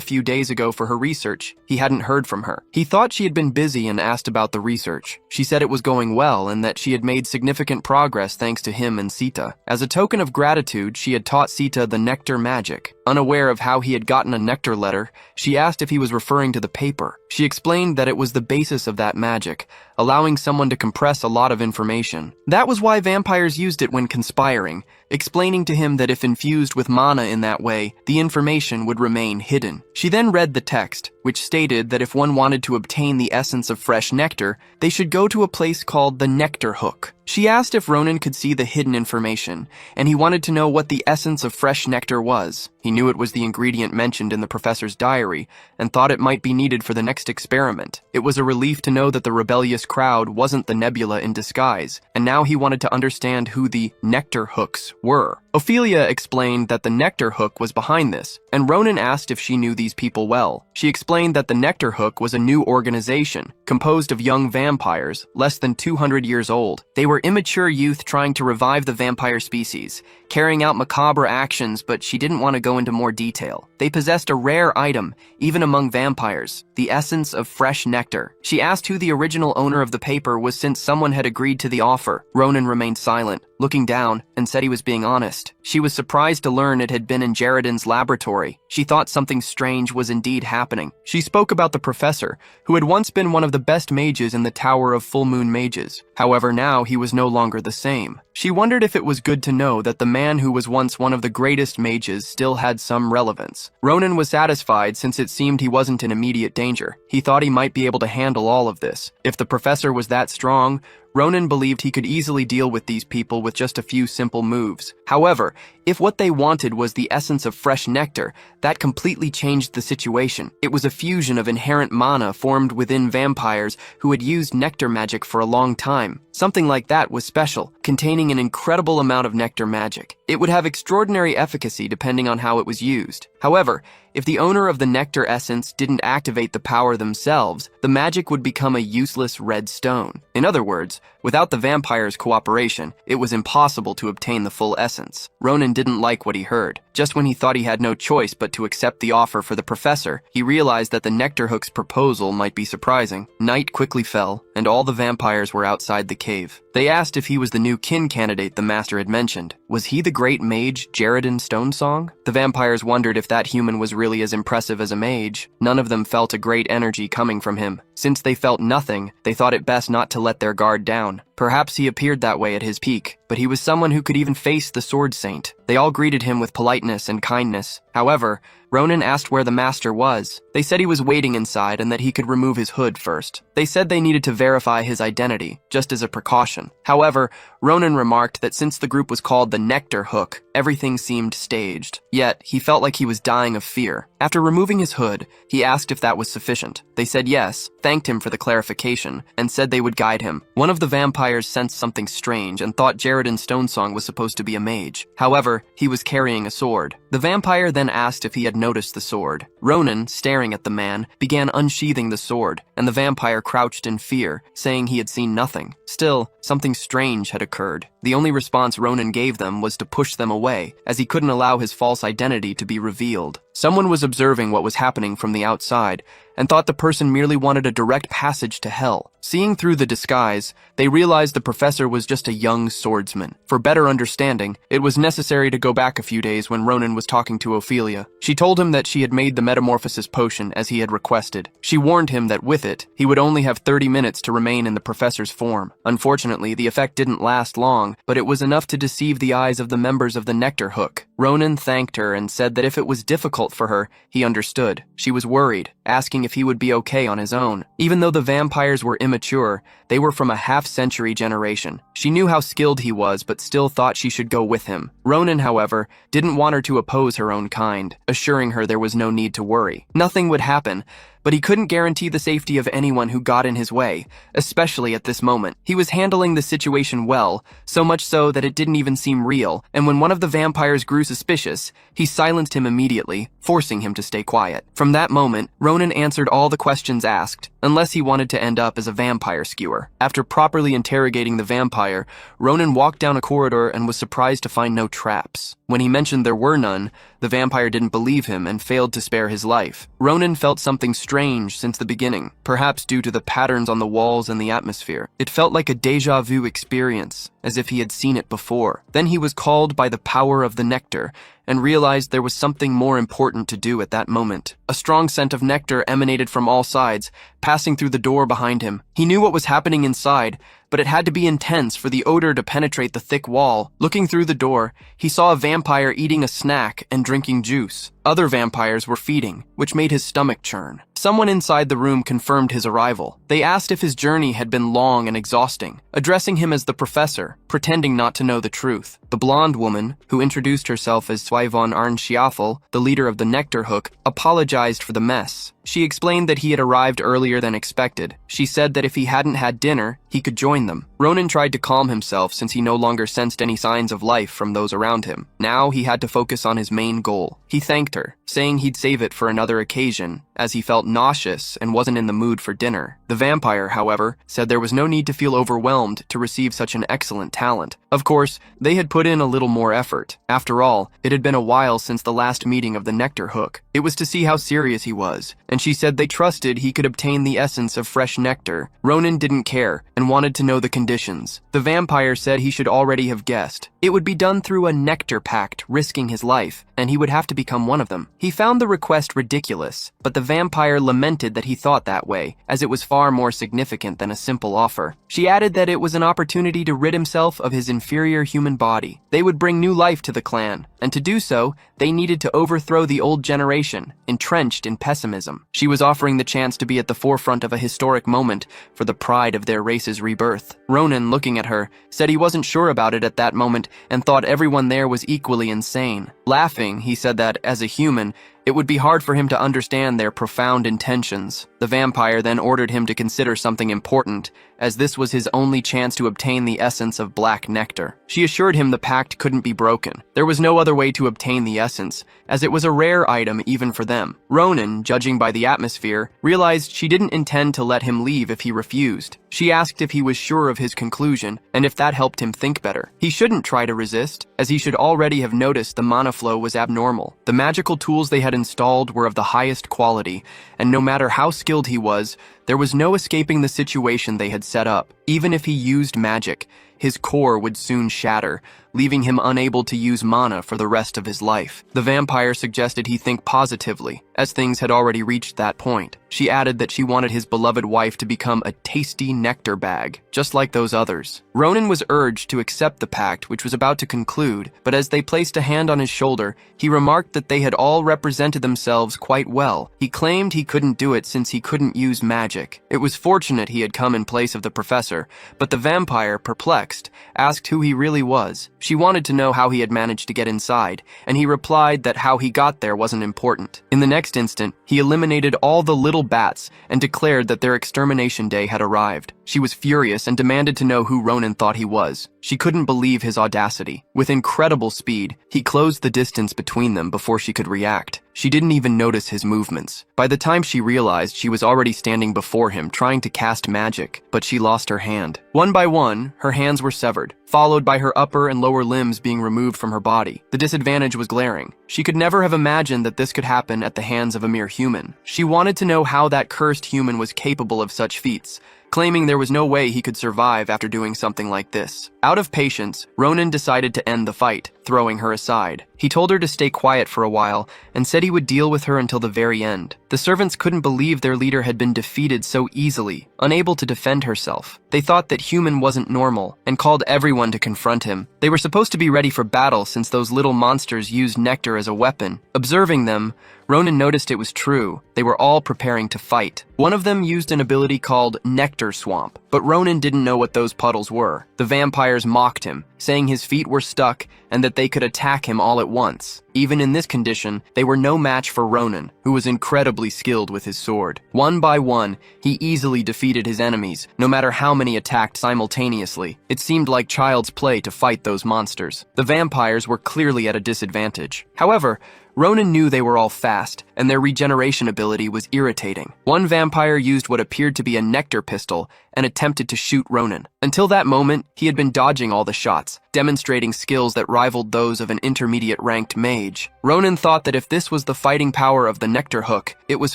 few days ago for her research, he hadn't heard from her. He thought she had been busy and asked about the research. She said it was going well and that she had made significant progress thanks to him and Sita. As a token of gratitude, she had taught Sita the nectar magic. Unaware of how he had gotten a nectar letter, she asked if he was referring to the paper. She explained that it was the basis of that magic, allowing someone to compress a lot of information. That was why vampires used it when conspiring, explaining to him that if infused with mana in that way, the information would remain hidden. She then read the text, which stated that if one wanted to obtain the essence of fresh nectar, they should go to a place called the Nectar Hook. She asked if Ronin could see the hidden information, and he wanted to know what the essence of fresh nectar was. He knew it was the ingredient mentioned in the professor's diary, and thought it might be needed for the next experiment. It was a relief to know that the rebellious crowd wasn't the nebula in disguise, and now he wanted to understand who the Nectar Hooks were. Ophelia explained that the Nectar Hook was behind this, and Ronin asked if she knew these people well. She explained that the Nectar Hook was a new organization, composed of young vampires, less than 200 years old. They were immature youth trying to revive the vampire species, carrying out macabre actions, but she didn't want to go into more detail. They possessed a rare item, even among vampires, the essence of fresh nectar. She asked who the original owner of the paper was since someone had agreed to the offer. Ronin remained silent, looking down, and said he was being honest. She was surprised to learn it had been in Jaredon's laboratory. She thought something strange was indeed happening. She spoke about the professor, who had once been one of the best mages in the Tower of Full Moon Mages. However, now he was no longer the same. She wondered if it was good to know that the man who was once one of the greatest mages still had some relevance. Ronin was satisfied since it seemed he wasn't in immediate danger. He thought he might be able to handle all of this. If the professor was that strong, Ronin believed he could easily deal with these people with just a few simple moves. However, if what they wanted was the essence of fresh nectar, that completely changed the situation. It was a fusion of inherent mana formed within vampires who had used nectar magic for a long time. Something like that was special, containing an incredible amount of nectar magic. It would have extraordinary efficacy depending on how it was used. However, if the owner of the nectar essence didn't activate the power themselves, the magic would become a useless red stone. In other words, without the vampire's cooperation, it was impossible to obtain the full essence. Ronin didn't like what he heard. Just when he thought he had no choice but to accept the offer for the professor, he realized that the Nectar Hook's proposal might be surprising. Night quickly fell, and all the vampires were outside the cave. They asked if he was the new kin candidate the master had mentioned. Was he the great mage Jaredon Stonesong? The vampires wondered if that human was really as impressive as a mage. None of them felt a great energy coming from him. Since they felt nothing, they thought it best not to let their guard down. Perhaps he appeared that way at his peak, but he was someone who could even face the Sword Saint. They all greeted him with politeness and kindness. However, Ronin asked where the master was. They said he was waiting inside and that he could remove his hood first. They said they needed to verify his identity, just as a precaution. However, Ronin remarked that since the group was called the Nectar Hook, everything seemed staged. Yet, he felt like he was dying of fear. After removing his hood, he asked if that was sufficient. They said yes, thanked him for the clarification, and said they would guide him. One of the vampires sensed something strange and thought Jaredon Stonesong was supposed to be a mage. However, he was carrying a sword. The vampire then asked if he had noticed the sword. Ronin, staring at the man, began unsheathing the sword, and the vampire crouched in fear, saying he had seen nothing. Still, something strange had occurred. The only response Ronin gave them was to push them away, as he couldn't allow his false identity to be revealed. Someone was observing what was happening from the outside, and thought the person merely wanted a direct passage to hell. Seeing through the disguise, they realized the professor was just a young swordsman. For better understanding, it was necessary to go back a few days when Ronin was talking to Ophelia. She told him that she had made the metamorphosis potion as he had requested. She warned him that with it, he would only have 30 minutes to remain in the professor's form. Unfortunately, the effect didn't last long, but it was enough to deceive the eyes of the members of the Nectar Hook. Ronin thanked her and said that if it was difficult for her, he understood. She was worried, asking if he would be okay on his own. Even though the vampires were immature, they were from a half-century generation. She knew how skilled he was, but still thought she should go with him. Ronin, however, didn't want her to oppose her own kind, assuring her there was no need to worry. Nothing would happen, but he couldn't guarantee the safety of anyone who got in his way, especially at this moment. He was handling the situation well, so much so that it didn't even seem real, and when one of the vampires grew suspicious, he silenced him immediately, forcing him to stay quiet. From that moment, Ronin answered all the questions asked, unless he wanted to end up as a vampire skewer. After properly interrogating the vampire, Ronin walked down a corridor and was surprised to find no traps. When he mentioned there were none, the vampire didn't believe him and failed to spare his life. Ronin felt something strange since the beginning, perhaps due to the patterns on the walls and the atmosphere. It felt like a déjà vu experience, as if he had seen it before. Then he was called by the power of the nectar, and realized there was something more important to do at that moment. A strong scent of nectar emanated from all sides, passing through the door behind him. He knew what was happening inside, but it had to be intense for the odor to penetrate the thick wall. Looking through the door, he saw a vampire eating a snack and drinking juice. Other vampires were feeding, which made his stomach churn. Someone inside the room confirmed his arrival. They asked if his journey had been long and exhausting, addressing him as the professor, pretending not to know the truth. The blonde woman, who introduced herself as Swyvon Arnshiafel, the leader of the Nectar Hook, apologized for the mess. She explained that he had arrived earlier than expected. She said that if he hadn't had dinner, he could join them. Ronin tried to calm himself since he no longer sensed any signs of life from those around him. Now he had to focus on his main goal. He thanked her, saying he'd save it for another occasion, as he felt nauseous and wasn't in the mood for dinner. The vampire, however, said there was no need to feel overwhelmed to receive such an excellent talent. Of course, they had put in a little more effort. After all, it had been a while since the last meeting of the nectar hook. It was to see how serious he was, and she said they trusted he could obtain the essence of fresh nectar. Ronin didn't care and wanted to know the conditions. The vampire said he should already have guessed. It would be done through a nectar pact, risking his life, and he would have to become one of them. He found the request ridiculous, but the vampire lamented that he thought that way, as it was far more significant than a simple offer. She added that it was an opportunity to rid himself of his inferior human body. They would bring new life to the clan, and to do so, they needed to overthrow the old generation, entrenched in pessimism. She was offering the chance to be at the forefront of a historic moment for the pride of their race's rebirth. Ronin, looking at her, said he wasn't sure about it at that moment and thought everyone there was equally insane. Laughing, he said that, as a human, it would be hard for him to understand their profound intentions. The vampire then ordered him to consider something important, as this was his only chance to obtain the essence of black nectar. She assured him the pact couldn't be broken. There was no other way to obtain the essence, as it was a rare item even for them. Ronin, judging by the atmosphere, realized she didn't intend to let him leave if he refused. She asked if he was sure of his conclusion, and if that helped him think better. He shouldn't try to resist, as he should already have noticed the mana flow was abnormal. The magical tools they had installed were of the highest quality, and no matter how skilled he was, there was no escaping the situation they had set up. Even if he used magic, his core would soon shatter, leaving him unable to use mana for the rest of his life. The vampire suggested he think positively, as things had already reached that point. She added that she wanted his beloved wife to become a tasty nectar bag, just like those others. Ronin was urged to accept the pact, which was about to conclude, but as they placed a hand on his shoulder, he remarked that they had all represented themselves quite well. He claimed he couldn't do it since he couldn't use magic. It was fortunate he had come in place of the professor, but the vampire, perplexed, asked who he really was. She wanted to know how he had managed to get inside, and he replied that how he got there wasn't important. In the next instant, he eliminated all the little bats and declared that their extermination day had arrived. She was furious and demanded to know who Ronin thought he was. She couldn't believe his audacity. With incredible speed, he closed the distance between them before she could react. She didn't even notice his movements. By the time she realized, she was already standing before him trying to cast magic, but she lost her hand. One by one, her hands were severed, followed by her upper and lower limbs being removed from her body. The disadvantage was glaring. She could never have imagined that this could happen at the hands of a mere human. She wanted to know how that cursed human was capable of such feats, claiming there was no way he could survive after doing something like this. Out of patience, Ronin decided to end the fight, throwing her aside. He told her to stay quiet for a while and said he would deal with her until the very end. The servants couldn't believe their leader had been defeated so easily, unable to defend herself. They thought that human wasn't normal and called everyone to confront him. They were supposed to be ready for battle since those little monsters used nectar as a weapon. Observing them, Ronin noticed it was true. They were all preparing to fight. One of them used an ability called Nectar Swamp, but Ronin didn't know what those puddles were. The vampires mocked him, saying his feet were stuck and that they could attack him all at once. Even in this condition, they were no match for Ronin, who was incredibly skilled with his sword. One by one, he easily defeated his enemies, no matter how many attacked simultaneously. It seemed like child's play to fight those monsters. The vampires were clearly at a disadvantage. However, Ronin knew they were all fast, and their regeneration ability was irritating. One vampire used what appeared to be a nectar pistol and attempted to shoot Ronin. Until that moment, he had been dodging all the shots, demonstrating skills that rivaled those of an intermediate-ranked mage. Ronin thought that if this was the fighting power of the nectar hook, it was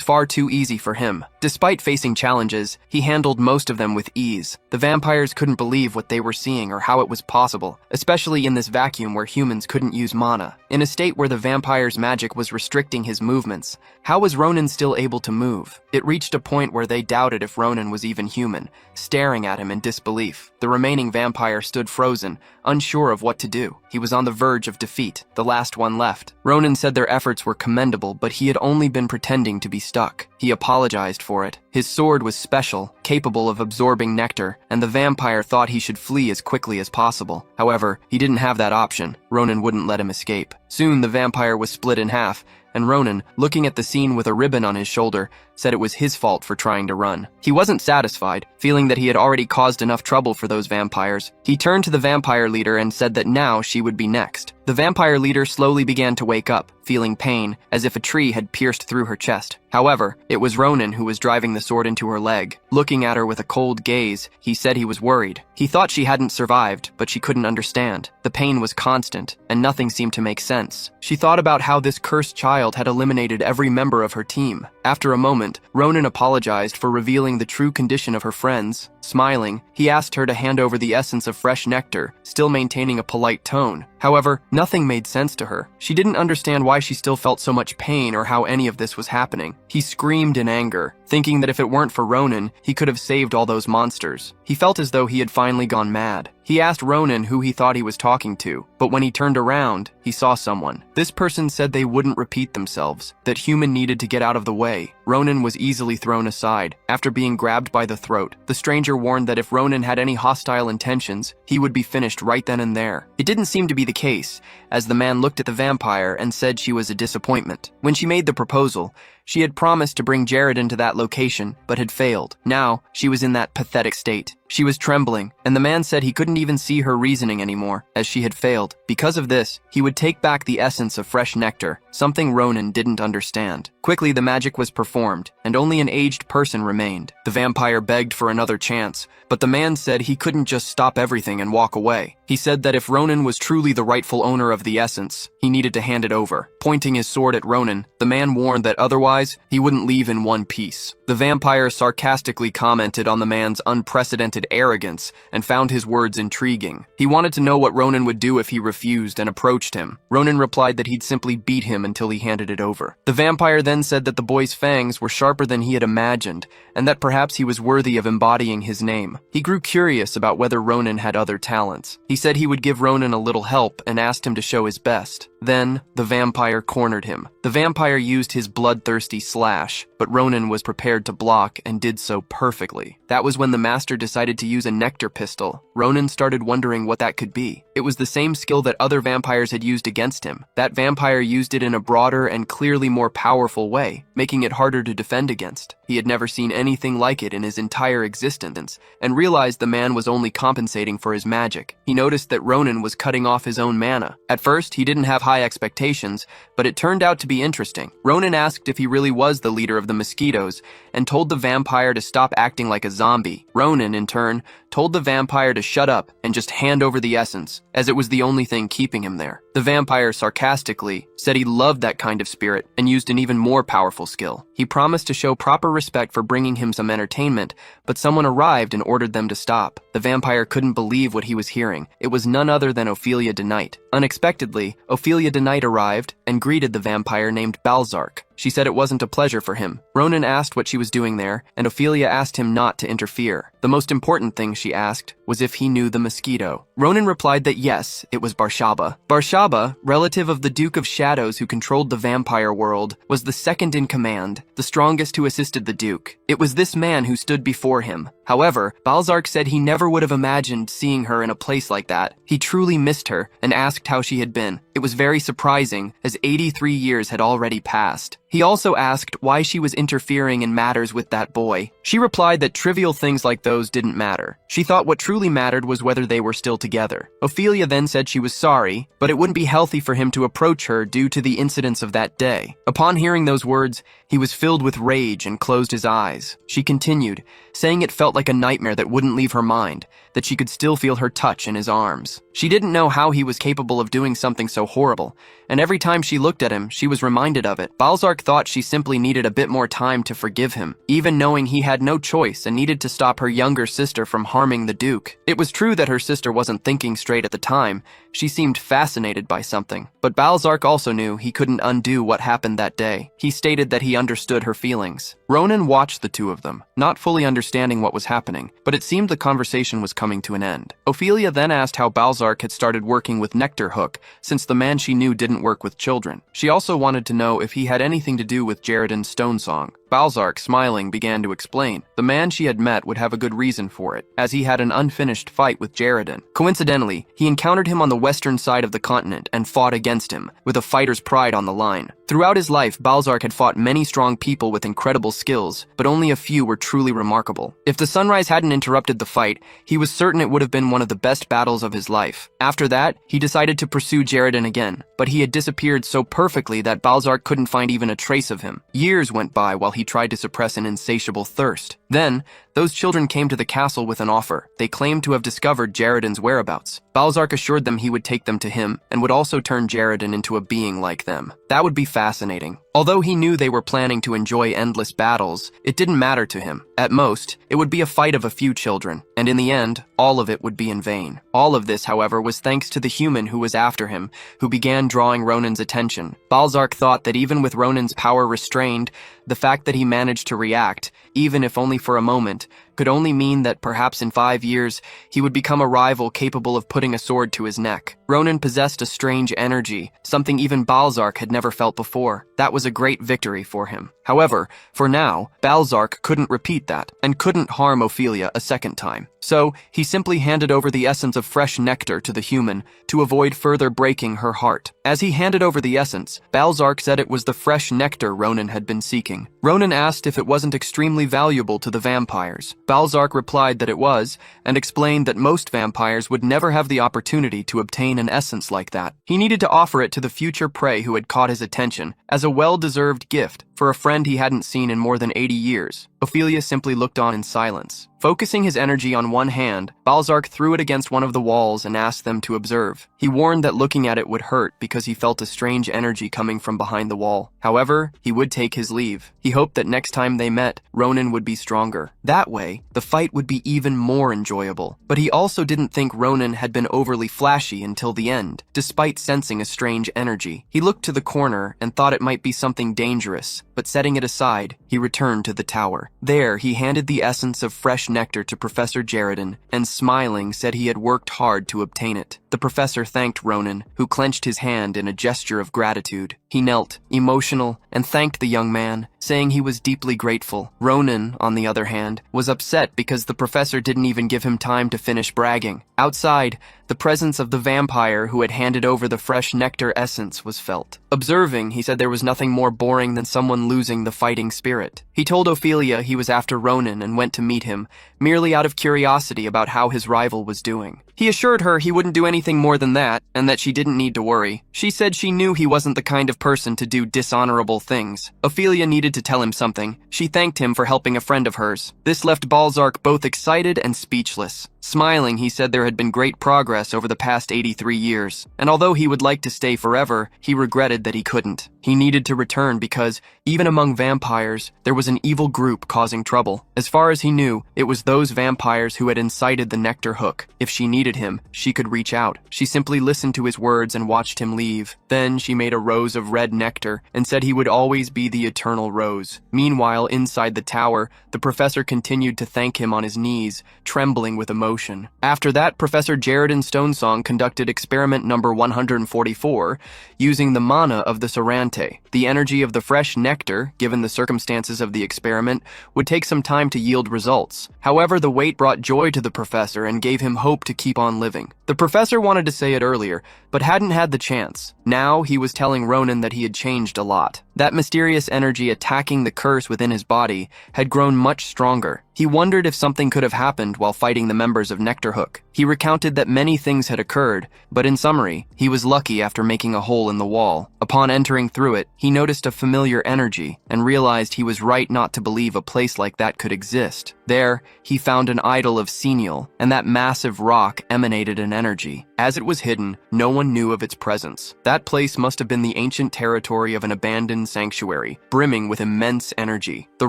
far too easy for him. Despite facing challenges, he handled most of them with ease. The vampires couldn't believe what they were seeing or how it was possible, especially in this vacuum where humans couldn't use mana. In a state where the vampire's magic was restricting his movements, how was Ronin still able to move? It reached a point where they doubted if Ronin was even human, staring at him in disbelief. The remaining vampire stood frozen, unsure of what to do. He was on the verge of defeat, the last one left. Ronin said their efforts were commendable, but he had only been pretending to be stuck. He apologized for it. His sword was special, capable of absorbing nectar, and the vampire thought he should flee as quickly as possible. However, he didn't have that option. Ronin wouldn't let him escape. Soon the vampire was split in half, and Ronin, looking at the scene with a ribbon on his shoulder, said it was his fault for trying to run. He wasn't satisfied, feeling that he had already caused enough trouble for those vampires. He turned to the vampire leader and said that now she would be next. The vampire leader slowly began to wake up, feeling pain, as if a tree had pierced through her chest. However, it was Ronin who was driving the sword into her leg. Looking at her with a cold gaze, he said he was worried. He thought she hadn't survived, but she couldn't understand. The pain was constant, and nothing seemed to make sense. She thought about how this cursed child had eliminated every member of her team. After a moment, Ronin apologized for revealing the true condition of her friends. Smiling, he asked her to hand over the essence of fresh nectar, still maintaining a polite tone. However, nothing made sense to her. She didn't understand why she still felt so much pain or how any of this was happening. He screamed in anger, thinking that if it weren't for Ronin, he could have saved all those monsters. He felt as though he had finally gone mad. He asked Ronin who he thought he was talking to, but when he turned around, he saw someone. This person said they wouldn't repeat themselves, that human needed to get out of the way. Ronin was easily thrown aside. After being grabbed by the throat, the stranger warned that if Ronin had any hostile intentions, he would be finished right then and there. It didn't seem to be the case, as the man looked at the vampire and said she was a disappointment. When she made the proposal, she had promised to bring Jared into that location, but had failed. Now, she was in that pathetic state. She was trembling, and the man said he couldn't even see her reasoning anymore, as she had failed. Because of this, he would take back the essence of fresh nectar, something Ronin didn't understand. Quickly, the magic was performed, and only an aged person remained. The vampire begged for another chance, but the man said he couldn't just stop everything and walk away. He said that if Ronin was truly the rightful owner of the essence, he needed to hand it over. Pointing his sword at Ronin, the man warned that otherwise, he wouldn't leave in one piece. The vampire sarcastically commented on the man's unprecedented arrogance and found his words intriguing. He wanted to know what Ronin would do if he refused and approached him. Ronin replied that he'd simply beat him until he handed it over. The vampire then said that the boy's fangs were sharper than he had imagined, and that perhaps he was worthy of embodying his name. He grew curious about whether Ronin had other talents. He said he would give Ronin a little help and asked him to show his best. Then, the vampire cornered him. The vampire used his bloodthirsty slash, but Ronin was prepared to block and did so perfectly. That was when the master decided to use a nectar pistol. Ronin started wondering what that could be. It was the same skill that other vampires had used against him. That vampire used it in a broader and clearly more powerful way, making it harder to defend against. He had never seen anything like it in his entire existence, and realized the man was only compensating for his magic. He noticed that Ronin was cutting off his own mana. At first, he didn't have high expectations, but it turned out to be interesting. Ronin asked if he really was the leader of the mosquitoes, and told the vampire to stop acting like a zombie. Ronin, in turn, told the vampire to shut up and just hand over the essence, as it was the only thing keeping him there. The vampire sarcastically said he loved that kind of spirit and used an even more powerful skill. He promised to show proper respect for bringing him some entertainment, but someone arrived and ordered them to stop. The vampire couldn't believe what he was hearing. It was none other than Ophelia de Night. Unexpectedly, Ophelia de Night arrived and greeted the vampire named Balzark. She said it wasn't a pleasure for him. Ronin asked what she was doing there, and Ophelia asked him not to interfere. The most important thing she asked was if he knew the mosquito. Ronin replied that yes, it was Barshaba. Barshaba, relative of the Duke of Shadows who controlled the vampire world, was the second in command, the strongest who assisted the Duke. It was this man who stood before him. However, Balzark said he never would have imagined seeing her in a place like that. He truly missed her and asked how she had been. It was very surprising, as 83 years had already passed. He also asked why she was interfering in matters with that boy. She replied that trivial things like those didn't matter. She thought what truly mattered was whether they were still together. Ophelia then said she was sorry, but it wouldn't be healthy for him to approach her due to the incidents of that day. Upon hearing those words, he was filled with rage and closed his eyes. She continued, saying it felt like a nightmare that wouldn't leave her mind, that she could still feel her touch in his arms. She didn't know how he was capable of doing something so horrible, and every time she looked at him, she was reminded of it. Balzark thought she simply needed a bit more time to forgive him, even knowing he had no choice and needed to stop her younger sister from harming the Duke. It was true that her sister wasn't thinking straight at the time. She seemed fascinated by something. But Balzark also knew he couldn't undo what happened that day. He stated that he understood her feelings. Ronin watched the two of them, not fully understanding what was happening, but it seemed the conversation was coming to an end. Ophelia then asked how Balzark had started working with Nectar Hook, since the man she knew didn't work with children. She also wanted to know if he had anything to do with Jaredin's stone song. Balzark, smiling, began to explain. The man she had met would have a good reason for it, as he had an unfinished fight with Jaredin. Coincidentally, he encountered him on the western side of the continent and fought against him, with a fighter's pride on the line. Throughout his life, Balzark had fought many strong people with incredible skills, but only a few were truly remarkable. If the sunrise hadn't interrupted the fight, he was certain it would have been one of the best battles of his life. After that, he decided to pursue Jaredin again, but he had disappeared so perfectly that Balzark couldn't find even a trace of him. Years went by while he tried to suppress an insatiable thirst. Then, those children came to the castle with an offer. They claimed to have discovered Jaredin's whereabouts. Balzark assured them he would take them to him and would also turn Jaredin into a being like them. That would be fascinating. Although he knew they were planning to enjoy endless battles, it didn't matter to him. At most, it would be a fight of a few children, and in the end, all of it would be in vain. All of this, however, was thanks to the human who was after him, who began drawing Ronin's attention. Balzark thought that even with Ronin's power restrained, the fact that he managed to react, even if only for a moment, could only mean that perhaps in 5 years, he would become a rival capable of putting a sword to his neck. Ronin possessed a strange energy, something even Balzark had never felt before. That was a great victory for him. However, for now, Balzark couldn't repeat that, and couldn't harm Ophelia a second time. So, he simply handed over the essence of fresh nectar to the human, to avoid further breaking her heart. As he handed over the essence, Balzark said it was the fresh nectar Ronin had been seeking. Ronin asked if it wasn't extremely valuable to the vampires. Balzark replied that it was, and explained that most vampires would never have the opportunity to obtain an essence like that. He needed to offer it to the future prey who had caught his attention, as a well-deserved gift for a friend he hadn't seen in more than 80 years. Ophelia simply looked on in silence. Focusing his energy on one hand, Balzark threw it against one of the walls and asked them to observe. He warned that looking at it would hurt because he felt a strange energy coming from behind the wall. However, he would take his leave. He hoped that next time they met, Ronin would be stronger. That way, the fight would be even more enjoyable. But he also didn't think Ronin had been overly flashy until the end, despite sensing a strange energy. He looked to the corner and thought it might be something dangerous, but setting it aside, he returned to the tower. There, he handed the essence of fresh nectar to Professor Jaredin, and smiling said he had worked hard to obtain it. The professor thanked Ronin, who clenched his hand in a gesture of gratitude. He knelt, emotional, and thanked the young man, saying he was deeply grateful. Ronin, on the other hand, was upset because the professor didn't even give him time to finish bragging. Outside, the presence of the vampire who had handed over the fresh nectar essence was felt. Observing, he said there was nothing more boring than someone losing the fighting spirit. He told Ophelia he was after Ronin and went to meet him, merely out of curiosity about how his rival was doing. He assured her he wouldn't do anything more than that, and that she didn't need to worry. She said she knew he wasn't the kind of person to do dishonorable things. Ophelia needed to tell him something. She thanked him for helping a friend of hers. This left Balzark both excited and speechless. Smiling, he said there had been great progress over the past 83 years, and although he would like to stay forever, he regretted that he couldn't. He needed to return because, even among vampires, there was an evil group causing trouble. As far as he knew, it was those vampires who had incited the Nectar Hook. If she needed him, she could reach out. She simply listened to his words and watched him leave. Then she made a rose of red nectar and said he would always be the eternal rose. Meanwhile, inside the tower, the professor continued to thank him on his knees, trembling with emotion. After that, Professor Jaredin Stonesong conducted experiment number 144, using the mana of the Sorante. The energy of the fresh nectar, given the circumstances of the experiment, would take some time to yield results. However, the wait brought joy to the professor and gave him hope to keep on living. The professor wanted to say it earlier, but hadn't had the chance. Now he was telling Ronin that he had changed a lot. That mysterious energy attacking the curse within his body had grown much stronger. He wondered if something could have happened while fighting the members of Nectarhook. He recounted that many things had occurred, but in summary, he was lucky after making a hole in the wall. Upon entering through it, he noticed a familiar energy and realized he was right not to believe a place like that could exist. There, he found an idol of Senial, and that massive rock emanated an energy. As it was hidden, no one knew of its presence. That place must have been the ancient territory of an abandoned sanctuary, brimming with immense energy. The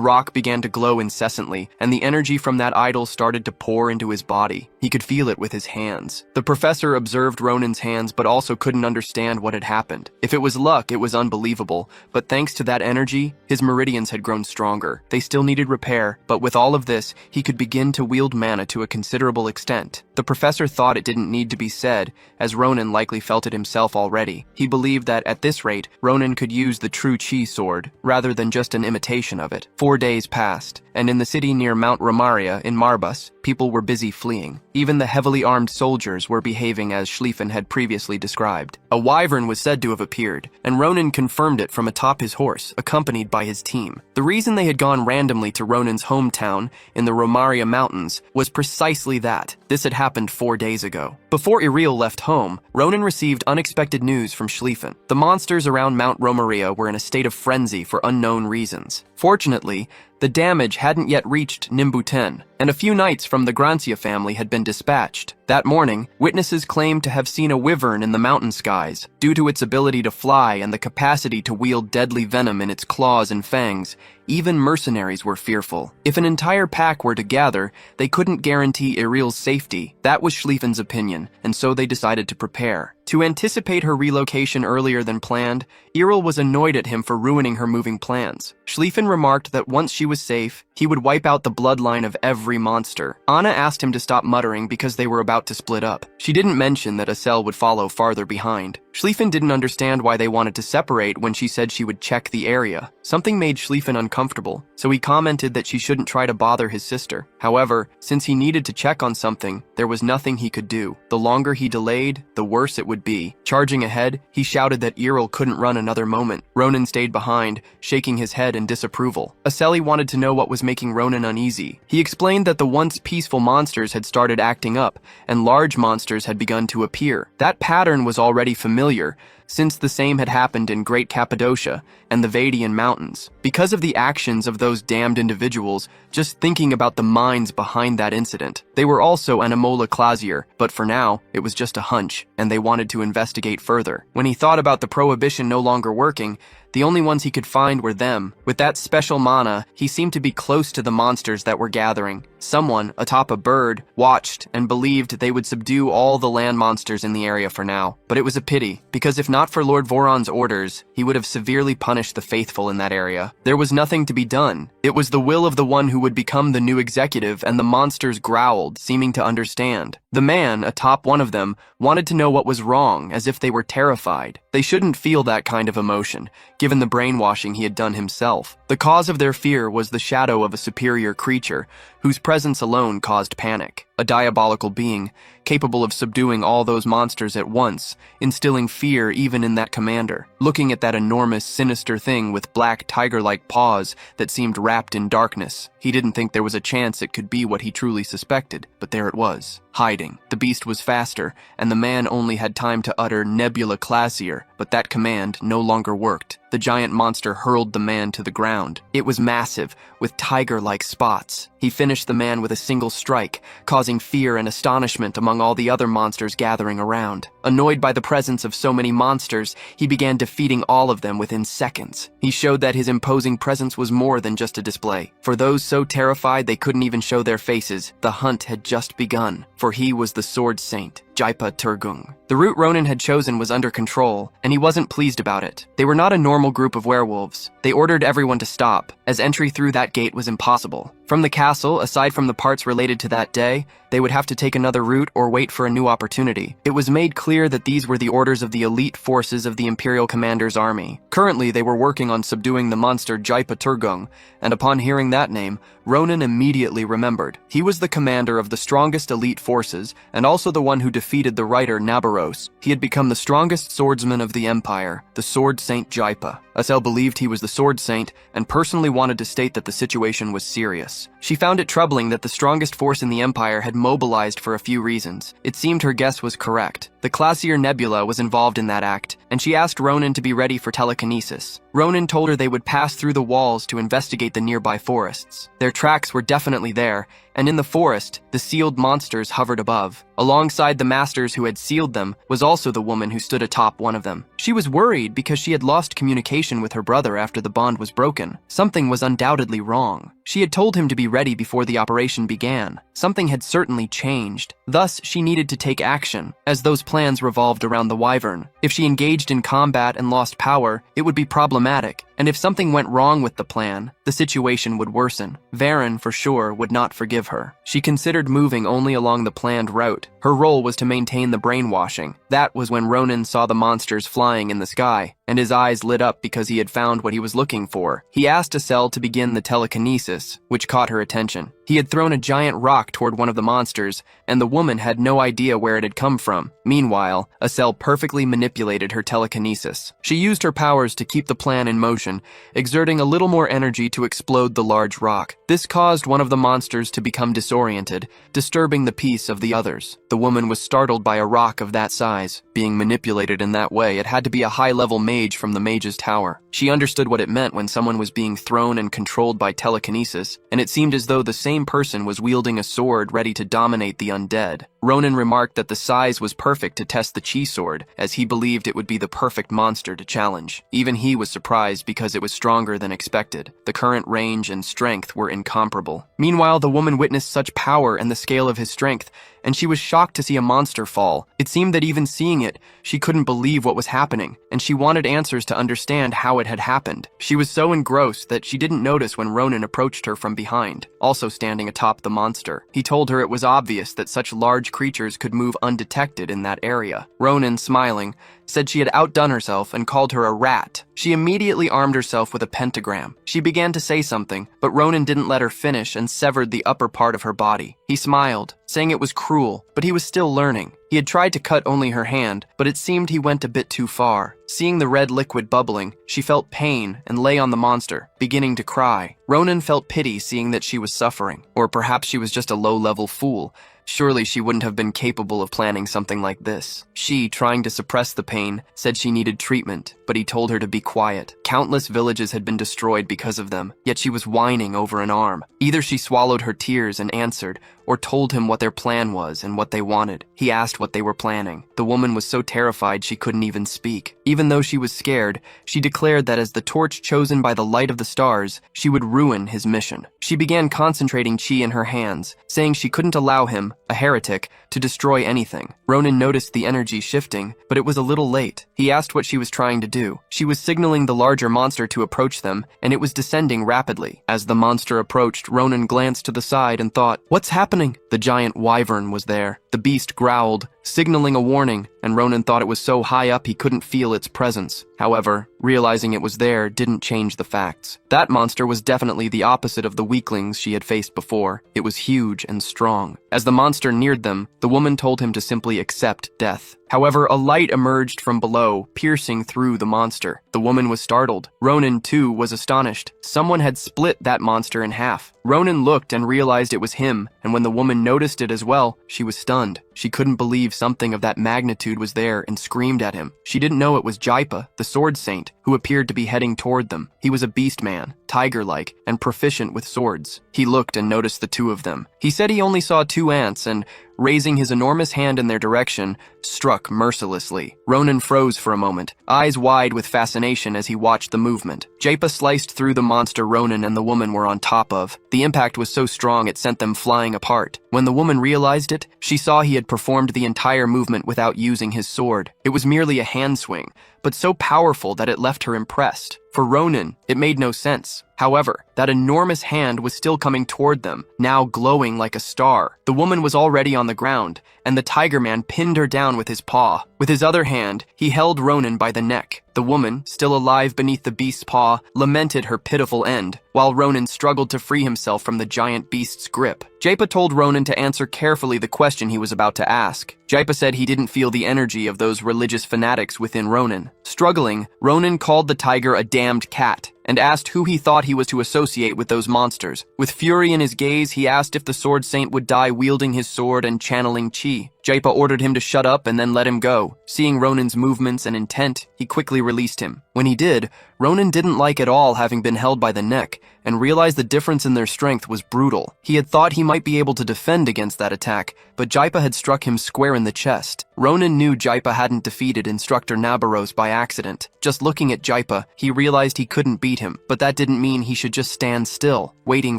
rock began to glow incessantly, and the energy from that idol started to pour into his body. He could feel it with his hands. The professor observed Ronin's hands but also couldn't understand what had happened. If it was luck, it was unbelievable, but thanks to that energy, his meridians had grown stronger. They still needed repair, but with all of this, he could begin to wield mana to a considerable extent. The professor thought it didn't need to be said, as Ronin likely felt it himself already. He believed that, at this rate, Ronin could use the true chi sword, rather than just an imitation of it. 4 days passed, and in the city near Mount Romaria in Marbus, people were busy fleeing. Even the heavily armed soldiers were behaving as Schlieffen had previously described. A wyvern was said to have appeared, and Ronin confirmed it from atop his horse, accompanied by his team. The reason they had gone randomly to Ronin's hometown in the Romaria Mountains was precisely that. This had happened 4 days ago. Before Iriel left home, Ronin received unexpected news from Schlieffen. The monsters around Mount Romaria were in a state of frenzy for unknown reasons. Fortunately, the damage hadn't yet reached Nimbuten, and a few knights from the Grancia family had been dispatched. That morning, witnesses claimed to have seen a wyvern in the mountain skies. Due to its ability to fly and the capacity to wield deadly venom in its claws and fangs, even mercenaries were fearful. If an entire pack were to gather, they couldn't guarantee Iriel's safety. That was Schlieffen's opinion, and so they decided to prepare. To anticipate her relocation earlier than planned, Iriel was annoyed at him for ruining her moving plans. Schlieffen remarked that once she was safe, he would wipe out the bloodline of every monster. Anna asked him to stop muttering because they were about to split up. She didn't mention that Asel would follow farther behind. Schlieffen didn't understand why they wanted to separate when she said she would check the area. Something made Schlieffen uncomfortable, so he commented that she shouldn't try to bother his sister. However, since he needed to check on something, there was nothing he could do. The longer he delayed, the worse it would be. Charging ahead, he shouted that Iriel couldn't run another moment. Ronin stayed behind, shaking his head in disapproval. Aseli wanted to know what was making Ronin uneasy. He explained that the once peaceful monsters had started acting up, and large monsters had begun to appear. That pattern was already familiar, since the same had happened in Great Cappadocia and the Vadian Mountains. Because of the actions of those damned individuals, just thinking about the minds behind that incident. They were also Anemola Clasier, but for now, it was just a hunch, and they wanted to investigate further. When he thought about the prohibition no longer working, the only ones he could find were them. With that special mana, he seemed to be close to the monsters that were gathering. Someone, atop a bird, watched and believed they would subdue all the land monsters in the area for now. But it was a pity, because if not for Lord Voron's orders, he would have severely punished the faithful in that area. There was nothing to be done. It was the will of the one who would become the new executive, and the monsters growled, seeming to understand. The man, atop one of them, wanted to know what was wrong, as if they were terrified. They shouldn't feel that kind of emotion, given the brainwashing he had done himself. The cause of their fear was the shadow of a superior creature, whose presence alone caused panic. A diabolical being, capable of subduing all those monsters at once, instilling fear even in that commander. Looking at that enormous, sinister thing with black tiger-like paws that seemed wrapped in darkness, he didn't think there was a chance it could be what he truly suspected, but there it was, hiding. The beast was faster, and the man only had time to utter Nebula Classier, but that command no longer worked. The giant monster hurled the man to the ground. It was massive, with tiger-like spots. He finished the man with a single strike, causing fear and astonishment among all the other monsters gathering around. Annoyed by the presence of so many monsters, he began defeating all of them within seconds. He showed that his imposing presence was more than just a display. For those so terrified they couldn't even show their faces, the hunt had just begun, for he was the Sword Saint, Jaipa Turgung. The route Ronin had chosen was under control, and he wasn't pleased about it. They were not a normal group of werewolves. They ordered everyone to stop, as entry through that gate was impossible. From the castle, aside from the parts related to that day, they would have to take another route or wait for a new opportunity. It was made clear that these were the orders of the elite forces of the Imperial Commander's army. Currently, they were working on subduing the monster Jaipa Turgung, and upon hearing that name, Ronin immediately remembered. He was the commander of the strongest elite forces, and also the one who defeated the writer Nabaros. He had become the strongest swordsman of the Empire, the Sword Saint Jaipa. Asel believed he was the Sword Saint, and personally wanted to state that the situation was serious. She found it troubling that the strongest force in the Empire had mobilized for a few reasons. It seemed her guess was correct. The Classier Nebula was involved in that act, and she asked Ronin to be ready for telekinesis. Ronin told her they would pass through the walls to investigate the nearby forests. Their tracks were definitely there, and in the forest, the sealed monsters hovered above. Alongside the masters who had sealed them was also the woman who stood atop one of them. She was worried because she had lost communication with her brother after the bond was broken. Something was undoubtedly wrong. She had told him to be ready before the operation began. Something had certainly changed. Thus, she needed to take action, as those plans revolved around the wyvern. If she engaged in combat and lost power, it would be problematic, and if something went wrong with the plan, the situation would worsen. Varen, for sure, would not forgive her. She considered moving only along the planned route. Her role was to maintain the brainwashing. That was when Ronin saw the monsters flying in the sky, and his eyes lit up because he had found what he was looking for. He asked Asel to begin the telekinesis, which caught her attention. He had thrown a giant rock toward one of the monsters, and the woman had no idea where it had come from. Meanwhile, Asel perfectly manipulated her telekinesis. She used her powers to keep the plan in motion, exerting a little more energy to explode the large rock. This caused one of the monsters to become disoriented, disturbing the peace of the others. The woman was startled by a rock of that size. Being manipulated in that way, it had to be a high-level mage from the mage's tower. She understood what it meant when someone was being thrown and controlled by telekinesis, and it seemed as though the same person was wielding a sword ready to dominate the undead. Ronin remarked that the size was perfect to test the chi sword, as he believed it would be the perfect monster to challenge. Even he was surprised because it was stronger than expected. The current range and strength were incomparable. Meanwhile, the woman witnessed such power and the scale of his strength, and she was shocked to see a monster fall. It seemed that even seeing it, she couldn't believe what was happening, and she wanted answers to understand how it had happened. She was so engrossed that she didn't notice when Ronin approached her from behind, also standing atop the monster. He told her it was obvious that such large creatures could move undetected in that area. Ronin, smiling, said she had outdone herself and called her a rat. She immediately armed herself with a pentagram. She began to say something, but Ronin didn't let her finish and severed the upper part of her body. He smiled, saying it was cruel, but he was still learning. He had tried to cut only her hand, but it seemed he went a bit too far. Seeing the red liquid bubbling, she felt pain and lay on the monster, beginning to cry. Ronin felt pity seeing that she was suffering, or perhaps she was just a low-level fool. Surely she wouldn't have been capable of planning something like this. She, trying to suppress the pain, said she needed treatment, but he told her to be quiet. Countless villages had been destroyed because of them, yet she was whining over an arm. Either she swallowed her tears and answered, or told him what their plan was and what they wanted. He asked what they were planning. The woman was so terrified she couldn't even speak. Even though she was scared, she declared that as the torch chosen by the light of the stars, she would ruin his mission. She began concentrating chi in her hands, saying she couldn't allow him, a heretic, to destroy anything. Ronin noticed the energy shifting, but it was a little late. He asked what she was trying to do. She was signaling the larger monster to approach them, and it was descending rapidly. As the monster approached, Ronin glanced to the side and thought, "What's happening?" The giant wyvern was there. The beast growled, signaling a warning, and Ronin thought it was so high up he couldn't feel its presence. However, realizing it was there didn't change the facts. That monster was definitely the opposite of the weaklings she had faced before. It was huge and strong. As the monster neared them, the woman told him to simply accept death. However, a light emerged from below, piercing through the monster. The woman was startled. Ronin, too, was astonished. Someone had split that monster in half. Ronin looked and realized it was him, and when the woman noticed it as well, she was stunned. She couldn't believe something of that magnitude was there and screamed at him. She didn't know it was Jaipa, the sword saint, who appeared to be heading toward them. He was a beast man, tiger-like, and proficient with swords. He looked and noticed the two of them. He said he only saw 2 ants and, raising his enormous hand in their direction, struck mercilessly. Ronin froze for a moment, eyes wide with fascination as he watched the movement. Jaipa sliced through the monster Ronin and the woman were on top of. The impact was so strong it sent them flying apart. When the woman realized it, she saw he had performed the entire movement without using his sword. It was merely a hand swing, but so powerful that it left her impressed. For Ronin, it made no sense. However, that enormous hand was still coming toward them, now glowing like a star. The woman was already on the ground, and the tiger man pinned her down with his paw. With his other hand, he held Ronin by the neck. The woman, still alive beneath the beast's paw, lamented her pitiful end, while Ronin struggled to free himself from the giant beast's grip. Jaipa told Ronin to answer carefully the question he was about to ask. Jaipa said he didn't feel the energy of those religious fanatics within Ronin. Struggling, Ronin called the tiger a damned cat. and asked who he thought he was to associate with those monsters. With fury in his gaze, he asked if the sword saint would die wielding his sword and channeling chi. Jaipa ordered him to shut up and then let him go. Seeing Ronin's movements and intent, he quickly released him. When he did, Ronin didn't like at all having been held by the neck and realized the difference in their strength was brutal. He had thought he might be able to defend against that attack, but Jaipa had struck him square in the chest. Ronin knew Jaipa hadn't defeated Instructor Nabaros by accident. Just looking at Jaipa, he realized he couldn't beat him, but that didn't mean he should just stand still, waiting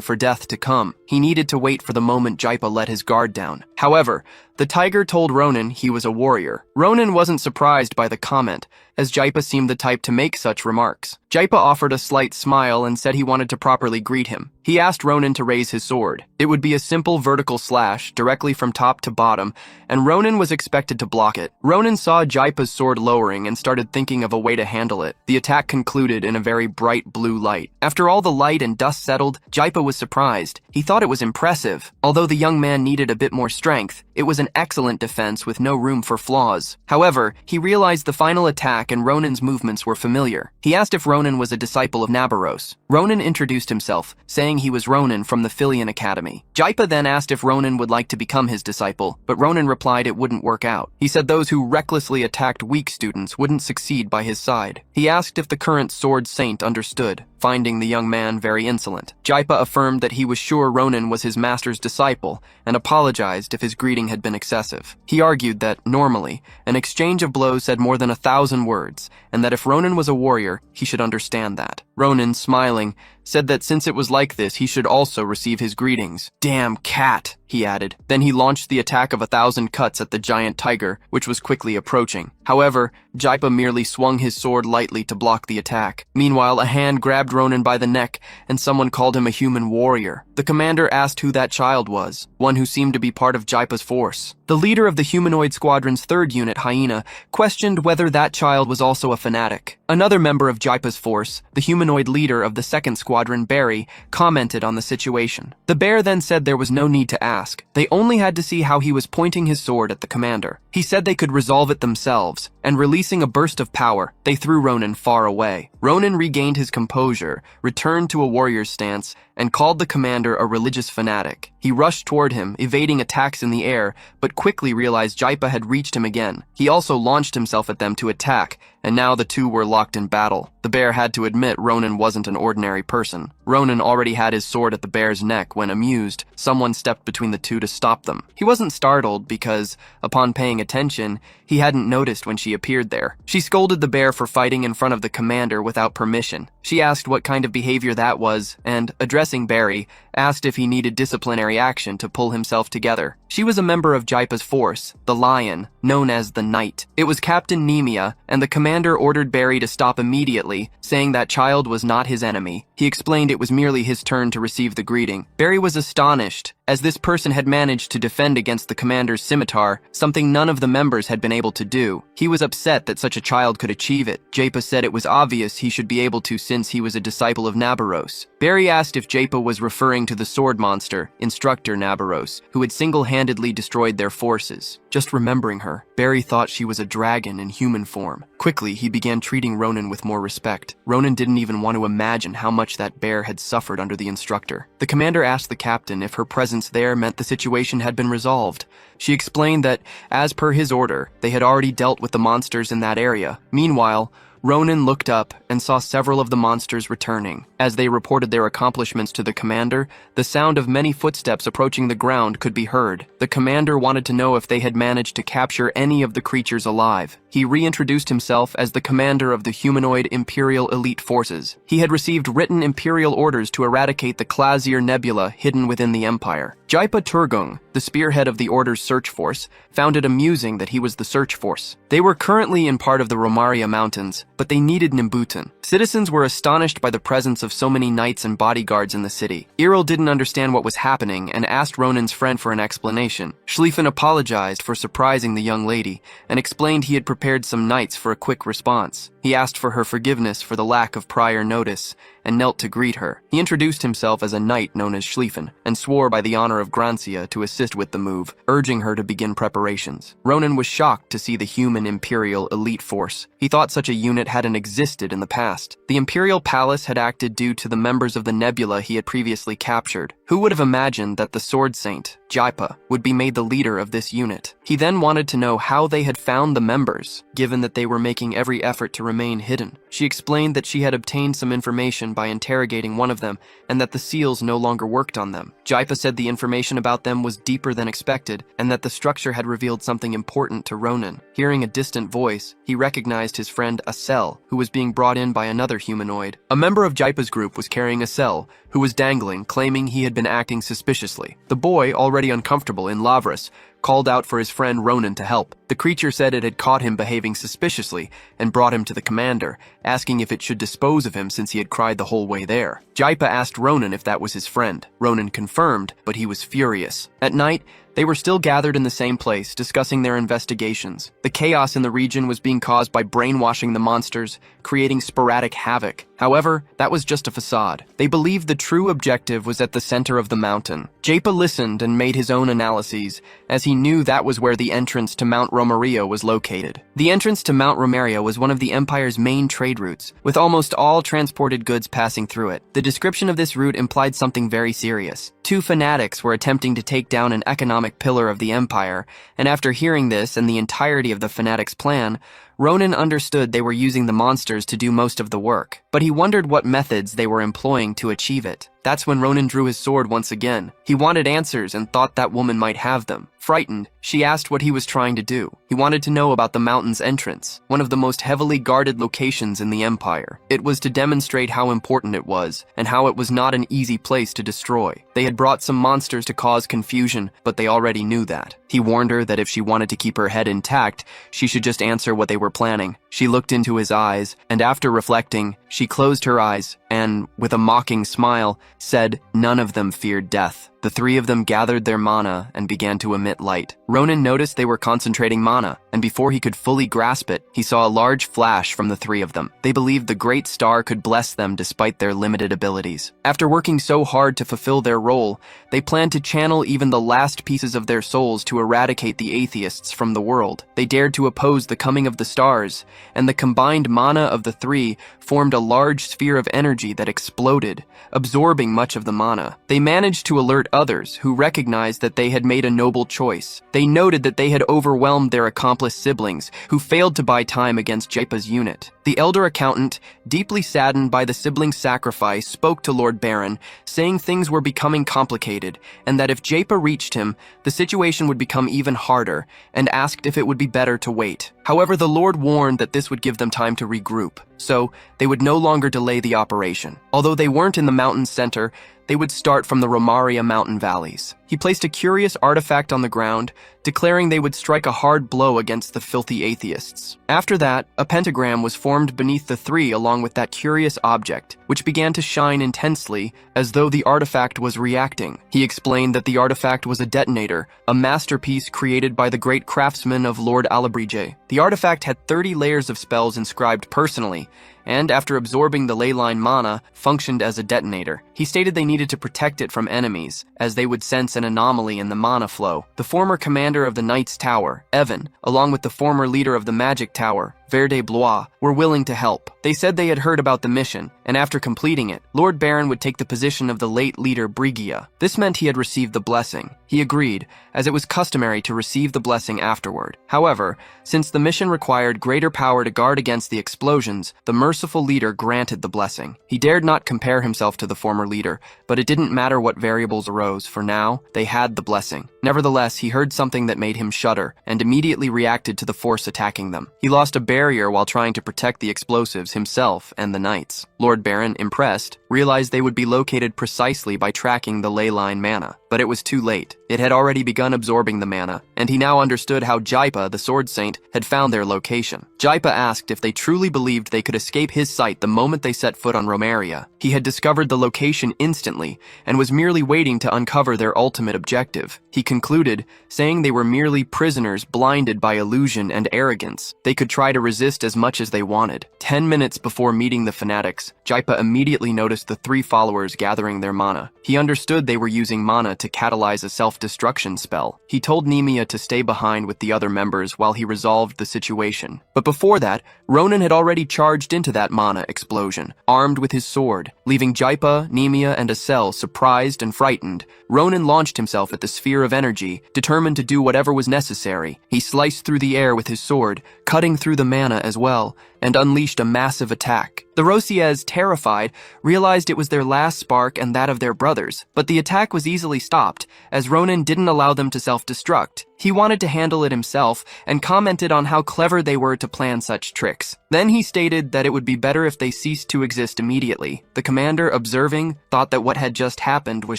for death to come. He needed to wait for the moment Jaipa let his guard down. However, the tiger told Ronin he was a warrior. Ronin wasn't surprised by the comment, as Jaipa seemed the type to make such remarks. Jaipa offered a slight smile and said he wanted to properly greet him. He asked Ronin to raise his sword. It would be a simple vertical slash, directly from top to bottom, and Ronin was expected to block it. Ronin saw Jaipa's sword lowering and started thinking of a way to handle it. The attack concluded in a very bright blue light. After all the light and dust settled, Jaipa was surprised. He thought it was impressive. Although the young man needed a bit more strength, it was an excellent defense with no room for flaws. However, he realized the final attack and Ronin's movements were familiar. He asked if Ronin was a disciple of Nabaros. Ronin introduced himself, saying he was Ronin from the Filian Academy. Jaipa then asked if Ronin would like to become his disciple, but Ronin replied it wouldn't work out. He said those who recklessly attacked weak students wouldn't succeed by his side. He asked if the current sword saint understood, finding the young man very insolent. Jaipa affirmed that he was sure Ronin was his master's disciple and apologized if his greeting had been excessive. He argued that, normally, an exchange of blows said more than 1,000 words, and that if Ronin was a warrior, he should understand that. Ronin, smiling, said that since it was like this, he should also receive his greetings. "Damn cat," he added. Then he launched the attack of 1,000 cuts at the giant tiger, which was quickly approaching. However, Jaipa merely swung his sword lightly to block the attack. Meanwhile, a hand grabbed Ronin by the neck, and someone called him a human warrior. The commander asked who that child was, one who seemed to be part of Jaipa's force. The leader of the humanoid squadron's 3rd unit, Hyena, questioned whether that child was also a fanatic. Another member of Jaipa's force, the humanoid leader of the 2nd squadron, Barry, commented on the situation. The bear then said there was no need to ask. They only had to see how he was pointing his sword at the commander. He said they could resolve it themselves, and releasing a burst of power, they threw Ronin far away. Ronin regained his composure, returned to a warrior's stance, and called the commander a religious fanatic. He rushed toward him, evading attacks in the air, but quickly realized Jaipa had reached him again. He also launched himself at them to attack, and now the two were locked in battle. The bear had to admit Ronin wasn't an ordinary person. Ronin already had his sword at the bear's neck when, amused, someone stepped between the two to stop them. He wasn't startled because, upon paying attention, he hadn't noticed when she appeared there. She scolded the bear for fighting in front of the commander without permission. She asked what kind of behavior that was, and, addressing Barry, asked if he needed disciplinary action to pull himself together. She was a member of Jaipa's force, the Lion, known as the Knight. It was Captain Nemia, and the commander ordered Barry to stop immediately, saying that child was not his enemy. He explained it was merely his turn to receive the greeting. Barry was astonished, as this person had managed to defend against the commander's scimitar, something none of the members had been able to do. He was upset that such a child could achieve it. Jaipa said it was obvious he should be able to since he was a disciple of Nabaros. Barry asked if Jaipa was referring to the sword monster, Instructor Nabaros, who had single-handedly destroyed their forces. Just remembering her, Barry thought she was a dragon in human form. Quickly, he began treating Ronin with more respect. Ronin didn't even want to imagine how much that bear had suffered under the instructor. The commander asked the captain if her presence there meant the situation had been resolved. She explained that, as per his order, they had already dealt with the monsters in that area. Meanwhile, Ronin looked up and saw several of the monsters returning. As they reported their accomplishments to the commander, the sound of many footsteps approaching the ground could be heard. The commander wanted to know if they had managed to capture any of the creatures alive. He reintroduced himself as the commander of the humanoid Imperial Elite Forces. He had received written Imperial orders to eradicate the Klazir Nebula hidden within the Empire. Jaipa Turgung, the spearhead of the Order's search force, found it amusing that he was the search force. They were currently in part of the Romaria Mountains, but they needed Nimbutan. Citizens were astonished by the presence of so many knights and bodyguards in the city. Errol didn't understand what was happening and asked Ronin's friend for an explanation. Schlieffen apologized for surprising the young lady and explained he had prepared some knights for a quick response. He asked for her forgiveness for the lack of prior notice and knelt to greet her. He introduced himself as a knight known as Schlieffen and swore by the honor of of Grancia to assist with the move, urging her to begin preparations. Ronin was shocked to see the human Imperial elite force. He thought such a unit hadn't existed in the past. The Imperial Palace had acted due to the members of the Nebula he had previously captured. Who would have imagined that the Sword Saint, Jaipa, would be made the leader of this unit? He then wanted to know how they had found the members, given that they were making every effort to remain hidden. She explained that she had obtained some information by interrogating one of them, and that the seals no longer worked on them. Jaipa said the information about them was deeper than expected, and that the structure had revealed something important to Ronin. Hearing a distant voice, he recognized his friend Asel, who was being brought in by another humanoid. A member of Jaipa's group was carrying Asel, who was dangling, claiming he had been acting suspiciously. The boy, already uncomfortable in Lavras, called out for his friend Ronin to help. The creature said it had caught him behaving suspiciously and brought him to the commander, asking if it should dispose of him since he had cried the whole way there. Jaipa asked Ronin if that was his friend. Ronin confirmed, but he was furious. At night, they were still gathered in the same place, discussing their investigations. The chaos in the region was being caused by brainwashing the monsters, creating sporadic havoc. However, that was just a facade. They believed the true objective was at the center of the mountain. Jaipa listened and made his own analyses, as he knew that was where the entrance to Mount Romario was located. The entrance to Mount Romario was one of the Empire's main trade routes, with almost all transported goods passing through it. The description of this route implied something very serious. Two fanatics were attempting to take down an economic pillar of the Empire, and after hearing this and the entirety of the fanatics' plan, Ronin understood they were using the monsters to do most of the work, but he wondered what methods they were employing to achieve it. That's when Ronin drew his sword once again. He wanted answers and thought that woman might have them. Frightened, she asked what he was trying to do. He wanted to know about the mountain's entrance, one of the most heavily guarded locations in the Empire. It was to demonstrate how important it was, and how it was not an easy place to destroy. They had brought some monsters to cause confusion, but they already knew that. He warned her that if she wanted to keep her head intact, she should just answer what they were planning. She looked into his eyes, and after reflecting, she closed her eyes and, with a mocking smile, said none of them feared death. The three of them gathered their mana and began to emit light. Ronin noticed they were concentrating mana, and before he could fully grasp it, he saw a large flash from the three of them. They believed the great star could bless them despite their limited abilities. After working so hard to fulfill their role, they planned to channel even the last pieces of their souls to eradicate the atheists from the world. They dared to oppose the coming of the stars, and the combined mana of the three formed a large sphere of energy that exploded, absorbing much of the mana. They managed to alert others who recognized that they had made a noble choice. They noted that they had overwhelmed their accomplice siblings, who failed to buy time against Jaipa's unit. The elder accountant, deeply saddened by the siblings' sacrifice, spoke to Lord Baron, saying things were becoming complicated, and that if Jaipa reached him, the situation would become even harder, and asked if it would be better to wait. However, the Lord warned that this would give them time to regroup, so they would no longer delay the operation. Although they weren't in the mountain's center, they would start from the Romaria mountain valleys. He placed a curious artifact on the ground, declaring they would strike a hard blow against the filthy atheists. After that, a pentagram was formed beneath the three along with that curious object, which began to shine intensely as though the artifact was reacting. He explained that the artifact was a detonator, a masterpiece created by the great craftsman of Lord Alabrige. The artifact had 30 layers of spells inscribed personally, and after absorbing the leyline mana, functioned as a detonator. He stated they needed to protect it from enemies, as they would sense an anomaly in the mana flow. The former commander of the Knight's Tower, Evan, along with the former leader of the Magic Tower, Verde Blois, were willing to help. They said they had heard about the mission, and after completing it, Lord Baron would take the position of the late leader Brigia. This meant he had received the blessing. He agreed, as it was customary to receive the blessing afterward. However, since the mission required greater power to guard against the explosions, the merciful leader granted the blessing. He dared not compare himself to the former leader, but it didn't matter what variables arose, for now, they had the blessing. Nevertheless, he heard something that made him shudder, and immediately reacted to the force attacking them. He lost a barrier while trying to protect the explosives himself and the knights. Lord Baron, impressed, realized they would be located precisely by tracking the leyline mana. But it was too late. It had already begun absorbing the mana, and he now understood how Jaipa, the Sword Saint, had found their location. Jaipa asked if they truly believed they could escape his sight the moment they set foot on Romaria. He had discovered the location instantly, and was merely waiting to uncover their ultimate objective. He concluded, saying they were merely prisoners blinded by illusion and arrogance. They could try to resist as much as they wanted. 10 minutes before meeting the fanatics, Jaipa immediately noticed the 3 followers gathering their mana. He understood they were using mana to catalyze a self-destruction spell. He told Nemia to stay behind with the other members while he resolved the situation. But before that, Ronin had already charged into that mana explosion, armed with his sword. Leaving Jaipa, Nemia, and Asel surprised and frightened, Ronin launched himself at the sphere of energy, determined to do whatever was necessary. He sliced through the air with his sword, cutting through the mana as well, and unleashed a massive attack. The Rosiers, terrified, realized it was their last spark and that of their brothers, but the attack was easily stopped, as Ronin didn't allow them to self-destruct. He wanted to handle it himself, and commented on how clever they were to plan such tricks. Then he stated that it would be better if they ceased to exist immediately. The commander, observing, thought that what had just happened was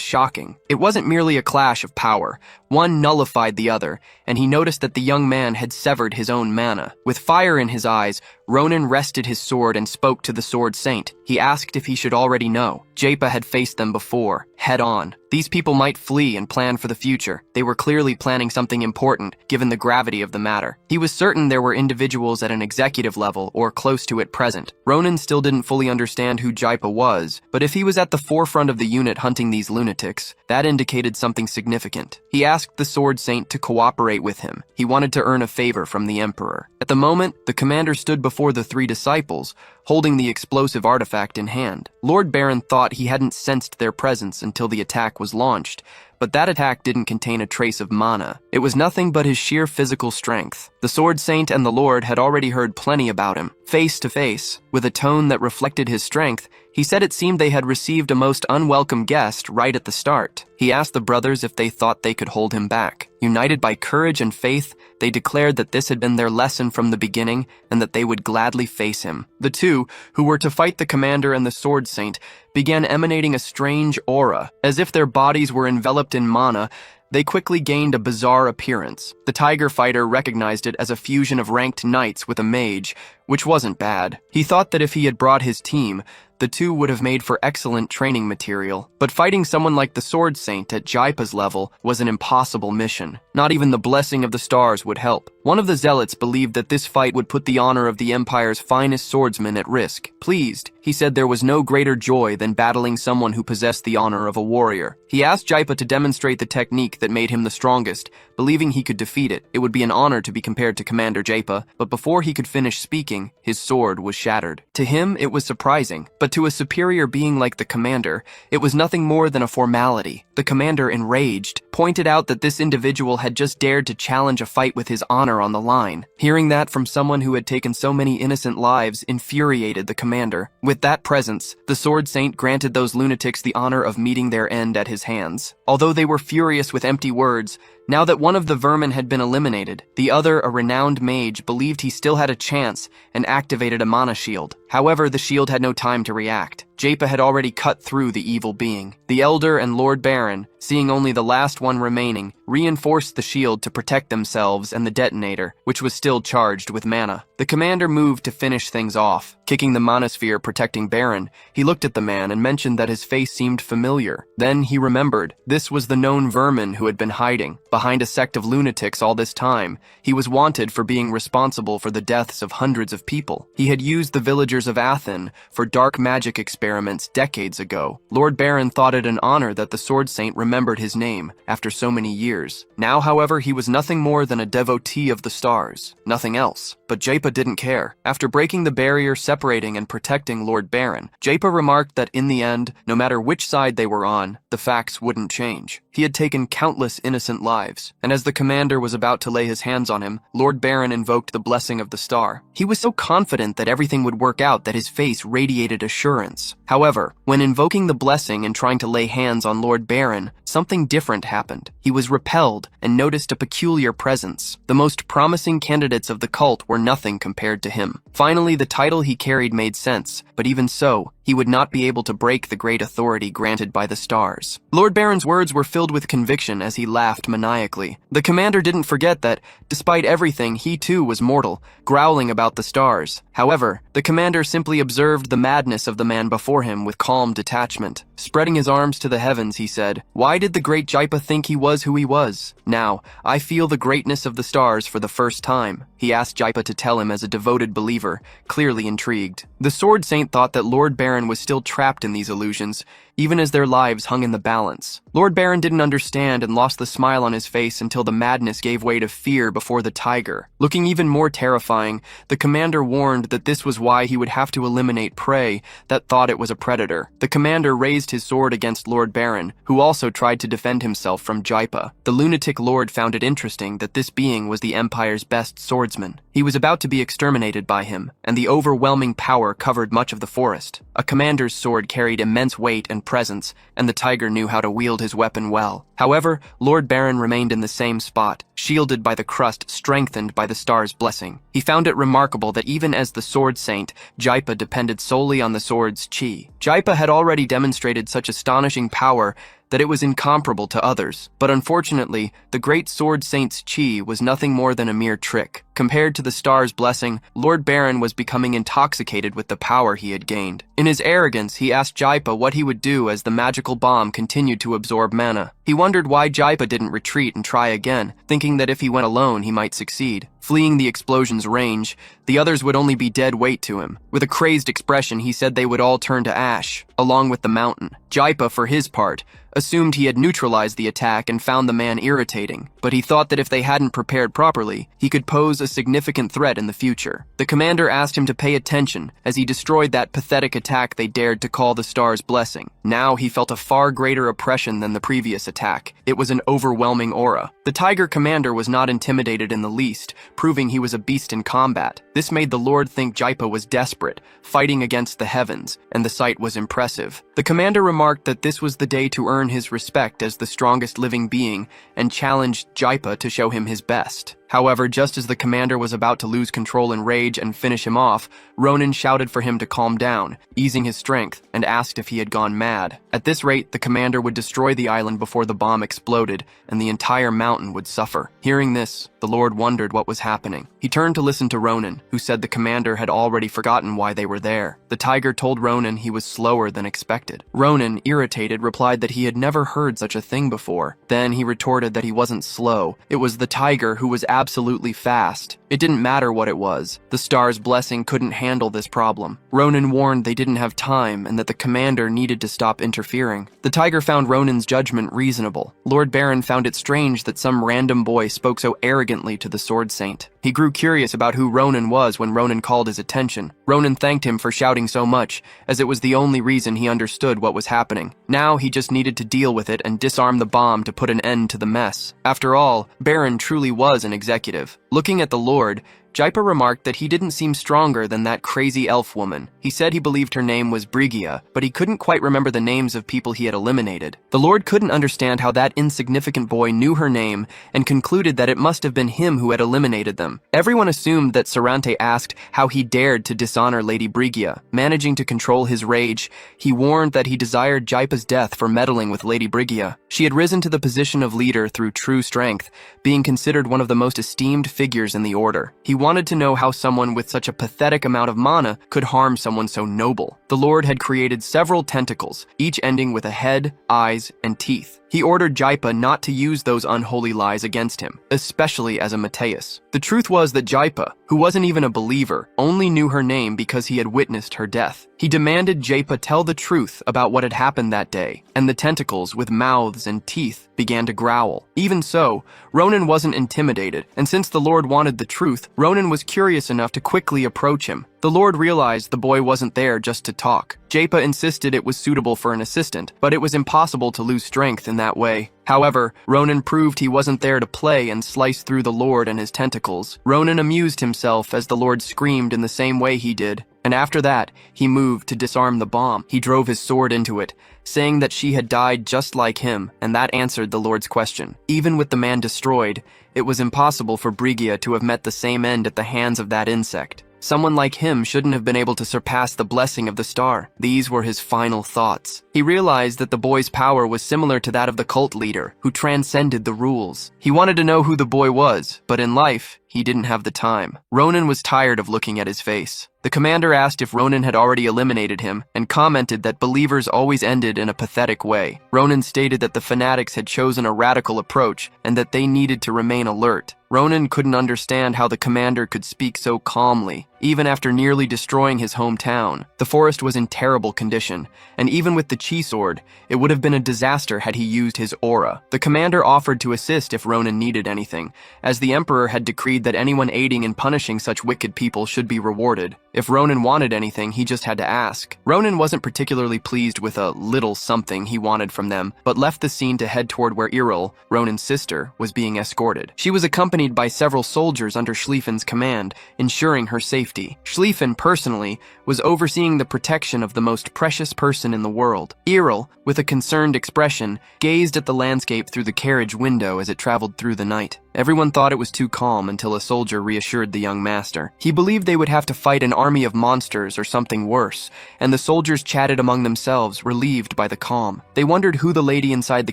shocking. It wasn't merely a clash of power. One nullified the other, and he noticed that the young man had severed his own mana. With fire in his eyes, Ronin rested his sword and spoke to the Sword Saint. He asked if he should already know. Jaipa had faced them before, head-on. These people might flee and plan for the future. They were clearly planning something important, given the gravity of the matter. He was certain there were individuals at an executive level or close to it present. Ronin still didn't fully understand who Jaipa was, but if he was at the forefront of the unit hunting these lunatics, that indicated something significant. He asked the Sword Saint to cooperate with him. He wanted to earn a favor from the Emperor. At the moment, the commander stood before the 3 disciples, holding the explosive artifact in hand. Lord Baron thought he hadn't sensed their presence until the attack was launched, but that attack didn't contain a trace of mana. It was nothing but his sheer physical strength. The Sword Saint and the Lord had already heard plenty about him. Face to face, with a tone that reflected his strength, he said it seemed they had received a most unwelcome guest right at the start. He asked the brothers if they thought they could hold him back. United by courage and faith, they declared that this had been their lesson from the beginning and that they would gladly face him. The 2, who were to fight the commander and the Sword Saint, began emanating a strange aura. As if their bodies were enveloped in mana, they quickly gained a bizarre appearance. The tiger fighter recognized it as a fusion of ranked knights with a mage, which wasn't bad. He thought that if he had brought his team, the 2 would have made for excellent training material. But fighting someone like the Sword Saint at Jaipa's level was an impossible mission. Not even the blessing of the stars would help. One of the zealots believed that this fight would put the honor of the Empire's finest swordsman at risk. Pleased, he said there was no greater joy than battling someone who possessed the honor of a warrior. He asked Jaipa to demonstrate the technique that made him the strongest, believing he could defeat it. It would be an honor to be compared to Commander Jaipa, but before he could finish speaking, his sword was shattered. To him, it was surprising, but to a superior being like the commander, it was nothing more than a formality. The commander, enraged, pointed out that this individual had just dared to challenge a fight with his honor on the line. Hearing that from someone who had taken so many innocent lives infuriated the commander. With that presence, the Sword Saint granted those lunatics the honor of meeting their end at his hands. Although they were furious with empty words, now that one of the vermin had been eliminated, the other, a renowned mage, believed he still had a chance and activated a mana shield. However, the shield had no time to react. Jaipa had already cut through the evil being. The Elder and Lord Baron, seeing only the last one remaining, reinforced the shield to protect themselves and the detonator, which was still charged with mana. The commander moved to finish things off. Kicking the mana sphere protecting Baron, he looked at the man and mentioned that his face seemed familiar. Then he remembered. This was the known vermin who had been hiding behind a sect of lunatics all this time. He was wanted for being responsible for the deaths of hundreds of people. He had used the villagers of Athen for dark magic experiments decades ago. Lord Baron thought it an honor that the Sword Saint remembered his name after so many years. Now, however, he was nothing more than a devotee of the stars. Nothing else. But Jaipa didn't care. After breaking the barrier separating and protecting Lord Baron, Jaipa remarked that in the end, no matter which side they were on, the facts wouldn't change. He had taken countless innocent lives, and as the commander was about to lay his hands on him, Lord Baron invoked the blessing of the star. He was so confident that everything would work out that his face radiated assurance. However, when invoking the blessing and trying to lay hands on Lord Baron, something different happened. He was repelled and noticed a peculiar presence. The most promising candidates of the cult were nothing compared to him. Finally, the title he carried made sense, but even so, he would not be able to break the great authority granted by the stars. Lord Baron's words were filled with conviction as he laughed maniacally. The commander didn't forget that, despite everything, he too was mortal, growling about the stars. However, the commander simply observed the madness of the man before him with calm detachment. Spreading his arms to the heavens, he said, "Why did the great Jaipa think he was who he was? Now, I feel the greatness of the stars for the first time." He asked Jaipa to tell him as a devoted believer, clearly intrigued. The Sword Saint thought that Lord Baron Baron was still trapped in these illusions, even as their lives hung in the balance. Lord Baron didn't understand and lost the smile on his face until the madness gave way to fear before the tiger. Looking even more terrifying, the commander warned that this was why he would have to eliminate prey that thought it was a predator. The commander raised his sword against Lord Baron, who also tried to defend himself from Jaipa. The lunatic lord found it interesting that this being was the Empire's best swordsman. He was about to be exterminated by him, and the overwhelming power covered much of the forest. A commander's sword carried immense weight and presence, and the tiger knew how to wield his weapon well. However, Lord Baron remained in the same spot, shielded by the crust, strengthened by the star's blessing. He found it remarkable that even as the sword saint, Jaipa depended solely on the sword's chi. Jaipa had already demonstrated such astonishing power that it was incomparable to others, but unfortunately, the great sword saint's chi was nothing more than a mere trick. Compared to the star's blessing, Lord Baron was becoming intoxicated with the power he had gained. In his arrogance, he asked Jaipa what he would do as the magical bomb continued to absorb mana. He wondered why Jaipa didn't retreat and try again, thinking that if he went alone, he might succeed. Fleeing the explosion's range, the others would only be dead weight to him. With a crazed expression, he said they would all turn to ash, along with the mountain. Jaipa, for his part, assumed he had neutralized the attack and found the man irritating, but he thought that if they hadn't prepared properly, he could pose a significant threat in the future. The commander asked him to pay attention as he destroyed that pathetic attack they dared to call the star's blessing. Now he felt a far greater oppression than the previous attack. It was an overwhelming aura. The tiger commander was not intimidated in the least, proving he was a beast in combat. This made the lord think Jaipa was desperate, fighting against the heavens, and the sight was impressive. The commander remarked that this was the day to earn his respect as the strongest living being and challenged Jaipa to show him his best. However, just as the commander was about to lose control in rage and finish him off, Ronin shouted for him to calm down, easing his strength, and asked if he had gone mad. At this rate, the commander would destroy the island before the bomb exploded, and the entire mountain would suffer. Hearing this, the lord wondered what was happening. He turned to listen to Ronin, who said the commander had already forgotten why they were there. The tiger told Ronin he was slower than expected. Ronin, irritated, replied that he had never heard such a thing before. Then he retorted that he wasn't slow. It was the tiger who was absolutely fast. It didn't matter what it was. The star's blessing couldn't handle this problem. Ronin warned they didn't have time and that the commander needed to stop interfering. The tiger found Ronin's judgment reasonable. Lord Baron found it strange that some random boy spoke so arrogantly to the sword saint. He grew curious about who Ronin was when Ronin called his attention. Ronin thanked him for shouting so much, as it was the only reason he understood what was happening. Now he just needed to deal with it and disarm the bomb to put an end to the mess. After all, Baron truly was an executive. Looking at the lord, Jaipa remarked that he didn't seem stronger than that crazy elf woman. He said he believed her name was Brigia, but he couldn't quite remember the names of people he had eliminated. The lord couldn't understand how that insignificant boy knew her name and concluded that it must have been him who had eliminated them. Everyone assumed that Sarante asked how he dared to dishonor Lady Brigia. Managing to control his rage, he warned that he desired Jaipa's death for meddling with Lady Brigia. She had risen to the position of leader through true strength, being considered one of the most esteemed figures in the order. He wanted to know how someone with such a pathetic amount of mana could harm someone so noble. The lord had created several tentacles, each ending with a head, eyes, and teeth. He ordered Jaipa not to use those unholy lies against him, especially as a Mateus. The truth was that Jaipa, who wasn't even a believer, only knew her name because he had witnessed her death. He demanded Jaipa tell the truth about what had happened that day, and the tentacles, with mouths and teeth, began to growl. Even so, Ronin wasn't intimidated, and since the lord wanted the truth, Ronin was curious enough to quickly approach him. The lord realized the boy wasn't there just to talk. Jaipa insisted it was suitable for an assistant, but it was impossible to lose strength in that way. However, Ronin proved he wasn't there to play and slice through the lord and his tentacles. Ronin amused himself as the lord screamed in the same way he did, and after that, he moved to disarm the bomb. He drove his sword into it, saying that she had died just like him, and that answered the lord's question. Even with the man destroyed, it was impossible for Brigia to have met the same end at the hands of that insect. Someone like him shouldn't have been able to surpass the blessing of the star. These were his final thoughts. He realized that the boy's power was similar to that of the cult leader, who transcended the rules. He wanted to know who the boy was, but in life, he didn't have the time. Ronin was tired of looking at his face. The commander asked if Ronin had already eliminated him, and commented that believers always ended in a pathetic way. Ronin stated that the fanatics had chosen a radical approach, and that they needed to remain alert. Ronin couldn't understand how the commander could speak so calmly. even after nearly destroying his hometown. The forest was in terrible condition, and even with the chi sword, it would have been a disaster had he used his aura. The commander offered to assist if Ronin needed anything, as the emperor had decreed that anyone aiding in punishing such wicked people should be rewarded. If Ronin wanted anything, he just had to ask. Ronin wasn't particularly pleased with a little something he wanted from them, but left the scene to head toward where Eril, Ronin's sister, was being escorted. She was accompanied by several soldiers under Schlieffen's command, ensuring her safety. Schlieffen, personally, was overseeing the protection of the most precious person in the world. Eril, with a concerned expression, gazed at the landscape through the carriage window as it traveled through the night. Everyone thought it was too calm until a soldier reassured the young master. He believed they would have to fight an army of monsters or something worse, and the soldiers chatted among themselves, relieved by the calm. They wondered who the lady inside the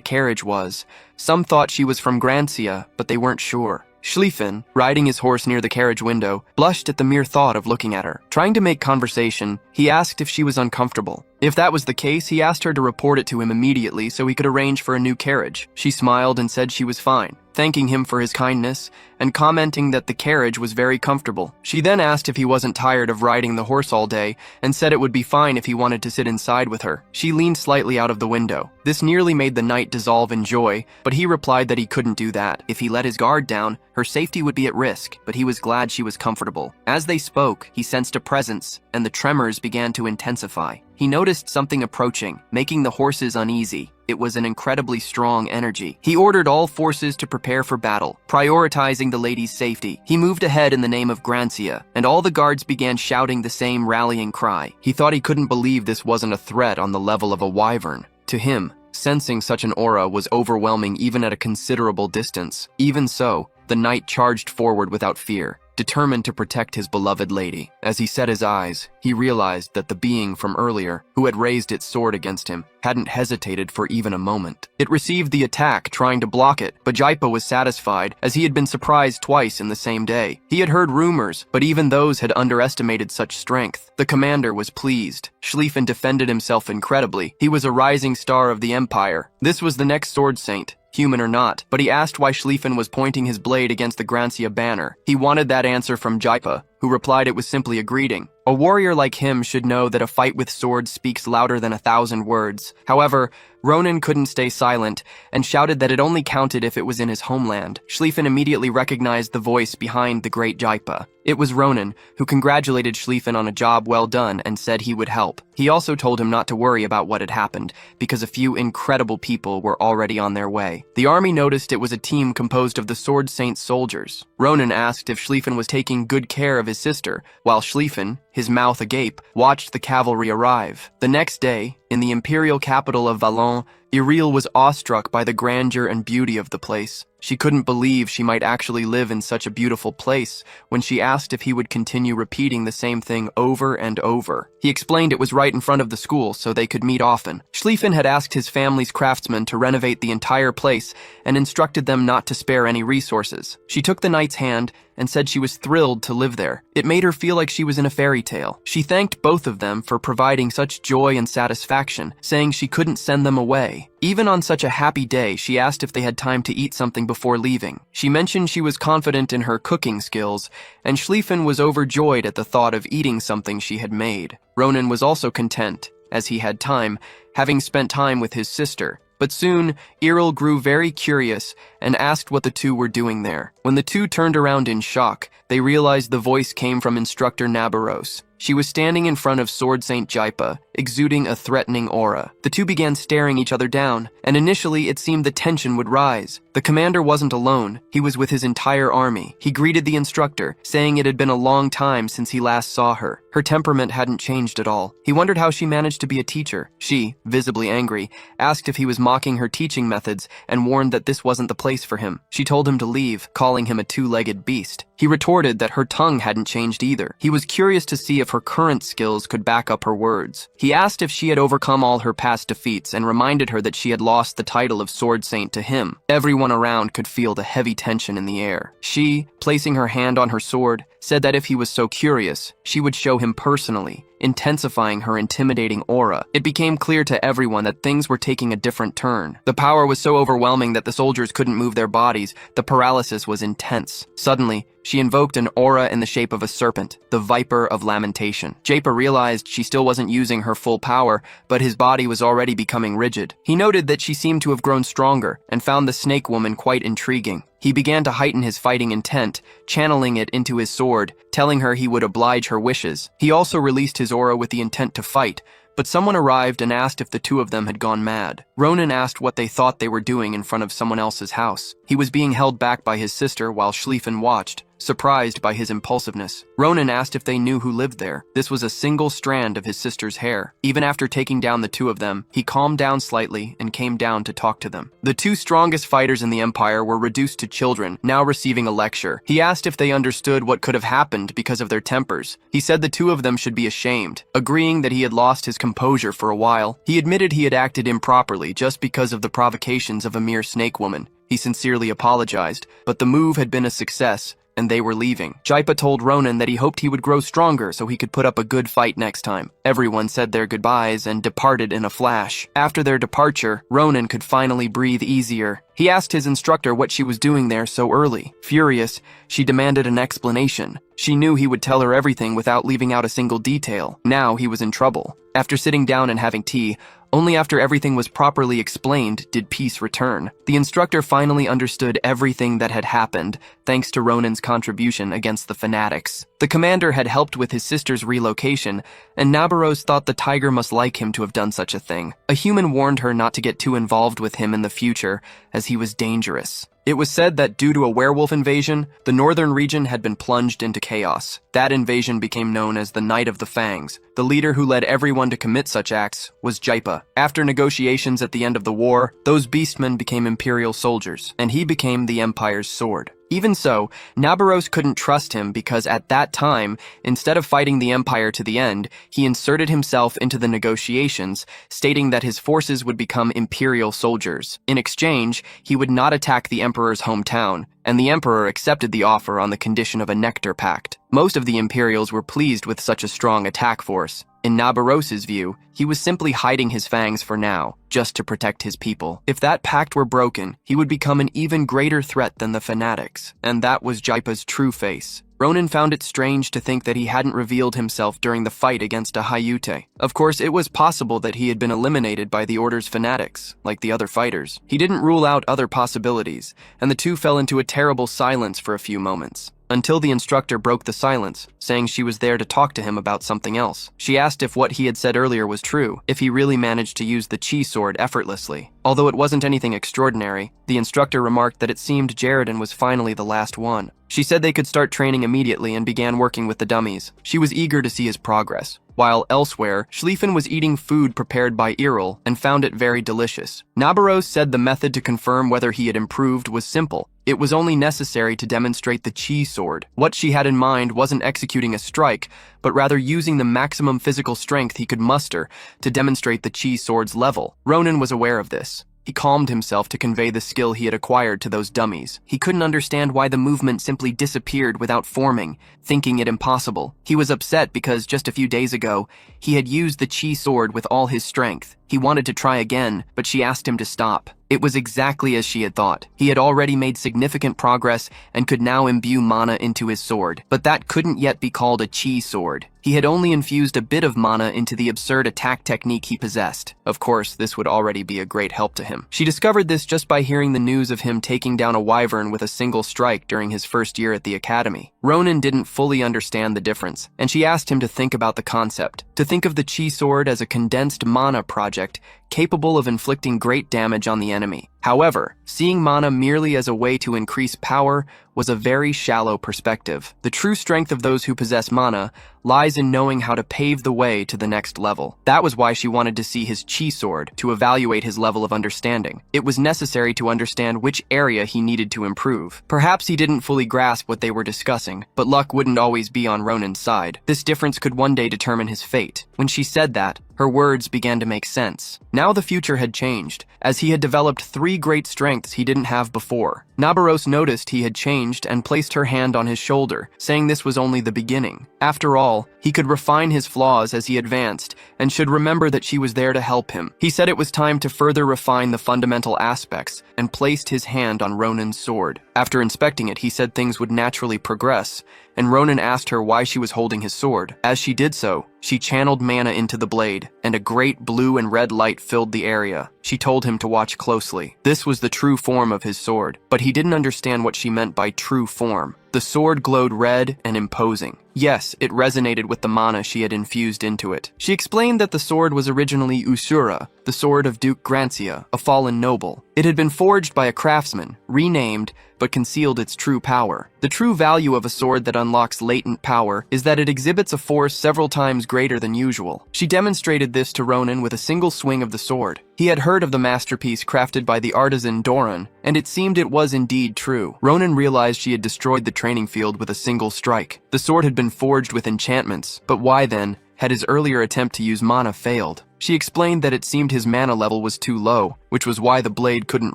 carriage was. Some thought she was from Grancia, but they weren't sure. Schlieffen, riding his horse near the carriage window, blushed at the mere thought of looking at her. Trying to make conversation, he asked if she was uncomfortable. If that was the case, he asked her to report it to him immediately so he could arrange for a new carriage. She smiled and said she was fine, thanking him for his kindness and commenting that the carriage was very comfortable. She then asked if he wasn't tired of riding the horse all day and said it would be fine if he wanted to sit inside with her. She leaned slightly out of the window. This nearly made the night dissolve in joy, but he replied that he couldn't do that. If he let his guard down, her safety would be at risk, but he was glad she was comfortable. As they spoke, he sensed a presence, and the tremors began to intensify. He noticed something approaching, making the horses uneasy. It was an incredibly strong energy. He ordered all forces to prepare for battle, prioritizing the lady's safety. He moved ahead in the name of Grancia, and all the guards began shouting the same rallying cry. He thought he couldn't believe this wasn't a threat on the level of a wyvern. To him, sensing such an aura was overwhelming even at a considerable distance. Even so, the knight charged forward without fear, determined to protect his beloved lady. As he set his eyes, he realized that the being from earlier, who had raised its sword against him, hadn't hesitated for even a moment. It received the attack, trying to block it, but Jaipa was satisfied, as he had been surprised twice in the same day. He had heard rumors, but even those had underestimated such strength. The commander was pleased. Schlieffen defended himself incredibly. He was a rising star of the Empire. This was the next sword saint, human or not, but he asked why Schlieffen was pointing his blade against the Grancia banner. He wanted that answer from Jaipa, who replied it was simply a greeting. A warrior like him should know that a fight with swords speaks louder than 1,000 words. However, Ronin couldn't stay silent and shouted that it only counted if it was in his homeland. Schlieffen immediately recognized the voice behind the great Jaipa. It was Ronin, who congratulated Schlieffen on a job well done and said he would help. He also told him not to worry about what had happened, because a few incredible people were already on their way. The army noticed it was a team composed of the Sword Saint's soldiers. Ronin asked if Schlieffen was taking good care of his sister, while Schlieffen, his mouth agape, watched the cavalry arrive. The next day, in the imperial capital of Vallon, Iril was awestruck by the grandeur and beauty of the place. She couldn't believe she might actually live in such a beautiful place when she asked if he would continue repeating the same thing over and over. He explained it was right in front of the school so they could meet often. Schlieffen had asked his family's craftsmen to renovate the entire place and instructed them not to spare any resources. She took the knight's hand and said she was thrilled to live there. It made her feel like she was in a fairy tale. She thanked both of them for providing such joy and satisfaction, saying she couldn't send them away. Even on such a happy day, she asked if they had time to eat something before leaving. She mentioned she was confident in her cooking skills, and Schlieffen was overjoyed at the thought of eating something she had made. Ronin was also content, as he had time, having spent time with his sister. But soon, Iril grew very curious and asked what the two were doing there. When the two turned around in shock, they realized the voice came from Instructor Nabaros. She was standing in front of Sword Saint Jaipa, exuding a threatening aura. The two began staring each other down, and initially it seemed the tension would rise. The commander wasn't alone. He was with his entire army. He greeted the instructor, saying it had been a long time since he last saw her. Her temperament hadn't changed at all. He wondered how she managed to be a teacher. She, visibly angry, asked if he was mocking her teaching methods and warned that this wasn't the place for him. She told him to leave, calling him a two-legged beast. He retorted that her tongue hadn't changed either. He was curious to see if her current skills could back up her words. He asked if she had overcome all her past defeats and reminded her that she had lost the title of Sword Saint to him. Everyone around could feel the heavy tension in the air. She, placing her hand on her sword, said that if he was so curious, she would show him personally, intensifying her intimidating aura. It became clear to everyone that things were taking a different turn. The power was so overwhelming that the soldiers couldn't move their bodies. The paralysis was intense. Suddenly, She invoked an aura in the shape of a serpent, the Viper of Lamentation. Jaipa realized she still wasn't using her full power, but his body was already becoming rigid. He noted that she seemed to have grown stronger and found the snake woman quite intriguing. He began to heighten his fighting intent, channeling it into his sword, telling her he would oblige her wishes. He also released his aura with the intent to fight, but someone arrived and asked if the two of them had gone mad. Ronin asked what they thought they were doing in front of someone else's house. He was being held back by his sister while Schlieffen watched, surprised by his impulsiveness. Ronin asked if they knew who lived there. This was a single strand of his sister's hair. Even after taking down the two of them, he calmed down slightly and came down to talk to them. The two strongest fighters in the Empire were reduced to children, now receiving a lecture. He asked if they understood what could have happened because of their tempers. He said the two of them should be ashamed, agreeing that he had lost his composure for a while. He admitted he had acted improperly just because of the provocations of a mere snake woman. He sincerely apologized, but the move had been a success, and they were leaving. Jaipa told Ronin that he hoped he would grow stronger so he could put up a good fight next time. Everyone said their goodbyes and departed in a flash. After their departure, Ronin could finally breathe easier. He asked his instructor what she was doing there so early. Furious, she demanded an explanation. She knew he would tell her everything without leaving out a single detail. Now he was in trouble. After sitting down and having tea, only after everything was properly explained did peace return. The instructor finally understood everything that had happened, thanks to Ronin's contribution against the fanatics. The commander had helped with his sister's relocation, and Nabaros thought the tiger must like him to have done such a thing. A human warned her not to get too involved with him in the future, as he was dangerous. It was said that due to a werewolf invasion, the northern region had been plunged into chaos. That invasion became known as the Night of the Fangs. The leader who led everyone to commit such acts was Jaipa. After negotiations at the end of the war, those beastmen became imperial soldiers, and he became the Empire's sword. Even so, Nabaros couldn't trust him because at that time, instead of fighting the Empire to the end, he inserted himself into the negotiations, stating that his forces would become imperial soldiers. In exchange, he would not attack the Emperor's hometown, and the Emperor accepted the offer on the condition of a nectar pact. Most of the Imperials were pleased with such a strong attack force. In Nabaros's view, he was simply hiding his fangs for now, just to protect his people. If that pact were broken, he would become an even greater threat than the fanatics, and that was Jaipa's true face. Ronin found it strange to think that he hadn't revealed himself during the fight against Ahayute. Of course, it was possible that he had been eliminated by the Order's fanatics, like the other fighters. He didn't rule out other possibilities, and the two fell into a terrible silence for a few moments. Until the instructor broke the silence, saying she was there to talk to him about something else. She asked if what he had said earlier was true, if he really managed to use the chi sword effortlessly. Although it wasn't anything extraordinary, the instructor remarked that it seemed Jaredon was finally the last one. She said they could start training immediately and began working with the dummies. She was eager to see his progress. While elsewhere, Schlieffen was eating food prepared by Iril and found it very delicious. Nabaros said the method to confirm whether he had improved was simple. It was only necessary to demonstrate the chi sword. What she had in mind wasn't executing a strike, but rather using the maximum physical strength he could muster to demonstrate the chi sword's level. Ronin was aware of this. He calmed himself to convey the skill he had acquired to those dummies. He couldn't understand why the movement simply disappeared without forming, thinking it impossible. He was upset because just a few days ago, he had used the chi sword with all his strength. He wanted to try again, but she asked him to stop. It was exactly as she had thought. He had already made significant progress and could now imbue mana into his sword. But that couldn't yet be called a chi sword. He had only infused a bit of mana into the absurd attack technique he possessed. Of course, this would already be a great help to him. She discovered this just by hearing the news of him taking down a wyvern with a single strike during his first year at the academy. Ronin didn't fully understand the difference, and she asked him to think about the concept. To think of the chi sword as a condensed mana project capable of inflicting great damage on the enemy. However, seeing mana merely as a way to increase power was a very shallow perspective. The true strength of those who possess mana lies in knowing how to pave the way to the next level. That was why she wanted to see his chi sword to evaluate his level of understanding. It was necessary to understand which area he needed to improve. Perhaps he didn't fully grasp what they were discussing, but luck wouldn't always be on Ronin's side. This difference could one day determine his fate. When she said that, her words began to make sense. Now the future had changed, as he had developed 3 3 great strengths he didn't have before. Nabaros noticed he had changed and placed her hand on his shoulder, saying this was only the beginning. After all, he could refine his flaws as he advanced and should remember that she was there to help him. He said it was time to further refine the fundamental aspects and placed his hand on Ronin's sword. After inspecting it, he said things would naturally progress, and Ronin asked her why she was holding his sword. As she did so, she channeled mana into the blade, and a great blue and red light filled the area. She told him to watch closely. This was the true form of his sword, but he didn't understand what she meant by true form. The sword glowed red and imposing. Yes, it resonated with the mana she had infused into it. She explained that the sword was originally Usura, the sword of Duke Grancia, a fallen noble. It had been forged by a craftsman, renamed, but concealed its true power. The true value of a sword that unlocks latent power is that it exhibits a force several times greater than usual. She demonstrated this to Ronin with a single swing of the sword. He had heard of the masterpiece crafted by the artisan Doran, and it seemed it was indeed true. Ronin realized she had destroyed the training field with a single strike. The sword had been forged with enchantments, but why then had his earlier attempt to use mana failed? She explained that it seemed his mana level was too low, which was why the blade couldn't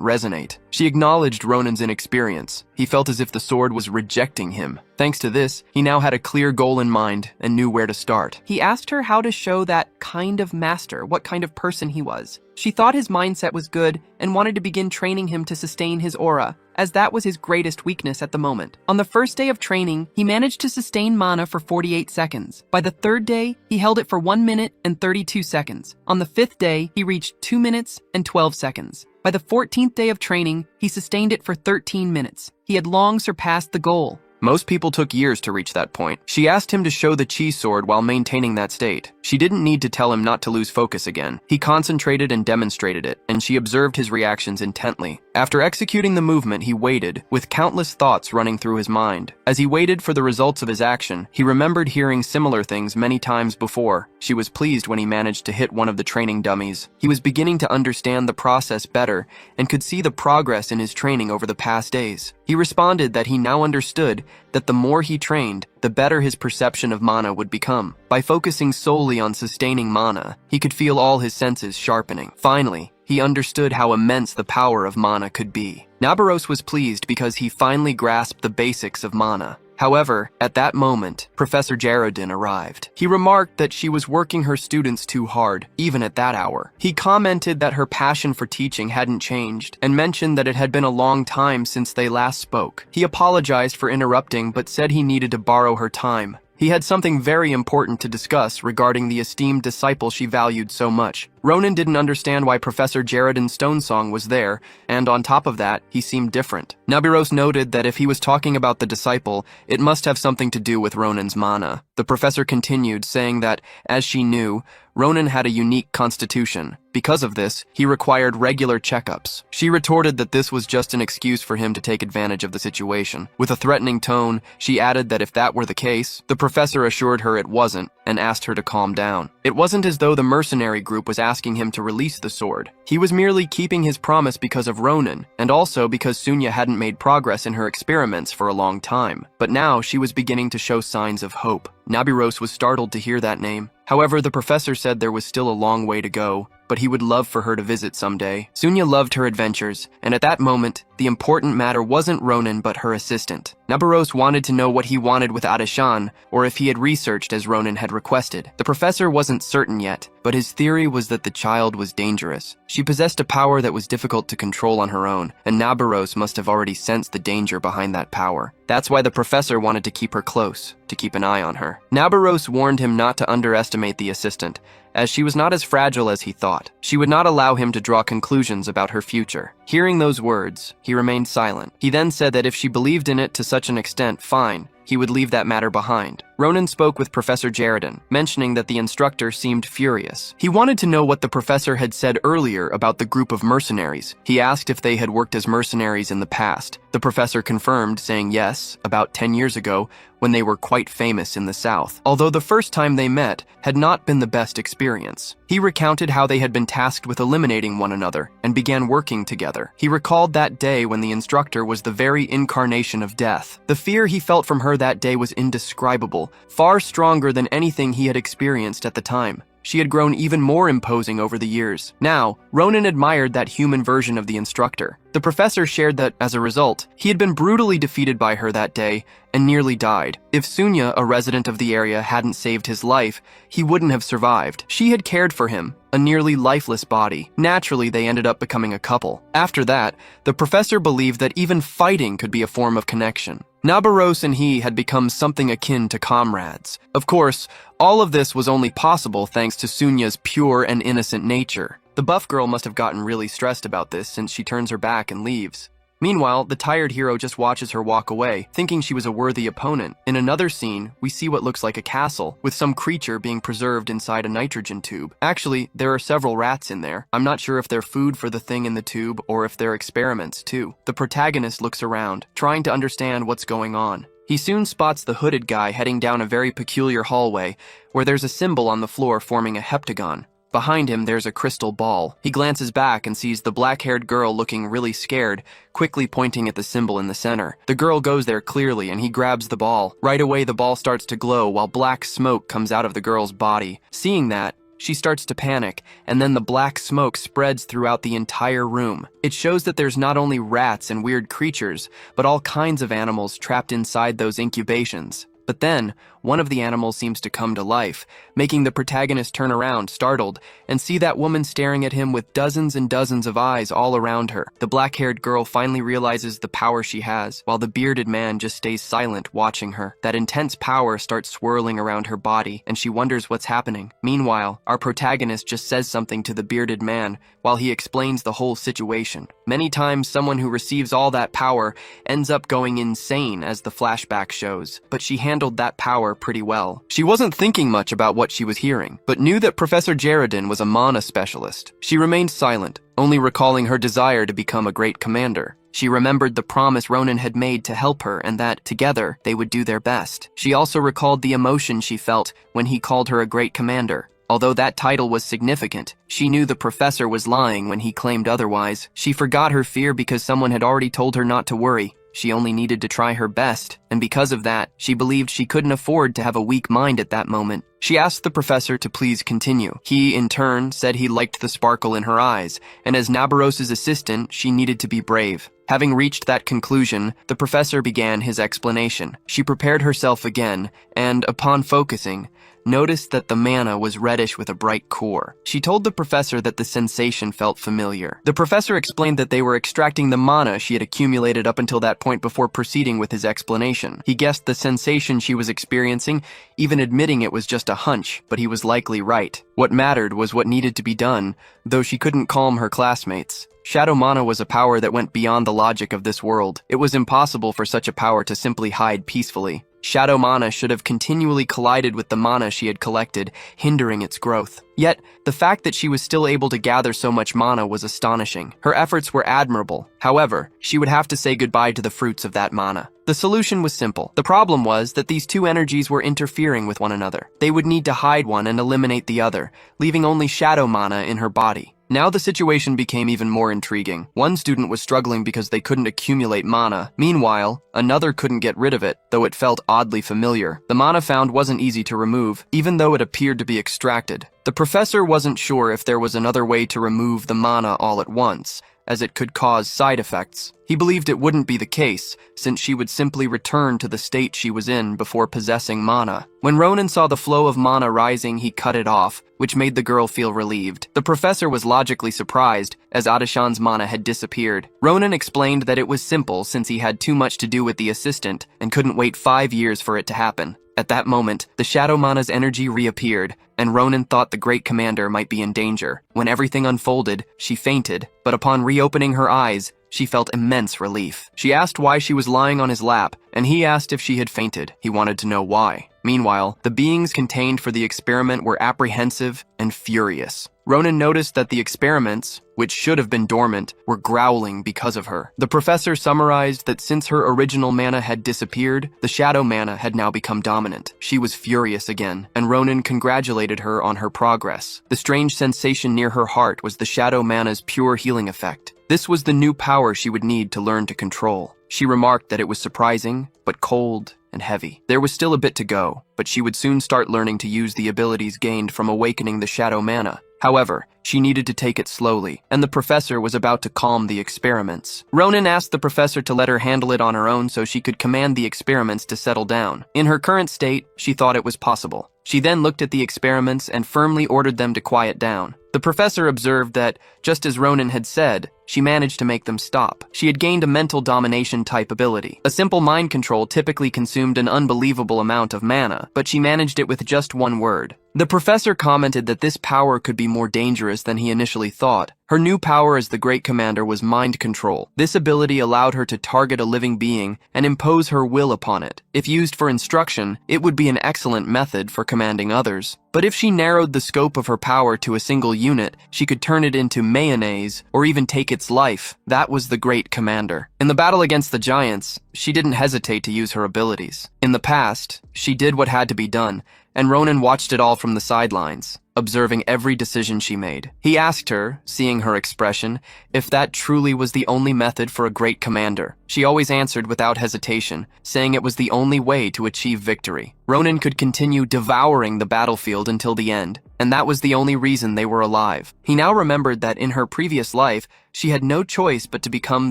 resonate. She acknowledged Ronin's inexperience. He felt as if the sword was rejecting him. Thanks to this, he now had a clear goal in mind and knew where to start. He asked her how to show that kind of master, what kind of person he was. She thought his mindset was good and wanted to begin training him to sustain his aura, as that was his greatest weakness at the moment. On the first day of training, he managed to sustain mana for 48 seconds. By the third day, he held it for 1 minute and 32 seconds. On the 5th day, he reached 2 minutes and 12 seconds. By the 14th day of training, he sustained it for 13 minutes. He had long surpassed the goal. Most people took years to reach that point. She asked him to show the chi sword while maintaining that state. She didn't need to tell him not to lose focus again. He concentrated and demonstrated it, and she observed his reactions intently. After executing the movement, he waited, with countless thoughts running through his mind. As he waited for the results of his action, he remembered hearing similar things many times before. She was pleased when he managed to hit one of the training dummies. He was beginning to understand the process better and could see the progress in his training over the past days. He responded that he now understood that the more he trained, the better his perception of mana would become. By focusing solely on sustaining mana, he could feel all his senses sharpening. Finally, he understood how immense the power of mana could be. Nabaros was pleased because he finally grasped the basics of mana. However, at that moment, Professor Geraldine arrived. He remarked that she was working her students too hard, even at that hour. He commented that her passion for teaching hadn't changed, and mentioned that it had been a long time since they last spoke. He apologized for interrupting, but said he needed to borrow her time. He had something very important to discuss regarding the esteemed disciple she valued so much. Ronin didn't understand why Professor Geraldine Stonesong was there, and on top of that, he seemed different. Nabiros noted that if he was talking about the disciple, it must have something to do with Ronin's mana. The professor continued, saying that, as she knew, Ronin had a unique constitution. Because of this, he required regular checkups. She retorted that this was just an excuse for him to take advantage of the situation. With a threatening tone, she added that if that were the case, the professor assured her it wasn't and asked her to calm down. It wasn't as though the mercenary group was asking him to release the sword. He was merely keeping his promise because of Ronin, and also because Sunya hadn't made progress in her experiments for a long time. But now she was beginning to show signs of hope. Nabiros was startled to hear that name. However, the professor said there was still a long way to go, but he would love for her to visit someday. Sunya loved her adventures, and at that moment, the important matter wasn't Ronin but her assistant. Nabaros wanted to know what he wanted with Adashan, or if he had researched as Ronin had requested. The professor wasn't certain yet, but his theory was that the child was dangerous. She possessed a power that was difficult to control on her own, and Nabaros must have already sensed the danger behind that power. That's why the professor wanted to keep her close, to keep an eye on her. Nabaros warned him not to underestimate the assistant, as she was not as fragile as he thought. She would not allow him to draw conclusions about her future. Hearing those words, he remained silent. He then said that if she believed in it to such an extent, fine, he would leave that matter behind. Ronin spoke with Professor Geraldine, mentioning that the instructor seemed furious. He wanted to know what the professor had said earlier about the group of mercenaries. He asked if they had worked as mercenaries in the past. The professor confirmed, saying yes, about 10 years ago, when they were quite famous in the south, although the first time they met had not been the best experience. He recounted how they had been tasked with eliminating one another and began working together. He recalled that day when the instructor was the very incarnation of death. The fear he felt from her that day was indescribable, powerful, far stronger than anything he had experienced at the time. She had grown even more imposing over the years. Now, Ronin admired that human version of the instructor. The professor shared that, as a result, he had been brutally defeated by her that day and nearly died. If Sunya, a resident of the area, hadn't saved his life, he wouldn't have survived. She had cared for him, a nearly lifeless body. Naturally, they ended up becoming a couple. After that, the professor believed that even fighting could be a form of connection. Nabaros and he had become something akin to comrades. Of course, all of this was only possible thanks to Sunya's pure and innocent nature. The buff girl must have gotten really stressed about this since she turns her back and leaves. Meanwhile, the tired hero just watches her walk away, thinking she was a worthy opponent. In another scene, we see what looks like a castle, with some creature being preserved inside a nitrogen tube. Actually, there are several rats in there. I'm not sure if they're food for the thing in the tube or if they're experiments too. The protagonist looks around, trying to understand what's going on. He soon spots the hooded guy heading down a very peculiar hallway, where there's a symbol on the floor forming a heptagon. Behind him, there's a crystal ball. He glances back and sees the black-haired girl looking really scared, quickly pointing at the symbol in the center. The girl goes there clearly, and he grabs the ball. Right away, the ball starts to glow while black smoke comes out of the girl's body. Seeing that, she starts to panic, and then the black smoke spreads throughout the entire room. It shows that there's not only rats and weird creatures, but all kinds of animals trapped inside those incubations. But then, one of the animals seems to come to life, making the protagonist turn around, startled, and see that woman staring at him with dozens and dozens of eyes all around her. The black-haired girl finally realizes the power she has, while the bearded man just stays silent, watching her. That intense power starts swirling around her body, and she wonders what's happening. Meanwhile, our protagonist just says something to the bearded man, while he explains the whole situation. Many times, someone who receives all that power ends up going insane, as the flashback shows, but she handled that power pretty well. She wasn't thinking much about what she was hearing, but knew that Professor Jaredin was a mana specialist. She remained silent, only recalling her desire to become a great commander. She remembered the promise Ronin had made to help her and that, together, they would do their best. She also recalled the emotion she felt when he called her a great commander. Although that title was significant, she knew the professor was lying when he claimed otherwise. She forgot her fear because someone had already told her not to worry. She only needed to try her best, and because of that, she believed she couldn't afford to have a weak mind at that moment. She asked the professor to please continue. He, in turn, said he liked the sparkle in her eyes, and as Nabaros's assistant, she needed to be brave. Having reached that conclusion, the professor began his explanation. She prepared herself again, and, upon focusing, noticed that the mana was reddish with a bright core. She told the professor that the sensation felt familiar. The professor explained that they were extracting the mana she had accumulated up until that point before proceeding with his explanation. He guessed the sensation she was experiencing, even admitting it was just a hunch, but he was likely right. What mattered was what needed to be done, though she couldn't calm her classmates. Shadow mana was a power that went beyond the logic of this world. It was impossible for such a power to simply hide peacefully. Shadow mana should have continually collided with the mana she had collected, hindering its growth. Yet, the fact that she was still able to gather so much mana was astonishing. Her efforts were admirable. However, she would have to say goodbye to the fruits of that mana. The solution was simple. The problem was that these two energies were interfering with one another. They would need to hide one and eliminate the other, leaving only shadow mana in her body. Now the situation became even more intriguing. One student was struggling because they couldn't accumulate mana. Meanwhile, another couldn't get rid of it, though it felt oddly familiar. The mana found wasn't easy to remove, even though it appeared to be extracted. The professor wasn't sure if there was another way to remove the mana all at once, as it could cause side effects. He believed it wouldn't be the case, since she would simply return to the state she was in before possessing mana. When Ronin saw the flow of mana rising, he cut it off, which made the girl feel relieved. The professor was logically surprised, as Adashan's mana had disappeared. Ronin explained that it was simple since he had too much to do with the assistant and couldn't wait 5 years for it to happen. At that moment, the Shadow Mana's energy reappeared, and Ronin thought the great commander might be in danger. When everything unfolded, she fainted, but upon reopening her eyes, she felt immense relief. She asked why she was lying on his lap, and he asked if she had fainted. He wanted to know why. Meanwhile, the beings contained for the experiment were apprehensive and furious. Ronin noticed that the experiments, which should have been dormant, were growling because of her. The professor summarized that since her original mana had disappeared, the shadow mana had now become dominant. She was furious again, and Ronin congratulated her on her progress. The strange sensation near her heart was the shadow mana's pure healing effect. This was the new power she would need to learn to control. She remarked that it was surprising, but cold and heavy. There was still a bit to go, but she would soon start learning to use the abilities gained from awakening the shadow mana. However, she needed to take it slowly, and the professor was about to calm the experiments. Ronin asked the professor to let her handle it on her own so she could command the experiments to settle down. In her current state, she thought it was possible. She then looked at the experiments and firmly ordered them to quiet down. The professor observed that, just as Ronin had said, she managed to make them stop. She had gained a mental domination type ability. A simple mind control typically consumed an unbelievable amount of mana, but she managed it with just one word. The professor commented that this power could be more dangerous than he initially thought. Her new power as the Great Commander was mind control. This ability allowed her to target a living being and impose her will upon it. If used for instruction, it would be an excellent method for commanding others. But if she narrowed the scope of her power to a single unit, she could turn it into mayonnaise or even take its life. That was the Great Commander. In the battle against the giants, she didn't hesitate to use her abilities. In the past, she did what had to be done, and Ronin watched it all from the sidelines, observing every decision she made. He asked her, seeing her expression, if that truly was the only method for a great commander. She always answered without hesitation, saying it was the only way to achieve victory. Ronin could continue devouring the battlefield until the end, and that was the only reason they were alive. He now remembered that in her previous life, she had no choice but to become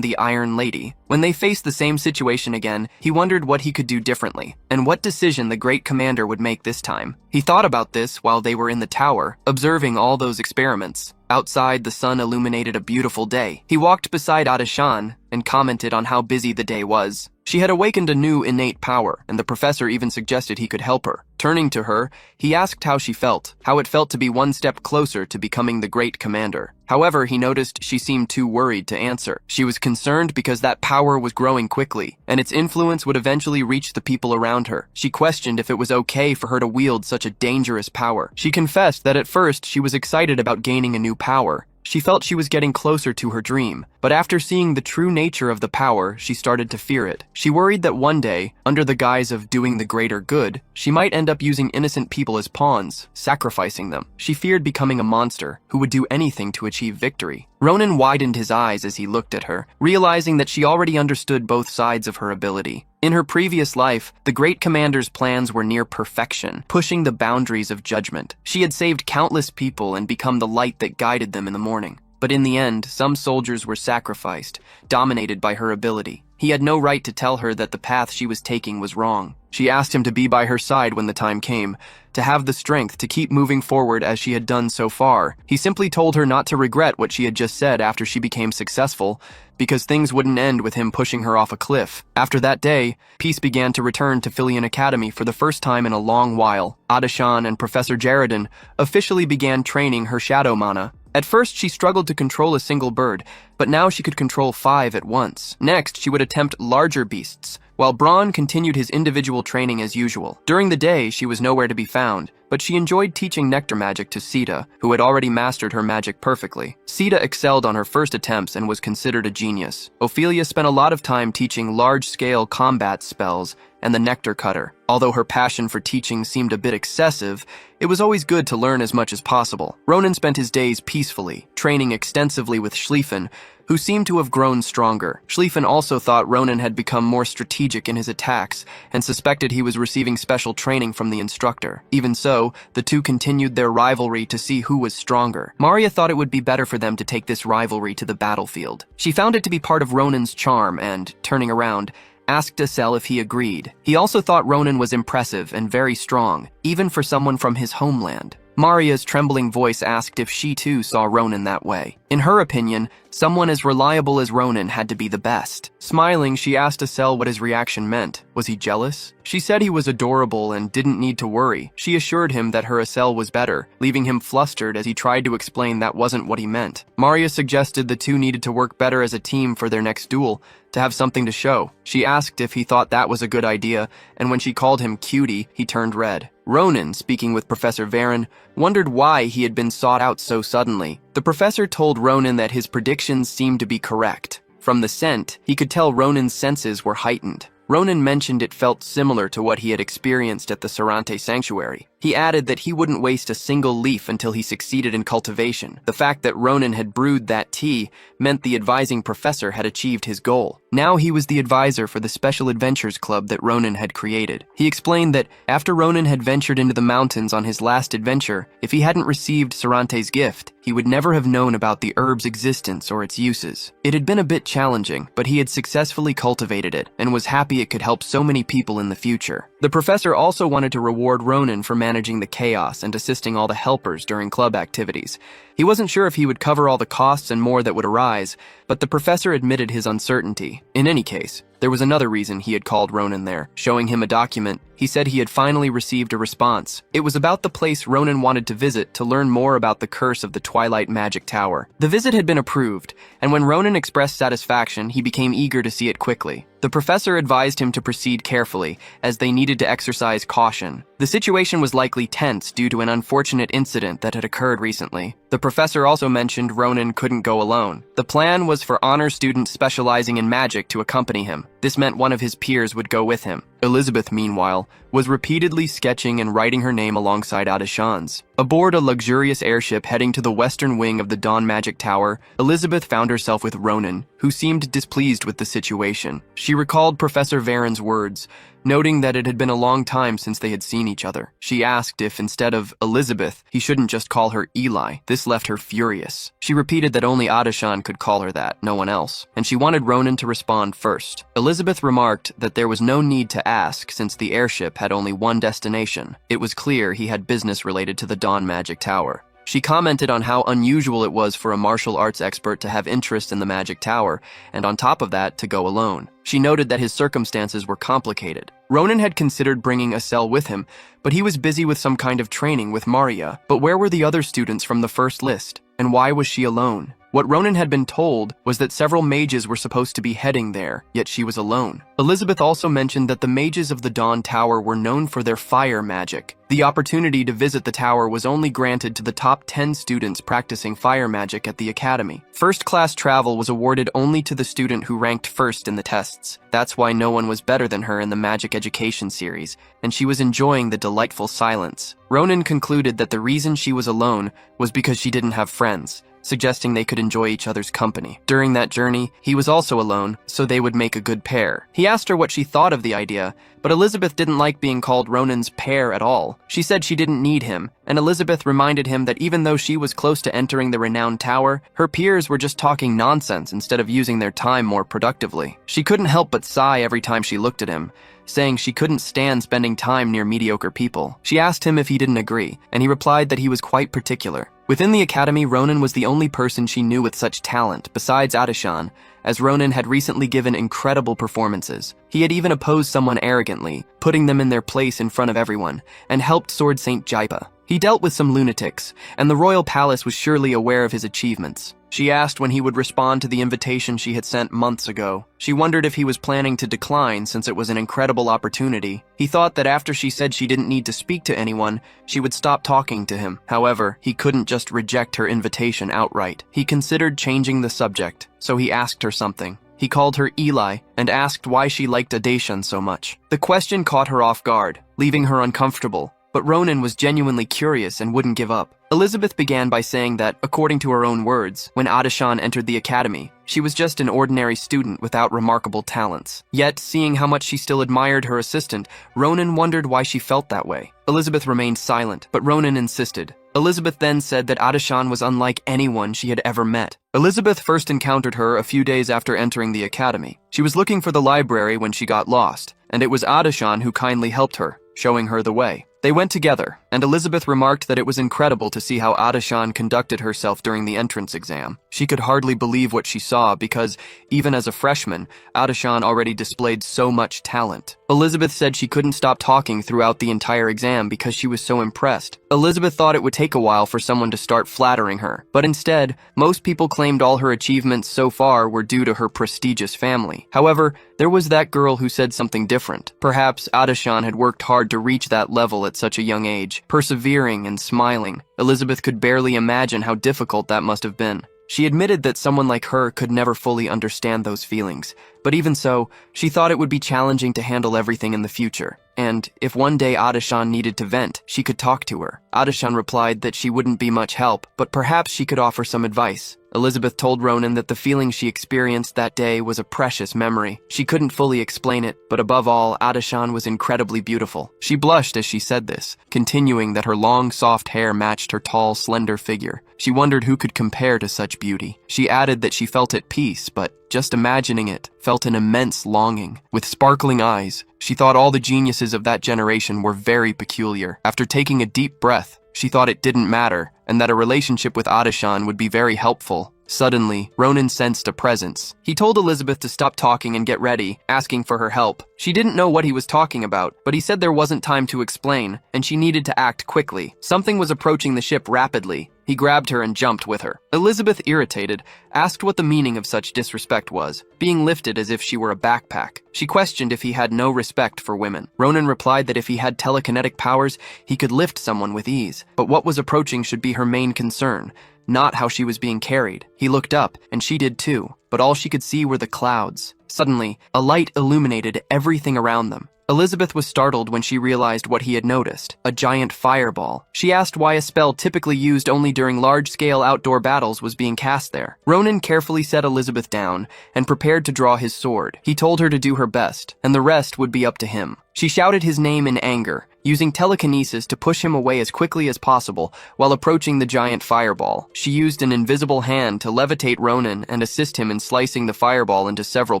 the Iron Lady. When they faced the same situation again, he wondered what he could do differently, and what decision the Great Commander would make this time. He thought about this while they were in the tower, observing all those experiments. Outside, the sun illuminated a beautiful day. He walked beside Adashan and commented on how busy the day was. She had awakened a new innate power, and the professor even suggested he could help her. Turning to her, he asked how she felt, how it felt to be one step closer to becoming the Great Commander. However, he noticed she seemed too worried to answer. She was concerned because that power was growing quickly, and its influence would eventually reach the people around her. She questioned if it was okay for her to wield such a dangerous power. She confessed that at first she was excited about gaining a new power. She felt she was getting closer to her dream, but after seeing the true nature of the power, she started to fear it. She worried that one day, under the guise of doing the greater good, she might end up using innocent people as pawns, sacrificing them. She feared becoming a monster who would do anything to achieve victory. Ronin widened his eyes as he looked at her, realizing that she already understood both sides of her ability. In her previous life, the Great Commander's plans were near perfection, pushing the boundaries of judgment. She had saved countless people and become the light that guided them in the morning. But in the end, some soldiers were sacrificed, dominated by her ability. He had no right to tell her that the path she was taking was wrong. She asked him to be by her side when the time came, to have the strength to keep moving forward as she had done so far. He simply told her not to regret what she had just said after she became successful, because things wouldn't end with him pushing her off a cliff. After that day, peace began to return to Frieren Academy for the first time in a long while. Adashan and Professor Jaredin officially began training her shadow mana. At first, she struggled to control a single bird, but now she could control 5 at once. Next, she would attempt larger beasts, while Braun continued his individual training as usual. During the day, she was nowhere to be found, but she enjoyed teaching nectar magic to Sita, who had already mastered her magic perfectly. Sita excelled on her first attempts and was considered a genius. Ophelia spent a lot of time teaching large-scale combat spells and the nectar cutter. Although her passion for teaching seemed a bit excessive, it was always good to learn as much as possible. Ronin spent his days peacefully, training extensively with Schlieffen, who seemed to have grown stronger. Schlieffen also thought Ronin had become more strategic in his attacks and suspected he was receiving special training from the instructor. Even so, the two continued their rivalry to see who was stronger. Maria thought it would be better for them to take this rivalry to the battlefield. She found it to be part of Ronin's charm and, turning around, asked Asel if he agreed. He also thought Ronin was impressive and very strong, even for someone from his homeland. Maria's trembling voice asked if she too saw Ronin that way. In her opinion, someone as reliable as Ronin had to be the best. Smiling, she asked Asel what his reaction meant. Was he jealous? She said he was adorable and didn't need to worry. She assured him that her Asel was better, leaving him flustered as he tried to explain that wasn't what he meant. Maria suggested the two needed to work better as a team for their next duel, to have something to show. She asked if he thought that was a good idea, and when she called him cutie, he turned red. Ronin, speaking with Professor Frieren, wondered why he had been sought out so suddenly. The professor told Ronin that his predictions seemed to be correct. From the scent, he could tell Ronin's senses were heightened. Ronin mentioned it felt similar to what he had experienced at the Sarante Sanctuary. He added that he wouldn't waste a single leaf until he succeeded in cultivation. The fact that Ronin had brewed that tea meant the advising professor had achieved his goal. Now he was the advisor for the Special Adventures Club that Ronin had created. He explained that after Ronin had ventured into the mountains on his last adventure, if he hadn't received Sarante's gift, he would never have known about the herb's existence or its uses. It had been a bit challenging, but he had successfully cultivated it and was happy it could help so many people in the future. The professor also wanted to reward Ronin for managing the chaos and assisting all the helpers during club activities. He wasn't sure if he would cover all the costs and more that would arise, but the professor admitted his uncertainty. In any case, there was another reason he had called Ronin there. Showing him a document, he said he had finally received a response. It was about the place Ronin wanted to visit to learn more about the curse of the Twilight Magic Tower. The visit had been approved, and when Ronin expressed satisfaction, he became eager to see it quickly. The professor advised him to proceed carefully, as they needed to exercise caution. The situation was likely tense due to an unfortunate incident that had occurred recently. The professor also mentioned Ronin couldn't go alone. The plan was for honor students specializing in magic to accompany him. This meant one of his peers would go with him. Elizabeth, meanwhile, was repeatedly sketching and writing her name alongside Adashan's. Aboard a luxurious airship heading to the western wing of the Dawn Magic Tower, Elizabeth found herself with Ronin, who seemed displeased with the situation. She recalled Professor Varen's words, noting that it had been a long time since they had seen each other. She asked if, instead of Elizabeth, he shouldn't just call her Eli. This left her furious. She repeated that only Adashan could call her that, no one else, and she wanted Ronin to respond first. Elizabeth remarked that there was no need to ask since the airship had only one destination. It was clear he had business related to the Dawn Magic Tower. She commented on how unusual it was for a martial arts expert to have interest in the Magic Tower, and on top of that, to go alone. She noted that his circumstances were complicated. Ronin had considered bringing Asel with him, but he was busy with some kind of training with Maria. But where were the other students from the first list, and why was she alone? What Ronin had been told was that several mages were supposed to be heading there, yet she was alone. Elizabeth also mentioned that the mages of the Dawn Tower were known for their fire magic. The opportunity to visit the tower was only granted to the top 10 students practicing fire magic at the academy. First-class travel was awarded only to the student who ranked first in the tests. That's why no one was better than her in the Magic Education series, and she was enjoying the delightful silence. Ronin concluded that the reason she was alone was because she didn't have friends, suggesting they could enjoy each other's company. During that journey, he was also alone, so they would make a good pair. He asked her what she thought of the idea, but Elizabeth didn't like being called Ronin's pair at all. She said she didn't need him, and Elizabeth reminded him that even though she was close to entering the renowned tower, her peers were just talking nonsense instead of using their time more productively. She couldn't help but sigh every time she looked at him, saying she couldn't stand spending time near mediocre people. She asked him if he didn't agree, and he replied that he was quite particular. Within the academy, Ronin was the only person she knew with such talent, besides Adashan, as Ronin had recently given incredible performances. He had even opposed someone arrogantly, putting them in their place in front of everyone, and helped Sword Saint Jaipa. He dealt with some lunatics, and the royal palace was surely aware of his achievements. She asked when he would respond to the invitation she had sent months ago. She wondered if he was planning to decline since it was an incredible opportunity. He thought that after she said she didn't need to speak to anyone, she would stop talking to him. However, he couldn't just reject her invitation outright. He considered changing the subject, so he asked her something. He called her Eli and asked why she liked Adashan so much. The question caught her off guard, leaving her uncomfortable. But Ronin was genuinely curious and wouldn't give up. Elizabeth began by saying that, according to her own words, when Adashan entered the academy, she was just an ordinary student without remarkable talents. Yet, seeing how much she still admired her assistant, Ronin wondered why she felt that way. Elizabeth remained silent, but Ronin insisted. Elizabeth then said that Adashan was unlike anyone she had ever met. Elizabeth first encountered her a few days after entering the academy. She was looking for the library when she got lost, and it was Adashan who kindly helped her, showing her the way. They went together, and Elizabeth remarked that it was incredible to see how Adashan conducted herself during the entrance exam. She could hardly believe what she saw because, even as a freshman, Adashan already displayed so much talent. Elizabeth said she couldn't stop talking throughout the entire exam because she was so impressed. Elizabeth thought it would take a while for someone to start flattering her, but instead, most people claimed all her achievements so far were due to her prestigious family. However, there was that girl who said something different. Perhaps Adashan had worked hard to reach that level at such a young age, persevering and smiling. Elizabeth could barely imagine how difficult that must have been. She admitted that someone like her could never fully understand those feelings, but even so, she thought it would be challenging to handle everything in the future. And if one day Adashan needed to vent, she could talk to her. Adashan replied that she wouldn't be much help, but perhaps she could offer some advice. Elizabeth told Ronin that the feeling she experienced that day was a precious memory. She couldn't fully explain it, but above all, Adashan was incredibly beautiful. She blushed as she said this, continuing that her long, soft hair matched her tall, slender figure. She wondered who could compare to such beauty. She added that she felt at peace, but just imagining it, felt an immense longing. With sparkling eyes, she thought all the geniuses of that generation were very peculiar. After taking a deep breath, she thought it didn't matter, and that a relationship with Adashan would be very helpful. Suddenly, Ronin sensed a presence. He told Elizabeth to stop talking and get ready, asking for her help. She didn't know what he was talking about, but he said there wasn't time to explain, and she needed to act quickly. Something was approaching the ship rapidly. He grabbed her and jumped with her. Elizabeth, irritated, asked what the meaning of such disrespect was, being lifted as if she were a backpack. She questioned if he had no respect for women. Ronin replied that if he had telekinetic powers, he could lift someone with ease, but what was approaching should be her main concern, not how she was being carried. He looked up, and she did too, but all she could see were the clouds. Suddenly, a light illuminated everything around them. Elizabeth was startled when she realized what he had noticed, a giant fireball. She asked why a spell typically used only during large-scale outdoor battles was being cast there. Ronin carefully set Elizabeth down and prepared to draw his sword. He told her to do her best, and the rest would be up to him. She shouted his name in anger, using telekinesis to push him away as quickly as possible while approaching the giant fireball. She used an invisible hand to levitate Ronin and assist him in slicing the fireball into several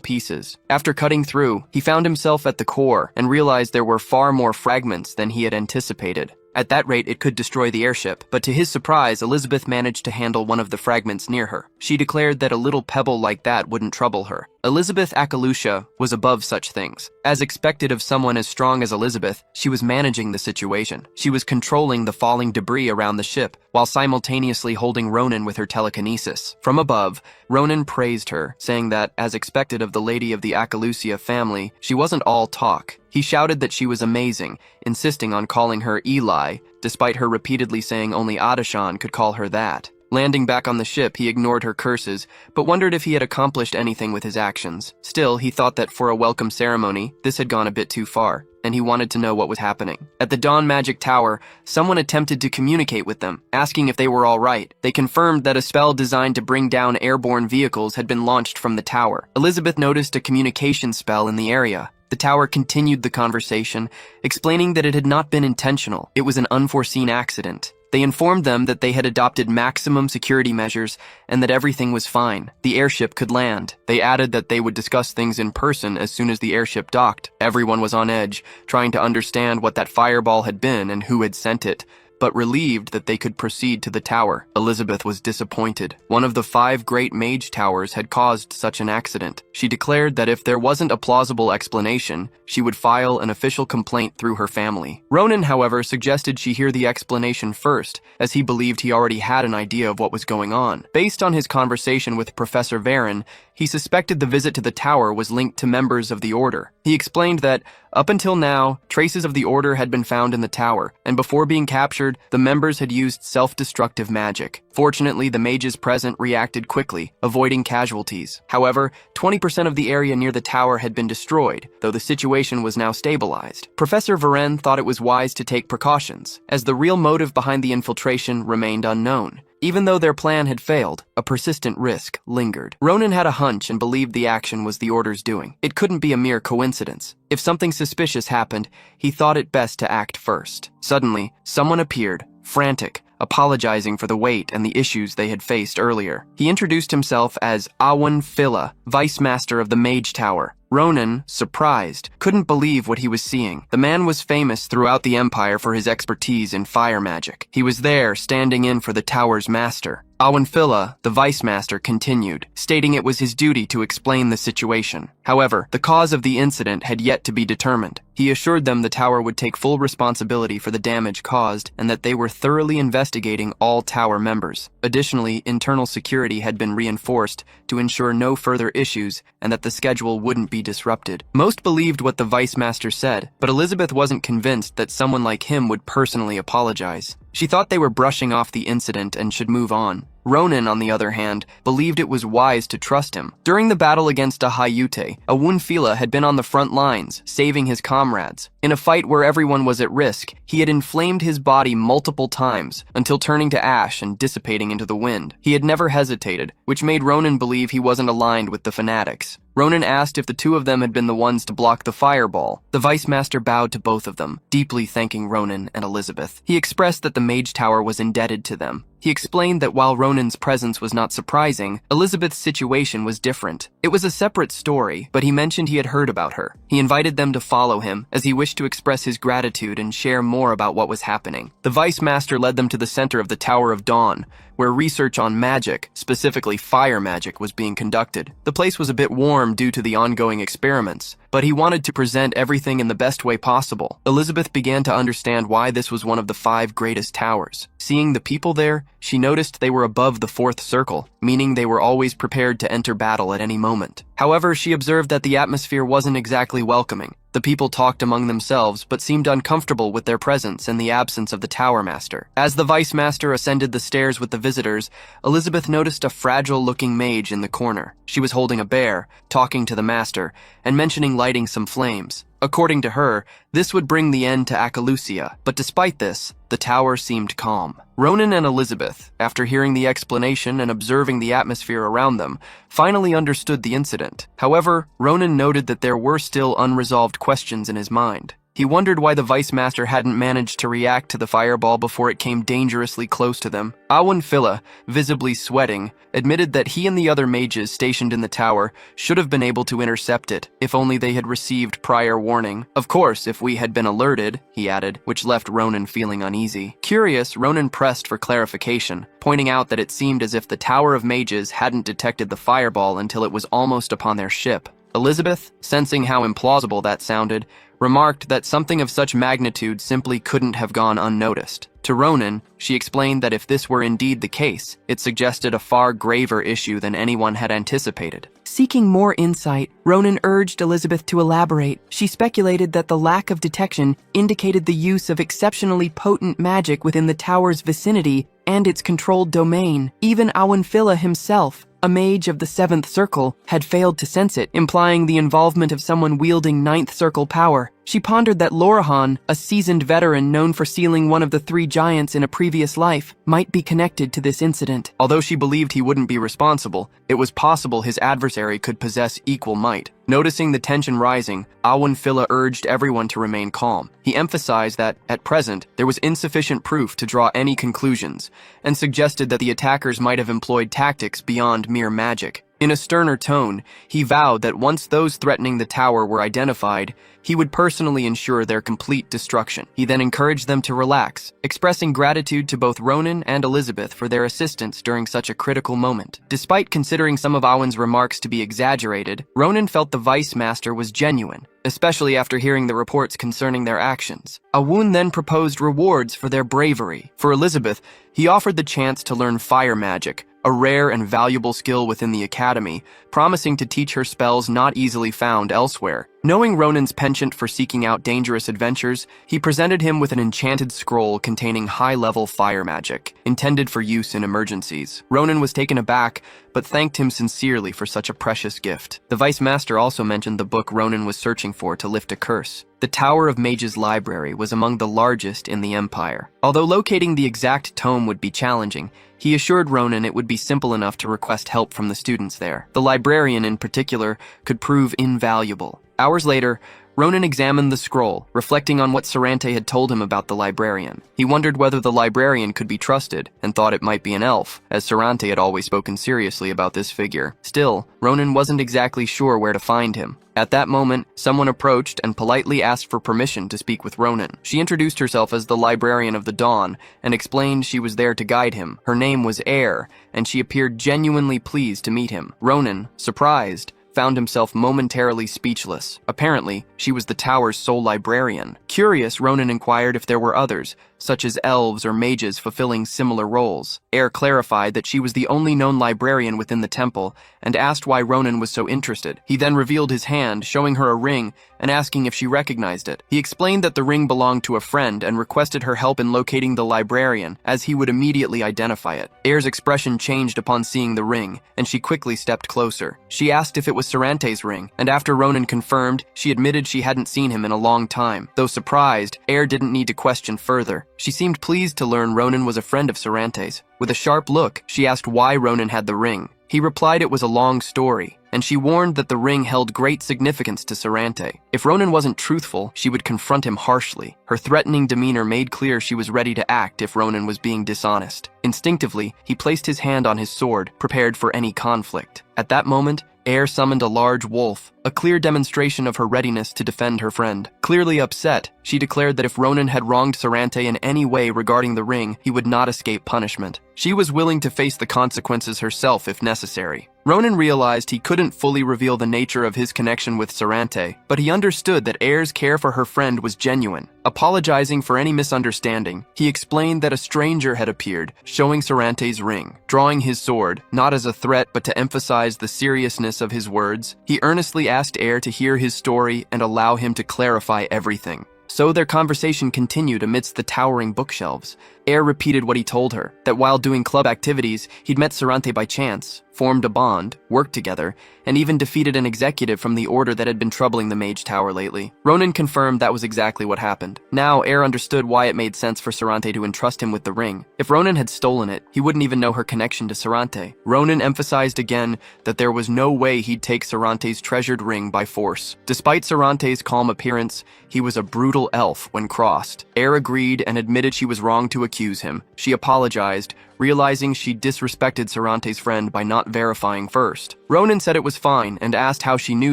pieces. After cutting through, he found himself at the core and realized there were far more fragments than he had anticipated. At that rate, it could destroy the airship, but to his surprise, Elizabeth managed to handle one of the fragments near her. She declared that a little pebble like that wouldn't trouble her. Elizabeth Akalusha was above such things. As expected of someone as strong as Elizabeth, she was managing the situation. She was controlling the falling debris around the ship, while simultaneously holding Ronin with her telekinesis. From above, Ronin praised her, saying that, as expected of the lady of the Akalusia family, she wasn't all talk. He shouted that she was amazing, insisting on calling her Eli, despite her repeatedly saying only Adashan could call her that. Landing back on the ship, he ignored her curses, but wondered if he had accomplished anything with his actions. Still, he thought that for a welcome ceremony, this had gone a bit too far, and he wanted to know what was happening. At the Dawn Magic Tower, someone attempted to communicate with them, asking if they were all right. They confirmed that a spell designed to bring down airborne vehicles had been launched from the tower. Elizabeth noticed a communication spell in the area. The tower continued the conversation, explaining that it had not been intentional. It was an unforeseen accident. They informed them that they had adopted maximum security measures and that everything was fine. The airship could land. They added that they would discuss things in person as soon as the airship docked. Everyone was on edge, trying to understand what that fireball had been and who had sent it, but relieved that they could proceed to the tower. Elizabeth was disappointed. One of the 5 great mage towers had caused such an accident. She declared that if there wasn't a plausible explanation, she would file an official complaint through her family. Ronin, however, suggested she hear the explanation first, as he believed he already had an idea of what was going on. Based on his conversation with Professor Frieren, he suspected the visit to the tower was linked to members of the Order. He explained that, up until now, traces of the Order had been found in the tower, and before being captured, the members had used self-destructive magic. Fortunately, the mages present reacted quickly, avoiding casualties. However, 20% of the area near the tower had been destroyed, though the situation was now stabilized. Professor Frieren thought it was wise to take precautions, as the real motive behind the infiltration remained unknown. Even though their plan had failed, a persistent risk lingered. Ronin had a hunch and believed the action was the Order's doing. It couldn't be a mere coincidence. If something suspicious happened, he thought it best to act first. Suddenly, someone appeared, frantic, apologizing for the wait and the issues they had faced earlier. He introduced himself as Awan Phila, Vice Master of the Mage Tower. Ronin, surprised, couldn't believe what he was seeing. The man was famous throughout the Empire for his expertise in fire magic. He was there, standing in for the tower's master. Awan Phila, the Vice Master, continued, stating it was his duty to explain the situation. However, the cause of the incident had yet to be determined. He assured them the tower would take full responsibility for the damage caused and that they were thoroughly investigating all tower members. Additionally, internal security had been reinforced to ensure no further issues and that the schedule wouldn't be disrupted. Most believed what the Vice Master said, but Elizabeth wasn't convinced that someone like him would personally apologize. She thought they were brushing off the incident and should move on. Ronin, on the other hand, believed it was wise to trust him. During the battle against Ahayute, Awunfila had been on the front lines, saving his comrades. In a fight where everyone was at risk, he had inflamed his body multiple times, until turning to ash and dissipating into the wind. He had never hesitated, which made Ronin believe he wasn't aligned with the fanatics. Ronin asked if the two of them had been the ones to block the fireball. The Vice Master bowed to both of them, deeply thanking Ronin and Elizabeth. He expressed that the Mage Tower was indebted to them. He explained that while Ronin's presence was not surprising, Elizabeth's situation was different. It was a separate story, but he mentioned he had heard about her. He invited them to follow him, as he wished to express his gratitude and share more about what was happening. The Vice Master led them to the center of the Tower of Dawn, where research on magic, specifically fire magic, was being conducted. The place was a bit warm due to the ongoing experiments, but he wanted to present everything in the best way possible. Elizabeth began to understand why this was one of the 5 greatest towers. Seeing the people there, she noticed they were above the 4th circle, meaning they were always prepared to enter battle at any moment. However, she observed that the atmosphere wasn't exactly welcoming. The people talked among themselves, but seemed uncomfortable with their presence and the absence of the Tower Master. As the Vice Master ascended the stairs with the visitors, Elizabeth noticed a fragile-looking mage in the corner. She was holding a bear, talking to the Master, and mentioning lighting some flames. According to her, this would bring the end to Akalusia, but despite this, the tower seemed calm. Ronin and Elizabeth, after hearing the explanation and observing the atmosphere around them, finally understood the incident. However, Ronin noted that there were still unresolved questions in his mind. He wondered why the Vice Master hadn't managed to react to the fireball before it came dangerously close to them. Awunfila, visibly sweating, admitted that he and the other mages stationed in the tower should have been able to intercept it, if only they had received prior warning. Of course, if we had been alerted, he added, which left Ronin feeling uneasy. Curious, Ronin pressed for clarification, pointing out that it seemed as if the Tower of Mages hadn't detected the fireball until it was almost upon their ship. Elizabeth, sensing how implausible that sounded, remarked that something of such magnitude simply couldn't have gone unnoticed. To Ronin, she explained that if this were indeed the case, it suggested a far graver issue than anyone had anticipated. Seeking more insight, Ronin urged Elizabeth to elaborate. She speculated that the lack of detection indicated the use of exceptionally potent magic within the tower's vicinity and its controlled domain. Even Awunfila himself, a mage of the 7th circle, had failed to sense it, implying the involvement of someone wielding 9th circle power. She pondered that Lorahan, a seasoned veteran known for sealing one of the 3 giants in a previous life, might be connected to this incident. Although she believed he wouldn't be responsible, it was possible his adversary could possess equal might. Noticing the tension rising, Awunfila urged everyone to remain calm. He emphasized that, at present, there was insufficient proof to draw any conclusions, and suggested that the attackers might have employed tactics beyond mere magic. In a sterner tone, he vowed that once those threatening the tower were identified, he would personally ensure their complete destruction. He then encouraged them to relax, expressing gratitude to both Ronin and Elizabeth for their assistance during such a critical moment. Despite considering some of Awun's remarks to be exaggerated, Ronin felt the Vice Master was genuine, especially after hearing the reports concerning their actions. Awun then proposed rewards for their bravery. For Elizabeth, he offered the chance to learn fire magic, a rare and valuable skill within the academy, promising to teach her spells not easily found elsewhere. Knowing Ronin's penchant for seeking out dangerous adventures, he presented him with an enchanted scroll containing high-level fire magic, intended for use in emergencies. Ronin was taken aback, but thanked him sincerely for such a precious gift. The Vice Master also mentioned the book Ronin was searching for to lift a curse. The Tower of Mages library was among the largest in the Empire. Although locating the exact tome would be challenging, he assured Ronin it would be simple enough to request help from the students there. The librarian, in particular, could prove invaluable. Hours later, Ronin examined the scroll, reflecting on what Sarante had told him about the librarian. He wondered whether the librarian could be trusted, and thought it might be an elf, as Sarante had always spoken seriously about this figure. Still, Ronin wasn't exactly sure where to find him. At that moment, someone approached and politely asked for permission to speak with Ronin. She introduced herself as the Librarian of the Dawn, and explained she was there to guide him. Her name was Air, and she appeared genuinely pleased to meet him. Ronin, surprised, found himself momentarily speechless. Apparently, she was the tower's sole librarian. Curious, Ronin inquired if there were others, such as elves or mages fulfilling similar roles. Air clarified that she was the only known librarian within the temple and asked why Ronin was so interested. He then revealed his hand, showing her a ring and asking if she recognized it. He explained that the ring belonged to a friend and requested her help in locating the librarian, as he would immediately identify it. Air's expression changed upon seeing the ring, and she quickly stepped closer. She asked if it was Sarante's ring, and after Ronin confirmed, she admitted she hadn't seen him in a long time. Though surprised, Air didn't need to question further. She seemed pleased to learn Ronin was a friend of Sarante's. With a sharp look, she asked why Ronin had the ring. He replied it was a long story, and she warned that the ring held great significance to Sarante. If Ronin wasn't truthful, she would confront him harshly. Her threatening demeanor made clear she was ready to act if Ronin was being dishonest. Instinctively, he placed his hand on his sword, prepared for any conflict. At that moment, Air summoned a large wolf, a clear demonstration of her readiness to defend her friend. Clearly upset, she declared that if Ronin had wronged Sarante in any way regarding the ring, he would not escape punishment. She was willing to face the consequences herself if necessary. Ronin realized he couldn't fully reveal the nature of his connection with Sarante, but he understood that Air's care for her friend was genuine. Apologizing for any misunderstanding, he explained that a stranger had appeared, showing Sarante's ring. Drawing his sword, not as a threat but to emphasize the seriousness of his words, he earnestly asked Air to hear his story and allow him to clarify everything. So their conversation continued amidst the towering bookshelves. Air repeated what he told her, that while doing club activities, he'd met Sarante by chance, formed a bond, worked together, and even defeated an executive from the order that had been troubling the Mage Tower lately. Ronin confirmed that was exactly what happened. Now, Air understood why it made sense for Sarante to entrust him with the ring. If Ronin had stolen it, he wouldn't even know her connection to Sarante. Ronin emphasized again that there was no way he'd take Sarante's treasured ring by force. Despite Sarante's calm appearance, he was a brutal elf when crossed. Air agreed and admitted she was wrong to accuse him. She apologized, realizing she disrespected Sarante's friend by not verifying first. Ronin said it was fine and asked how she knew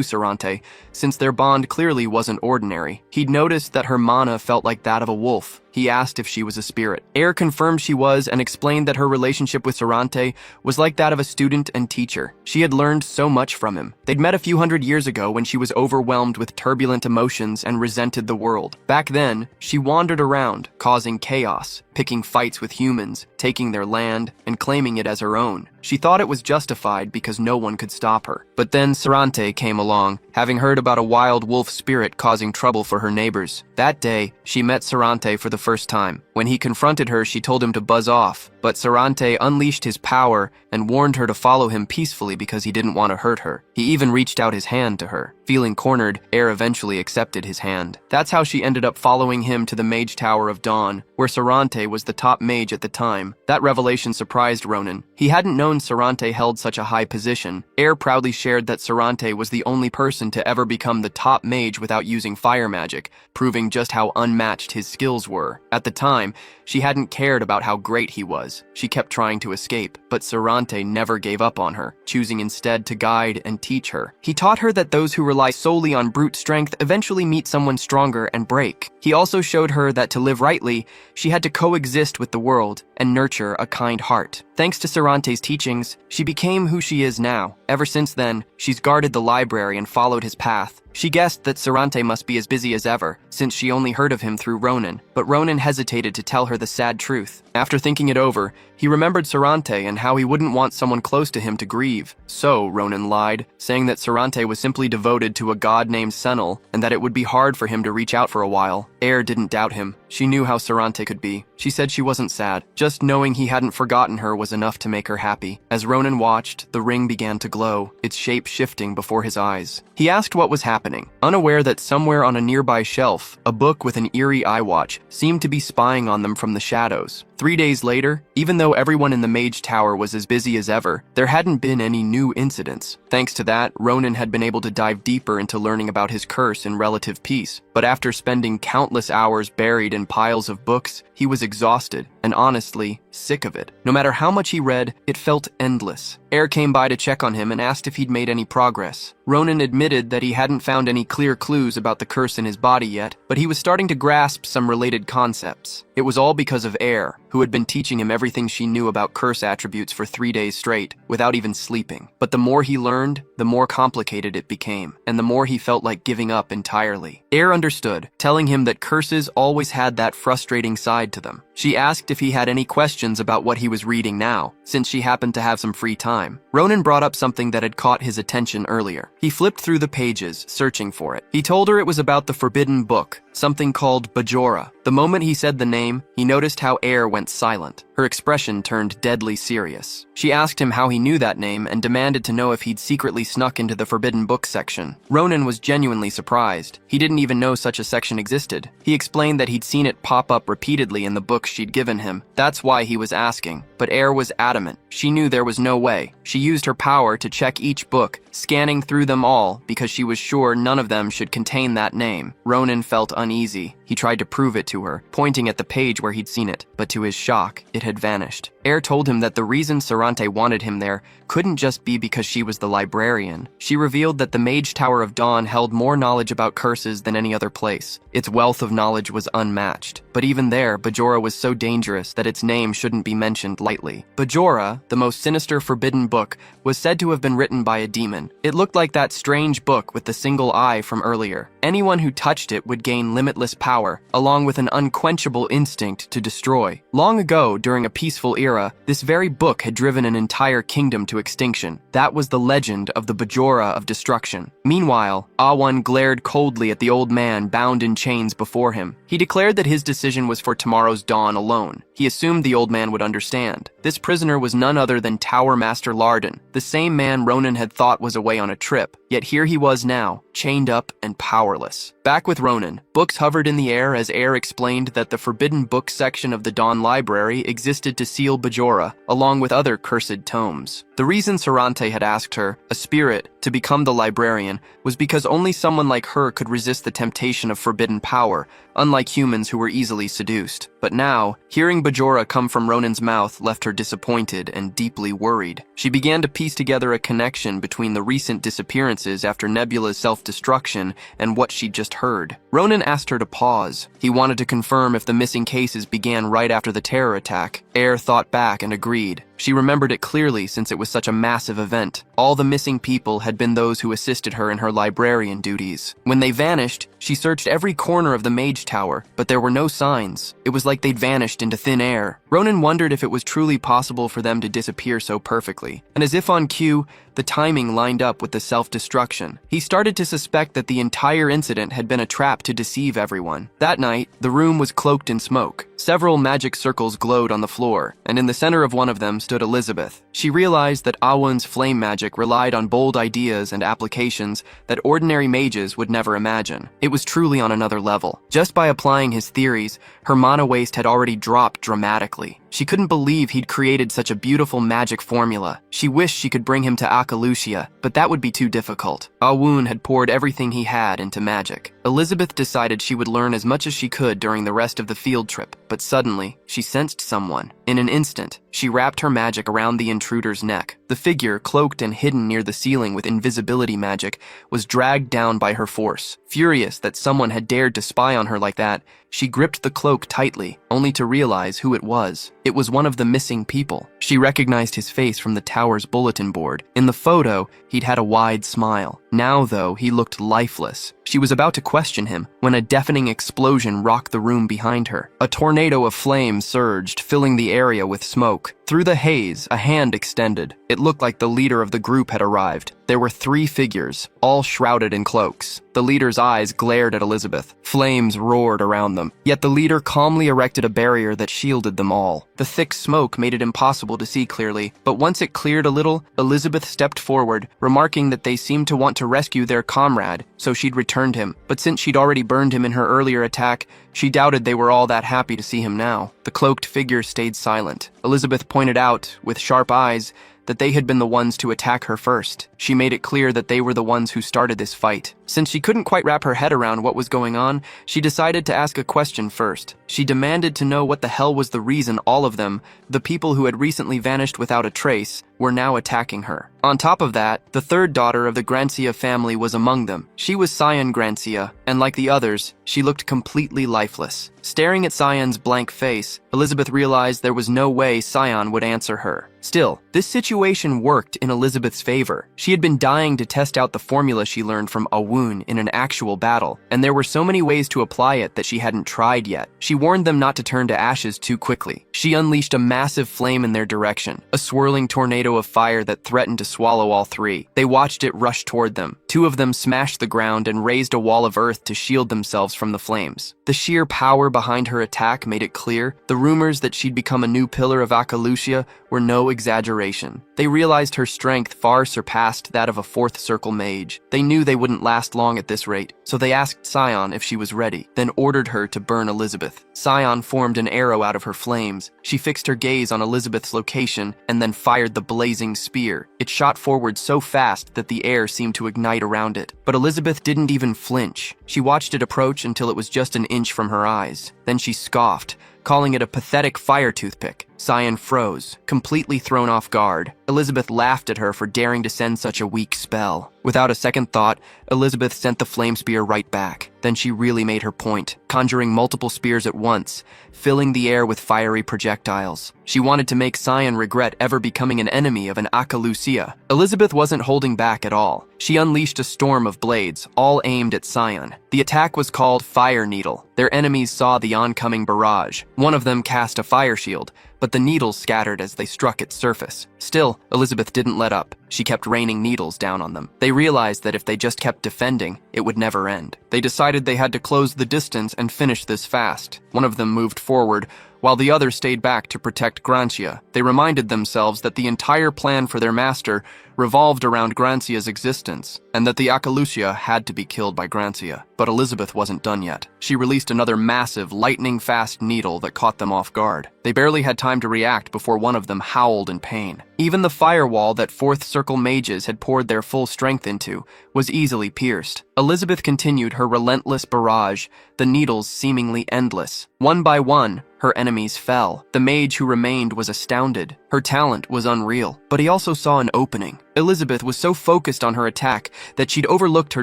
Sarante, since their bond clearly wasn't ordinary. He'd noticed that her mana felt like that of a wolf. He asked if she was a spirit. Air confirmed she was and explained that her relationship with Sarante was like that of a student and teacher. She had learned so much from him. They'd met a few hundred years ago when she was overwhelmed with turbulent emotions and resented the world. Back then, she wandered around, causing chaos, picking fights with humans, taking their land, and claiming it as her own. She thought it was justified because no one could stop her. But then Sarante came along, having heard about a wild wolf spirit causing trouble for her neighbors. That day, she met Sarante for the first time. When he confronted her, she told him to buzz off, but Sarante unleashed his power and warned her to follow him peacefully because he didn't want to hurt her. He even reached out his hand to her. Feeling cornered, Air eventually accepted his hand. That's how she ended up following him to the Mage Tower of Dawn, where Sarante was the top mage at the time. That revelation surprised Ronin. He hadn't known Sarante held such a high position. Air proudly shared that Sarante was the only person to ever become the top mage without using fire magic, proving just how unmatched his skills were. At the time, she hadn't cared about how great he was. She kept trying to escape, but Sarante never gave up on her, choosing instead to guide and teach her. He taught her that those who rely solely on brute strength eventually meet someone stronger and break. He also showed her that to live rightly, she had to coexist with the world and nurture a kind heart. Thanks to Sarante's teachings, she became who she is now. Ever since then, she's guarded the library and followed his path. She guessed that Sarante must be as busy as ever, since she only heard of him through Ronin, but Ronin hesitated to tell her the sad truth. After thinking it over, he remembered Sarante and how he wouldn't want someone close to him to grieve. So, Ronin lied, saying that Sarante was simply devoted to a god named Senel, and that it would be hard for him to reach out for a while. Air didn't doubt him. She knew how Sarante could be. She said she wasn't sad. Just knowing he hadn't forgotten her was enough to make her happy. As Ronin watched, the ring began to glow, its shape shifting before his eyes. He asked what was happening, unaware that somewhere on a nearby shelf, a book with an eerie eye watch seemed to be spying on them from the shadows. 3 days later, even though everyone in the Mage Tower was as busy as ever, there hadn't been any new incidents. Thanks to that, Ronin had been able to dive deeper into learning about his curse in relative peace. But after spending countless hours buried in piles of books, he was exhausted and honestly sick of it. No matter how much he read, it felt endless. Air came by to check on him and asked if he'd made any progress. Ronin admitted that he hadn't found any clear clues about the curse in his body yet, but he was starting to grasp some related concepts. It was all because of Air, who had been teaching him everything she knew about curse attributes for 3 days straight, without even sleeping. But the more he learned, the more complicated it became, and the more he felt like giving up entirely. Air understood, telling him that curses always had that frustrating side to them. She asked if he had any questions about what he was reading now, since she happened to have some free time. Ronin brought up something that had caught his attention earlier. He flipped through the pages, searching for it. He told her it was about the forbidden book, something called Bajora. The moment he said the name, he noticed how Air went silent. Her expression turned deadly serious. She asked him how he knew that name and demanded to know if he'd secretly snuck into the forbidden book section. Ronin was genuinely surprised. He didn't even know such a section existed. He explained that he'd seen it pop up repeatedly in the books she'd given him. That's why he was asking. But Air was adamant. She knew there was no way. She used her power to check each book, scanning through them all because she was sure none of them should contain that name. Ronin felt uneasy. He tried to prove it to her, pointing at the page where he'd seen it, but to his shock, it had vanished. Air told him that the reason Sarante wanted him there couldn't just be because she was the librarian. She revealed that the Mage Tower of Dawn held more knowledge about curses than any other place. Its wealth of knowledge was unmatched. But even there, Bajora was so dangerous that its name shouldn't be mentioned lightly. Bajora, the most sinister forbidden book, was said to have been written by a demon. It looked like that strange book with the single eye from earlier. Anyone who touched it would gain limitless power, along with an unquenchable instinct to destroy. Long ago, during a peaceful era, this very book had driven an entire kingdom to extinction. That was the legend of the Bajora of Destruction. Meanwhile, Awan glared coldly at the old man bound in chains before him. He declared that his decision was for tomorrow's dawn alone. He assumed the old man would understand. This prisoner was none other than Tower Master Larden, the same man Ronin had thought was away on a trip. Yet here he was now, chained up and powerless. Back with Ronin, books hovered in the air as Air explained that the forbidden book section of the Dawn Library existed to seal Bajora, along with other cursed tomes. The reason Sarante had asked her, a spirit, to become the librarian was because only someone like her could resist the temptation of forbidden power, unlike humans who were easily seduced. But now, hearing Bajora come from Ronin's mouth left her disappointed and deeply worried. She began to piece together a connection between the recent disappearances after Nebula's self-destruction and what she'd just heard. Ronin asked her to pause. He wanted to confirm if the missing cases began right after the terror attack. Air thought back and agreed. She remembered it clearly since it was such a massive event. All the missing people had been those who assisted her in her librarian duties. When they vanished, she searched every corner of the Mage Tower, but there were no signs. It was like they'd vanished into thin air. Ronin wondered if it was truly possible for them to disappear so perfectly. And as if on cue, the timing lined up with the self-destruction. He started to suspect that the entire incident had been a trap to deceive everyone. That night, the room was cloaked in smoke. Several magic circles glowed on the floor, and in the center of one of them stood Elizabeth. She realized that Awan's flame magic relied on bold ideas and applications that ordinary mages would never imagine. It was truly on another level. Just by applying his theories, her mana waste had already dropped dramatically. She couldn't believe he'd created such a beautiful magic formula. She wished she could bring him to Akalusia, but that would be too difficult. Awun had poured everything he had into magic. Elizabeth decided she would learn as much as she could during the rest of the field trip, but suddenly, she sensed someone. In an instant, she wrapped her magic around the intruder's neck. The figure, cloaked and hidden near the ceiling with invisibility magic, was dragged down by her force. Furious that someone had dared to spy on her like that, she gripped the cloak tightly, only to realize who it was. It was one of the missing people. She recognized his face from the tower's bulletin board. In the photo, he'd had a wide smile. Now, though, he looked lifeless. She was about to question him when a deafening explosion rocked the room behind her. A tornado of flame surged, filling the area with smoke. Through the haze, a hand extended. It looked like the leader of the group had arrived. There were 3 figures, all shrouded in cloaks. The leader's eyes glared at Elizabeth. Flames roared around them. Yet the leader calmly erected a barrier that shielded them all. The thick smoke made it impossible to see clearly, but once it cleared a little, Elizabeth stepped forward, remarking that they seemed to want to rescue their comrade, so she'd returned him. But since she'd already burned him in her earlier attack, she doubted they were all that happy to see him now. The cloaked figure stayed silent. Elizabeth pointed out, with sharp eyes, that they had been the ones to attack her first. She made it clear that they were the ones who started this fight. Since she couldn't quite wrap her head around what was going on, she decided to ask a question first. She demanded to know what the hell was the reason all of them, the people who had recently vanished without a trace, were now attacking her. On top of that, the third daughter of the Grancia family was among them. She was Cyan Grancia, and like the others, she looked completely lifeless. Staring at Cyan's blank face, Elizabeth realized there was no way Cyan would answer her. Still, this situation worked in Elizabeth's favor. She had been dying to test out the formula she learned from Awun in an actual battle, and there were so many ways to apply it that she hadn't tried yet. She warned them not to turn to ashes too quickly. She unleashed a massive flame in their direction, a swirling tornado of fire that threatened to swallow all three. They watched it rush toward them. Two of them smashed the ground and raised a wall of earth to shield themselves from the flames. The sheer power behind her attack made it clear the rumors that she'd become a new pillar of Akalusia were no exaggeration. They realized her strength far surpassed that of a fourth circle mage. They knew they wouldn't last long at this rate, so they asked Cyan if she was ready, then ordered her to burn Elizabeth. Cyan formed an arrow out of her flames. She fixed her gaze on Elizabeth's location and then fired the blazing spear. It shot forward so fast that the air seemed to ignite around it. But Elizabeth didn't even flinch. She watched it approach until it was just an inch from her eyes. Then she scoffed, calling it a pathetic fire toothpick. Cyan froze, completely thrown off guard. Elizabeth laughed at her for daring to send such a weak spell. Without a second thought, Elizabeth sent the flame spear right back. Then she really made her point, conjuring multiple spears at once, filling the air with fiery projectiles. She wanted to make Cyan regret ever becoming an enemy of an Akalusia. Elizabeth wasn't holding back at all. She unleashed a storm of blades, all aimed at Cyan. The attack was called Fire Needle. Their enemies saw the oncoming barrage. One of them cast a fire shield, but the needles scattered as they struck its surface. Still, Elizabeth didn't let up. She kept raining needles down on them. They realized that if they just kept defending, it would never end. They decided they had to close the distance and finish this fast. One of them moved forward, while the other stayed back to protect Grancia. They reminded themselves that the entire plan for their master revolved around Grancia's existence, and that the Akalusia had to be killed by Grancia. But Elizabeth wasn't done yet. She released another massive, lightning-fast needle that caught them off guard. They barely had time to react before one of them howled in pain. Even the firewall that fourth circle mages had poured their full strength into was easily pierced. Elizabeth continued her relentless barrage, the needles seemingly endless. One by one, her enemies fell. The mage who remained was astounded. Her talent was unreal, but he also saw an opening. Elizabeth was so focused on her attack that she'd overlooked her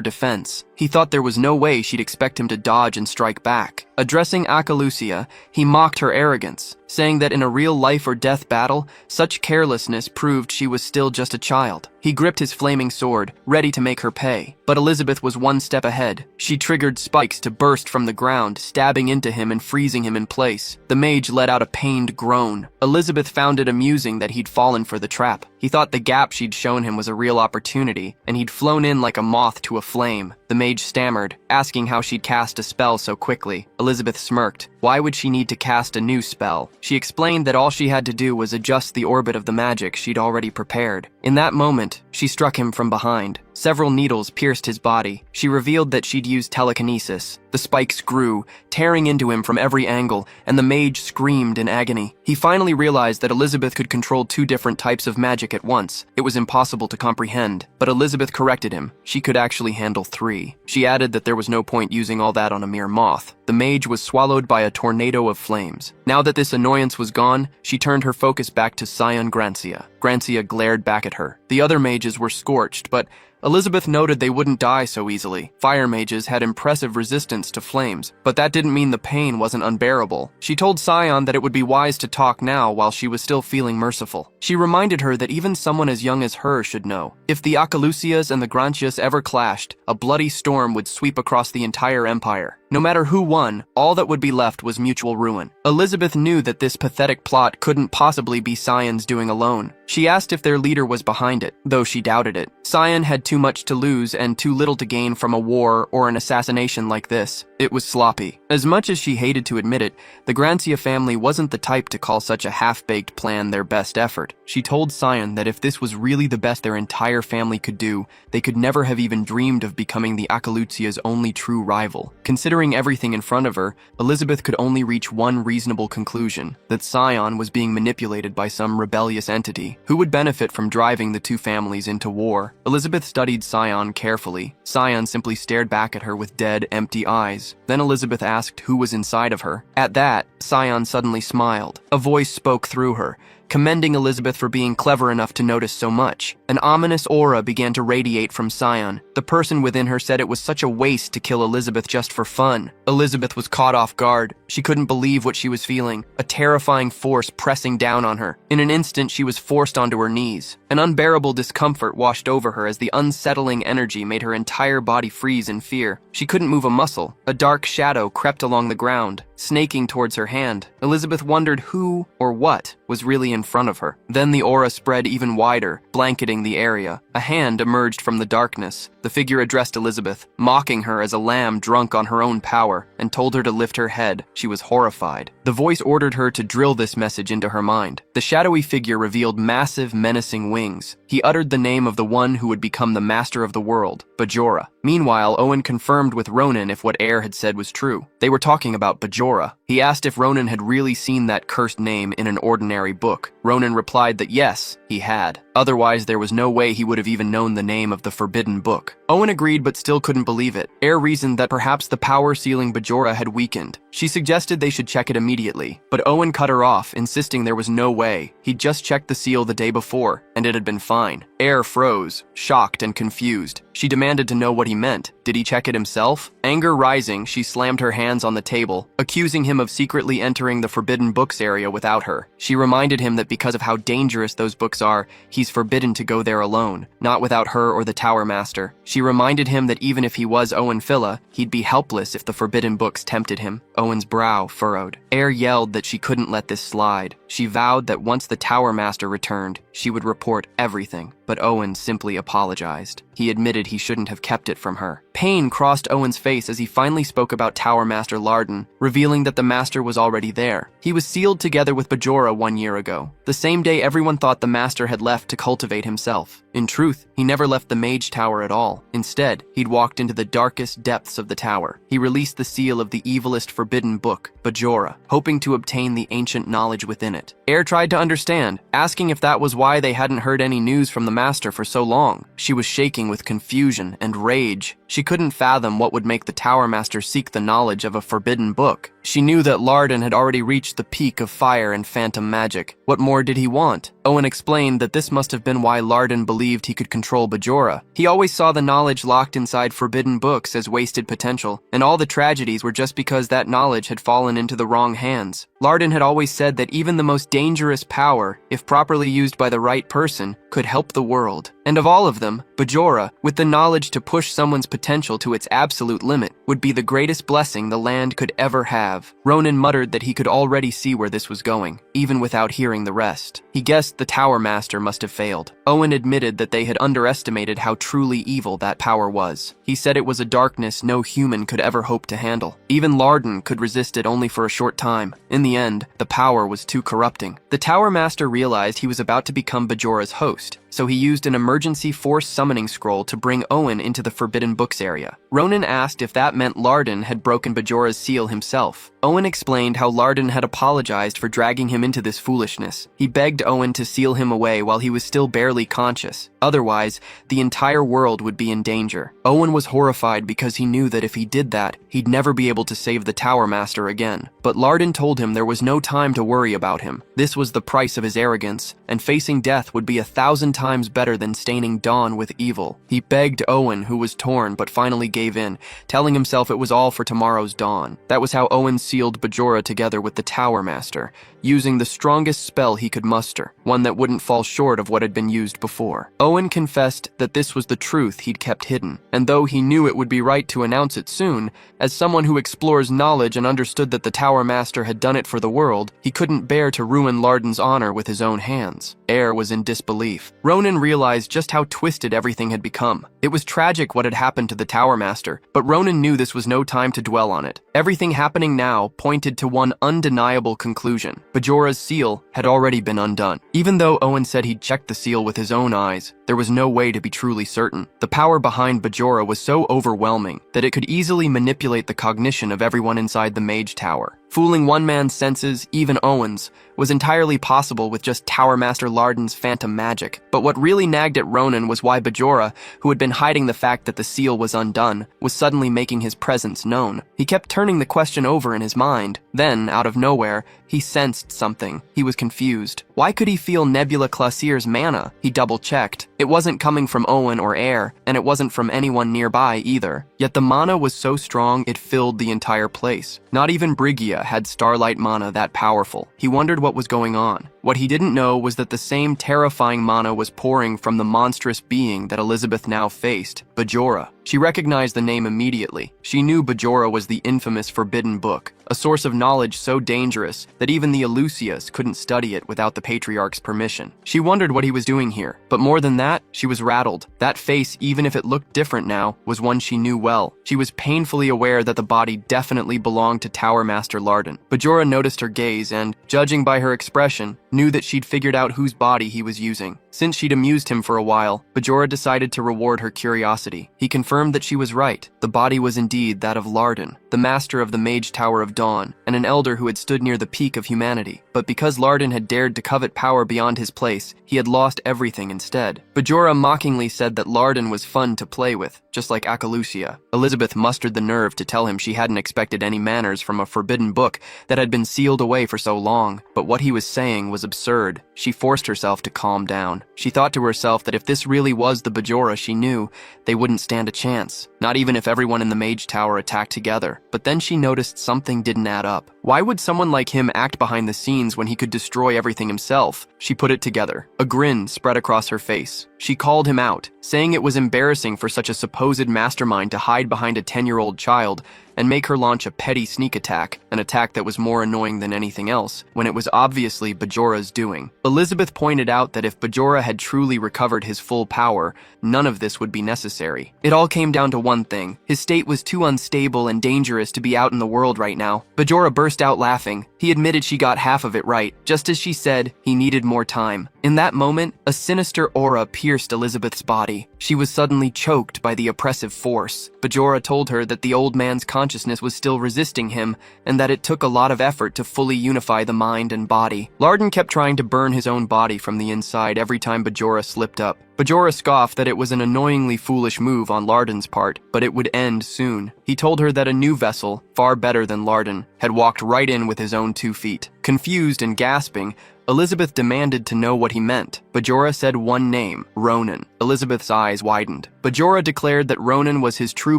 defense. He thought there was no way she'd expect him to dodge and strike back. Addressing Akalusia, he mocked her arrogance, saying that in a real life or death battle, such carelessness proved she was still just a child. He gripped his flaming sword, ready to make her pay. But Elizabeth was one step ahead. She triggered spikes to burst from the ground, stabbing into him and freezing him in place. The mage let out a pained groan. Elizabeth found it amusing that he'd fallen for the trap. He thought the gap she'd shown him was a real opportunity, and he'd flown in like a moth to a flame. The mage stammered, asking how she'd cast a spell so quickly. Elizabeth smirked. Why would she need to cast a new spell? She explained that all she had to do was adjust the orbit of the magic she'd already prepared. In that moment, she struck him from behind. Several needles pierced his body. She revealed that she'd used telekinesis. The spikes grew, tearing into him from every angle, and the mage screamed in agony. He finally realized that Elizabeth could control two different types of magic at once. It was impossible to comprehend, but Elizabeth corrected him. She could actually handle three. She added that there was no point using all that on a mere moth. The mage was swallowed by a tornado of flames. Now that this annoyance was gone, she turned her focus back to Cyan Grancia. Grancia glared back at her. The other mages were scorched, but Elizabeth noted they wouldn't die so easily. Fire mages had impressive resistance to flames, but that didn't mean the pain wasn't unbearable. She told Cyan that it would be wise to talk now while she was still feeling merciful. She reminded her that even someone as young as her should know. If the Akalusias and the Grancias ever clashed, a bloody storm would sweep across the entire empire. No matter who won, all that would be left was mutual ruin. Elizabeth knew that this pathetic plot couldn't possibly be Cyan's doing alone. She asked if their leader was behind it, though she doubted it. Cyan had too much to lose and too little to gain from a war or an assassination like this. It was sloppy. As much as she hated to admit it, the Grancia family wasn't the type to call such a half-baked plan their best effort. She told Sion that if this was really the best their entire family could do, they could never have even dreamed of becoming the Akalutsia's only true rival. Considering everything in front of her, Elizabeth could only reach one reasonable conclusion, that Sion was being manipulated by some rebellious entity who would benefit from driving the two families into war. Elizabeth studied Sion carefully. Sion simply stared back at her with dead, empty eyes. Then Elizabeth asked who was inside of her. At that, Sion suddenly smiled. A voice spoke through her, commending Elizabeth for being clever enough to notice so much. An ominous aura began to radiate from Sion. The person within her said it was such a waste to kill Elizabeth just for fun. Elizabeth was caught off guard. She couldn't believe what she was feeling, a terrifying force pressing down on her. In an instant, she was forced onto her knees. An unbearable discomfort washed over her as the unsettling energy made her entire body freeze in fear. She couldn't move a muscle. A dark shadow crept along the ground, snaking towards her hand. Elizabeth wondered who or what was really in front of her. Then the aura spread even wider, blanketing the area. A hand emerged from the darkness. The figure addressed Elizabeth, mocking her as a lamb drunk on her own power, and told her to lift her head. She was horrified. The voice ordered her to drill this message into her mind. The shadowy figure revealed massive, menacing wings. He uttered the name of the one who would become the master of the world, Bajora. Meanwhile, Owen confirmed with Ronin if what Air had said was true. They were talking about Bajora. He asked if Ronin had really seen that cursed name in an ordinary book. Ronin replied that yes, he had. Otherwise, there was no way he would have even known the name of the forbidden book. Owen agreed but still couldn't believe it. Air reasoned that perhaps the power sealing Bajora had weakened. She suggested they should check it immediately, but Owen cut her off, insisting there was no way. He'd just checked the seal the day before, and it had been fine. Air froze, shocked and confused. She demanded to know what he meant. Did he check it himself? Anger rising, she slammed her hands on the table, accusing him of secretly entering the forbidden books area without her. She reminded him that because of how dangerous those books are, he's forbidden to go there alone, not without her or the Tower Master. She reminded him that even if he was Owen Phila, he'd be helpless if the forbidden books tempted him. Owen's brow furrowed. Air yelled that she couldn't let this slide. She vowed that once the Tower Master returned, she would report everything. But Owen simply apologized. He admitted he shouldn't have kept it from her. Pain crossed Owen's face as he finally spoke about Tower Master Larden, revealing that the Master was already there. He was sealed together with Bajora 1 year ago, the same day everyone thought the Master had left to cultivate himself. In truth, he never left the Mage Tower at all. Instead, he'd walked into the darkest depths of the tower. He released the seal of the evilest forbidden book, Bajora, hoping to obtain the ancient knowledge within it. Air tried to understand, asking if that was why they hadn't heard any news from the Master for so long. She was shaking with confusion and rage. She couldn't fathom what would make the Tower Master seek the knowledge of a forbidden book. She knew that Larden had already reached the peak of fire and phantom magic. What more did he want? Owen explained that this must have been why Larden believed he could control Bajora. He always saw the knowledge locked inside forbidden books as wasted potential, and all the tragedies were just because that knowledge had fallen into the wrong hands. Larden had always said that even the most dangerous power, if properly used by the right person, could help the world. And of all of them, Bajora, with the knowledge to push someone's potential to its absolute limit, would be the greatest blessing the land could ever have. Ronin muttered that he could already see where this was going, even without hearing the rest. He guessed the Tower Master must have failed. Owen admitted that they had underestimated how truly evil that power was. He said it was a darkness no human could ever hope to handle. Even Larden could resist it only for a short time. In the end, the power was too corrupting. The Tower Master realized he was about to become Bajora's host, so he used an emergency force summoning scroll to bring Owen into the Forbidden Books area. Ronin asked if that meant Larden had broken Bajora's seal himself. Owen explained how Larden had apologized for dragging him into this foolishness. He begged Owen to seal him away while he was still barely conscious. Otherwise, the entire world would be in danger. Owen was horrified because he knew that if he did that, he'd never be able to save the Tower Master again. But Larden told him there was no time to worry about him. This was the price of his arrogance, and facing death would be 1,000 times better than staining dawn with evil. He begged Owen, who was torn but finally gave in, telling himself it was all for tomorrow's dawn. That was how Owen sealed Bajora together with the Tower Master, using the strongest spell he could muster. one that wouldn't fall short of what had been used before. Owen confessed that this was the truth he'd kept hidden, and though he knew it would be right to announce it soon, as someone who explores knowledge and understood that the Tower Master had done it for the world, he couldn't bear to ruin Larden's honor with his own hands. Air was in disbelief. Ronin realized just how twisted everything had become. It was tragic what had happened to the Tower Master, but Ronin knew this was no time to dwell on it. Everything happening now pointed to one undeniable conclusion. Bajora's seal had already been undone. Even though Owen said he'd checked the seal with his own eyes, there was no way to be truly certain. The power behind Bajora was so overwhelming that it could easily manipulate the cognition of everyone inside the Mage Tower. Fooling one man's senses, even Owen's, was entirely possible with just Tower Master Larden's phantom magic. But what really nagged at Ronin was why Bajora, who had been hiding the fact that the seal was undone, was suddenly making his presence known. He kept turning the question over in his mind. Then, out of nowhere, he sensed something. He was confused. Why could he feel Nebula Classier's mana? He double-checked. It wasn't coming from Owen or Air, and it wasn't from anyone nearby either. Yet the mana was so strong it filled the entire place. Not even Brigia had starlight mana that powerful. He wondered what was going on. What he didn't know was that the same terrifying mana was pouring from the monstrous being that Elizabeth now faced, Bajora. She recognized the name immediately. She knew Bajora was the infamous Forbidden Book, a source of knowledge so dangerous that even the Elusias couldn't study it without the Patriarch's permission. She wondered what he was doing here, but more than that, she was rattled. That face, even if it looked different now, was one she knew well. She was painfully aware that the body definitely belonged to Tower Master Larden. Bajora noticed her gaze and, judging by her expression, knew that she'd figured out whose body he was using. Since she'd amused him for a while, Bajora decided to reward her curiosity. He confirmed that she was right. The body was indeed that of Larden, the master of the Mage Tower of Dawn, and an elder who had stood near the peak of humanity. But because Larden had dared to covet power beyond his place, he had lost everything instead. Bajora mockingly said that Larden was fun to play with, just like Akalusia. Elizabeth mustered the nerve to tell him she hadn't expected any manners from a forbidden book that had been sealed away for so long. But what he was saying was absurd. She forced herself to calm down. She thought to herself that if this really was the Bajora she knew, they wouldn't stand a chance. Not even if everyone in the Mage Tower attacked together. But then she noticed something didn't add up. Why would someone like him act behind the scenes when he could destroy everything himself? She put it together. A grin spread across her face. She called him out, saying it was embarrassing for such a supposed mastermind to hide behind a 10-year-old child and make her launch a petty sneak attack, an attack that was more annoying than anything else, when it was obviously Bajora's doing. Elizabeth pointed out that if Bajora had truly recovered his full power, none of this would be necessary. It all came down to one thing. His state was too unstable and dangerous to be out in the world right now. Bajora burst out laughing. He admitted she got half of it right. Just as she said, he needed more time. In that moment, a sinister aura pierced Elizabeth's body. She was suddenly choked by the oppressive force. Bajora told her that the old man's consciousness was still resisting him, and that it took a lot of effort to fully unify the mind and body. Larden kept trying to burn his own body from the inside every time Bajora slipped up. Bajora scoffed that it was an annoyingly foolish move on Larden's part, but it would end soon. He told her that a new vessel, far better than Larden, had walked right in with his own 2 feet. Confused and gasping, Elizabeth demanded to know what he meant. Bajora said one name, Ronin. Elizabeth's eyes widened. Bajora declared that Ronin was his true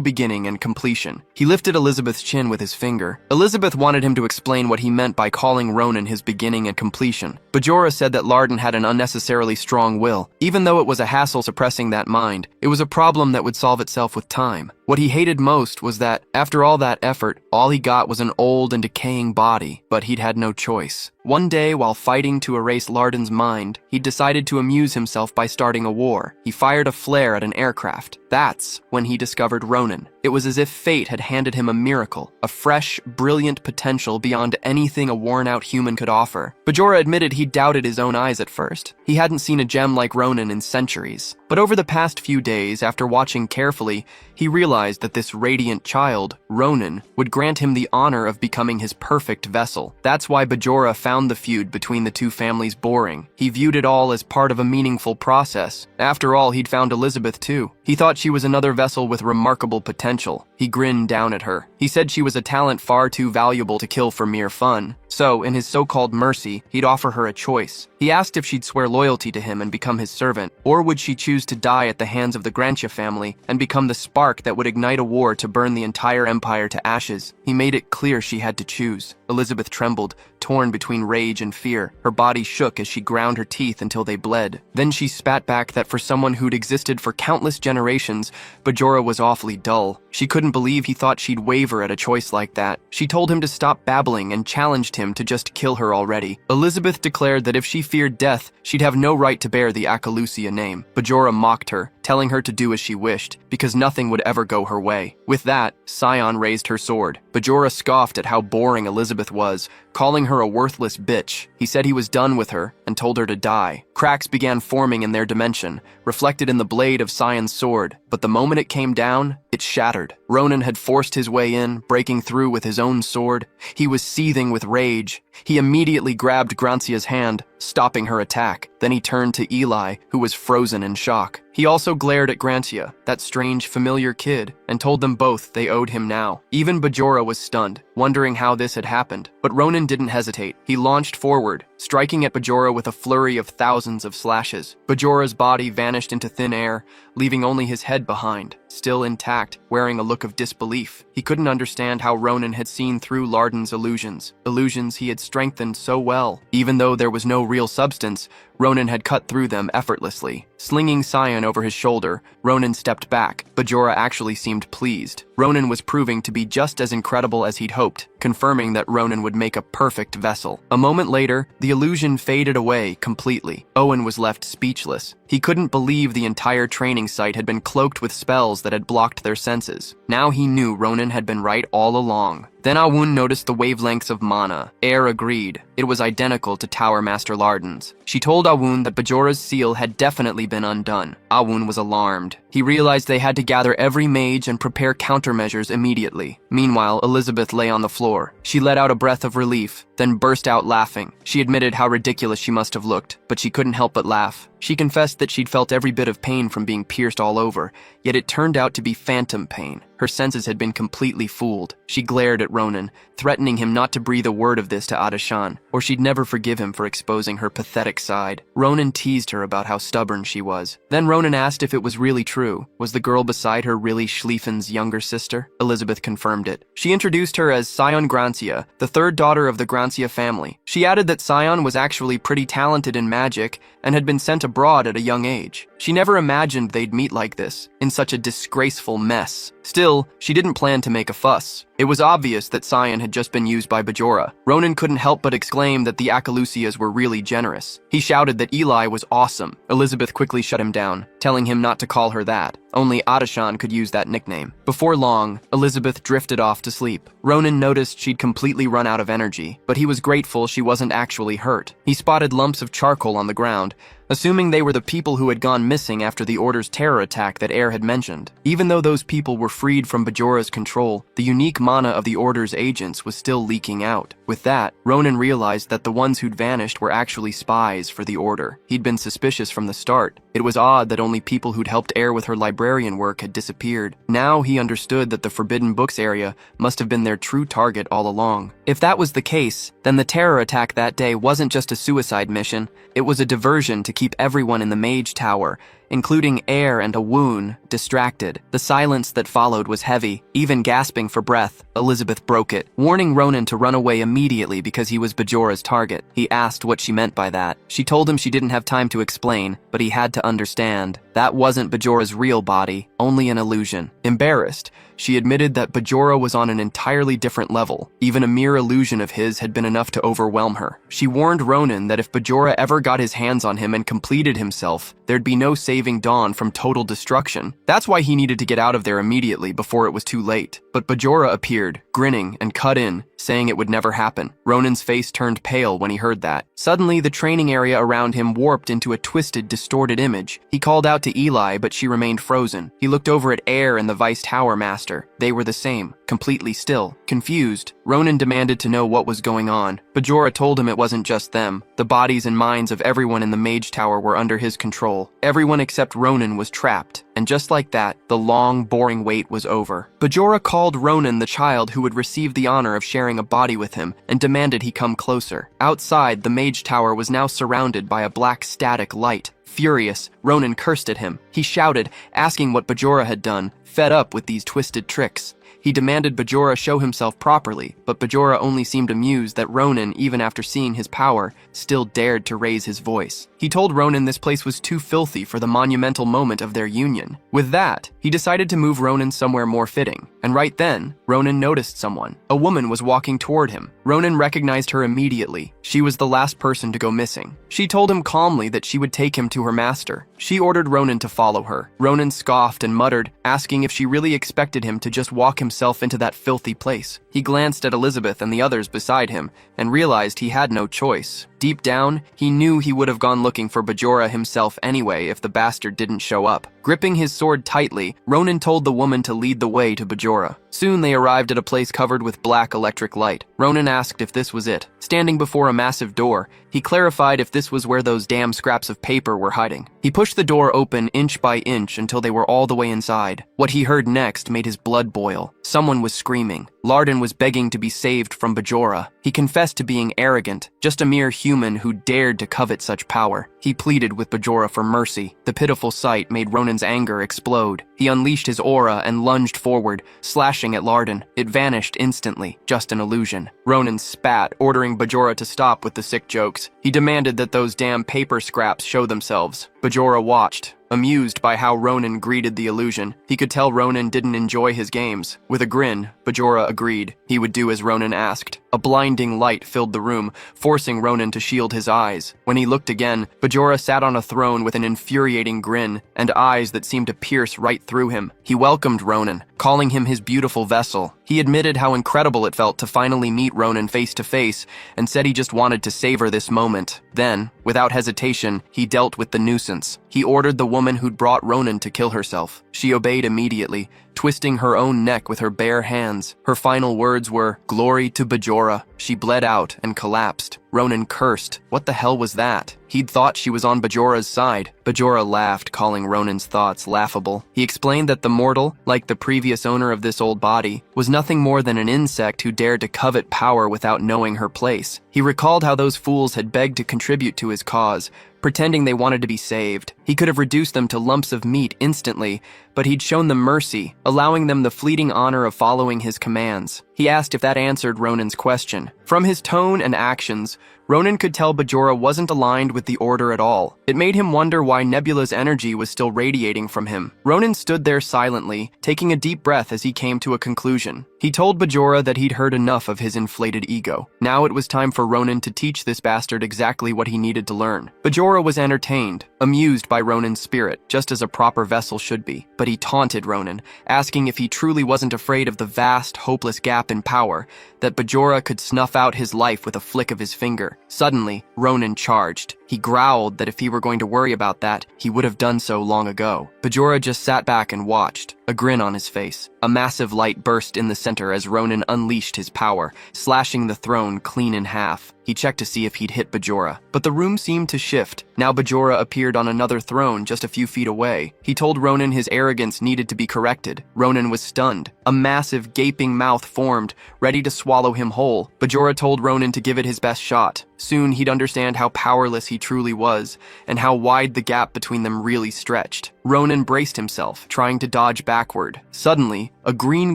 beginning and completion. He lifted Elizabeth's chin with his finger. Elizabeth wanted him to explain what he meant by calling Ronin his beginning and completion. Bajora said that Larden had an unnecessarily strong will. Even though it was a hassle suppressing that mind, it was a problem that would solve itself with time. What he hated most was that, after all that effort, all he got was an old and decaying body, but he'd had no choice. One day, while fighting to erase Larden's mind, he decided to amuse himself by starting a war. He fired a flare at an aircraft. That's when he discovered Ronin. It was as if fate had handed him a miracle, a fresh, brilliant potential beyond anything a worn-out human could offer. Bajora admitted he doubted his own eyes at first. He hadn't seen a gem like Ronin in centuries. But over the past few days, after watching carefully, he realized that this radiant child, Ronin, would grant him the honor of becoming his perfect vessel. That's why Bajora found the feud between the two families boring. He viewed it all as part of a meaningful process. After all, he'd found Elizabeth too. He thought she was another vessel with remarkable potential. He grinned down at her. He said she was a talent far too valuable to kill for mere fun. So, in his so-called mercy, he'd offer her a choice. He asked if she'd swear loyalty to him and become his servant, or would she choose to die at the hands of the Grantia family and become the spark that would ignite a war to burn the entire empire to ashes. He made it clear she had to choose. Elizabeth trembled, torn between rage and fear. Her body shook as she ground her teeth until they bled. Then she spat back that for someone who'd existed for countless generations, Bajora was awfully dull. She couldn't believe he thought she'd waver at a choice like that. She told him to stop babbling and challenged him to just kill her already. Elizabeth declared that if she feared death, she'd have no right to bear the Akalusia name. Bajora mocked her, telling her to do as she wished, because nothing would ever go her way. With that, Scion raised her sword. Bajora scoffed at how boring Elizabeth was, calling her a worthless bitch. He said he was done with her and told her to die. Cracks began forming in their dimension, reflected in the blade of Scion's sword, but the moment it came down, it shattered. Ronin had forced his way in, breaking through with his own sword. He was seething with rage. He immediately grabbed Grancia's hand, stopping her attack. Then he turned to Eli, who was frozen in shock. He also glared at Grancia, that strange, familiar kid, and told them both they owed him now. Even Bajora was stunned, wondering how this had happened. But Ronin didn't hesitate. He launched forward, striking at Bajora with a flurry of thousands of slashes. Bajora's body vanished into thin air, leaving only his head behind, still intact, wearing a look of disbelief. He couldn't understand how Ronin had seen through Larden's illusions he had strengthened so well. Even though there was no real substance, Ronin had cut through them effortlessly. Slinging Scion over his shoulder, Ronin stepped back. Bajora actually seemed pleased. Ronin was proving to be just as incredible as he'd hoped, confirming that Ronin would make a perfect vessel. A moment later, the illusion faded away completely. Owen was left speechless. He couldn't believe the entire training site had been cloaked with spells that had blocked their senses. Now he knew Ronin had been right all along. Then Awun noticed the wavelengths of mana. Air agreed. It was identical to Tower Master Larden's. She told Awun that Bajora's seal had definitely been undone. Awun was alarmed. He realized they had to gather every mage and prepare countermeasures immediately. Meanwhile, Elizabeth lay on the floor. She let out a breath of relief, then burst out laughing. She admitted how ridiculous she must have looked, but she couldn't help but laugh. She confessed that she'd felt every bit of pain from being pierced all over, yet it turned out to be phantom pain. Her senses had been completely fooled. She glared at Ronin, threatening him not to breathe a word of this to Adashan, or she'd never forgive him for exposing her pathetic side. Ronin teased her about how stubborn she was. Then Ronin asked if it was really true. Was the girl beside her really Schlieffen's younger sister? Elizabeth confirmed it. She introduced her as Scion Grancia, the third daughter of the Grancia family. She added that Scion was actually pretty talented in magic and had been sent abroad at a young age. She never imagined they'd meet like this, in such a disgraceful mess. Still, she didn't plan to make a fuss. It was obvious that Scion had just been used by Bajora. Ronin couldn't help but exclaim that the Akalusias were really generous. He shouted that Eli was awesome. Elizabeth quickly shut him down, telling him not to call her that. Only Adashan could use that nickname. Before long, Elizabeth drifted off to sleep. Ronin noticed she'd completely run out of energy, but he was grateful she wasn't actually hurt. He spotted lumps of charcoal on the ground, assuming they were the people who had gone missing after the Order's terror attack that Air had mentioned. Even though those people were freed from Bajora's control, the unique mana of the Order's agents was still leaking out. With that, Ronin realized that the ones who'd vanished were actually spies for the Order. He'd been suspicious from the start. It was odd that only people who'd helped Air with her librarian work had disappeared. Now he understood that the Forbidden Books area must have been their true target all along. If that was the case, then the terror attack that day wasn't just a suicide mission, it was a diversion to keep everyone in the Mage Tower, including Air and Awun, distracted. The silence that followed was heavy. Even gasping for breath, Elizabeth broke it, warning Ronin to run away immediately because he was Bajora's target. He asked what she meant by that. She told him she didn't have time to explain, but he had to understand. That wasn't Bajora's real body, only an illusion. Embarrassed, she admitted that Bajora was on an entirely different level. Even a mere illusion of his had been enough to overwhelm her. She warned Ronin that if Bajora ever got his hands on him and completed himself, there'd be no saving Dawn from total destruction. That's why he needed to get out of there immediately before it was too late. But Bajora appeared, grinning, and cut in, saying it would never happen. Ronin's face turned pale when he heard that. Suddenly, the training area around him warped into a twisted, distorted image. He called out to Eli, but she remained frozen. He looked over at Air and the Vice Tower Master. They were the same, completely still. Confused, Ronin demanded to know what was going on. Bajora told him it wasn't just them. The bodies and minds of everyone in the mage tower were under his control. Everyone except Ronin was trapped, and just like that, the long, boring wait was over. Bajora called Ronin the child who would receive the honor of sharing a body with him and demanded he come closer. Outside, the mage tower was now surrounded by a black static light. Furious, Ronin cursed at him. He shouted, asking what Bajora had done, fed up with these twisted tricks. He demanded Bajora show himself properly, but Bajora only seemed amused that Ronin, even after seeing his power, still dared to raise his voice. He told Ronin this place was too filthy for the monumental moment of their union. With that, he decided to move Ronin somewhere more fitting, and right then, Ronin noticed someone. A woman was walking toward him. Ronin recognized her immediately. She was the last person to go missing. She told him calmly that she would take him to her master. She ordered Ronin to follow her. Ronin scoffed and muttered, asking if she really expected him to just walk himself into that filthy place. He glanced at Elizabeth and the others beside him and realized he had no choice. Deep down, he knew he would have gone looking for Bajora himself anyway if the bastard didn't show up. Gripping his sword tightly, Ronin told the woman to lead the way to Bajora. Soon they arrived at a place covered with black electric light. Ronin asked if this was it. Standing before a massive door, he clarified if this was where those damn scraps of paper were hiding. He pushed the door open inch by inch until they were all the way inside. What he heard next made his blood boil. Someone was screaming. Larden was begging to be saved from Bajora. He confessed to being arrogant, just a mere human who dared to covet such power. He pleaded with Bajora for mercy. The pitiful sight made Ronin's anger explode. He unleashed his aura and lunged forward, slashing at Larden. It vanished instantly, just an illusion. Ronin spat, ordering Bajora to stop with the sick jokes. He demanded that those damn paper scraps show themselves. Bajora watched, amused by how Ronin greeted the illusion. He could tell Ronin didn't enjoy his games. With a grin, Bajora agreed. He would do as Ronin asked. A blinding light filled the room, forcing Ronin to shield his eyes. When he looked again, Bajora sat on a throne with an infuriating grin and eyes that seemed to pierce right through him. He welcomed Ronin, calling him his beautiful vessel. He admitted how incredible it felt to finally meet Ronin face to face and said he just wanted to savor this moment. Then, without hesitation, he dealt with the nuisance. He ordered the woman who'd brought Ronin to kill herself. She obeyed immediately, twisting her own neck with her bare hands. Her final words were, "Glory to Bajora." She bled out and collapsed. Ronin cursed. What the hell was that? He'd thought she was on Bajora's side. Bajora laughed, calling Ronin's thoughts laughable. He explained that the mortal, like the previous owner of this old body, was nothing more than an insect who dared to covet power without knowing her place. He recalled how those fools had begged to contribute to his cause, pretending they wanted to be saved. He could have reduced them to lumps of meat instantly, but he'd shown them mercy, allowing them the fleeting honor of following his commands. He asked if that answered Ronin's question. From his tone and actions, Ronin could tell Bajora wasn't aligned with the order at all. It made him wonder why Nebula's energy was still radiating from him. Ronin stood there silently, taking a deep breath as he came to a conclusion. He told Bajora that he'd heard enough of his inflated ego. Now it was time for Ronin to teach this bastard exactly what he needed to learn. Bajora was entertained, amused by Ronin's spirit, just as a proper vessel should be. But he taunted Ronin, asking if he truly wasn't afraid of the vast, hopeless gap in power, that Bajora could snuff out his life with a flick of his finger. Suddenly, Ronin charged. He growled that if he were going to worry about that, he would have done so long ago. Bajora just sat back and watched, a grin on his face. A massive light burst in the center as Ronin unleashed his power, slashing the throne clean in half. He checked to see if he'd hit Bajora, but the room seemed to shift. Now Bajora appeared on another throne just a few feet away. He told Ronin his arrogance needed to be corrected. Ronin was stunned. A massive, gaping mouth formed, ready to swallow him whole. Bajora told Ronin to give it his best shot. Soon he'd understand how powerless he truly was, and how wide the gap between them really stretched. Ronin braced himself, trying to dodge backward. Suddenly, a green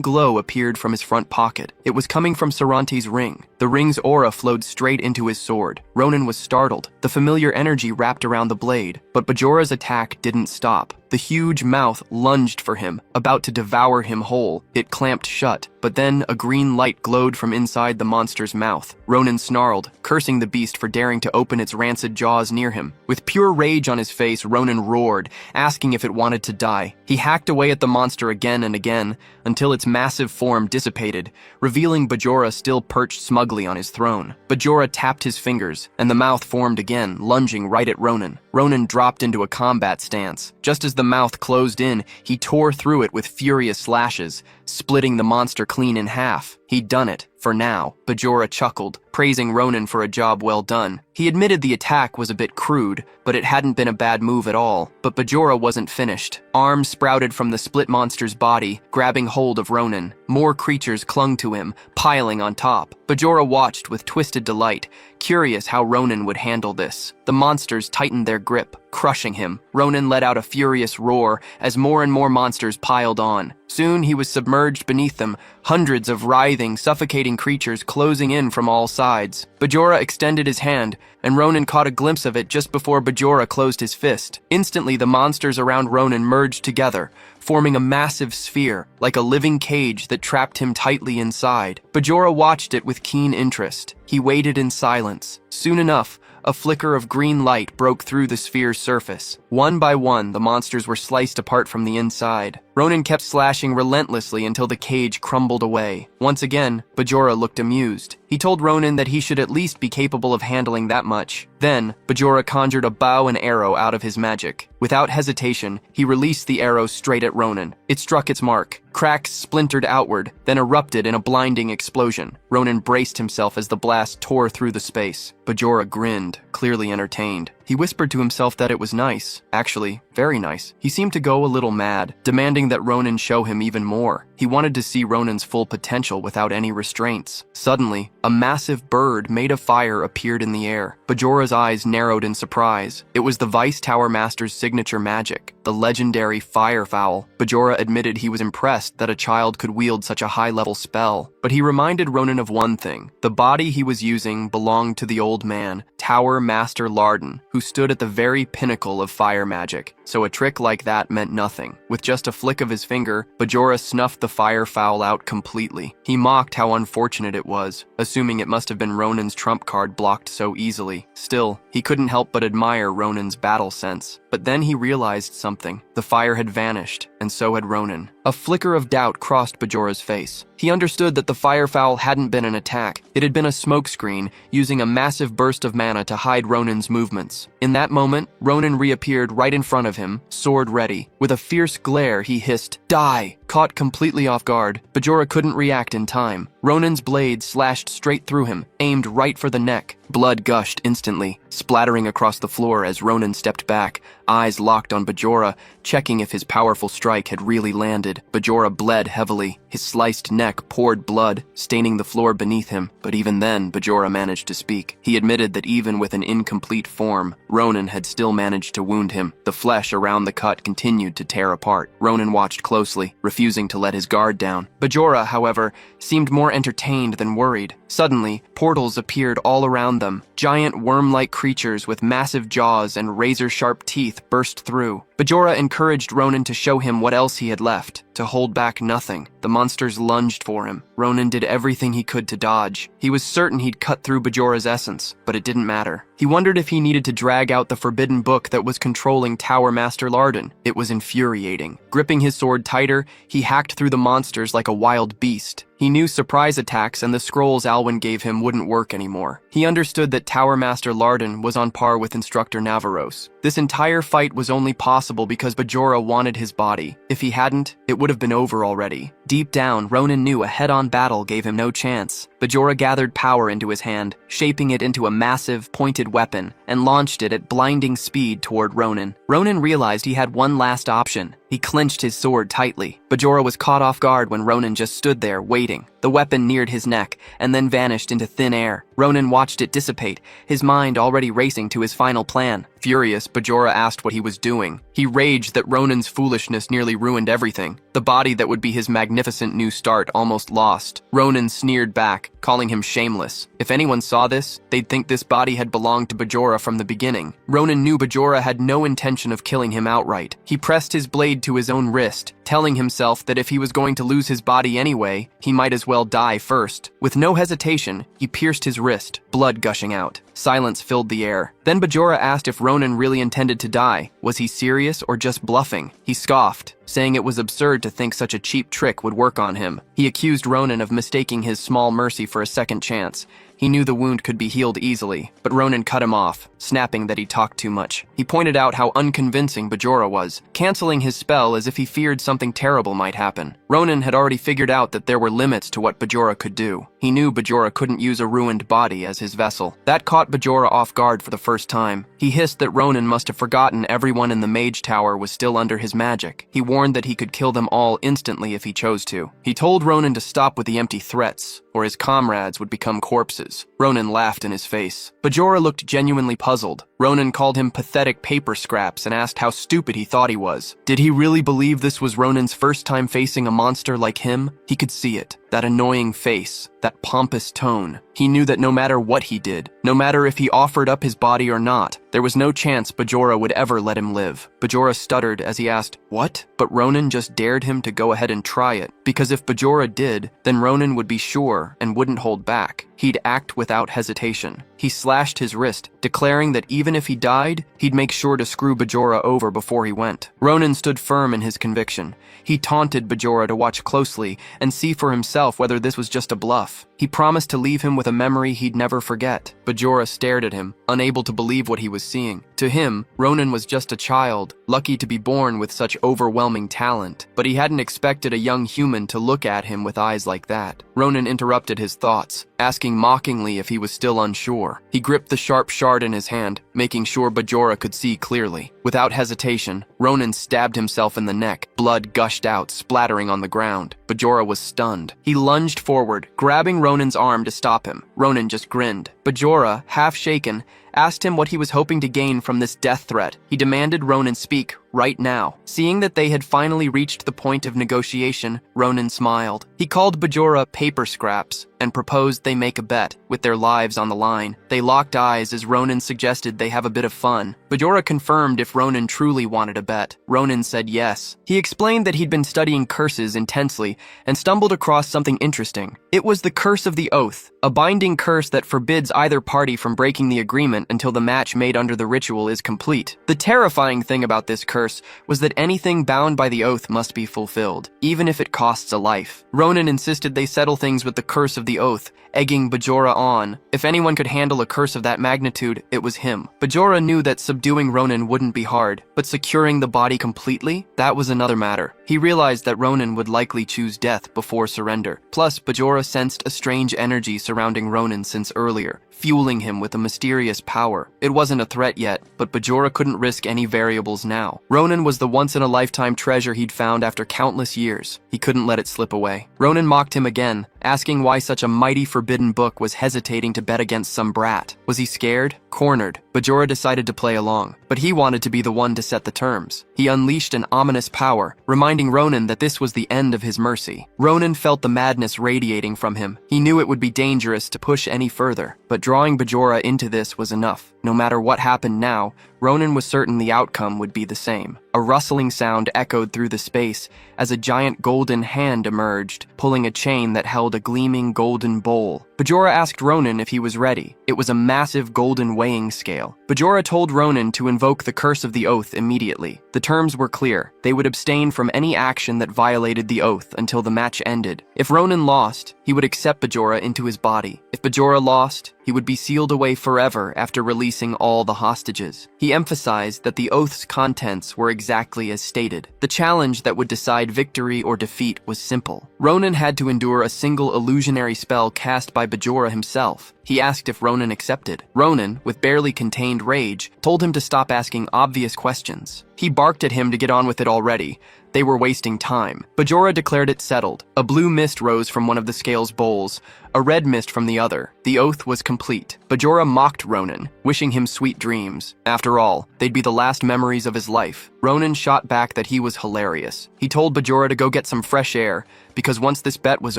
glow appeared from his front pocket. It was coming from Saranti's ring. The ring's aura flowed straight into his sword. Ronin was startled. The familiar energy wrapped around the blade, but Bajora's attack didn't stop. The huge mouth lunged for him, about to devour him whole. It clamped shut, but then a green light glowed from inside the monster's mouth. Ronin snarled, cursing the beast for daring to open its rancid jaws near him. With pure rage on his face, Ronin roared, asking if it wanted to die. He hacked away at the monster again and again, until its massive form dissipated, revealing Bajora still perched smugly on his throne. Bajora tapped his fingers, and the mouth formed again, lunging right at Ronin. Ronin dropped into a combat stance. Just as the mouth closed in, he tore through it with furious slashes, splitting the monster clean in half. He'd done it, for now. Bajora chuckled, praising Ronin for a job well done. He admitted the attack was a bit crude, but it hadn't been a bad move at all. But Bajora wasn't finished. Arms sprouted from the split monster's body, grabbing hold of Ronin. More creatures clung to him, piling on top. Bajora watched with twisted delight, curious how Ronin would handle this. The monsters tightened their grip, crushing him. Ronin let out a furious roar as more and more monsters piled on. Soon he was submerged beneath them, hundreds of writhing, suffocating creatures closing in from all sides. Bajora extended his hand, and Ronin caught a glimpse of it just before Bajora closed his fist. Instantly, the monsters around Ronin merged together, forming a massive sphere, like a living cage that trapped him tightly inside. Bajora watched it with keen interest. He waited in silence. Soon enough, a flicker of green light broke through the sphere's surface. One by one, the monsters were sliced apart from the inside. Ronin kept slashing relentlessly until the cage crumbled away. Once again, Bajora looked amused. He told Ronin that he should at least be capable of handling that much. Then, Bajora conjured a bow and arrow out of his magic. Without hesitation, he released the arrow straight at Ronin. It struck its mark. Cracks splintered outward, then erupted in a blinding explosion. Ronin braced himself as the blast tore through the space. Bajora grinned, clearly entertained. He whispered to himself that it was nice. Actually, very nice. He seemed to go a little mad, demanding that Ronin show him even more. He wanted to see Ronin's full potential without any restraints. Suddenly, a massive bird made of fire appeared in the air. Bajora's eyes narrowed in surprise. It was the Vice Tower Master's signature magic, the legendary firefowl. Bajora admitted he was impressed that a child could wield such a high-level spell. But he reminded Ronin of one thing. The body he was using belonged to the old man, Tower Master Larden, who stood at the very pinnacle of fire magic. So a trick like that meant nothing. With just a flick of his finger, Bajora snuffed the firefowl out completely. He mocked how unfortunate it was, assuming it must have been Ronin's trump card blocked so easily. Still, he couldn't help but admire Ronin's battle sense. But then he realized something. The fire had vanished, and so had Ronin. A flicker of doubt crossed Bajora's face. He understood that the firefowl hadn't been an attack. It had been a smokescreen, using a massive burst of mana to hide Ronin's movements. In that moment, Ronin reappeared right in front of him, sword ready. With a fierce glare, he hissed, "Die!" Caught completely off guard, Bajora couldn't react in time. Ronin's blade slashed straight through him, aimed right for the neck. Blood gushed instantly, splattering across the floor as Ronin stepped back, eyes locked on Bajora, checking if his powerful strike had really landed. Bajora bled heavily. His sliced neck poured blood, staining the floor beneath him. But even then, Bajora managed to speak. He admitted that even with an incomplete form, Ronin had still managed to wound him. The flesh around the cut continued to tear apart. Ronin watched closely, refusing to let his guard down. Bajora, however, seemed more entertained than worried. Suddenly, portals appeared all around them. Giant worm-like creatures with massive jaws and razor-sharp teeth burst through. Bajora encouraged Ronin to show him what else he had left, to hold back nothing. The monsters lunged for him. Ronin did everything he could to dodge. He was certain he'd cut through Bajora's essence, but it didn't matter. He wondered if he needed to drag out the forbidden book that was controlling Tower Master Larden. It was infuriating. Gripping his sword tighter, he hacked through the monsters like a wild beast. He knew surprise attacks and the scrolls Alwyn gave him wouldn't work anymore. He understood that Tower Master Larden was on par with Instructor Navaros. This entire fight was only possible because Bajora wanted his body. If he hadn't, it would have been over already. Deep down, Ronin knew a head-on battle gave him no chance. Bajora gathered power into his hand, shaping it into a massive, pointed weapon, and launched it at blinding speed toward Ronin. Ronin realized he had one last option. He clenched his sword tightly. Bajora was caught off guard when Ronin just stood there, waiting. The weapon neared his neck, and then vanished into thin air. Ronin watched it dissipate, his mind already racing to his final plan. Furious, Bajora asked what he was doing. He raged that Ronin's foolishness nearly ruined everything. The body that would be his magnificent new start almost lost. Ronin sneered back, calling him shameless. If anyone saw this, they'd think this body had belonged to Bajora from the beginning. Ronin knew Bajora had no intention of killing him outright. He pressed his blade to his own wrist, telling himself that if he was going to lose his body anyway, he might as well die first. With no hesitation, he pierced his wrist, blood gushing out. Silence filled the air. Then Bajora asked if Ronin really intended to die. Was he serious or just bluffing? He scoffed, saying it was absurd to think such a cheap trick would work on him. He accused Ronin of mistaking his small mercy for a second chance. He He knew the wound could be healed easily, but Ronin cut him off, snapping that he talked too much. He pointed out how unconvincing Bajora was, canceling his spell as if he feared something terrible might happen. Ronin had already figured out that there were limits to what Bajora could do. He knew Bajora couldn't use a ruined body as his vessel. That caught Bajora off guard for the first time. He hissed that Ronin must have forgotten everyone in the mage tower was still under his magic. He warned that he could kill them all instantly if he chose to. He told Ronin to stop with the empty threats, or his comrades would become corpses. Ronin laughed in his face. Bajora looked genuinely puzzled. Ronin called him pathetic paper scraps and asked how stupid he thought he was. Did he really believe this was Ronin's first time facing a monster like him? He could see it. That annoying face, that pompous tone. He knew that no matter what he did, no matter if he offered up his body or not, there was no chance Bajora would ever let him live. Bajora stuttered as he asked, "What?" But Ronin just dared him to go ahead and try it, because if Bajora did, then Ronin would be sure and wouldn't hold back. He'd act without hesitation. He slashed his wrist, declaring that even if he died, he'd make sure to screw Bajora over before he went. Ronin stood firm in his conviction. He taunted Bajora to watch closely and see for himself whether this was just a bluff. He promised to leave him with a memory he'd never forget. Bajora stared at him, unable to believe what he was seeing. To him, Ronin was just a child, lucky to be born with such overwhelming talent, but he hadn't expected a young human to look at him with eyes like that. Ronin interrupted his thoughts, asking mockingly if he was still unsure. He gripped the sharp shard in his hand, making sure Bajora could see clearly. Without hesitation, Ronin stabbed himself in the neck. Blood gushed out, splattering on the ground. Bajora was stunned. He lunged forward, grabbing Ronin's arm to stop him. Ronin just grinned. Bajora, half shaken, asked him what he was hoping to gain from this death threat. He demanded Ronin speak right now. Seeing that they had finally reached the point of negotiation, Ronin smiled. He called Bajora paper scraps and proposed they make a bet, with their lives on the line. They locked eyes as Ronin suggested they have a bit of fun. Bajora confirmed if Ronin truly wanted a bet. Ronin said yes. He explained that he'd been studying curses intensely and stumbled across something interesting. It was the Curse of the Oath, a binding curse that forbids either party from breaking the agreement until the match made under the ritual is complete. The terrifying thing about this curse was that anything bound by the oath must be fulfilled, even if it costs a life. Ronin insisted they settle things with the Curse of the Oath, egging Bajora on. If anyone could handle a curse of that magnitude, it was him. Bajora knew that subduing Ronin wouldn't be hard, but securing the body completely? That was another matter. He realized that Ronin would likely choose death before surrender. Plus, Bajora sensed a strange energy surrounding Ronin since earlier, fueling him with a mysterious power. It wasn't a threat yet, but Bajora couldn't risk any variables now. Ronin was the once-in-a-lifetime treasure he'd found after countless years. He couldn't let it slip away. Ronin mocked him again, asking why such a mighty forbidden book was hesitating to bet against some brat. Was he scared? Cornered. Bajora decided to play along, but he wanted to be the one to set the terms. He unleashed an ominous power, reminding Ronin that this was the end of his mercy. Ronin felt the madness radiating from him. He knew it would be dangerous to push any further, but drawing Bajora into this was enough. No matter what happened now, Ronin was certain the outcome would be the same. A rustling sound echoed through the space as a giant golden hand emerged, pulling a chain that held a gleaming golden bowl. Bajora asked Ronin if he was ready. It was a massive golden weighing scale. Bajora told Ronin to invoke the Curse of the Oath immediately. The terms were clear. They would abstain from any action that violated the oath until the match ended. If Ronin lost, he would accept Bajora into his body. If Bajora lost, he would be sealed away forever after releasing all the hostages. He emphasized that the oath's contents were exactly as stated. The challenge that would decide victory or defeat was simple. Ronin had to endure a single illusionary spell cast by Bajora himself. He asked if Ronin accepted. Ronin, with barely contained rage, told him to stop asking obvious questions. He barked at him to get on with it already. They were wasting time. Bajora declared it settled. A blue mist rose from one of the scale's bowls, a red mist from the other. The oath was complete. Bajora mocked Ronin, wishing him sweet dreams. After all, they'd be the last memories of his life. Ronin shot back that he was hilarious. He told Bajora to go get some fresh air, because once this bet was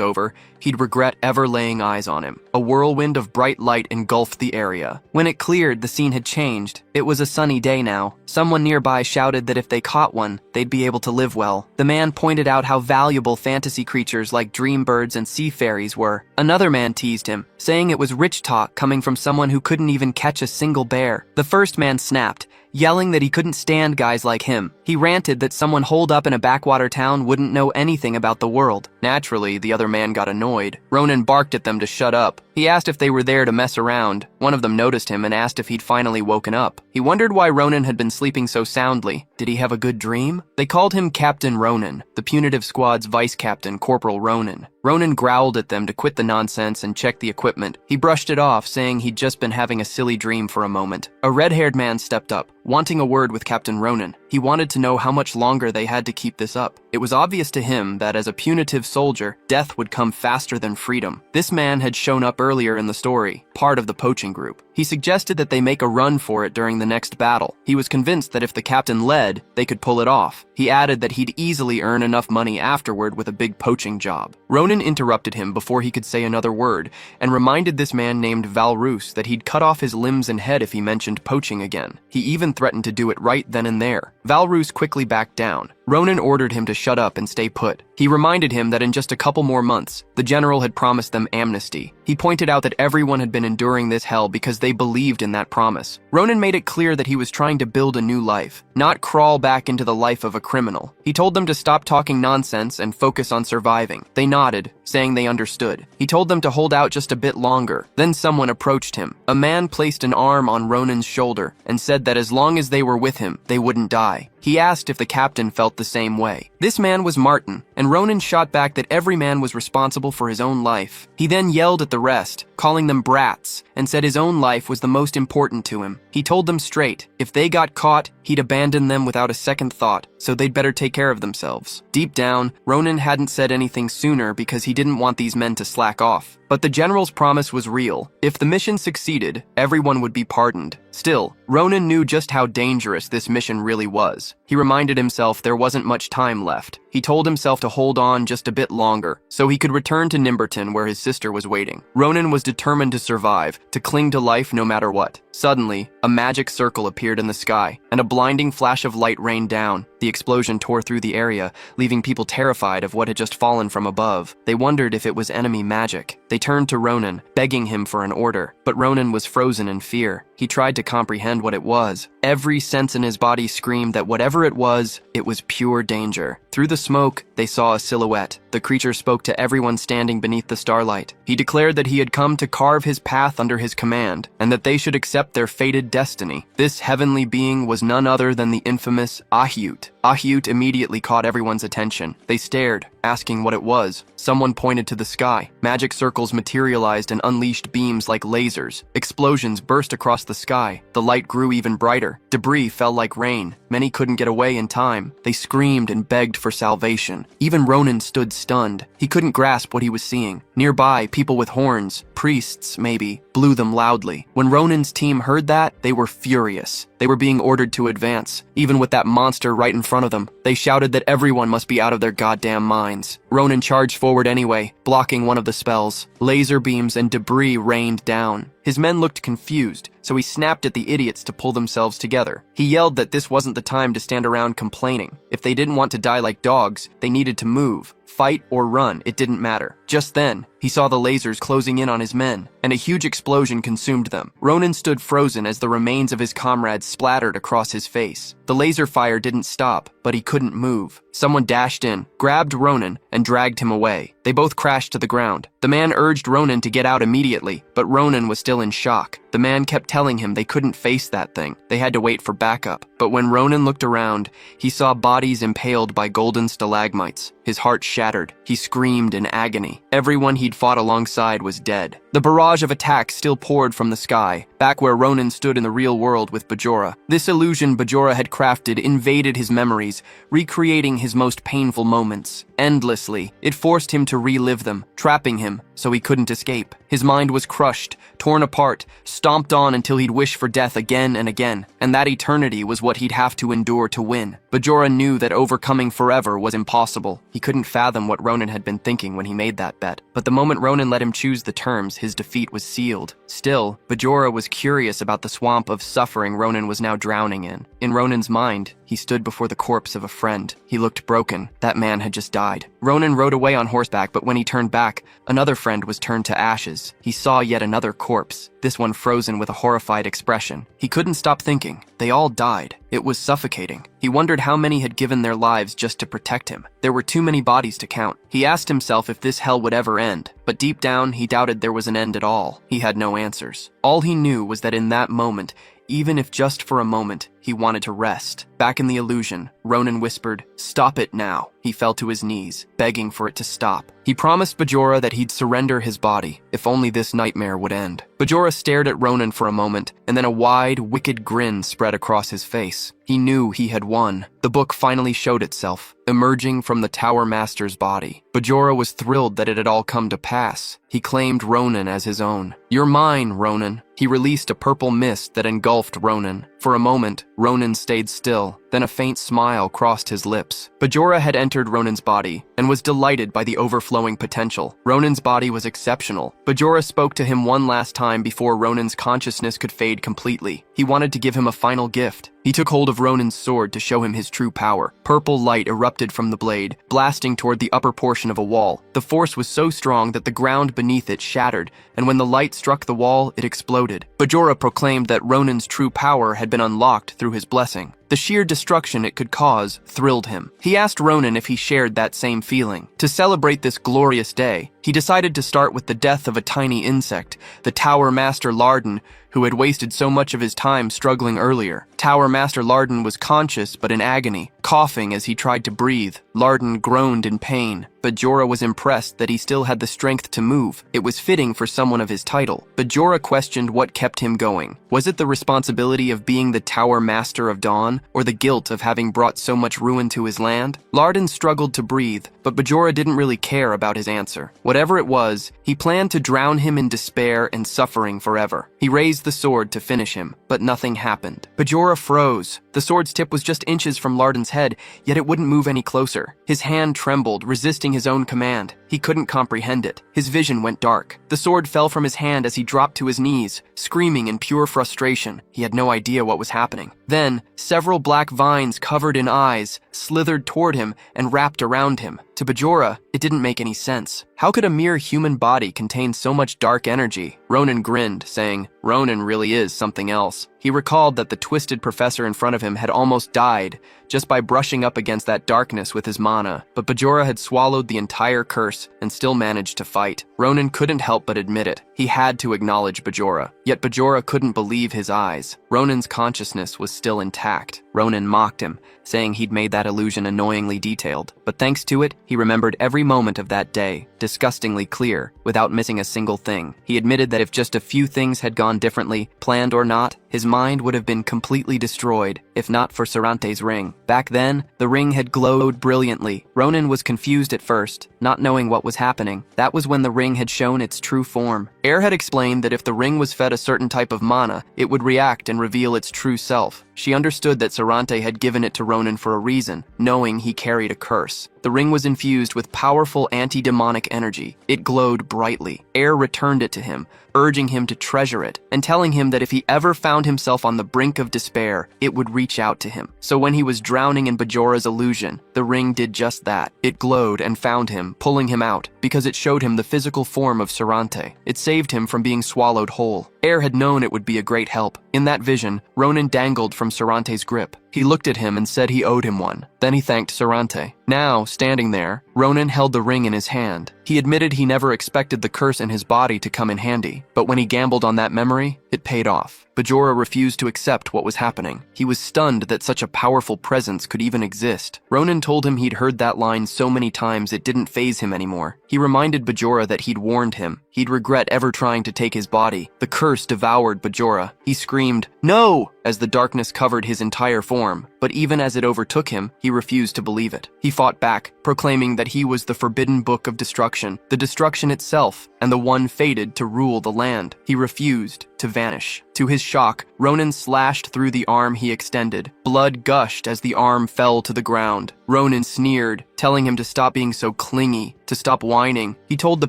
over, he'd regret ever laying eyes on him. A whirlwind of bright light engulfed the area. When it cleared, the scene had changed. It was a sunny day now. Someone nearby shouted that if they caught one, they'd be able to live well. The man pointed out how valuable fantasy creatures like dream birds and sea fairies were. Another man teased him, saying it was rich talk coming from someone who couldn't even catch a single bear. The first man snapped, yelling that he couldn't stand guys like him. He ranted that someone holed up in a backwater town wouldn't know anything about the world. Naturally, the other man got annoyed. Ronin barked at them to shut up. He asked if they were there to mess around. One of them noticed him and asked if he'd finally woken up. He wondered why Ronin had been sleeping so soundly. Did he have a good dream? They called him Captain Ronin, the punitive squad's vice captain, Corporal Ronin. Ronin growled at them to quit the nonsense and check the equipment. He brushed it off, saying he'd just been having a silly dream for a moment. A red-haired man stepped up, wanting a word with Captain Ronin. He wanted to know how much longer they had to keep this up. It was obvious to him that as a punitive soldier, death would come faster than freedom. This man had shown up earlier in the story, part of the poaching group. He suggested that they make a run for it during the next battle. He was convinced that if the captain led, they could pull it off. He added that he'd easily earn enough money afterward with a big poaching job. Ronin interrupted him before he could say another word, and reminded this man named Valroos that he'd cut off his limbs and head if he mentioned poaching again. He even threatened to do it right then and there. Valroos quickly backed down. Ronin ordered him to shut up and stay put. He reminded him that in just a couple more months, the general had promised them amnesty. He pointed out that everyone had been enduring this hell because they believed in that promise. Ronin made it clear that he was trying to build a new life, not crawl back into the life of a criminal. He told them to stop talking nonsense and focus on surviving. They nodded, saying they understood. He told them to hold out just a bit longer. Then someone approached him. A man placed an arm on Ronin's shoulder and said that as long as they were with him, they wouldn't die. He asked if the captain felt the same way. This man was Martin, and Ronin shot back that every man was responsible for his own life. He then yelled at the rest, calling them brats, and said his own life was the most important to him. He told them straight, if they got caught, he'd abandon them without a second thought, so they'd better take care of themselves. Deep down, Ronin hadn't said anything sooner because he didn't want these men to slack off. But the general's promise was real. If the mission succeeded, everyone would be pardoned. Still, Ronin knew just how dangerous this mission really was. He reminded himself there wasn't much time left. He told himself to hold on just a bit longer, so he could return to Nimberton where his sister was waiting. Ronin was determined to survive, to cling to life no matter what. Suddenly, a magic circle appeared in the sky, and a blinding flash of light rained down. The explosion tore through the area, leaving people terrified of what had just fallen from above. They wondered if it was enemy magic. They turned to Ronin, begging him for an order, but Ronin was frozen in fear. He tried to comprehend what it was. Every sense in his body screamed that whatever it was pure danger. Through the smoke, they saw a silhouette. The creature spoke to everyone standing beneath the starlight. He declared that he had come to carve his path under his command, and that they should accept their fated destiny. This heavenly being was none other than the infamous Ahyut. Ahyut immediately caught everyone's attention. They stared, asking what it was. Someone pointed to the sky. Magic circles materialized and unleashed beams like lasers. Explosions burst across the sky. The light grew even brighter. Debris fell like rain. Many couldn't get away in time. They screamed and begged for salvation. Even Ronin stood stunned. He couldn't grasp what he was seeing. Nearby, people with horns, priests maybe, blew them loudly. When Ronin's team heard that, they were furious. They were being ordered to advance, even with that monster right in front of them. They shouted that everyone must be out of their goddamn minds. Ronin charged forward anyway, blocking one of the spells. Laser beams and debris rained down. His men looked confused, so he snapped at the idiots to pull themselves together. He yelled that this wasn't the time to stand around complaining. If they didn't want to die like dogs, they needed to move. Fight or run, it didn't matter. Just then, he saw the lasers closing in on his men, and a huge explosion consumed them. Ronin stood frozen as the remains of his comrades splattered across his face. The laser fire didn't stop, but he couldn't move. Someone dashed in, grabbed Ronin, and dragged him away. They both crashed to the ground. The man urged Ronin to get out immediately, but Ronin was still in shock. The man kept telling him they couldn't face that thing. They had to wait for backup. But when Ronin looked around, he saw bodies impaled by golden stalagmites. His heart shattered. He screamed in agony. Everyone he'd fought alongside was dead. The barrage of attacks still poured from the sky, back where Ronin stood in the real world with Bajora. This illusion Bajora had crafted invaded his memories, recreating his most painful moments. Endlessly, it forced him to relive them, trapping him so he couldn't escape. His mind was crushed, torn apart, stomped on until he'd wish for death again and again, and that eternity was what he'd have to endure to win. Bajora knew that overcoming forever was impossible. He couldn't fathom what Ronin had been thinking when he made that bet. But the moment Ronin let him choose the terms, his defeat was sealed. Still, Bajora was curious about the swamp of suffering Ronin was now drowning in. In Ronin's mind, he stood before the corpse of a friend. He looked broken. That man had just died. Ronin rode away on horseback, but when he turned back, another friend was turned to ashes. He saw yet another corpse, this one frozen with a horrified expression. He couldn't stop thinking. They all died. It was suffocating. He wondered how many had given their lives just to protect him. There were too many bodies to count. He asked himself if this hell would ever end, but deep down he doubted there was an end at all. He had no answers. All he knew was that in that moment, even if just for a moment, he wanted to rest. Back in the illusion, Ronin whispered, "Stop it now." He fell to his knees, begging for it to stop. He promised Bajora that he'd surrender his body, if only this nightmare would end. Bajora stared at Ronin for a moment, and then a wide, wicked grin spread across his face. He knew he had won. The book finally showed itself, emerging from the Tower Master's body. Bajora was thrilled that it had all come to pass. He claimed Ronin as his own. "You're mine, Ronin." He released a purple mist that engulfed Ronin. For a moment, Ronin stayed still, then a faint smile crossed his lips. Bajora had entered Ronin's body and was delighted by the overflowing potential. Ronin's body was exceptional. Bajora spoke to him one last time before Ronin's consciousness could fade completely. He wanted to give him a final gift. He took hold of Ronin's sword to show him his true power. Purple light erupted from the blade, blasting toward the upper portion of a wall. The force was so strong that the ground beneath it shattered, and when the light struck the wall, it exploded. Bajora proclaimed that Ronin's true power had been unlocked through his blessing. The sheer destruction it could cause thrilled him. He asked Ronin if he shared that same feeling. To celebrate this glorious day, he decided to start with the death of a tiny insect, the Tower Master Larden, who had wasted so much of his time struggling earlier. Tower Master Larden was conscious but in agony, coughing as he tried to breathe. Larden groaned in pain. Bajora was impressed that he still had the strength to move. It was fitting for someone of his title. Bajora questioned what kept him going. Was it the responsibility of being the Tower Master of Dawn, or the guilt of having brought so much ruin to his land? Larden struggled to breathe, but Bajora didn't really care about his answer. Whatever it was, he planned to drown him in despair and suffering forever. He raised the sword to finish him, but nothing happened. Bajora froze. The sword's tip was just inches from Larden's head, yet it wouldn't move any closer. His hand trembled, resisting his own command. He couldn't comprehend it. His vision went dark. The sword fell from his hand as he dropped to his knees, screaming in pure frustration. He had no idea what was happening. Then, several black vines covered in eyes slithered toward him and wrapped around him. To Bajora, it didn't make any sense. How could a mere human body contain so much dark energy? Ronin grinned, saying, "Ronin really is something else." He recalled that the twisted professor in front of him had almost died just by brushing up against that darkness with his mana, but Bajora had swallowed the entire curse and still managed to fight. Ronin couldn't help but admit it. He had to acknowledge Bajora, yet Bajora couldn't believe his eyes. Ronin's consciousness was still intact. Ronin mocked him, saying he'd made that illusion annoyingly detailed, but thanks to it, he remembered every moment of that day, disgustingly clear, without missing a single thing. He admitted that if just a few things had gone differently, planned or not, his mind would have been completely destroyed, if not for Sarante's ring. Back then, the ring had glowed brilliantly. Ronin was confused at first, not knowing what was happening. That was when the ring had shown its true form. Air had explained that if the ring was fed a certain type of mana, it would react and reveal its true self. She understood that Sarante had given it to Ronin for a reason, knowing he carried a curse. The ring was infused with powerful anti-demonic energy. It glowed brightly. Air returned it to him, urging him to treasure it, and telling him that if he ever found himself on the brink of despair, it would reach out to him. So when he was drowning in Bajora's illusion, the ring did just that. It glowed and found him, pulling him out, because it showed him the physical form of Sarante. It saved him from being swallowed whole. Air had known it would be a great help. In that vision, Ronin dangled from Sarante's grip. He looked at him and said he owed him one. Then he thanked Sarante. Now, standing there, Ronin held the ring in his hand. He admitted he never expected the curse in his body to come in handy, but when he gambled on that memory, it paid off. Bajora refused to accept what was happening. He was stunned that such a powerful presence could even exist. Ronin told him he'd heard that line so many times it didn't faze him anymore. He reminded Bajora that he'd warned him. He'd regret ever trying to take his body. The curse devoured Bajora. He screamed, "No!" as the darkness covered his entire form. But even as it overtook him, he refused to believe it. He fought back, proclaiming that he was the forbidden book of destruction, the destruction itself, and the one fated to rule the land. He refused to vanish. To his shock, Ronin slashed through the arm he extended. Blood gushed as the arm fell to the ground. Ronin sneered, telling him to stop being so clingy, to stop whining. He told the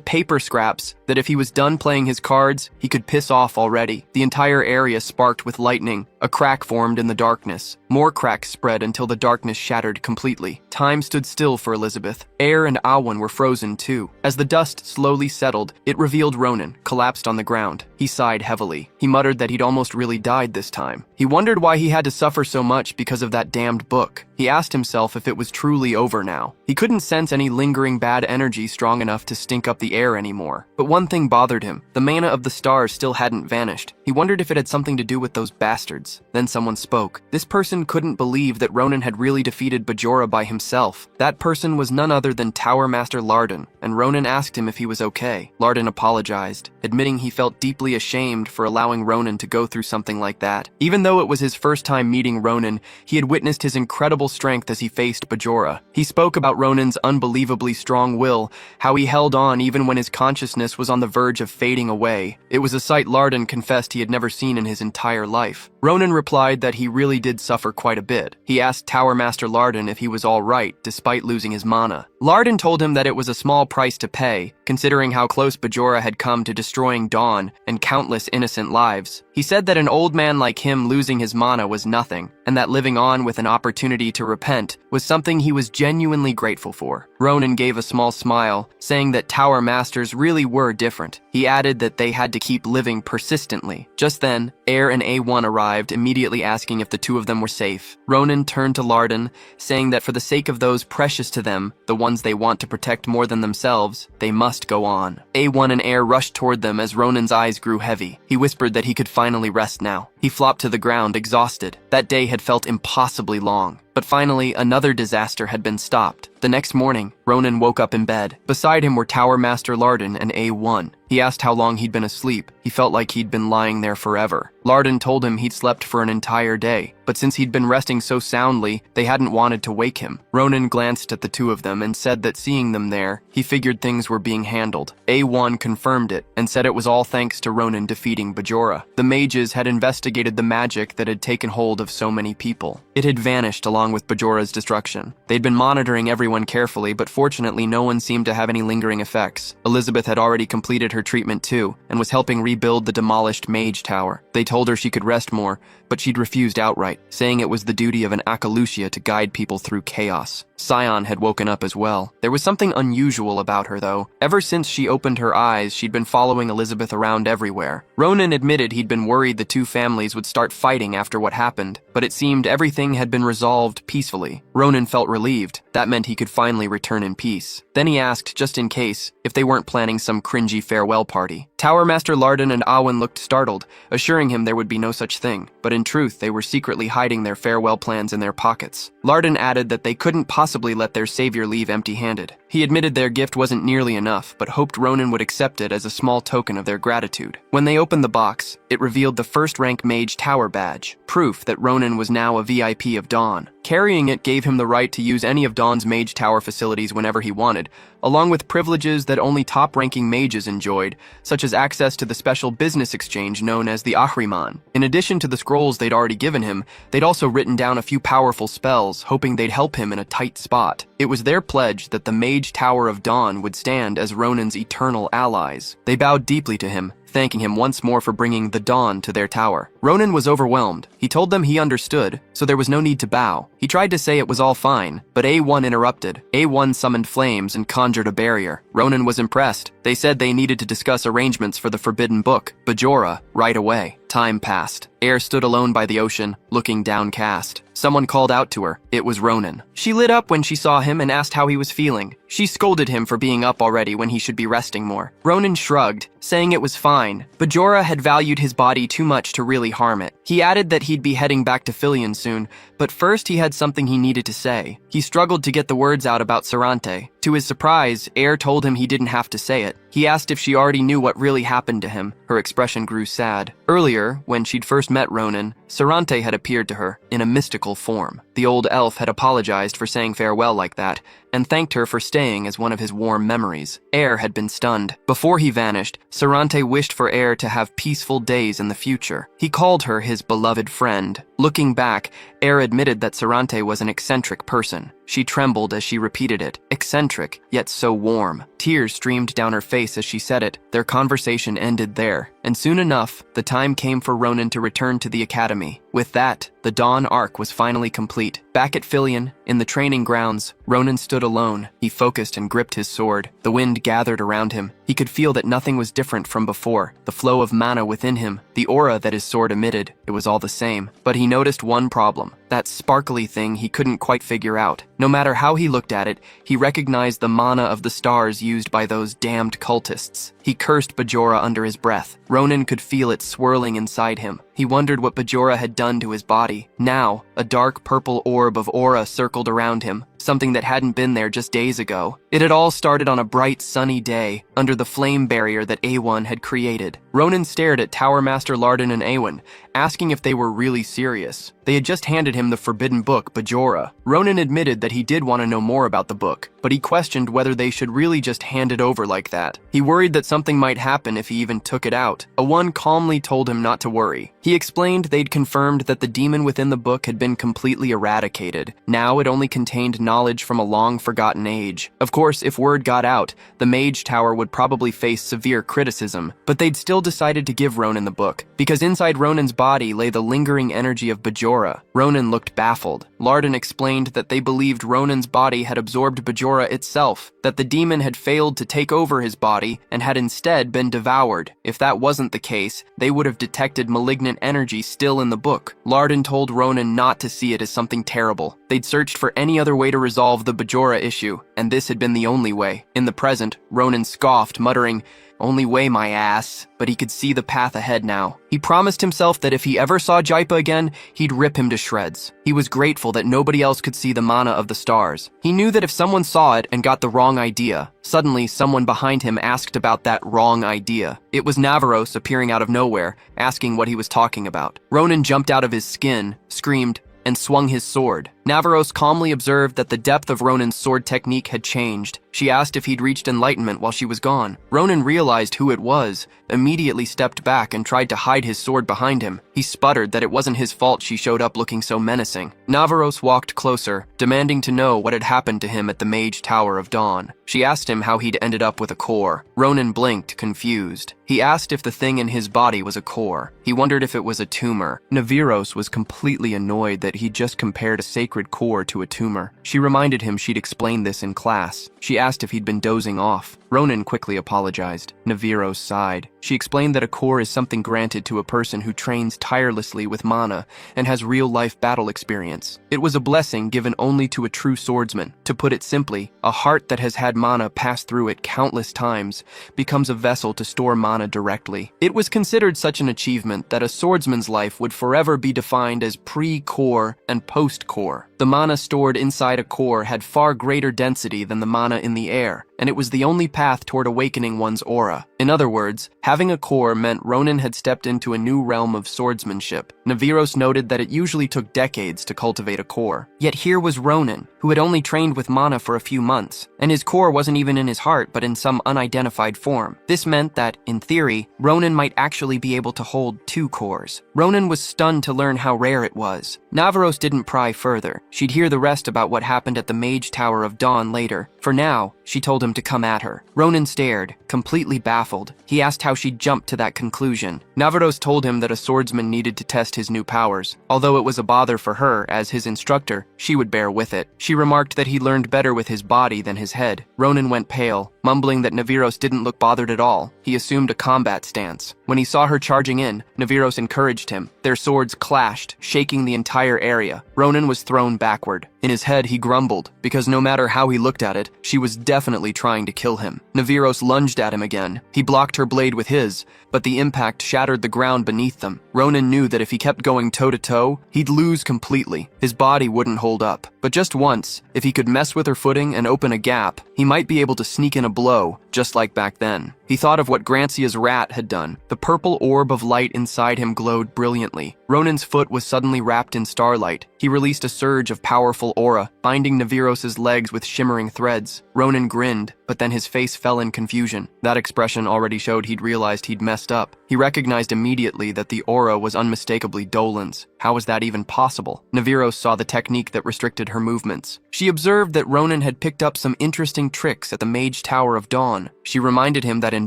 paper scraps that if he was done playing his cards, he could piss off already. The entire area sparked with lightning. A crack formed in the darkness. More cracks spread until the darkness shattered completely. Time stood still for Elizabeth. Air and Awen were frozen too. As the dust slowly settled, it revealed Ronin, collapsed on the ground. He sighed heavily. He muttered that he'd almost really died this time. He wondered why he had to suffer so much because of that damned book. He asked himself if it was truly over now. He couldn't sense any lingering bad energy strong enough to stink up the air anymore. But one thing bothered him. The mana of the stars still hadn't vanished. He wondered if it had something to do with those bastards. Then someone spoke. This person couldn't believe that Ronin had really defeated Bajora by himself. That person was none other than Tower Master Larden, and Ronin asked him if he was okay. Larden apologized, admitting he felt deeply ashamed for allowing Ronin to go through something like that. Even though it was his first time meeting Ronin, he had witnessed his incredible strength as he faced Bajora. He spoke about Ronin's unbelievably strong will, how he held on even when his consciousness was on the verge of fading away. It was a sight Larden confessed he had never seen in his entire life. Ronin replied that he really did suffer quite a bit. He asked Tower Master Larden if he was all right, despite losing his mana. Larden told him that it was a small price to pay, considering how close Bajora had come to destroying Dawn and countless innocent lives. He said that an old man like him losing his mana was nothing, and that living on with an opportunity to repent was something he was genuinely grateful for. Ronin gave a small smile, saying that Tower Masters really were different. He added that they had to keep living persistently. Just then, Air and A1 arrived, immediately asking if the two of them were safe. Ronin turned to Larden, saying that for the sake of those precious to them, the ones they want to protect more than themselves, they must go on. A1 and Air rushed toward them as Ronin's eyes grew heavy. He whispered that he could finally rest now. He flopped to the ground, exhausted. That day had felt impossibly long. But finally, another disaster had been stopped. The next morning, Ronin woke up in bed. Beside him were Tower Master Larden and A1. He asked how long he'd been asleep. He felt like he'd been lying there forever. Larden told him he'd slept for an entire day, but since he'd been resting so soundly, they hadn't wanted to wake him. Ronin glanced at the two of them and said that seeing them there, he figured things were being handled. A1 confirmed it and said it was all thanks to Ronin defeating Bajora. The mages had investigated the magic that had taken hold of so many people. It had vanished along with Bajora's destruction. They'd been monitoring everyone carefully, but fortunately no one seemed to have any lingering effects. Elizabeth had already completed her treatment too, and was helping rebuild the demolished mage tower. They told her she could rest more, but she'd refused outright, saying it was the duty of an Akalusia to guide people through chaos. Scion had woken up as well. There was something unusual about her, though. Ever since she opened her eyes, she'd been following Elizabeth around everywhere. Ronin admitted he'd been worried the two families would start fighting after what happened, but it seemed everything had been resolved peacefully. Ronin felt relieved. That meant he could finally return in peace. Then he asked, just in case, if they weren't planning some cringy farewell party. Tower Master Larden and Awen looked startled, assuring him there would be no such thing, but in truth they were secretly hiding their farewell plans in their pockets. Larden added that they couldn't possibly let their savior leave empty-handed. He admitted their gift wasn't nearly enough, but hoped Ronin would accept it as a small token of their gratitude. When they opened the box, it revealed the first-rank Mage Tower badge, proof that Ronin was now a VIP of Dawn. Carrying it gave him the right to use any of Dawn's Mage Tower facilities whenever he wanted, along with privileges that only top-ranking mages enjoyed, such as access to the special business exchange known as the Ahriman. In addition to the scrolls they'd already given him, they'd also written down a few powerful spells, hoping they'd help him in a tight spot. It was their pledge that the Mage Tower of Dawn would stand as Ronin's eternal allies. They bowed deeply to him, thanking him once more for bringing the dawn to their tower. Ronin was overwhelmed. He told them he understood, so there was no need to bow. He tried to say it was all fine, but A1 interrupted. A1 summoned flames and conjured a barrier. Ronin was impressed. They said they needed to discuss arrangements for the forbidden book, Bajora, right away. Time passed. Air stood alone by the ocean, looking downcast. Someone called out to her. It was Ronin. She lit up when she saw him and asked how he was feeling. She scolded him for being up already when he should be resting more. Ronin shrugged, saying it was fine. Bajora had valued his body too much to really harm it. He added that he'd be heading back to Filion soon, but first he had something he needed to say. He struggled to get the words out about Sarante. To his surprise, Air told him he didn't have to say it. He asked if she already knew what really happened to him. Her expression grew sad. Earlier, when she'd first met Ronin, Sarante had appeared to her in a mystical form. The old elf had apologized for saying farewell like that, and thanked her for staying as one of his warm memories. Air had been stunned. Before he vanished, Sarante wished for Air to have peaceful days in the future. He called her his beloved friend. Looking back, Air admitted that Sarante was an eccentric person. She trembled as she repeated it. Eccentric, yet so warm. Tears streamed down her face as she said it. Their conversation ended there, and soon enough, the time came for Ronin to return to the academy. With that, the Dawn arc was finally complete. Back at Frieren, in the training grounds, Ronin stood alone. He focused and gripped his sword. The wind gathered around him. He could feel that nothing was different from before. The flow of mana within him, the aura that his sword emitted, it was all the same. But he noticed one problem. That sparkly thing he couldn't quite figure out. No matter how he looked at it, he recognized the mana of the stars used by those damned cultists. He cursed Bajora under his breath. Ronin could feel it swirling inside him. He wondered what Bajora had done to his body. Now, a dark purple orb of aura circled around him, something that hadn't been there just days ago. It had all started on a bright, sunny day, under the flame barrier that Awan had created. Ronin stared at Tower Master Lardon and Awan, asking if they were really serious. They had just handed him the forbidden book, Bajora. Ronin admitted that he did want to know more about the book, but he questioned whether they should really just hand it over like that. He worried that something might happen if he even took it out. Awan calmly told him not to worry. He explained they'd confirmed that the demon within the book had been completely eradicated. Now it only contained knowledge from a long-forgotten age. Of course, if word got out, the Mage Tower would probably face severe criticism, but they'd still decided to give Ronin the book, because inside Ronin's body lay the lingering energy of Bajora. Ronin looked baffled. Lardon explained that they believed Ronin's body had absorbed Bajora itself, that the demon had failed to take over his body and had instead been devoured. If that wasn't the case, they would have detected malignant energy still in the book. Lardon told Ronin not to see it as something terrible. They'd searched for any other way to resolve the Bajora issue, and this had been the only way. In the present, Ronin scoffed, muttering, "Only way, my ass," but he could see the path ahead now. He promised himself that if he ever saw Jaipa again, he'd rip him to shreds. He was grateful that nobody else could see the mana of the stars. He knew that if someone saw it and got the wrong idea, suddenly someone behind him asked about that wrong idea. It was Navaros appearing out of nowhere, asking what he was talking about. Ronin jumped out of his skin, screamed, and swung his sword. Navaros calmly observed that the depth of Ronin's sword technique had changed. She asked if he'd reached enlightenment while she was gone. Ronin realized who it was, immediately stepped back and tried to hide his sword behind him. He sputtered that it wasn't his fault she showed up looking so menacing. Navaros walked closer, demanding to know what had happened to him at the Mage Tower of Dawn. She asked him how he'd ended up with a core. Ronin blinked, confused. He asked if the thing in his body was a core. He wondered if it was a tumor. Navaros was completely annoyed that he'd just compared a sacred core to a tumor. She reminded him she'd explained this in class. She asked if he'd been dozing off. Ronin quickly apologized. Navaros sighed. She explained that a core is something granted to a person who trains tirelessly with mana and has real-life battle experience. It was a blessing given only to a true swordsman. To put it simply, a heart that has had mana pass through it countless times becomes a vessel to store mana directly. It was considered such an achievement that a swordsman's life would forever be defined as pre-core and post-core. The mana stored inside a core had far greater density than the mana in the air, and it was the only path toward awakening one's aura. In other words, having a core meant Ronin had stepped into a new realm of swordsmanship. Navaros noted that it usually took decades to cultivate a core. Yet here was Ronin, who had only trained with mana for a few months, and his core wasn't even in his heart but in some unidentified form. This meant that, in theory, Ronin might actually be able to hold two cores. Ronin was stunned to learn how rare it was. Navaros didn't pry further. She'd hear the rest about what happened at the Mage Tower of Dawn later. For now, she told him to come at her. Ronin stared, completely baffled. He asked how she'd jumped to that conclusion. Navaros told him that a swordsman needed to test his new powers. Although it was a bother for her, as his instructor, she would bear with it. She remarked that he learned better with his body than his head. Ronin went pale, mumbling that Navaros didn't look bothered at all. He assumed a combat stance. When he saw her charging in, Navaros encouraged him. Their swords clashed, shaking the entire area. Ronin was thrown backward. In his head, he grumbled, because no matter how he looked at it, she was definitely trying to kill him. Navaros lunged at him again. He blocked her blade with his, but the impact shattered the ground beneath them. Ronin knew that if he kept going toe-to-toe, he'd lose completely. His body wouldn't hold up. But just once, if he could mess with her footing and open a gap, he might be able to sneak in a blow, just like back then. He thought of what Grancia's rat had done. The purple orb of light inside him glowed brilliantly. Ronin's foot was suddenly wrapped in starlight. He released a surge of powerful aura, binding Naviros's legs with shimmering threads. Ronin grinned, but then his face fell in confusion. That expression already showed he'd realized he'd messed up. He recognized immediately that the aura was unmistakably Dolan's. How was that even possible? Naviros saw the technique that restricted her movements. She observed that Ronin had picked up some interesting tricks at the Mage Tower of Dawn. She reminded him that in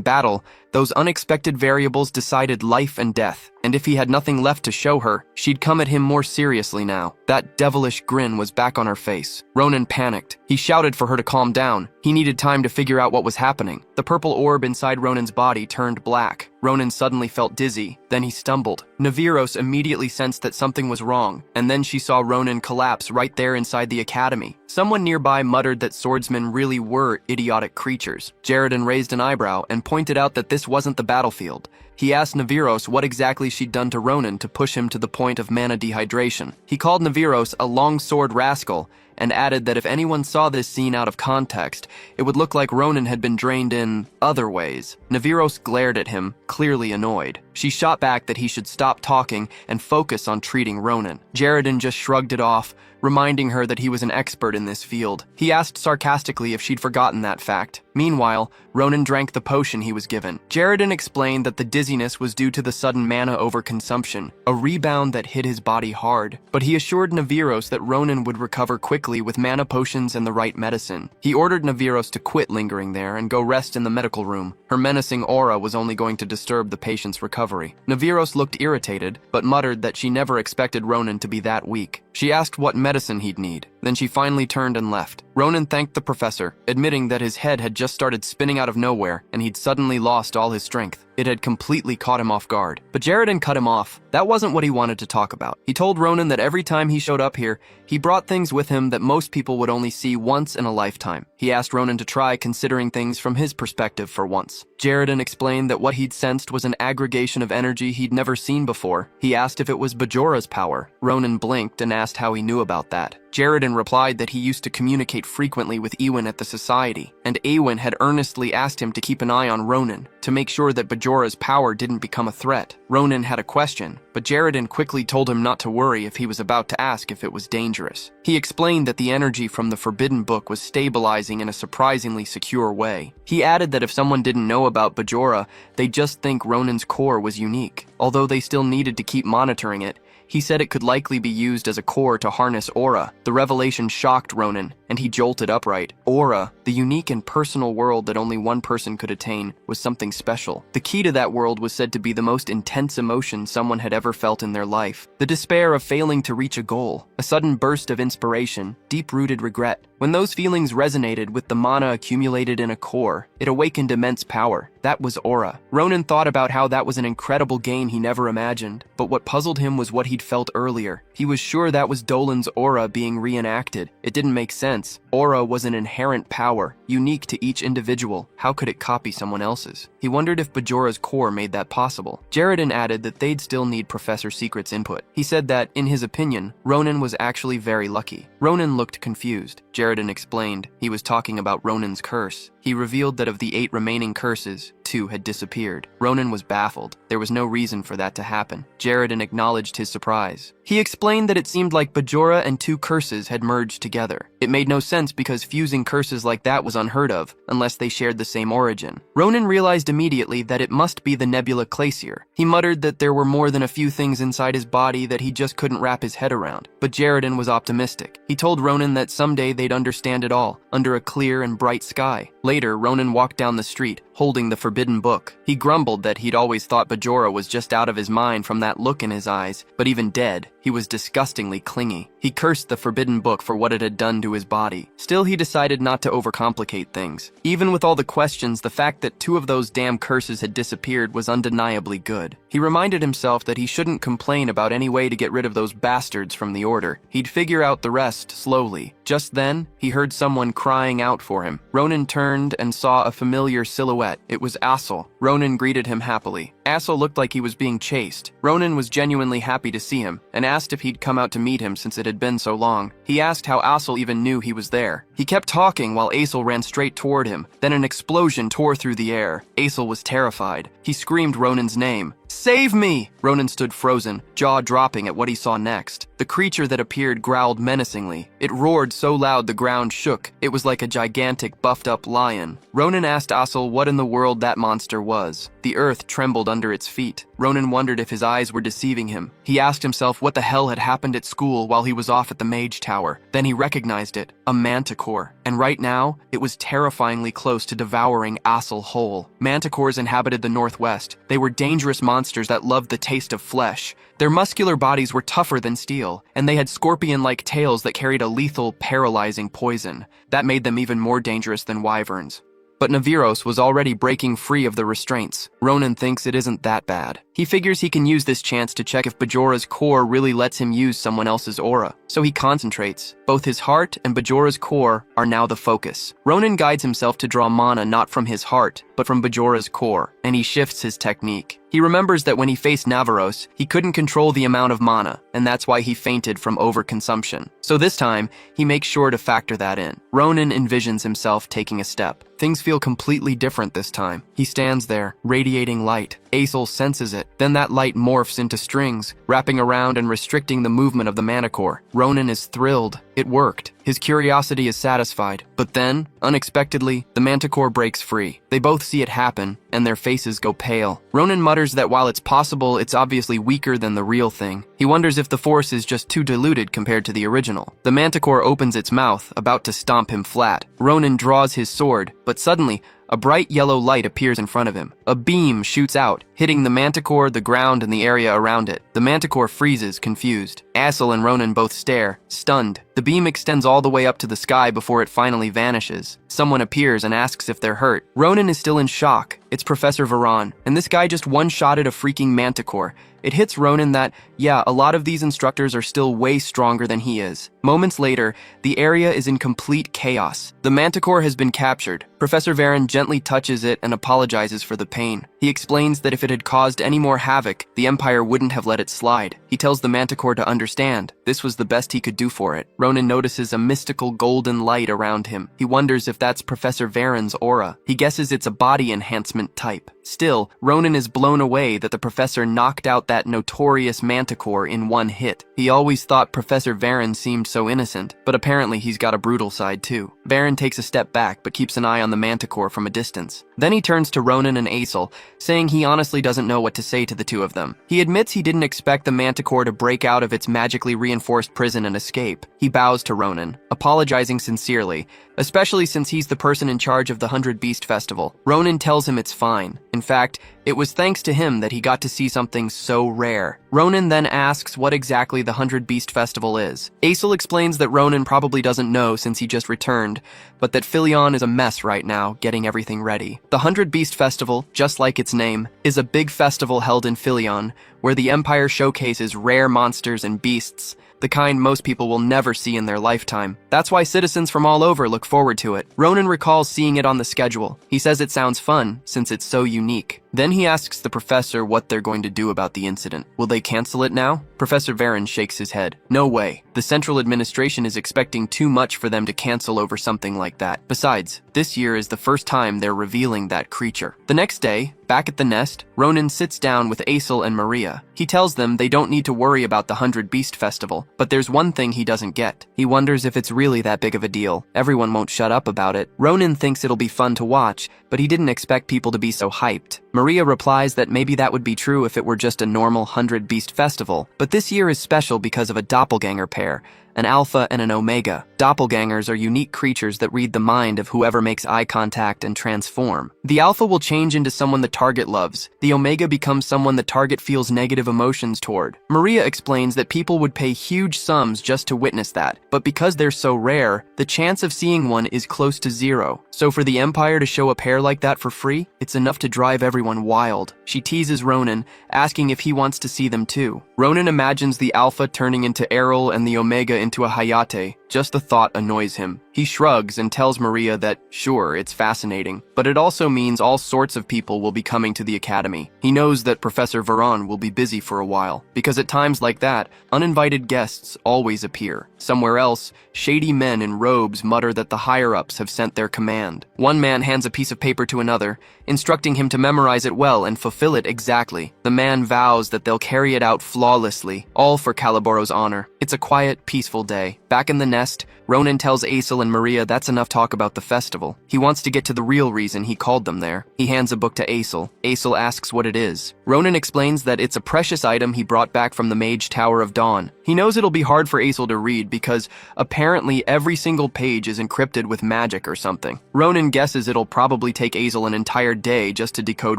battle, those unexpected variables decided life and death, and if he had nothing left to show her, she'd come at him more seriously now. That devilish grin was back on her face. Ronin panicked. He shouted for her to calm down. He needed time to figure out what was happening. The purple orb inside Ronin's body turned black. Ronin suddenly felt dizzy. Then he stumbled. Naviros immediately sensed that something was wrong, and then she saw Ronin collapse right there inside the academy. Someone nearby muttered that swordsmen really were idiotic creatures. Jaredin raised an eyebrow and pointed out that this wasn't the battlefield. He asked Naviros what exactly she'd done to Ronin to push him to the point of mana dehydration. He called Naviros a long-sword rascal, and added that if anyone saw this scene out of context, it would look like Ronin had been drained in other ways. Naviros glared at him, clearly annoyed. She shot back that he should stop talking and focus on treating Ronin. Jaredin just shrugged it off, reminding her that he was an expert in this field. He asked sarcastically if she'd forgotten that fact. Meanwhile, Ronin drank the potion he was given. Jaredin explained that the dizziness was due to the sudden mana overconsumption, a rebound that hit his body hard, but he assured Naviros that Ronin would recover quickly with mana potions and the right medicine. He ordered Naviros to quit lingering there and go rest in the medical room. Her menacing aura was only going to disturb the patient's recovery. Naviros looked irritated, but muttered that she never expected Ronin to be that weak. She asked what medicine he'd need. Then she finally turned and left. Ronin thanked the professor, admitting that his head had just started spinning out of nowhere and he'd suddenly lost all his strength. It had completely caught him off guard. But Jaredin cut him off. That wasn't what he wanted to talk about. He told Ronin that every time he showed up here, he brought things with him that most people would only see once in a lifetime. He asked Ronin to try considering things from his perspective for once. Jaredin explained that what he'd sensed was an aggregation of energy he'd never seen before. He asked if it was Bajora's power. Ronin blinked and asked how he knew about that. Jaredin replied that he used to communicate frequently with Ewin at the Society, and Ewin had earnestly asked him to keep an eye on Ronin, to make sure that Bajora's power didn't become a threat. Ronin had a question, but Jaredin quickly told him not to worry if he was about to ask if it was dangerous. He explained that the energy from the Forbidden Book was stabilizing in a surprisingly secure way. He added that if someone didn't know about Bajora, they'd just think Ronin's core was unique. Although they still needed to keep monitoring it, he said it could likely be used as a core to harness aura. The revelation shocked Ronin, and he jolted upright. Aura, the unique and personal world that only one person could attain, was something special. The key to that world was said to be the most intense emotion someone had ever felt in their life. The despair of failing to reach a goal, a sudden burst of inspiration, deep-rooted regret. When those feelings resonated with the mana accumulated in a core, it awakened immense power. That was aura. Ronin thought about how that was an incredible gain he never imagined, but what puzzled him was what he'd felt earlier. He was sure that was Dolan's aura being reenacted. It didn't make sense. Aura was an inherent power, unique to each individual. How could it copy someone else's? He wondered if Bajora's core made that possible. Jaredin added that they'd still need Professor Secret's input. He said that, in his opinion, Ronin was actually very lucky. Ronin looked confused. Jaredin explained he was talking about Ronin's curse. He revealed that of the 8 remaining curses, 2 had disappeared. Ronin was baffled. There was no reason for that to happen. Jaredin acknowledged his surprise. He explained that it seemed like Bajora and 2 curses had merged together. It made no sense because fusing curses like that was unheard of, unless they shared the same origin. Ronin realized immediately that it must be the Nebula Glacier. He muttered that there were more than a few things inside his body that he just couldn't wrap his head around. But Jaredin was optimistic. He told Ronin that someday they'd understand it all, under a clear and bright sky. Later, Ronin walked down the street, holding the Forbidden Book. He grumbled that he'd always thought Bajora was just out of his mind from that look in his eyes, but even dead, he was disgustingly clingy. He cursed the Forbidden Book for what it had done to his body. Still, he decided not to overcomplicate things. Even with all the questions, the fact that 2 of those damn curses had disappeared was undeniably good. He reminded himself that he shouldn't complain about any way to get rid of those bastards from the Order. He'd figure out the rest slowly. Just then, he heard someone crying out for him. Ronin turned and saw a familiar silhouette silhouette. It was Asel. Ronin greeted him happily. Asel looked like he was being chased. Ronin was genuinely happy to see him, and asked if he'd come out to meet him since it had been so long. He asked how Asel even knew he was there. He kept talking while Asel ran straight toward him. Then an explosion tore through the air. Asel was terrified. He screamed Ronin's name. "Save me!" Ronin stood frozen, jaw dropping at what he saw next. The creature that appeared growled menacingly. It roared so loud the ground shook. It was like a gigantic, buffed-up lion. Ronin asked Asel what in the world that monster was. The earth trembled under its feet. Ronin wondered if his eyes were deceiving him. He asked himself what the hell had happened at school while he was off at the mage tower. Then he recognized it, a manticore. And right now, it was terrifyingly close to devouring Asel whole. Manticores inhabited the northwest. They were dangerous monsters that loved the taste of flesh. Their muscular bodies were tougher than steel, and they had scorpion-like tails that carried a lethal, paralyzing poison. That made them even more dangerous than wyverns. But Naviros was already breaking free of the restraints. Ronin thinks it isn't that bad. He figures he can use this chance to check if Bajora's core really lets him use someone else's aura. So he concentrates. Both his heart and Bajora's core are now the focus. Ronin guides himself to draw mana not from his heart, but from Bajora's core, and he shifts his technique. He remembers that when he faced Naviros, he couldn't control the amount of mana, and that's why he fainted from overconsumption. So this time, he makes sure to factor that in. Ronin envisions himself taking a step. Things feel completely different this time. He stands there, radiating light. Asel senses it. Then that light morphs into strings, wrapping around and restricting the movement of the manticore. Ronin is thrilled. It worked. His curiosity is satisfied. But then, unexpectedly, the manticore breaks free. They both see it happen, and their faces go pale. Ronin mutters that while it's possible, it's obviously weaker than the real thing. He wonders if the force is just too diluted compared to the original. The manticore opens its mouth, about to stomp him flat. Ronin draws his sword, but suddenly, a bright yellow light appears in front of him. A beam shoots out, hitting the manticore, the ground, and the area around it. The manticore freezes, confused. Asel and Ronin both stare, stunned. The beam extends all the way up to the sky before it finally vanishes. Someone appears and asks if they're hurt. Ronin is still in shock. It's Professor Frieren, and this guy just one-shotted a freaking manticore. It hits Ronin that, yeah, a lot of these instructors are still way stronger than he is. Moments later, the area is in complete chaos. The manticore has been captured. Professor Frieren gently touches it and apologizes for the pain. He explains that if it had caused any more havoc, the Empire wouldn't have let it slide. He tells the manticore to understand. This was the best he could do for it. Ronin notices a mystical golden light around him. He wonders if that's Professor Varen's aura. He guesses it's a body enhancement type. Still, Ronin is blown away that the professor knocked out that notorious manticore in one hit. He always thought Professor Frieren seemed so innocent, but apparently he's got a brutal side too. Frieren takes a step back but keeps an eye on the manticore from a distance. Then he turns to Ronin and Asel, saying he honestly doesn't know what to say to the two of them. He admits he didn't expect the manticore to break out of its magically reinforced prison and escape. He bows to Ronin, apologizing sincerely, especially since he's the person in charge of the 100 Beast Festival. Ronin tells him it's fine. In fact, it was thanks to him that he got to see something so rare. Ronin then asks what exactly the 100 Beast Festival is. Asel explains that Ronin probably doesn't know since he just returned, but that Philion is a mess right now, getting everything ready. The 100 Beast Festival, just like its name, is a big festival held in Philion, where the Empire showcases rare monsters and beasts, the kind most people will never see in their lifetime. That's why citizens from all over look forward to it. Ronin recalls seeing it on the schedule. He says it sounds fun, since it's so unique. Then he asks the professor what they're going to do about the incident. Will they cancel it now? Professor Frieren shakes his head. No way. The central administration is expecting too much for them to cancel over something like that. Besides, this year is the first time they're revealing that creature. The next day, back at the nest, Ronin sits down with Asel and Maria. He tells them they don't need to worry about the 100 Beast Festival, but there's one thing he doesn't get. He wonders if it's really that big of a deal. Everyone won't shut up about it. Ronin thinks it'll be fun to watch, but he didn't expect people to be so hyped. Maria replies that maybe that would be true if it were just a normal 100 Beast Festival, but this year is special because of a doppelganger pair, an alpha and an omega. Doppelgangers are unique creatures that read the mind of whoever makes eye contact and transform. The alpha will change into someone the target loves. The omega becomes someone the target feels negative emotions toward. Maria explains that people would pay huge sums just to witness that, but because they're so rare, the chance of seeing one is close to zero. So for the Empire to show a pair like that for free, it's enough to drive everyone wild. She teases Ronin, asking if he wants to see them too. Ronin imagines the alpha turning into Errol and the omega into a Hayate, Just the thought annoys him. He shrugs and tells Maria that, sure, it's fascinating, but it also means all sorts of people will be coming to the academy. He knows that Professor Frieren will be busy for a while, because at times like that, uninvited guests always appear. Somewhere else, shady men in robes mutter that the higher-ups have sent their command. One man hands a piece of paper to another, instructing him to memorize it well and fulfill it exactly. The man vows that they'll carry it out flawlessly, all for Calaboro's honor. It's a quiet, peaceful day. Back in the nest, Ronin tells Asel and Maria that's enough talk about the festival. He wants to get to the real reason he called them there. He hands a book to Asel. Asel asks what it is. Ronin explains that it's a precious item he brought back from the Mage Tower of Dawn. He knows it'll be hard for Asel to read because apparently every single page is encrypted with magic or something. Ronin guesses it'll probably take Asel an entire day just to decode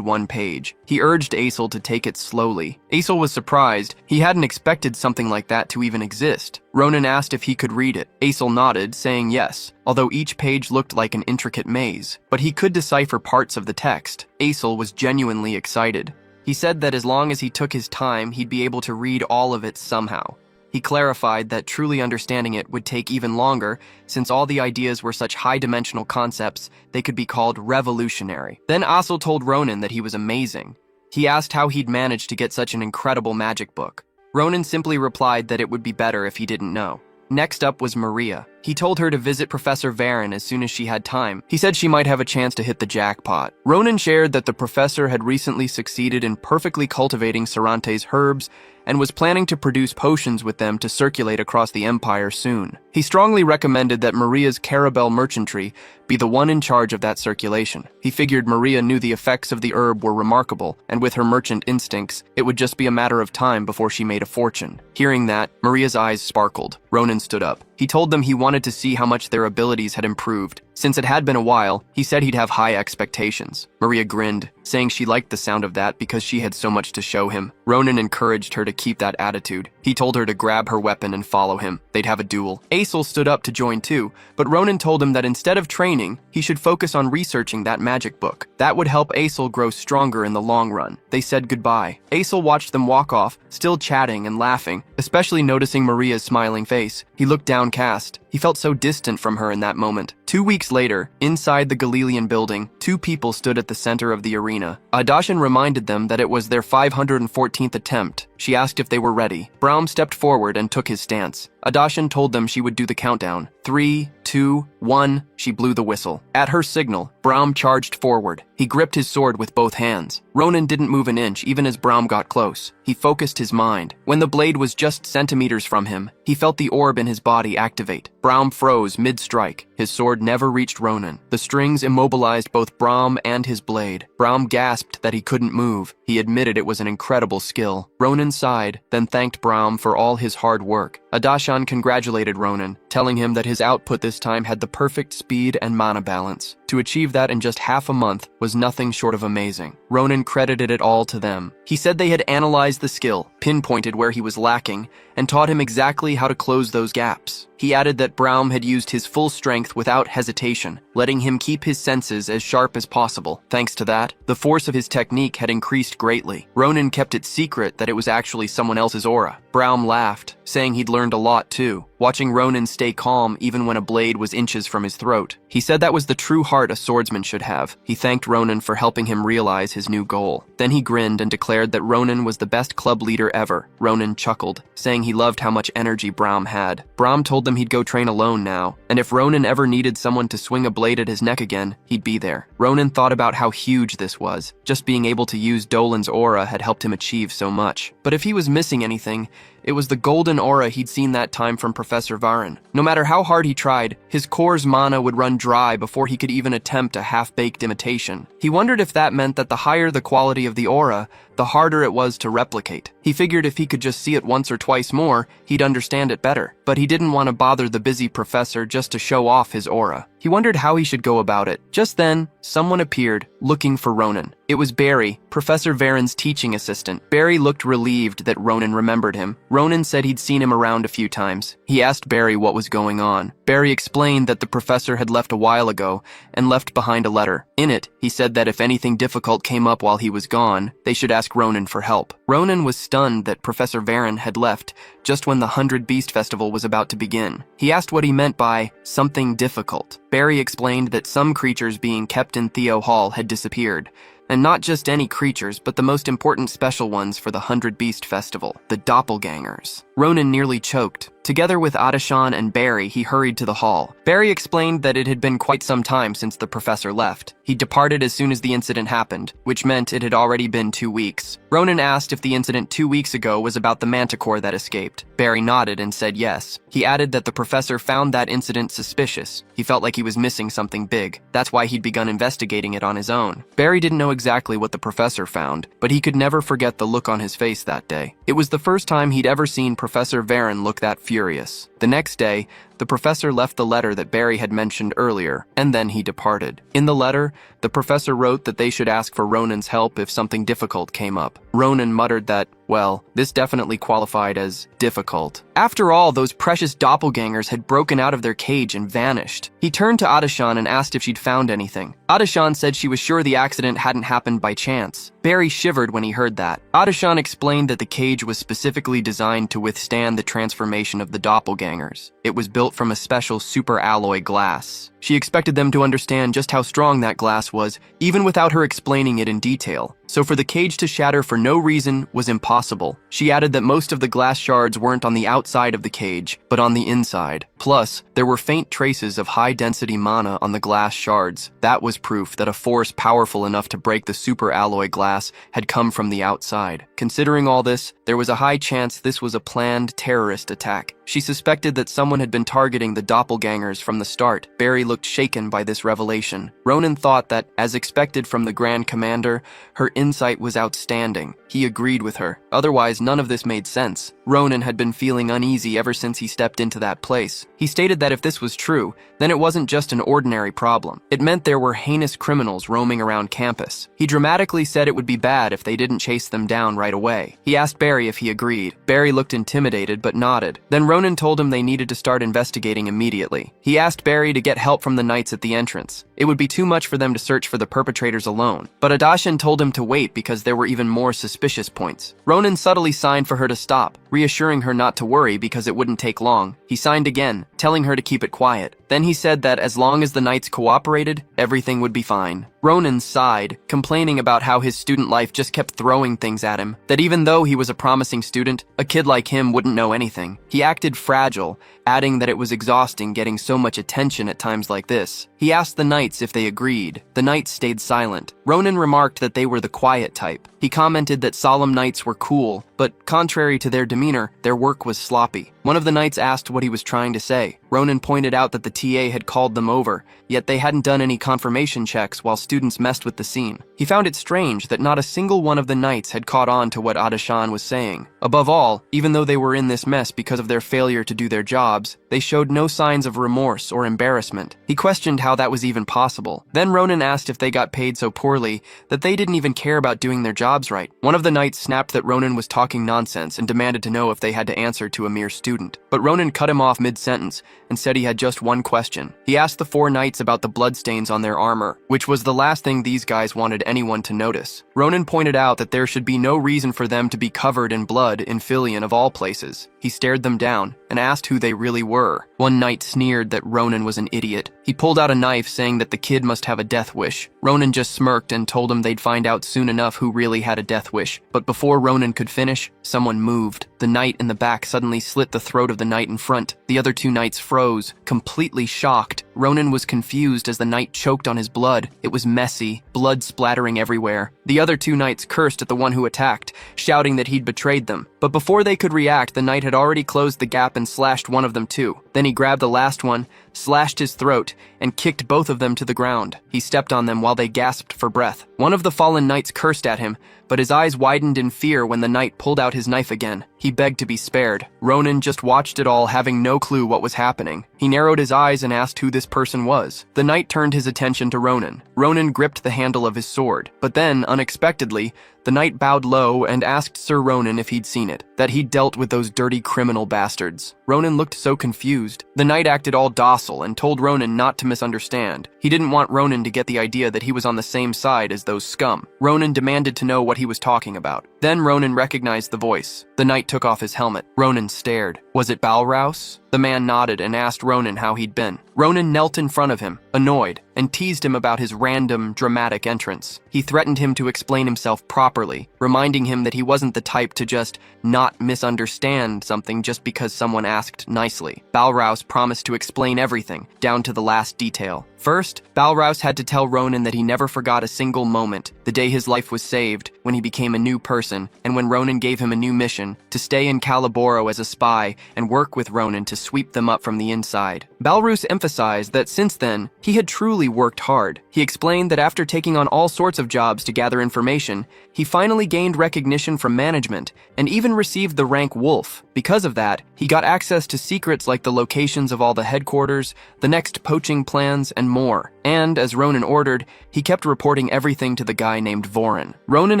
one page. He urged Asel to take it slowly. Asel was surprised. He hadn't expected something like that to even exist. Ronin asked if he could read it. Asel nodded, saying yes, although each page looked like an intricate maze. But he could decipher parts of the text. Asel was genuinely excited. He said that as long as he took his time, he'd be able to read all of it somehow. He clarified that truly understanding it would take even longer, since all the ideas were such high-dimensional concepts, they could be called revolutionary. Then Asel told Ronin that he was amazing. He asked how he'd managed to get such an incredible magic book. Ronin simply replied that it would be better if he didn't know. Next up was Maria. He told her to visit Professor Frieren as soon as she had time. He said she might have a chance to hit the jackpot. Ronin shared that the professor had recently succeeded in perfectly cultivating Sarante's herbs and was planning to produce potions with them to circulate across the empire soon. He strongly recommended that Maria's Carabel merchantry be the one in charge of that circulation. He figured Maria knew the effects of the herb were remarkable, and with her merchant instincts, it would just be a matter of time before she made a fortune. Hearing that, Maria's eyes sparkled. Ronin stood up. He told them he wanted to see how much their abilities had improved. Since it had been a while, he said he'd have high expectations. Maria grinned, saying she liked the sound of that because she had so much to show him. Ronin encouraged her to keep that attitude. He told her to grab her weapon and follow him. They'd have a duel. Asel stood up to join too, but Ronin told him that instead of training, he should focus on researching that magic book. That would help Asel grow stronger in the long run. They said goodbye. Asel watched them walk off, still chatting and laughing, especially noticing Maria's smiling face. He looked downcast. He felt so distant from her in that moment. 2 weeks later, inside the Galilean building, two people stood at the center of the arena. Adashan reminded them that it was their 514th attempt. She asked if they were ready. Braum stepped forward and took his stance. Adashan told them she would do the countdown. 3, 2, 1, she blew the whistle. At her signal, Braum charged forward. He gripped his sword with both hands. Ronin didn't move an inch even as Braum got close. He focused his mind. When the blade was just centimeters from him, he felt the orb in his body activate. Braum froze mid-strike. His sword never reached Ronin. The strings immobilized both Braum and his blade. Braum gasped that he couldn't move. He admitted it was an incredible skill. Ronin sighed, then thanked Braum for all his hard work. Adashan congratulated Ronin, telling him that his output this time had the perfect speed and mana balance. To achieve that in just half a month was nothing short of amazing. Ronin credited it all to them. He said they had analyzed the skill, pinpointed where he was lacking, and taught him exactly how to close those gaps. He added that Braum had used his full strength without hesitation, letting him keep his senses as sharp as possible. Thanks to that, the force of his technique had increased greatly. Ronin kept it secret that it was actually someone else's aura. Braum laughed, saying he'd learned a lot too, watching Ronin stay calm even when a blade was inches from his throat. He said that was the true heart a swordsman should have. He thanked Ronin for helping him realize his new goal. Then he grinned and declared that Ronin was the best club leader ever. Ronin chuckled, saying he loved how much energy Braum had. Braum told them he'd go train alone now, and if Ronin ever needed someone to swing a blade at his neck again, he'd be there. Ronin thought about how huge this was. Just being able to use Dolan's aura had helped him achieve so much. But if he was missing anything, it was the golden aura he'd seen that time from Professor Frieren. No matter how hard he tried, his core's mana would run dry before he could even attempt a half-baked imitation. He wondered if that meant that the higher the quality of the aura, the harder it was to replicate. He figured if he could just see it once or twice more, he'd understand it better. But he didn't want to bother the busy professor just to show off his aura. He wondered how he should go about it. Just then, someone appeared, looking for Ronin. It was Barry, Professor Varen's teaching assistant. Barry looked relieved that Ronin remembered him. Ronin said he'd seen him around a few times. He asked Barry what was going on. Barry explained that the professor had left a while ago and left behind a letter. In it, he said that if anything difficult came up while he was gone, they should ask Ronin for help. Ronin was stunned that Professor Varen had left just when the 100 Beast Festival was about to begin. He asked what he meant by something difficult. Barry explained that some creatures being kept in Theo Hall had disappeared. And not just any creatures, but the most important special ones for the 100 Beast Festival, the doppelgangers. Ronin nearly choked. Together with Adashan and Barry, he hurried to the hall. Barry explained that it had been quite some time since the professor left. He departed as soon as the incident happened, which meant it had already been 2 weeks. Ronin asked if the incident 2 weeks ago was about the manticore that escaped. Barry nodded and said yes. He added that the professor found that incident suspicious. He felt like he was missing something big. That's why he'd begun investigating it on his own. Barry didn't know exactly what the professor found, but he could never forget the look on his face that day. It was the first time he'd ever seen Professor Varen look that furious. The next day, the professor left the letter that Barry had mentioned earlier, and then he departed. In the letter, the professor wrote that they should ask for Ronin's help if something difficult came up. Ronin muttered that, well, this definitely qualified as difficult. After all, those precious doppelgangers had broken out of their cage and vanished. He turned to Adashan and asked if she'd found anything. Adashan said she was sure the accident hadn't happened by chance. Barry shivered when he heard that. Adashan explained that the cage was specifically designed to withstand the transformation of the doppelgangers. It was built from a special super alloy glass. She expected them to understand just how strong that glass was, even without her explaining it in detail. So for the cage to shatter for no reason was impossible. She added that most of the glass shards weren't on the outside of the cage, but on the inside. Plus, there were faint traces of high-density mana on the glass shards. That was proof that a force powerful enough to break the super alloy glass had come from the outside. Considering all this, there was a high chance this was a planned terrorist attack. She suspected that someone had been targeting the doppelgangers from the start. Barry looked shaken by this revelation. Ronin thought that, as expected from the Grand Commander, her insight was outstanding. He agreed with her. Otherwise, none of this made sense. Ronin had been feeling uneasy ever since he stepped into that place. He stated that if this was true, then it wasn't just an ordinary problem. It meant there were heinous criminals roaming around campus. He dramatically said it would be bad if they didn't chase them down right away. He asked Barry if he agreed. Barry looked intimidated but nodded. Then Ronin told him they needed to start investigating immediately. He asked Barry to get help from the knights at the entrance. It would be too much for them to search for the perpetrators alone. But Adashan told him to wait because there were even more suspicious points. Ronin subtly signed for her to stop, reassuring her not to worry because it wouldn't take long. He signed again, telling her to keep it quiet. Then he said that as long as the knights cooperated, everything would be fine. Ronin sighed, complaining about how his student life just kept throwing things at him, that even though he was a promising student, a kid like him wouldn't know anything. He acted fragile, adding that it was exhausting getting so much attention at times like this. He asked the knights if they agreed. The knights stayed silent. Ronin remarked that they were the quiet type. He commented that solemn knights were cool, but contrary to their demeanor, their work was sloppy. One of the knights asked what he was trying to say. Ronin pointed out that the TA had called them over, yet they hadn't done any confirmation checks while students messed with the scene. He found it strange that not a single one of the knights had caught on to what Adashan was saying. Above all, even though they were in this mess because of their failure to do their jobs, they showed no signs of remorse or embarrassment. He questioned how that was even possible. Then Ronin asked if they got paid so poorly that they didn't even care about doing their jobs right. One of the knights snapped that Ronin was talking nonsense and demanded to know if they had to answer to a mere student. But Ronin cut him off mid-sentence and said he had just one question. He asked the 4 knights about the bloodstains on their armor, which was the last thing these guys wanted anyone to notice. Ronin pointed out that there should be no reason for them to be covered in blood in Frieren of all places. He stared them down and asked who they really were. One knight sneered that Ronin was an idiot. He pulled out a knife, saying that the kid must have a death wish. Ronin just smirked and told him they'd find out soon enough who really had a death wish. But before Ronin could finish, someone moved. The knight in the back suddenly slit the throat of the knight in front. The other 2 knights froze, completely shocked. Ronin was confused as the knight choked on his blood. It was messy, blood splattering everywhere. The other 2 knights cursed at the one who attacked, shouting that he'd betrayed them. But before they could react, the knight had already closed the gap and slashed one of them too. Then he grabbed the last one, slashed his throat, and kicked both of them to the ground. He stepped on them while they gasped for breath. One of the fallen knights cursed at him, but his eyes widened in fear when the knight pulled out his knife again. He begged to be spared. Ronin just watched it all, having no clue what was happening. He narrowed his eyes and asked who this person was. The knight turned his attention to Ronin. Ronin gripped the handle of his sword, but then, unexpectedly, the knight bowed low and asked Sir Ronin if he'd seen it, that he'd dealt with those dirty criminal bastards. Ronin looked so confused. The knight acted all docile and told Ronin not to misunderstand. He didn't want Ronin to get the idea that he was on the same side as those scum. Ronin demanded to know what he was talking about. Then Ronin recognized the voice. The knight took off his helmet. Ronin stared. Was it Balrouse? The man nodded and asked Ronin how he'd been. Ronin knelt in front of him, annoyed, and teased him about his random, dramatic entrance. He threatened him to explain himself properly, reminding him that he wasn't the type to just not misunderstand something just because someone asked nicely. Balrouse promised to explain everything, down to the last detail. First, Balrouse had to tell Ronin that he never forgot a single moment, the day his life was saved, when he became a new person, and when Ronin gave him a new mission, to stay in Calaboro as a spy and work with Ronin to sweep them up from the inside. Balrouse emphasized that since then, he had truly worked hard. He explained that after taking on all sorts of jobs to gather information, he finally gained recognition from management, and even received the rank Wolf. Because of that, he got access to secrets like the locations of all the headquarters, the next poaching plans, and more. And, as Ronin ordered, he kept reporting everything to the guy named Vorin. Ronin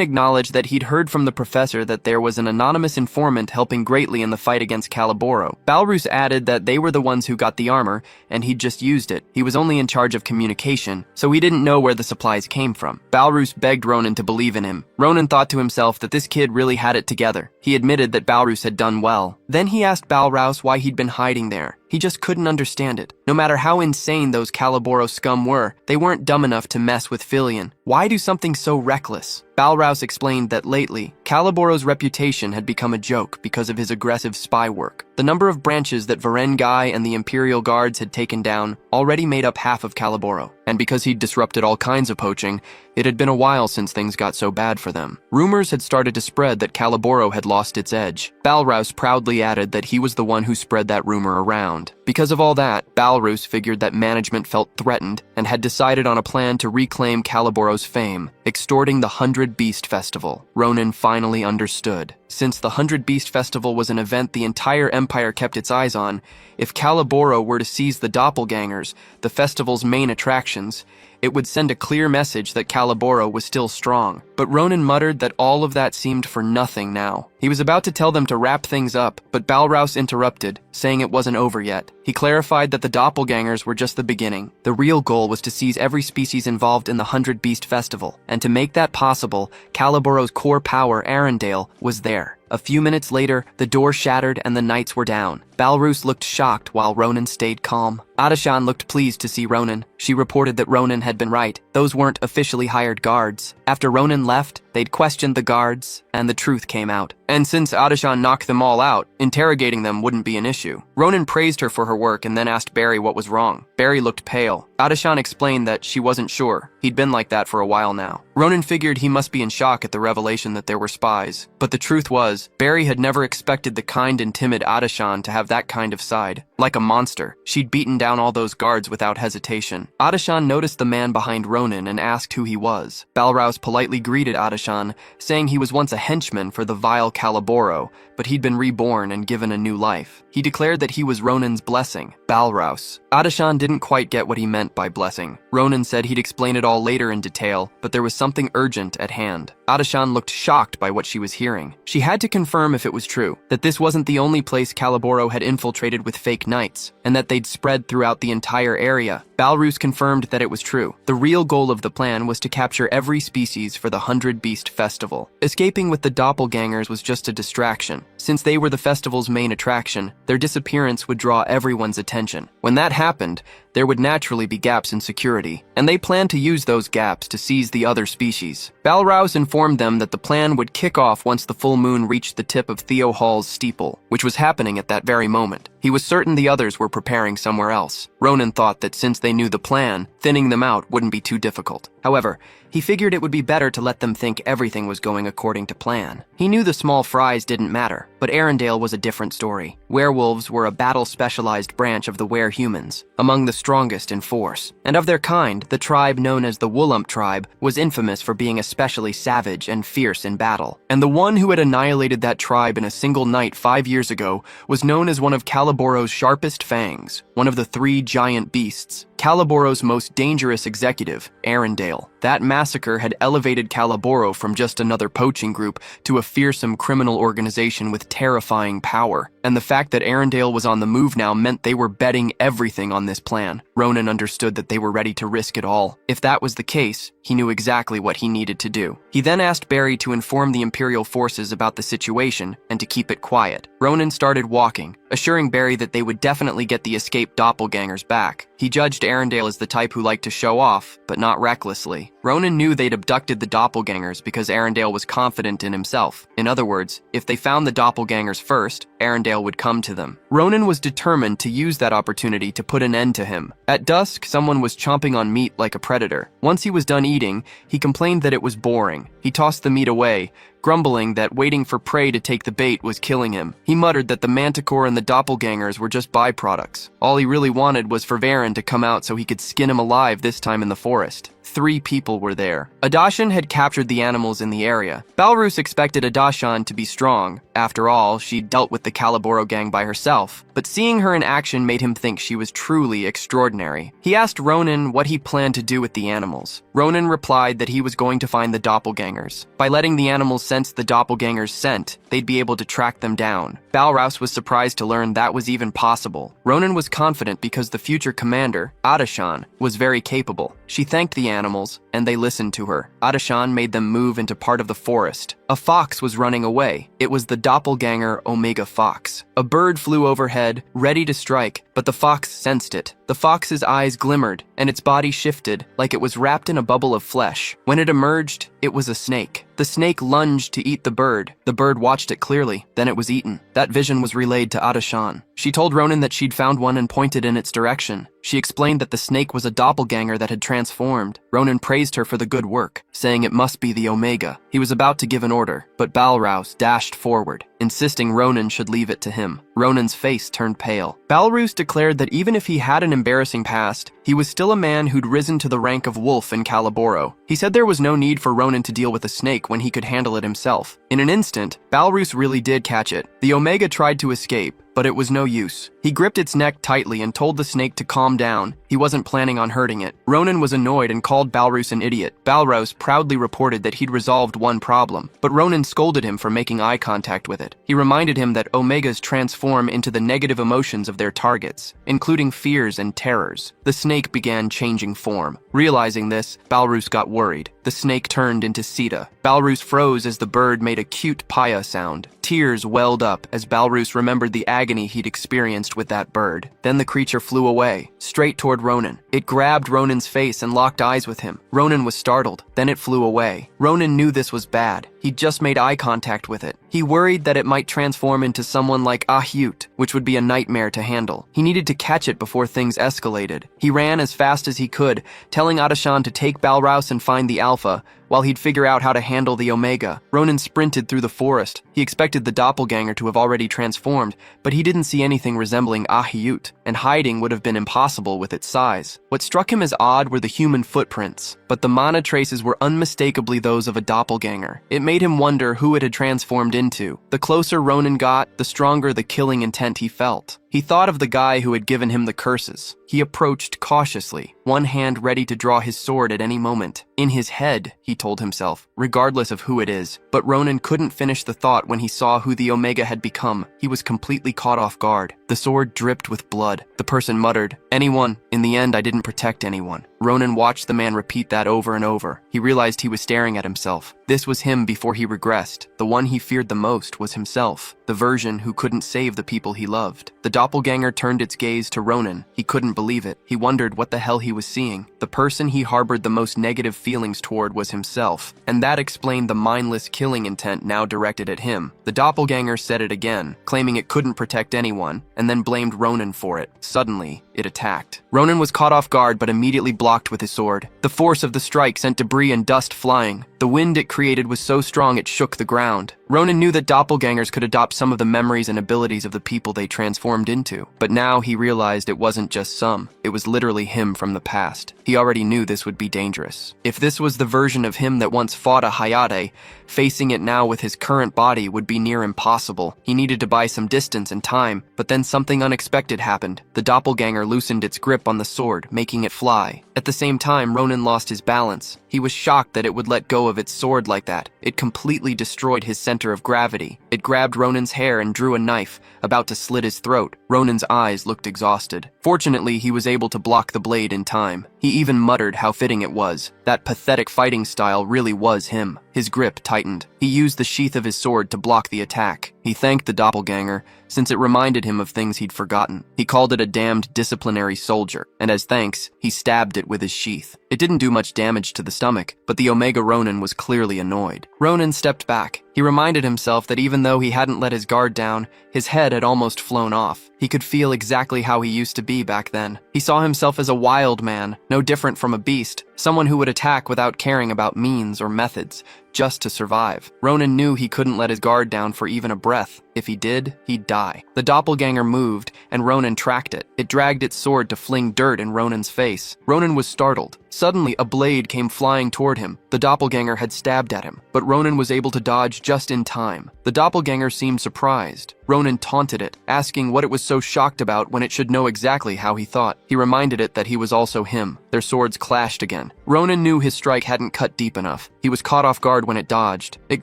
acknowledged that he'd heard from the professor that there was an anonymous informant helping greatly in the fight against Calaboro. Balrouse added that they were the ones who got the armor, and he'd just used it. He was only in charge of communication, so he didn't know where the supplies came from. Balrouse begged Ronin to believe in him. Ronin thought to himself that this kid really had it together. He admitted that Balrouse had done well. Then he asked Balrouse why he'd been hiding there. He just couldn't understand it. No matter how insane those Calaboro scum were, they weren't dumb enough to mess with Frieren. Why do something so reckless? Balrouse explained that lately, Calaboro's reputation had become a joke because of his aggressive spy work. The number of branches that Varengai and the Imperial Guards had taken down already made up half of Calaboro, and because he'd disrupted all kinds of poaching, it had been a while since things got so bad for them. Rumors had started to spread that Calaboro had lost its edge. Balrouse proudly added that he was the one who spread that rumor around. Because of all that, Balrouse figured that management felt threatened and had decided on a plan to reclaim Calaboro's fame, extorting the 100 Beast Festival. Ronin finally understood. Since the 100 Beast Festival was an event the entire empire kept its eyes on, if Calaboro were to seize the doppelgangers, the festival's main attractions, it would send a clear message that Calaboro was still strong. But Ronin muttered that all of that seemed for nothing now. He was about to tell them to wrap things up, but Balrouse interrupted, saying it wasn't over yet. He clarified that the doppelgangers were just the beginning. The real goal was to seize every species involved in the 100 Beast Festival, and to make that possible, Calaboro's core power, Arendelle, was there. A few minutes later, the door shattered and the knights were down. Balrouse looked shocked while Ronin stayed calm. Adashan looked pleased to see Ronin. She reported that Ronin had been right. Those weren't officially hired guards. After Ronin left, they'd questioned the guards, and the truth came out. And since Adashan knocked them all out, interrogating them wouldn't be an issue. Ronin praised her for her work and then asked Barry what was wrong. Barry looked pale. Adashan explained that she wasn't sure. He'd been like that for a while now. Ronin figured he must be in shock at the revelation that there were spies. But the truth was, Barry had never expected the kind and timid Adashan to have that kind of side. Like a monster, she'd beaten down all those guards without hesitation. Adashan noticed the man behind Ronin and asked who he was. Balrouse politely greeted Adashan, saying he was once a henchman for the vile Calaboro, but he'd been reborn and given a new life. He declared that he was Ronin's blessing, Balrouse. Adashan didn't quite get what he meant by blessing. Ronin said he'd explain it all later in detail, but there was something urgent at hand. Adashan looked shocked by what she was hearing. She had to confirm if it was true, that this wasn't the only place Calaboro had infiltrated with fake knights, and that they'd spread throughout the entire area. Balrouse confirmed that it was true. The real goal of the plan was to capture every species for the 100 Beast Festival. Escaping with the doppelgangers was just a distraction. Since they were the festival's main attraction, their disappearance would draw everyone's attention. When that happened, there would naturally be gaps in security, and they planned to use those gaps to seize the other species. Balrouse informed them that the plan would kick off once the full moon reached the tip of Theo Hall's steeple, which was happening at that very moment. He was certain the others were preparing somewhere else. Ronin thought that since they knew the plan, thinning them out wouldn't be too difficult. However, he figured it would be better to let them think everything was going according to plan. He knew the small fries didn't matter, but Arendelle was a different story. Werewolves were a battle-specialized branch of the were-humans, among the strongest in force. And of their kind, the tribe known as the Woolump tribe was infamous for being especially savage and fierce in battle. And the one who had annihilated that tribe in a single night 5 years ago was known as one of Calaboro's sharpest fangs, one of the 3 giant beasts. Calaboro's most dangerous executive, Arendelle. That massacre had elevated Calaboro from just another poaching group to a fearsome criminal organization with terrifying power. And the fact that Arendelle was on the move now meant they were betting everything on this plan. Ronin understood that they were ready to risk it all. If that was the case, he knew exactly what he needed to do. He then asked Barry to inform the Imperial forces about the situation and to keep it quiet. Ronin started walking, assuring Barry that they would definitely get the escaped doppelgangers back. He judged Arendelle as the type who liked to show off, but not recklessly. Ronin knew they'd abducted the doppelgangers because Arendelle was confident in himself. In other words, if they found the doppelgangers first, Arendelle would come to them. Ronin was determined to use that opportunity to put an end to him. At dusk, someone was chomping on meat like a predator. Once he was done eating, he complained that it was boring. He tossed the meat away, grumbling that waiting for prey to take the bait was killing him. He muttered that the manticore and the doppelgangers were just byproducts. All he really wanted was for Frieren to come out so he could skin him alive, this time in the forest. 3 people were there. Adashan had captured the animals in the area. Balrus expected Adashan to be strong. After all, she'd dealt with the Calaboro gang by herself. But seeing her in action made him think she was truly extraordinary. He asked Ronin what he planned to do with the animals. Ronin replied that he was going to find the doppelgangers. By letting the animals sense the doppelgangers' scent, they'd be able to track them down. Balrus was surprised to learn that was even possible. Ronin was confident because the future commander, Adashan, was very capable. She thanked the animals, and they listened to her. Adashan made them move into part of the forest. A fox was running away. It was the doppelganger Omega Fox. A bird flew overhead, ready to strike, but the fox sensed it. The fox's eyes glimmered, and its body shifted, like it was wrapped in a bubble of flesh. When it emerged, it was a snake. The snake lunged to eat the bird. The bird watched it clearly, then it was eaten. That vision was relayed to Adashan. She told Ronin that she'd found one and pointed in its direction. She explained that the snake was a doppelganger that had transformed. Ronin praised her for the good work, saying it must be the Omega. He was about to give an order, but Balrus dashed forward, insisting Ronin should leave it to him. Ronin's face turned pale. Balrus declared that even if he had an embarrassing past, he was still a man who'd risen to the rank of wolf in Calaboro. He said there was no need for Ronin to deal with a snake when he could handle it himself. In an instant, Balrus really did catch it. The Omega tried to escape, but it was no use. He gripped its neck tightly and told the snake to calm down. He wasn't planning on hurting it. Ronin was annoyed and called Balrus an idiot. Balrus proudly reported that he'd resolved one problem, but Ronin scolded him for making eye contact with it. He reminded him that Omegas transform into the negative emotions of their targets, including fears and terrors. The snake began changing form. Realizing this, Balrus got worried. The snake turned into Sita. Balrus froze as the bird made a cute paya sound. Tears welled up as Balrus remembered the agony he'd experienced with that bird. Then the creature flew away, straight toward Ronin. It grabbed Ronin's face and locked eyes with him. Ronin was startled. Then it flew away. Ronin knew this was bad. He'd just made eye contact with it. He worried that it might transform into someone like Ahyut, which would be a nightmare to handle. He needed to catch it before things escalated. He ran as fast as he could, telling Adashan to take Balrus and find the Alpha, while he'd figure out how to handle the Omega. Ronin sprinted through the forest. He expected the doppelganger to have already transformed, but he didn't see anything resembling Ahyut, and hiding would have been impossible with its size. What struck him as odd were the human footprints, but the mana traces were unmistakably those of a doppelganger. It made him wonder who it had transformed into. The closer Ronin got, the stronger the killing intent he felt. He thought of the guy who had given him the curses. He approached cautiously, one hand ready to draw his sword at any moment. In his head, he told himself, regardless of who it is. But Ronin couldn't finish the thought when he saw who the Omega had become. He was completely caught off guard. The sword dripped with blood. The person muttered, "Anyone. In the end, I didn't protect anyone." Ronin watched the man repeat that over and over. He realized he was staring at himself. This was him before he regressed. The one he feared the most was himself, the version who couldn't save the people he loved. The doppelganger turned its gaze to Ronin. He couldn't believe it. He wondered what the hell he was seeing. The person he harbored the most negative feelings toward was himself, and that explained the mindless killing intent now directed at him. The doppelganger said it again, claiming it couldn't protect anyone, and then blamed Ronin for it. Suddenly, it attacked. Ronin was caught off guard but immediately blocked with his sword. The force of the strike sent debris and dust flying. The wind it created was so strong it shook the ground. Ronin knew that doppelgangers could adopt some of the memories and abilities of the people they transformed into, but now he realized it wasn't just some. It was literally him from the past. He already knew this would be dangerous. If this was the version of him that once fought a Hayate, facing it now with his current body would be near impossible. He needed to buy some distance and time, but then something unexpected happened. The doppelganger loosened its grip on the sword, making it fly. At the same time, Ronin lost his balance. He was shocked that it would let go of its sword like that. It completely destroyed his center of gravity. It grabbed Ronin's hair and drew a knife, about to slit his throat. Ronin's eyes looked exhausted. Fortunately, he was able to block the blade in time. He even muttered how fitting it was. That pathetic fighting style really was him. His grip tightened. He used the sheath of his sword to block the attack. He thanked the doppelganger, since it reminded him of things he'd forgotten. He called it a damned disciplinary soldier, and as thanks, he stabbed it with his sheath. It didn't do much damage to the stomach, but the Omega Ronin was clearly annoyed. Ronin stepped back. He reminded himself that even though he hadn't let his guard down, his head had almost flown off. He could feel exactly how he used to be back then. He saw himself as a wild man, no different from a beast, someone who would attack without caring about means or methods, just to survive. Ronin knew he couldn't let his guard down for even a breath. If he did, he'd die. The doppelganger moved, and Ronin tracked it. It dragged its sword to fling dirt in Ronin's face. Ronin was startled. Suddenly, a blade came flying toward him. The doppelganger had stabbed at him, but Ronin was able to dodge just in time. The doppelganger seemed surprised. Ronin taunted it, asking what it was so shocked about when it should know exactly how he thought. He reminded it that he was also him. Their swords clashed again. Ronin knew his strike hadn't cut deep enough. He was caught off guard when it dodged. It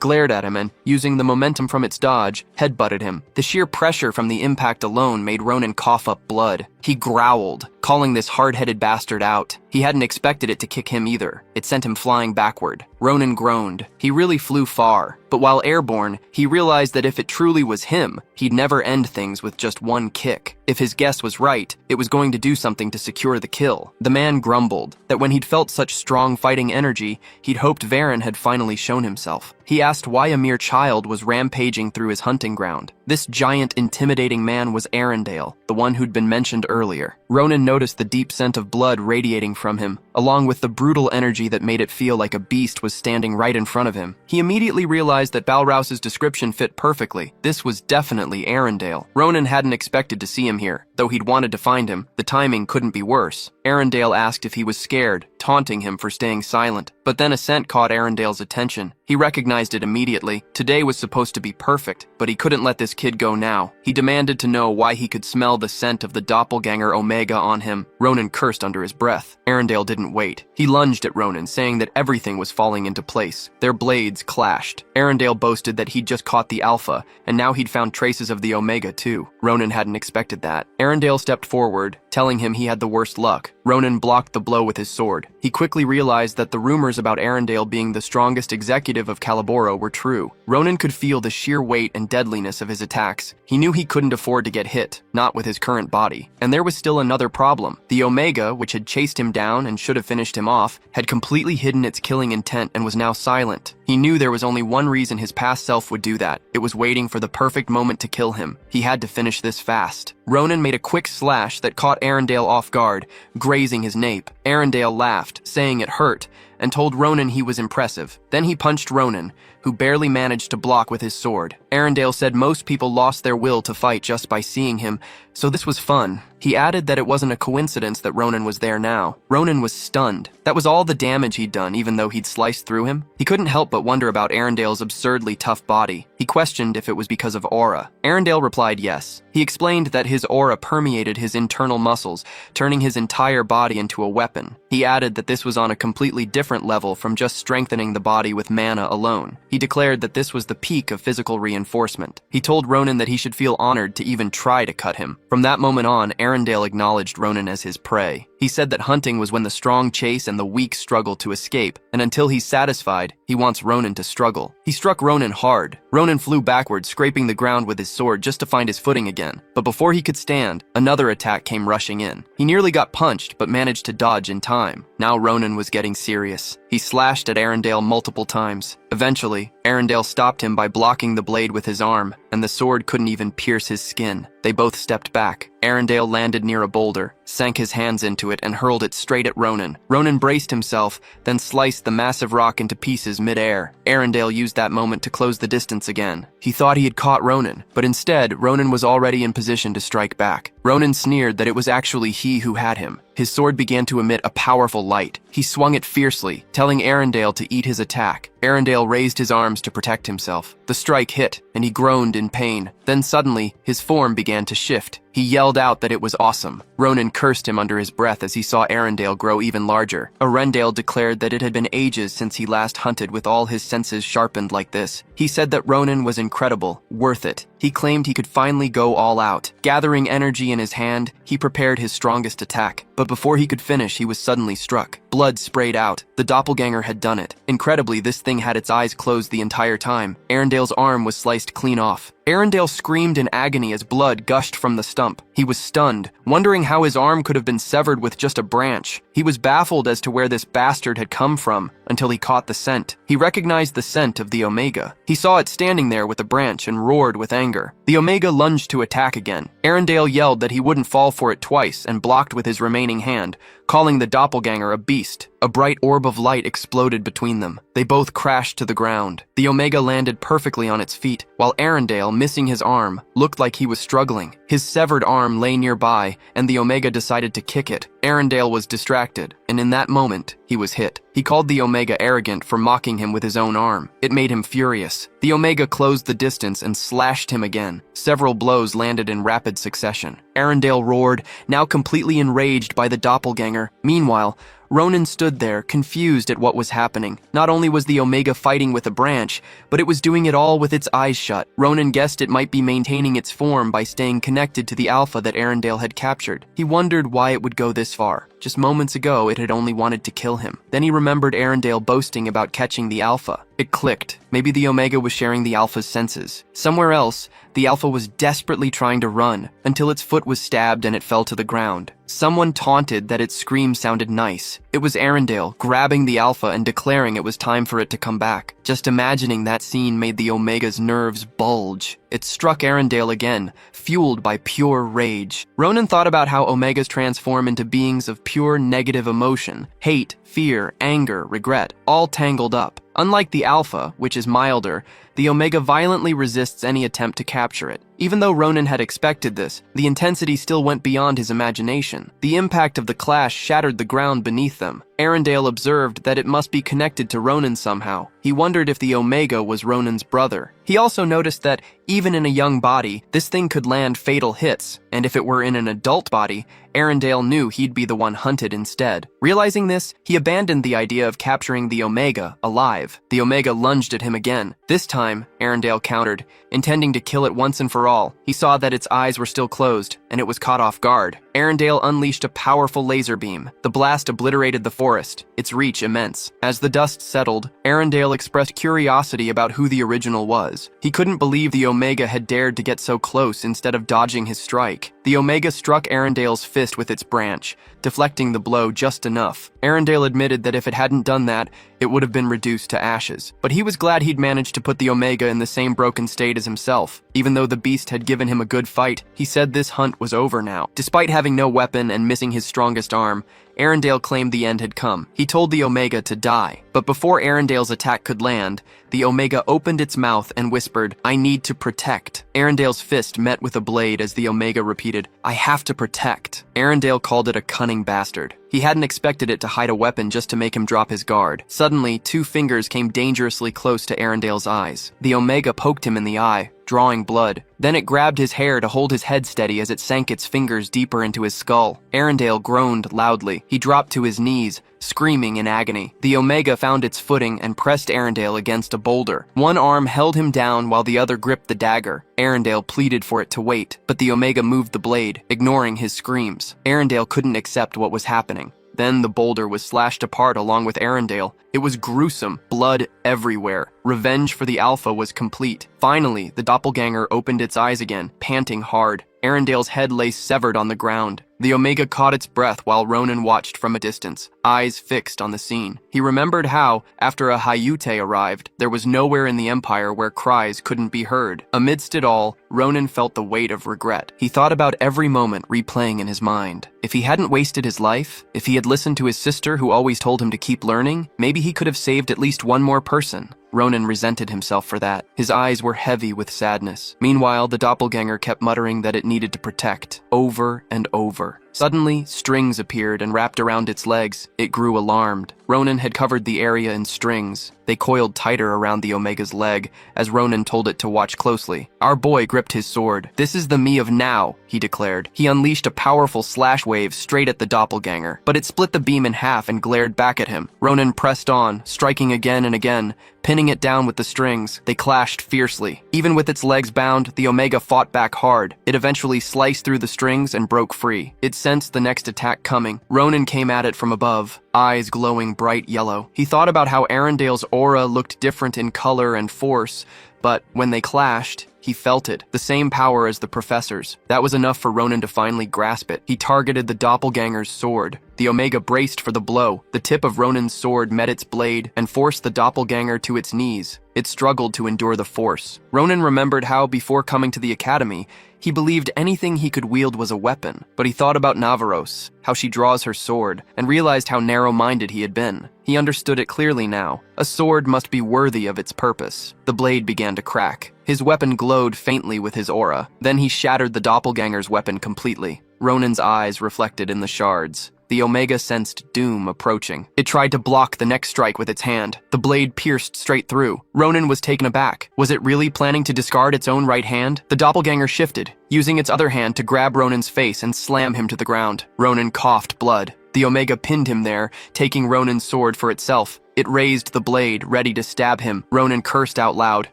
glared at him and, using the momentum from its dodge, headbutted him. The sheer pressure from the impact alone made Ronin cough up blood. He growled, calling this hard-headed bastard out. He hadn't expected it to kick him either. It sent him flying backward. Ronin groaned. He really flew far. But while airborne, he realized that if it truly was him, he'd never end things with just one kick. If his guess was right, it was going to do something to secure the kill. The man grumbled that when he'd felt such strong fighting energy, he'd hoped Frieren had finally shown himself. He asked why a mere child was rampaging through his hunting ground. This giant, intimidating man was Arendelle, the one who'd been mentioned earlier. Ronin noticed the deep scent of blood radiating from him, along with the brutal energy that made it feel like a beast was standing right in front of him. He immediately realized that Balrous's description fit perfectly. This was definitely Arendelle. Ronin hadn't expected to see him here, though he'd wanted to find him. The timing couldn't be worse. Arendelle asked if he was scared, taunting him for staying silent. But then a scent caught Arendelle's attention. He recognized it immediately. Today was supposed to be perfect, but he couldn't let this kid go now. He demanded to know why he could smell the scent of the doppelganger Omega on him. Ronin cursed under his breath. Arendelle didn't wait. He lunged at Ronin, saying that everything was falling into place. Their blades clashed. Arendelle boasted that he'd just caught the Alpha, and now he'd found traces of the Omega too. Ronin hadn't expected that. Arendelle stepped forward, telling him he had the worst luck. Ronin blocked the blow with his sword. He quickly realized that the rumors about Arendelle being the strongest executive of Calaboro were true. Ronin could feel the sheer weight and deadliness of his attacks. He knew he couldn't afford to get hit, not with his current body. And there was still another problem. The Omega, which had chased him down and should have finished him off, had completely hidden its killing intent and was now silent. He knew there was only one reason his past self would do that. It was waiting for the perfect moment to kill him. He had to finish this fast. Ronin made a quick slash that caught Arendelle off guard, grazing his nape. Arendelle laughed, saying it hurt, and told Ronin he was impressive. Then he punched Ronin, who barely managed to block with his sword. Arendelle said most people lost their will to fight just by seeing him, so this was fun. He added that it wasn't a coincidence that Ronin was there now. Ronin was stunned. That was all the damage he'd done, even though he'd sliced through him. He couldn't help but wonder about Arendelle's absurdly tough body. He questioned if it was because of aura. Arendelle replied yes. He explained that his aura permeated his internal muscles, turning his entire body into a weapon. He added that this was on a completely different level from just strengthening the body with mana alone. He declared that this was the peak of physical reinforcement. He told Ronin that he should feel honored to even try to cut him. From that moment on, Arendelle acknowledged Ronin as his prey. He said that hunting was when the strong chase and the weak struggle to escape, and until he's satisfied, he wants Ronin to struggle. He struck Ronin hard. Ronin flew backwards, scraping the ground with his sword just to find his footing again. But before he could stand, another attack came rushing in. He nearly got punched, but managed to dodge in time. Now Ronin was getting serious. He slashed at Arendelle multiple times. Eventually, Arendelle stopped him by blocking the blade with his arm, and the sword couldn't even pierce his skin. They both stepped back. Arendelle landed near a boulder, sank his hands into it, and hurled it straight at Ronin. Ronin braced himself, then sliced the massive rock into pieces mid-air. Arendelle used that moment to close the distance again. He thought he had caught Ronin, but instead, Ronin was already in position to strike back. Ronin sneered that it was actually he who had him. His sword began to emit a powerful light. He swung it fiercely, telling Arendelle to eat his attack. Arendelle raised his arms to protect himself. The strike hit, and he groaned in pain. Then suddenly, his form began to shift. He yelled out that it was awesome. Ronin cursed him under his breath as he saw Arendelle grow even larger. Arendelle declared that it had been ages since he last hunted with all his senses sharpened like this. He said that Ronin was incredible, worth it. He claimed he could finally go all out. Gathering energy in his hand, he prepared his strongest attack. But before he could finish, he was suddenly struck. Blood sprayed out. The doppelganger had done it. Incredibly, this thing had its eyes closed the entire time. Arendelle's arm was sliced clean off. Arendelle screamed in agony as blood gushed from the stump. He was stunned, wondering how his arm could have been severed with just a branch. He was baffled as to where this bastard had come from until he caught the scent. He recognized the scent of the Omega. He saw it standing there with a branch and roared with anger. The Omega lunged to attack again. Arendelle yelled that he wouldn't fall for it twice and blocked with his remaining hand, calling the doppelganger a beast. A bright orb of light exploded between them. They both crashed to the ground. The Omega landed perfectly on its feet, while Arendelle, missing his arm, looked like he was struggling. His severed arm lay nearby, and the Omega decided to kick it. Arendelle was distracted, and in that moment, he was hit. He called the Omega arrogant for mocking him with his own arm. It made him furious. The Omega closed the distance and slashed him again. Several blows landed in rapid succession. Arendelle roared, now completely enraged by the doppelganger. Meanwhile, Ronin stood there, confused at what was happening. Not only was the Omega fighting with a branch, but it was doing it all with its eyes shut. Ronin guessed it might be maintaining its form by staying connected to the Alpha that Arendelle had captured. He wondered why it would go this far. Just moments ago, it had only wanted to kill him. Then he remembered Arendelle boasting about catching the Alpha. It clicked. Maybe the Omega was sharing the Alpha's senses. Somewhere else, the Alpha was desperately trying to run, until its foot was stabbed and it fell to the ground. Someone taunted that its scream sounded nice. It was Arendelle, grabbing the Alpha and declaring it was time for it to come back. Just imagining that scene made the Omega's nerves bulge. It struck Arendelle again, fueled by pure rage. Ronin thought about how Omegas transform into beings of pure negative emotion, hate, fear, anger, regret, all tangled up. Unlike the Alpha, which is milder, the Omega violently resists any attempt to capture it. Even though Ronin had expected this, the intensity still went beyond his imagination. The impact of the clash shattered the ground beneath them. Arendelle observed that it must be connected to Ronin somehow. He wondered if the Omega was Ronin's brother. He also noticed that, even in a young body, this thing could land fatal hits, and if it were in an adult body, Arendelle knew he'd be the one hunted instead. Realizing this, he abandoned the idea of capturing the Omega alive. The Omega lunged at him again. This time, Arendelle countered, intending to kill it once and for all. He saw that its eyes were still closed, and it was caught off guard. Arendelle unleashed a powerful laser beam. The blast obliterated the forest, its reach immense. As the dust settled, Arendelle expressed curiosity about who the original was. He couldn't believe the Omega had dared to get so close instead of dodging his strike. The Omega struck Arendelle's fist with its branch, deflecting the blow just enough. Arendelle admitted that if it hadn't done that, it would have been reduced to ashes. But he was glad he'd managed to put the Omega in the same broken state as himself. Even though the beast had given him a good fight, he said this hunt was over now. Despite having no weapon and missing his strongest arm, Arendelle claimed the end had come. He told the Omega to die. But before Arendelle's attack could land, the Omega opened its mouth and whispered, "I need to protect." Arendelle's fist met with a blade as the Omega repeated, "I have to protect." Arendelle called it a cunning bastard. He hadn't expected it to hide a weapon just to make him drop his guard. Suddenly, 2 fingers came dangerously close to Arendelle's eyes. The Omega poked him in the eye, drawing blood. Then it grabbed his hair to hold his head steady as it sank its fingers deeper into his skull. Arendelle groaned loudly. He dropped to his knees, screaming in agony. The Omega found its footing and pressed Arendelle against a boulder. One arm held him down while the other gripped the dagger. Arendelle pleaded for it to wait, but the Omega moved the blade, ignoring his screams. Arendelle couldn't accept what was happening. Then the boulder was slashed apart along with Arendelle. It was gruesome, blood everywhere. Revenge for the Alpha was complete. Finally, the doppelganger opened its eyes again, panting hard. Arendelle's head lay severed on the ground. The Omega caught its breath while Ronin watched from a distance, eyes fixed on the scene. He remembered how, after a Hayute arrived, there was nowhere in the Empire where cries couldn't be heard. Amidst it all, Ronin felt the weight of regret. He thought about every moment replaying in his mind. If he hadn't wasted his life, if he had listened to his sister who always told him to keep learning, maybe he could have saved at least one more person. Ronin resented himself for that. His eyes were heavy with sadness. Meanwhile, the doppelganger kept muttering that it needed to protect, over and over. Suddenly, strings appeared and wrapped around its legs. It grew alarmed. Ronin had covered the area in strings. They coiled tighter around the Omega's leg as Ronin told it to watch closely. Our boy gripped his sword. "This is the me of now," he declared. He unleashed a powerful slash wave straight at the doppelganger, but it split the beam in half and glared back at him. Ronin pressed on, striking again and again, pinning it down with the strings. They clashed fiercely. Even with its legs bound, the Omega fought back hard. It eventually sliced through the strings and broke free. It sensed the next attack coming. Ronin came at it from above, eyes glowing bright yellow. He thought about how Arendale's aura looked different in color and force, but when they clashed, he felt it, the same power as the professor's. That was enough for Ronin to finally grasp it. He targeted the doppelganger's sword. The Omega braced for the blow. The tip of Ronin's sword met its blade and forced the doppelganger to its knees. It struggled to endure the force. Ronin remembered how, before coming to the academy, he believed anything he could wield was a weapon, but he thought about Navaros, how she draws her sword, and realized how narrow-minded he had been. He understood it clearly now. A sword must be worthy of its purpose. The blade began to crack. His weapon glowed faintly with his aura. Then he shattered the doppelganger's weapon completely. Ronin's eyes reflected in the shards. The Omega sensed doom approaching. It tried to block the next strike with its hand. The blade pierced straight through. Ronin was taken aback. Was it really planning to discard its own right hand? The doppelganger shifted, using its other hand to grab Ronin's face and slam him to the ground. Ronin coughed blood. The Omega pinned him there, taking Ronin's sword for itself. It raised the blade, ready to stab him. Ronin cursed out loud,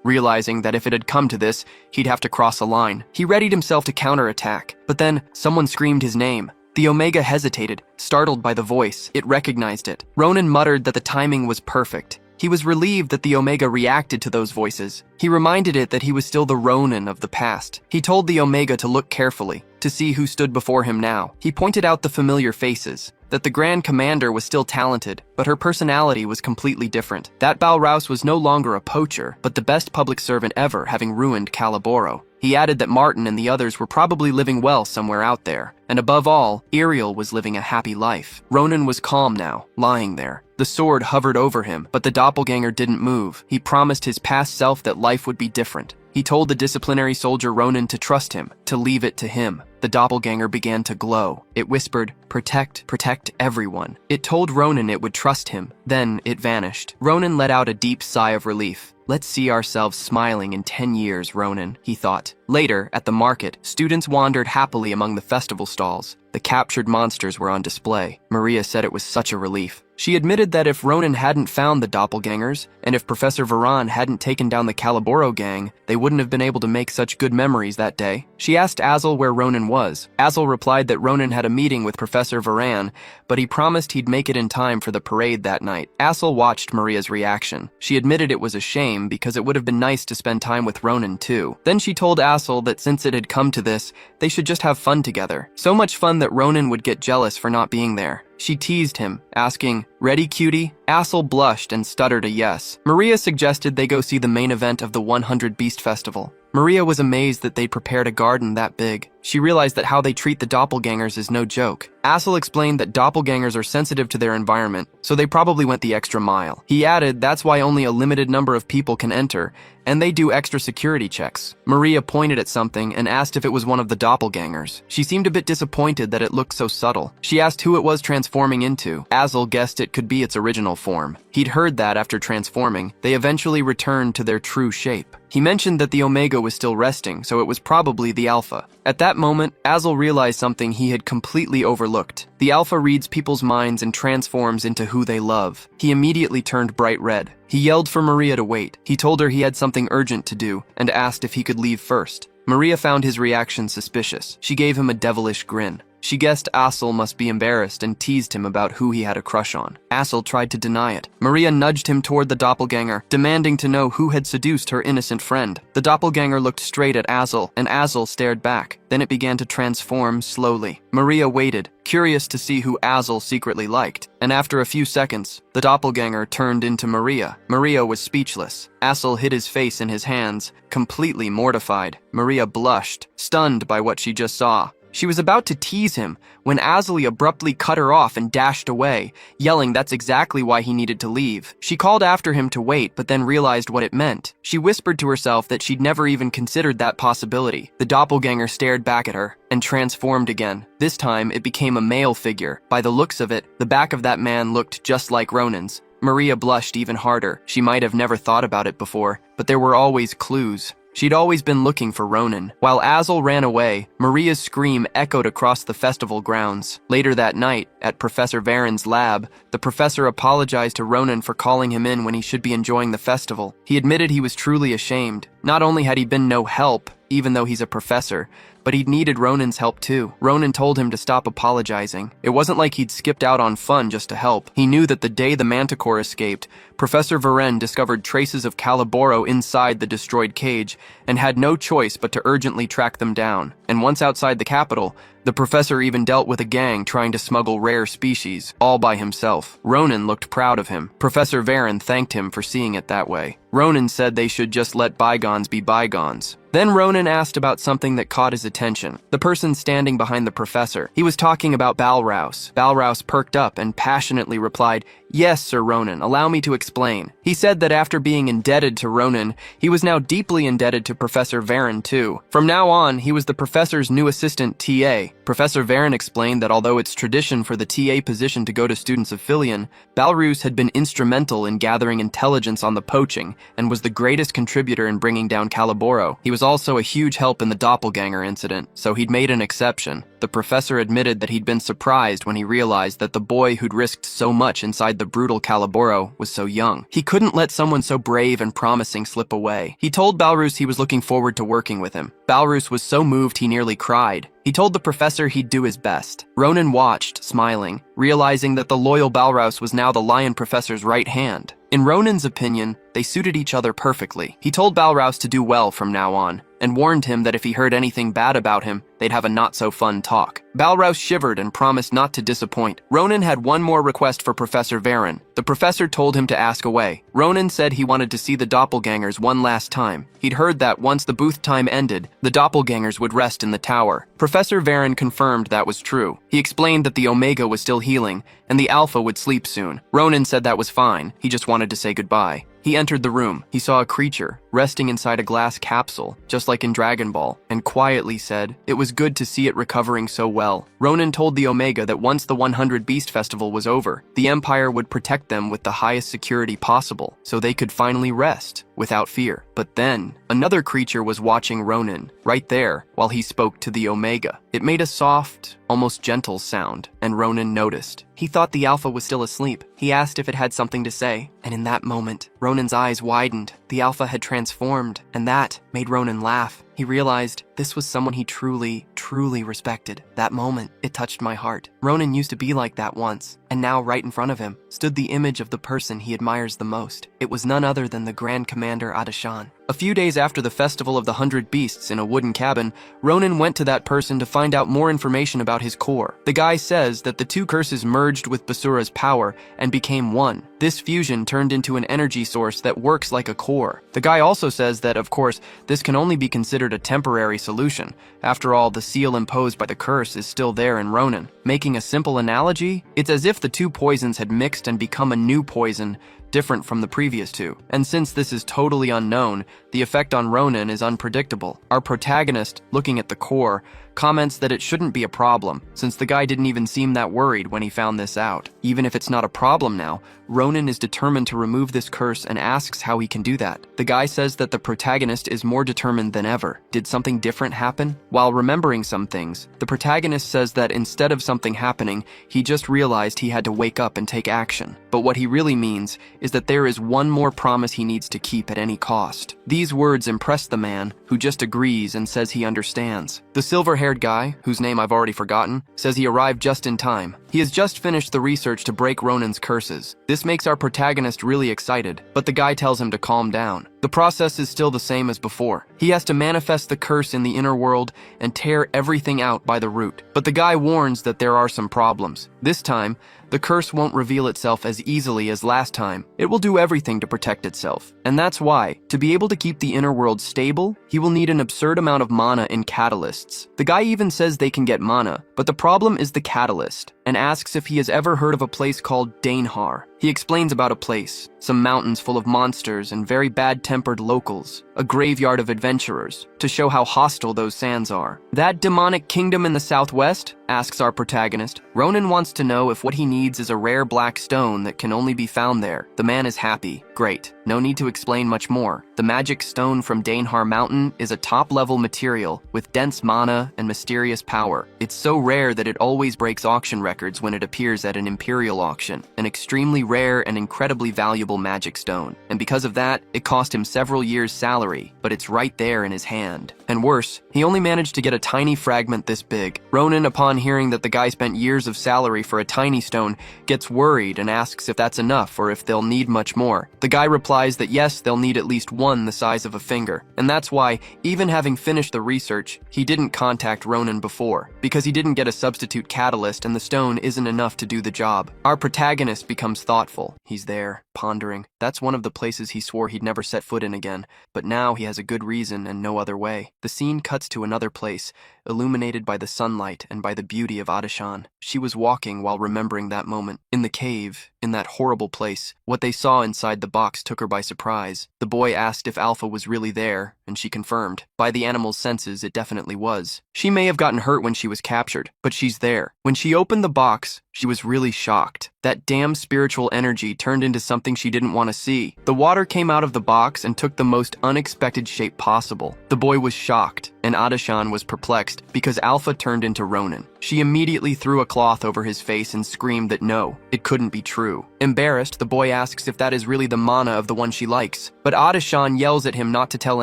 realizing that if it had come to this, he'd have to cross a line. He readied himself to counterattack, but then someone screamed his name. The Omega hesitated, startled by the voice. It recognized it. Ronin muttered that the timing was perfect. He was relieved that the Omega reacted to those voices. He reminded it that he was still the Ronin of the past. He told the Omega to look carefully, to see who stood before him now. He pointed out the familiar faces, that the Grand Commander was still talented, but her personality was completely different. That Balrouse was no longer a poacher, but the best public servant ever, having ruined Calaboro. He added that Martin and the others were probably living well somewhere out there. And above all, Ariel was living a happy life. Ronin was calm now, lying there. The sword hovered over him, but the doppelganger didn't move. He promised his past self that life would be different. He told the disciplinary soldier Ronin to trust him, to leave it to him. The doppelganger began to glow. It whispered, "Protect, protect everyone." It told Ronin it would trust him. Then it vanished. Ronin let out a deep sigh of relief. "Let's see ourselves smiling in 10 years, Ronin," he thought. Later, at the market, students wandered happily among the festival stalls. The captured monsters were on display. Maria said it was such a relief. She admitted that if Ronin hadn't found the doppelgangers, and if Professor Frieren hadn't taken down the Calaboro gang, they wouldn't have been able to make such good memories that day. She asked Asel where Ronin was. Asel replied that Ronin had a meeting with Professor Frieren, but he promised he'd make it in time for the parade that night. Asel watched Maria's reaction. She admitted it was a shame because it would have been nice to spend time with Ronin too. Then she told Asel that since it had come to this, they should just have fun together. So much fun that Ronin would get jealous for not being there. She teased him, asking, "Ready, cutie?" Asel blushed and stuttered a yes. Maria suggested they go see the main event of the 100 Beast Festival. Maria was amazed that they'd prepared a garden that big. She realized that how they treat the doppelgangers is no joke. Asel explained that doppelgangers are sensitive to their environment, so they probably went the extra mile. He added that's why only a limited number of people can enter, and they do extra security checks. Maria pointed at something and asked if it was one of the doppelgangers. She seemed a bit disappointed that it looked so subtle. She asked who it was transforming into. Asel guessed it could be its original form. He'd heard that after transforming, they eventually returned to their true shape. He mentioned that the Omega was still resting, so it was probably the Alpha. At that moment, Asel realized something he had completely overlooked. The Alpha reads people's minds and transforms into who they love. He immediately turned bright red. He yelled for Maria to wait. He told her he had something urgent to do and asked if he could leave first. Maria found his reaction suspicious. She gave him a devilish grin. She guessed Asel must be embarrassed and teased him about who he had a crush on. Asel tried to deny it. Maria nudged him toward the doppelganger, demanding to know who had seduced her innocent friend. The doppelganger looked straight at Asel, and Asel stared back. Then it began to transform slowly. Maria waited, curious to see who Asel secretly liked, and after a few seconds, the doppelganger turned into Maria. Maria was speechless. Asel hid his face in his hands, completely mortified. Maria blushed, stunned by what she just saw. She was about to tease him when Asel abruptly cut her off and dashed away, yelling that's exactly why he needed to leave. She called after him to wait, but then realized what it meant. She whispered to herself that she'd never even considered that possibility. The doppelganger stared back at her and transformed again. This time, it became a male figure. By the looks of it, the back of that man looked just like Ronin's. Maria blushed even harder. She might have never thought about it before, but there were always clues. She'd always been looking for Ronin. While Asel ran away, Maria's scream echoed across the festival grounds. Later that night, at Professor Varen's lab, the professor apologized to Ronin for calling him in when he should be enjoying the festival. He admitted he was truly ashamed. Not only had he been no help, even though he's a professor, but he'd needed Ronin's help too. Ronin told him to stop apologizing. It wasn't like he'd skipped out on fun just to help. He knew that the day the manticore escaped, Professor Frieren discovered traces of Calaboro inside the destroyed cage and had no choice but to urgently track them down. And once outside the capital, the professor even dealt with a gang trying to smuggle rare species, all by himself. Ronin looked proud of him. Professor Frieren thanked him for seeing it that way. Ronin said they should just let bygones be bygones. Then Ronin asked about something that caught his attention. The person standing behind the professor. He was talking about Balrouse. Balrouse perked up and passionately replied, "Yes, Sir Ronin, allow me to explain." He said that after being indebted to Ronin, he was now deeply indebted to Professor Frieren too. From now on, he was the professor's new assistant TA. Professor Frieren explained that although it's tradition for the TA position to go to students of Frieren, Balrouse had been instrumental in gathering intelligence on the poaching and was the greatest contributor in bringing down Calaboro. He was also a huge help in the doppelganger incident, so he'd made an exception. The professor admitted that he'd been surprised when he realized that the boy who'd risked so much inside the brutal Calaboro was so young. He couldn't let someone so brave and promising slip away. He told Balrouse he was looking forward to working with him. Balrouse was so moved he nearly cried. He told the professor he'd do his best. Ronin watched, smiling, realizing that the loyal Balrouse was now the lion professor's right hand. In Ronin's opinion, they suited each other perfectly. He told Balrouse to do well from now on, and warned him that if he heard anything bad about him, they'd have a not-so-fun talk. Balrouse shivered and promised not to disappoint. Ronin had one more request for Professor Frieren. The professor told him to ask away. Ronin said he wanted to see the doppelgangers one last time. He'd heard that once the booth time ended, the doppelgangers would rest in the tower. Professor Frieren confirmed that was true. He explained that the Omega was still healing, and the Alpha would sleep soon. Ronin said that was fine. He just wanted to say goodbye. He entered the room. He saw a creature resting inside a glass capsule, just like in Dragon Ball, and quietly said, "It was good to see it recovering so well." Ronin told the Omega that once the 100 Beast Festival was over, the Empire would protect them with the highest security possible, so they could finally rest without fear. But then, another creature was watching Ronin, right there, while he spoke to the Omega. It made a soft, almost gentle sound, and Ronin noticed. He thought the Alpha was still asleep. He asked if it had something to say, and in that moment, Ronin's eyes widened. The Alpha had transformed, and that made Ronin laugh. He realized this was someone he truly, truly respected. That moment, it touched my heart. Ronin used to be like that once, and now right in front of him stood the image of the person he admires the most. It was none other than the Grand Commander Adashan. A few days after the Festival of the 100 Beasts in a wooden cabin, Ronin went to that person to find out more information about his core. The guy says that the two curses merged with Basura's power and became one. This fusion turned into an energy source that works like a core. The guy also says that, of course, this can only be considered a temporary solution. After all, the seal imposed by the curse is still there in Ronin. Making a simple analogy, it's as if the two poisons had mixed and become a new poison, different from the previous two. And since this is totally unknown, the effect on Ronin is unpredictable. Our protagonist, looking at the core, comments that it shouldn't be a problem, since the guy didn't even seem that worried when he found this out. Even if it's not a problem now, Ronin is determined to remove this curse and asks how he can do that. The guy says that the protagonist is more determined than ever. Did something different happen? While remembering some things, the protagonist says that instead of something happening, he just realized he had to wake up and take action. But what he really means is that there is one more promise he needs to keep at any cost. These words impress the man, who just agrees and says he understands. The silver yellow-haired guy, whose name I've already forgotten, says he arrived just in time. He has just finished the research to break Ronin's curses. This makes our protagonist really excited, but the guy tells him to calm down. The process is still the same as before. He has to manifest the curse in the inner world and tear everything out by the root. But the guy warns that there are some problems. This time, the curse won't reveal itself as easily as last time. It will do everything to protect itself. And that's why, to be able to keep the inner world stable, he will need an absurd amount of mana in catalysts. The guy even says they can get mana, but the problem is the catalyst, and asks if he has ever heard of a place called Dainhar. He explains about a place, some mountains full of monsters and very bad-tempered locals, a graveyard of adventurers, to show how hostile those sands are. That demonic kingdom in the southwest? Asks our protagonist. Ronin wants to know if what he needs is a rare black stone that can only be found there. The man is happy. Great. No need to explain much more. The magic stone from Dainhar Mountain is a top-level material with dense mana and mysterious power. It's so rare that it always breaks auction records when it appears at an imperial auction, an extremely rare and incredibly valuable magic stone. And because of that, it cost him several years' salary, but it's right there in his hand. And worse, he only managed to get a tiny fragment this big. Ronin, upon hearing that the guy spent years of salary for a tiny stone, gets worried and asks if that's enough or if they'll need much more. The guy replies that yes, they'll need at least one the size of a finger. And that's why, even having finished the research, he didn't contact Ronin before, because he didn't get a substitute catalyst and the stone isn't enough to do the job. Our protagonist becomes thoughtful. He's there, pondering. That's one of the places he swore he'd never set foot in again, but now he has a good reason and no other way. The scene cuts to another place, illuminated by the sunlight and by the beauty of Adashan. She was walking while remembering that moment. In the cave, in that horrible place, what they saw inside the box took her by surprise. The boy asked if Alpha was really there, and she confirmed. By the animal's senses, it definitely was. She may have gotten hurt when she was captured, but she's there. When she opened the box, she was really shocked. That damn spiritual energy turned into something she didn't want to see. The water came out of the box and took the most unexpected shape possible. The boy was shocked, and Adashan was perplexed because Alpha turned into Ronin. She immediately threw a cloth over his face and screamed that no, it couldn't be true. Embarrassed, the boy asks if that is really the mana of the one she likes, but Adashan yells at him not to tell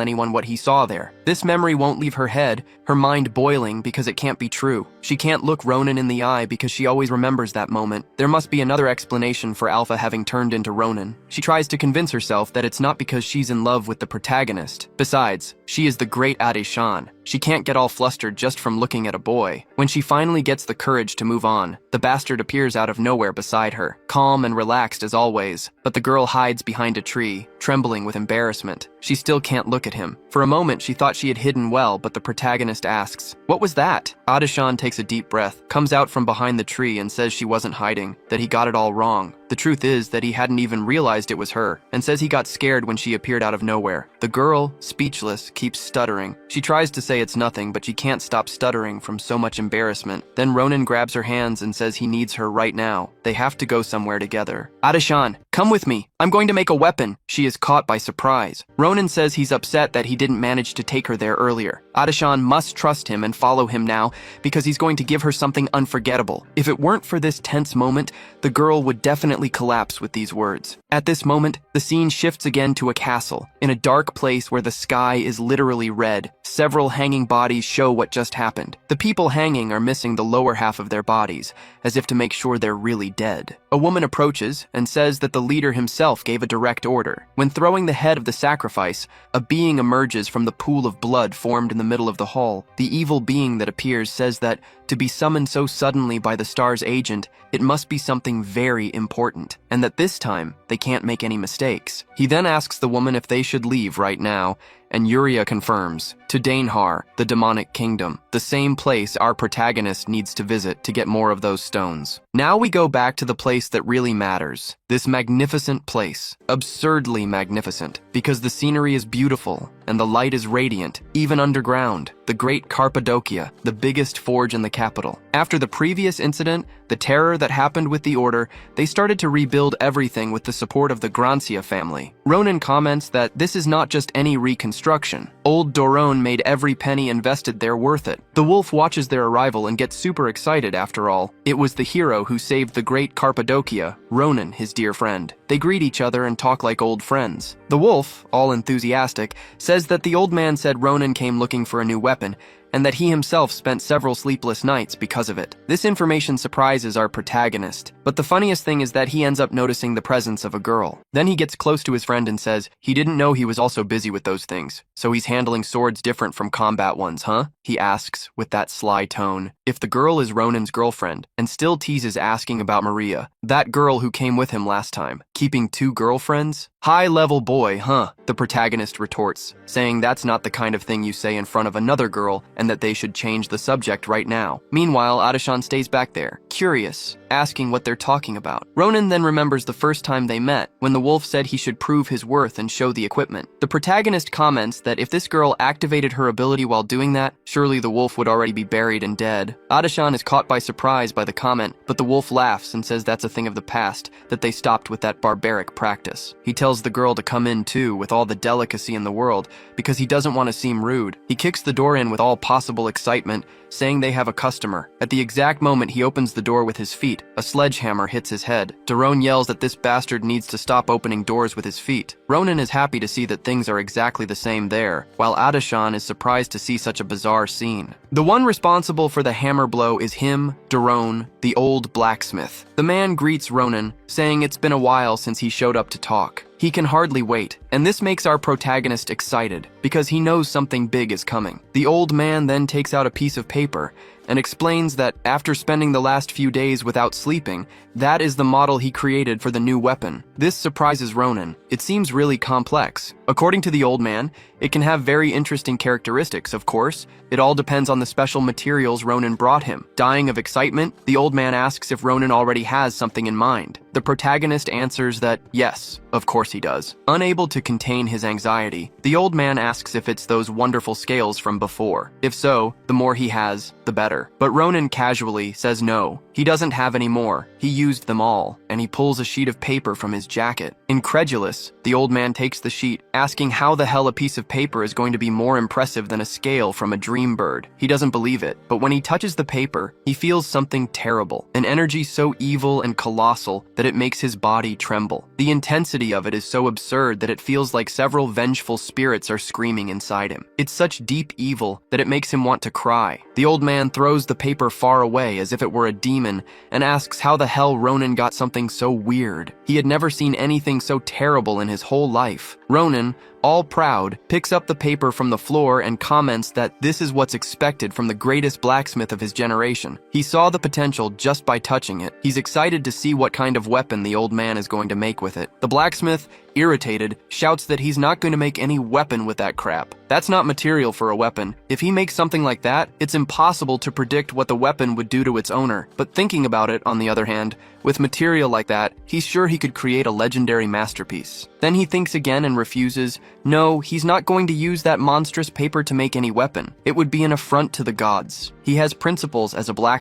anyone what he saw there. This memory won't leave her head, her mind boiling because it can't be true. She can't look Ronin in the eye because she always remembers that moment. There must be another explanation for Alpha having turned into Ronin. She tries to convince herself that it's not because she's in love with the protagonist. Besides, she is the great Adashan. She can't get all flustered just from looking at a boy. When she finally gets the courage to move on, the bastard appears out of nowhere beside her, calm and relaxed as always, but the girl hides behind a tree, trembling with embarrassment. She still can't look at him. For a moment, she thought she had hidden well, but the protagonist asks, "What was that?" Adashan takes a deep breath, comes out from behind the tree and says she wasn't hiding, that he got it all wrong. The truth is that he hadn't even realized it was her, and says he got scared when she appeared out of nowhere. The girl, speechless, keeps stuttering. She tries to say it's nothing, but she can't stop stuttering from so much embarrassment. Then Ronin grabs her hands and says he needs her right now. They have to go somewhere together. "Adashan, come with me. I'm going to make a weapon." She is caught by surprise. Ronin says he's upset that he didn't manage to take her there earlier. Adashan must trust him and follow him now because he's going to give her something unforgettable. If it weren't for this tense moment, the girl would definitely collapse with these words. At this moment, the scene shifts again to a castle, in a dark place where the sky is literally red. Several hanging bodies show what just happened. The people hanging are missing the lower half of their bodies, as if to make sure they're really dead. A woman approaches and says that the leader himself gave a direct order. When throwing the head of the sacrifice, a being emerges from the pool of blood formed in the middle of the hall. The evil being that appears says that to be summoned so suddenly by the star's agent, it must be something very important, and that this time, they can't make any mistakes. He then asks the woman if they should leave right now, and Yuria confirms, to Dainhar, the demonic kingdom, the same place our protagonist needs to visit to get more of those stones. Now we go back to the place that really matters. This magnificent place, absurdly magnificent, because the scenery is beautiful and the light is radiant, even underground. The great Cappadocia, the biggest forge in the capital. After the previous incident, the terror that happened with the Order, they started to rebuild everything with the support of the Grancia family. Ronin comments that this is not just any reconstruction. Old Doron made every penny invested there worth it. The wolf watches their arrival and gets super excited after all. It was the hero who saved the great Cappadocia, Ronin, his dear friend. They greet each other and talk like old friends. The wolf, all enthusiastic, says that the old man said Ronin came looking for a new weapon, and that he himself spent several sleepless nights because of it. This information surprises our protagonist, but the funniest thing is that he ends up noticing the presence of a girl. Then he gets close to his friend and says he didn't know he was also busy with those things, so he's handling swords different from combat ones, huh? He asks with that sly tone. If the girl is Ronin's girlfriend, and still teases asking about Maria, that girl who came with him last time. Keeping 2 girlfriends? High-level boy, huh? The protagonist retorts, saying that's not the kind of thing you say in front of another girl and that they should change the subject right now. Meanwhile, Adashan stays back there, curious, asking what they're talking about. Ronin then remembers the first time they met, when the wolf said he should prove his worth and show the equipment. The protagonist comments that if this girl activated her ability while doing that, surely the wolf would already be buried and dead. Adashan is caught by surprise by the comment, but the wolf laughs and says that's a thing of the past, that they stopped with that barbaric practice. He tells the girl to come in too, with all the delicacy in the world, because he doesn't want to seem rude. He kicks the door in with all possible excitement, saying they have a customer. At the exact moment he opens the door with his feet, a sledgehammer hits his head. Daron yells that this bastard needs to stop opening doors with his feet. Ronin is happy to see that things are exactly the same there, while Adashan is surprised to see such a bizarre scene. The one responsible for the hammer blow is him, Daron, the old blacksmith. The man greets Ronin, saying it's been a while since he showed up to talk. He can hardly wait, and this makes our protagonist excited, because he knows something big is coming. The old man then takes out a piece of paper and explains that after spending the last few days without sleeping, that is the model he created for the new weapon. This surprises Ronin. It seems really complex. According to the old man, it can have very interesting characteristics, of course. It all depends on the special materials Ronin brought him. Dying of excitement, the old man asks if Ronin already has something in mind. The protagonist answers that yes, of course he does. Unable to contain his anxiety, the old man asks if it's those wonderful scales from before. If so, the more he has, the better. But Ronin casually says no, he doesn't have any more. He used them all, and he pulls a sheet of paper from his jacket. Incredulous, the old man takes the sheet, asking how the hell a piece of paper is going to be more impressive than a scale from a dream bird. He doesn't believe it, but when he touches the paper, he feels something terrible, an energy so evil and colossal that it makes his body tremble. The intensity of it is so absurd that it feels like several vengeful spirits are screaming inside him. It's such deep evil that it makes him want to cry. The old man throws the paper far away as if it were a demon and asks how the hell Ronin got something so weird. He had never seen anything so terrible in his whole life. Ronin, all proud, picks up the paper from the floor and comments that this is what's expected from the greatest blacksmith of his generation. He saw the potential just by touching it. He's excited to see what kind of weapon the old man is going to make with it. The blacksmith, irritated, shouts that he's not going to make any weapon with that crap. That's not material for a weapon. If he makes something like that, it's impossible to predict what the weapon would do to its owner. But thinking about it, on the other hand, with material like that, he's sure he could create a legendary masterpiece. Then he thinks again and refuses. No, he's not going to use that monstrous paper to make any weapon. It would be an affront to the gods. He has principles as a blacksmith.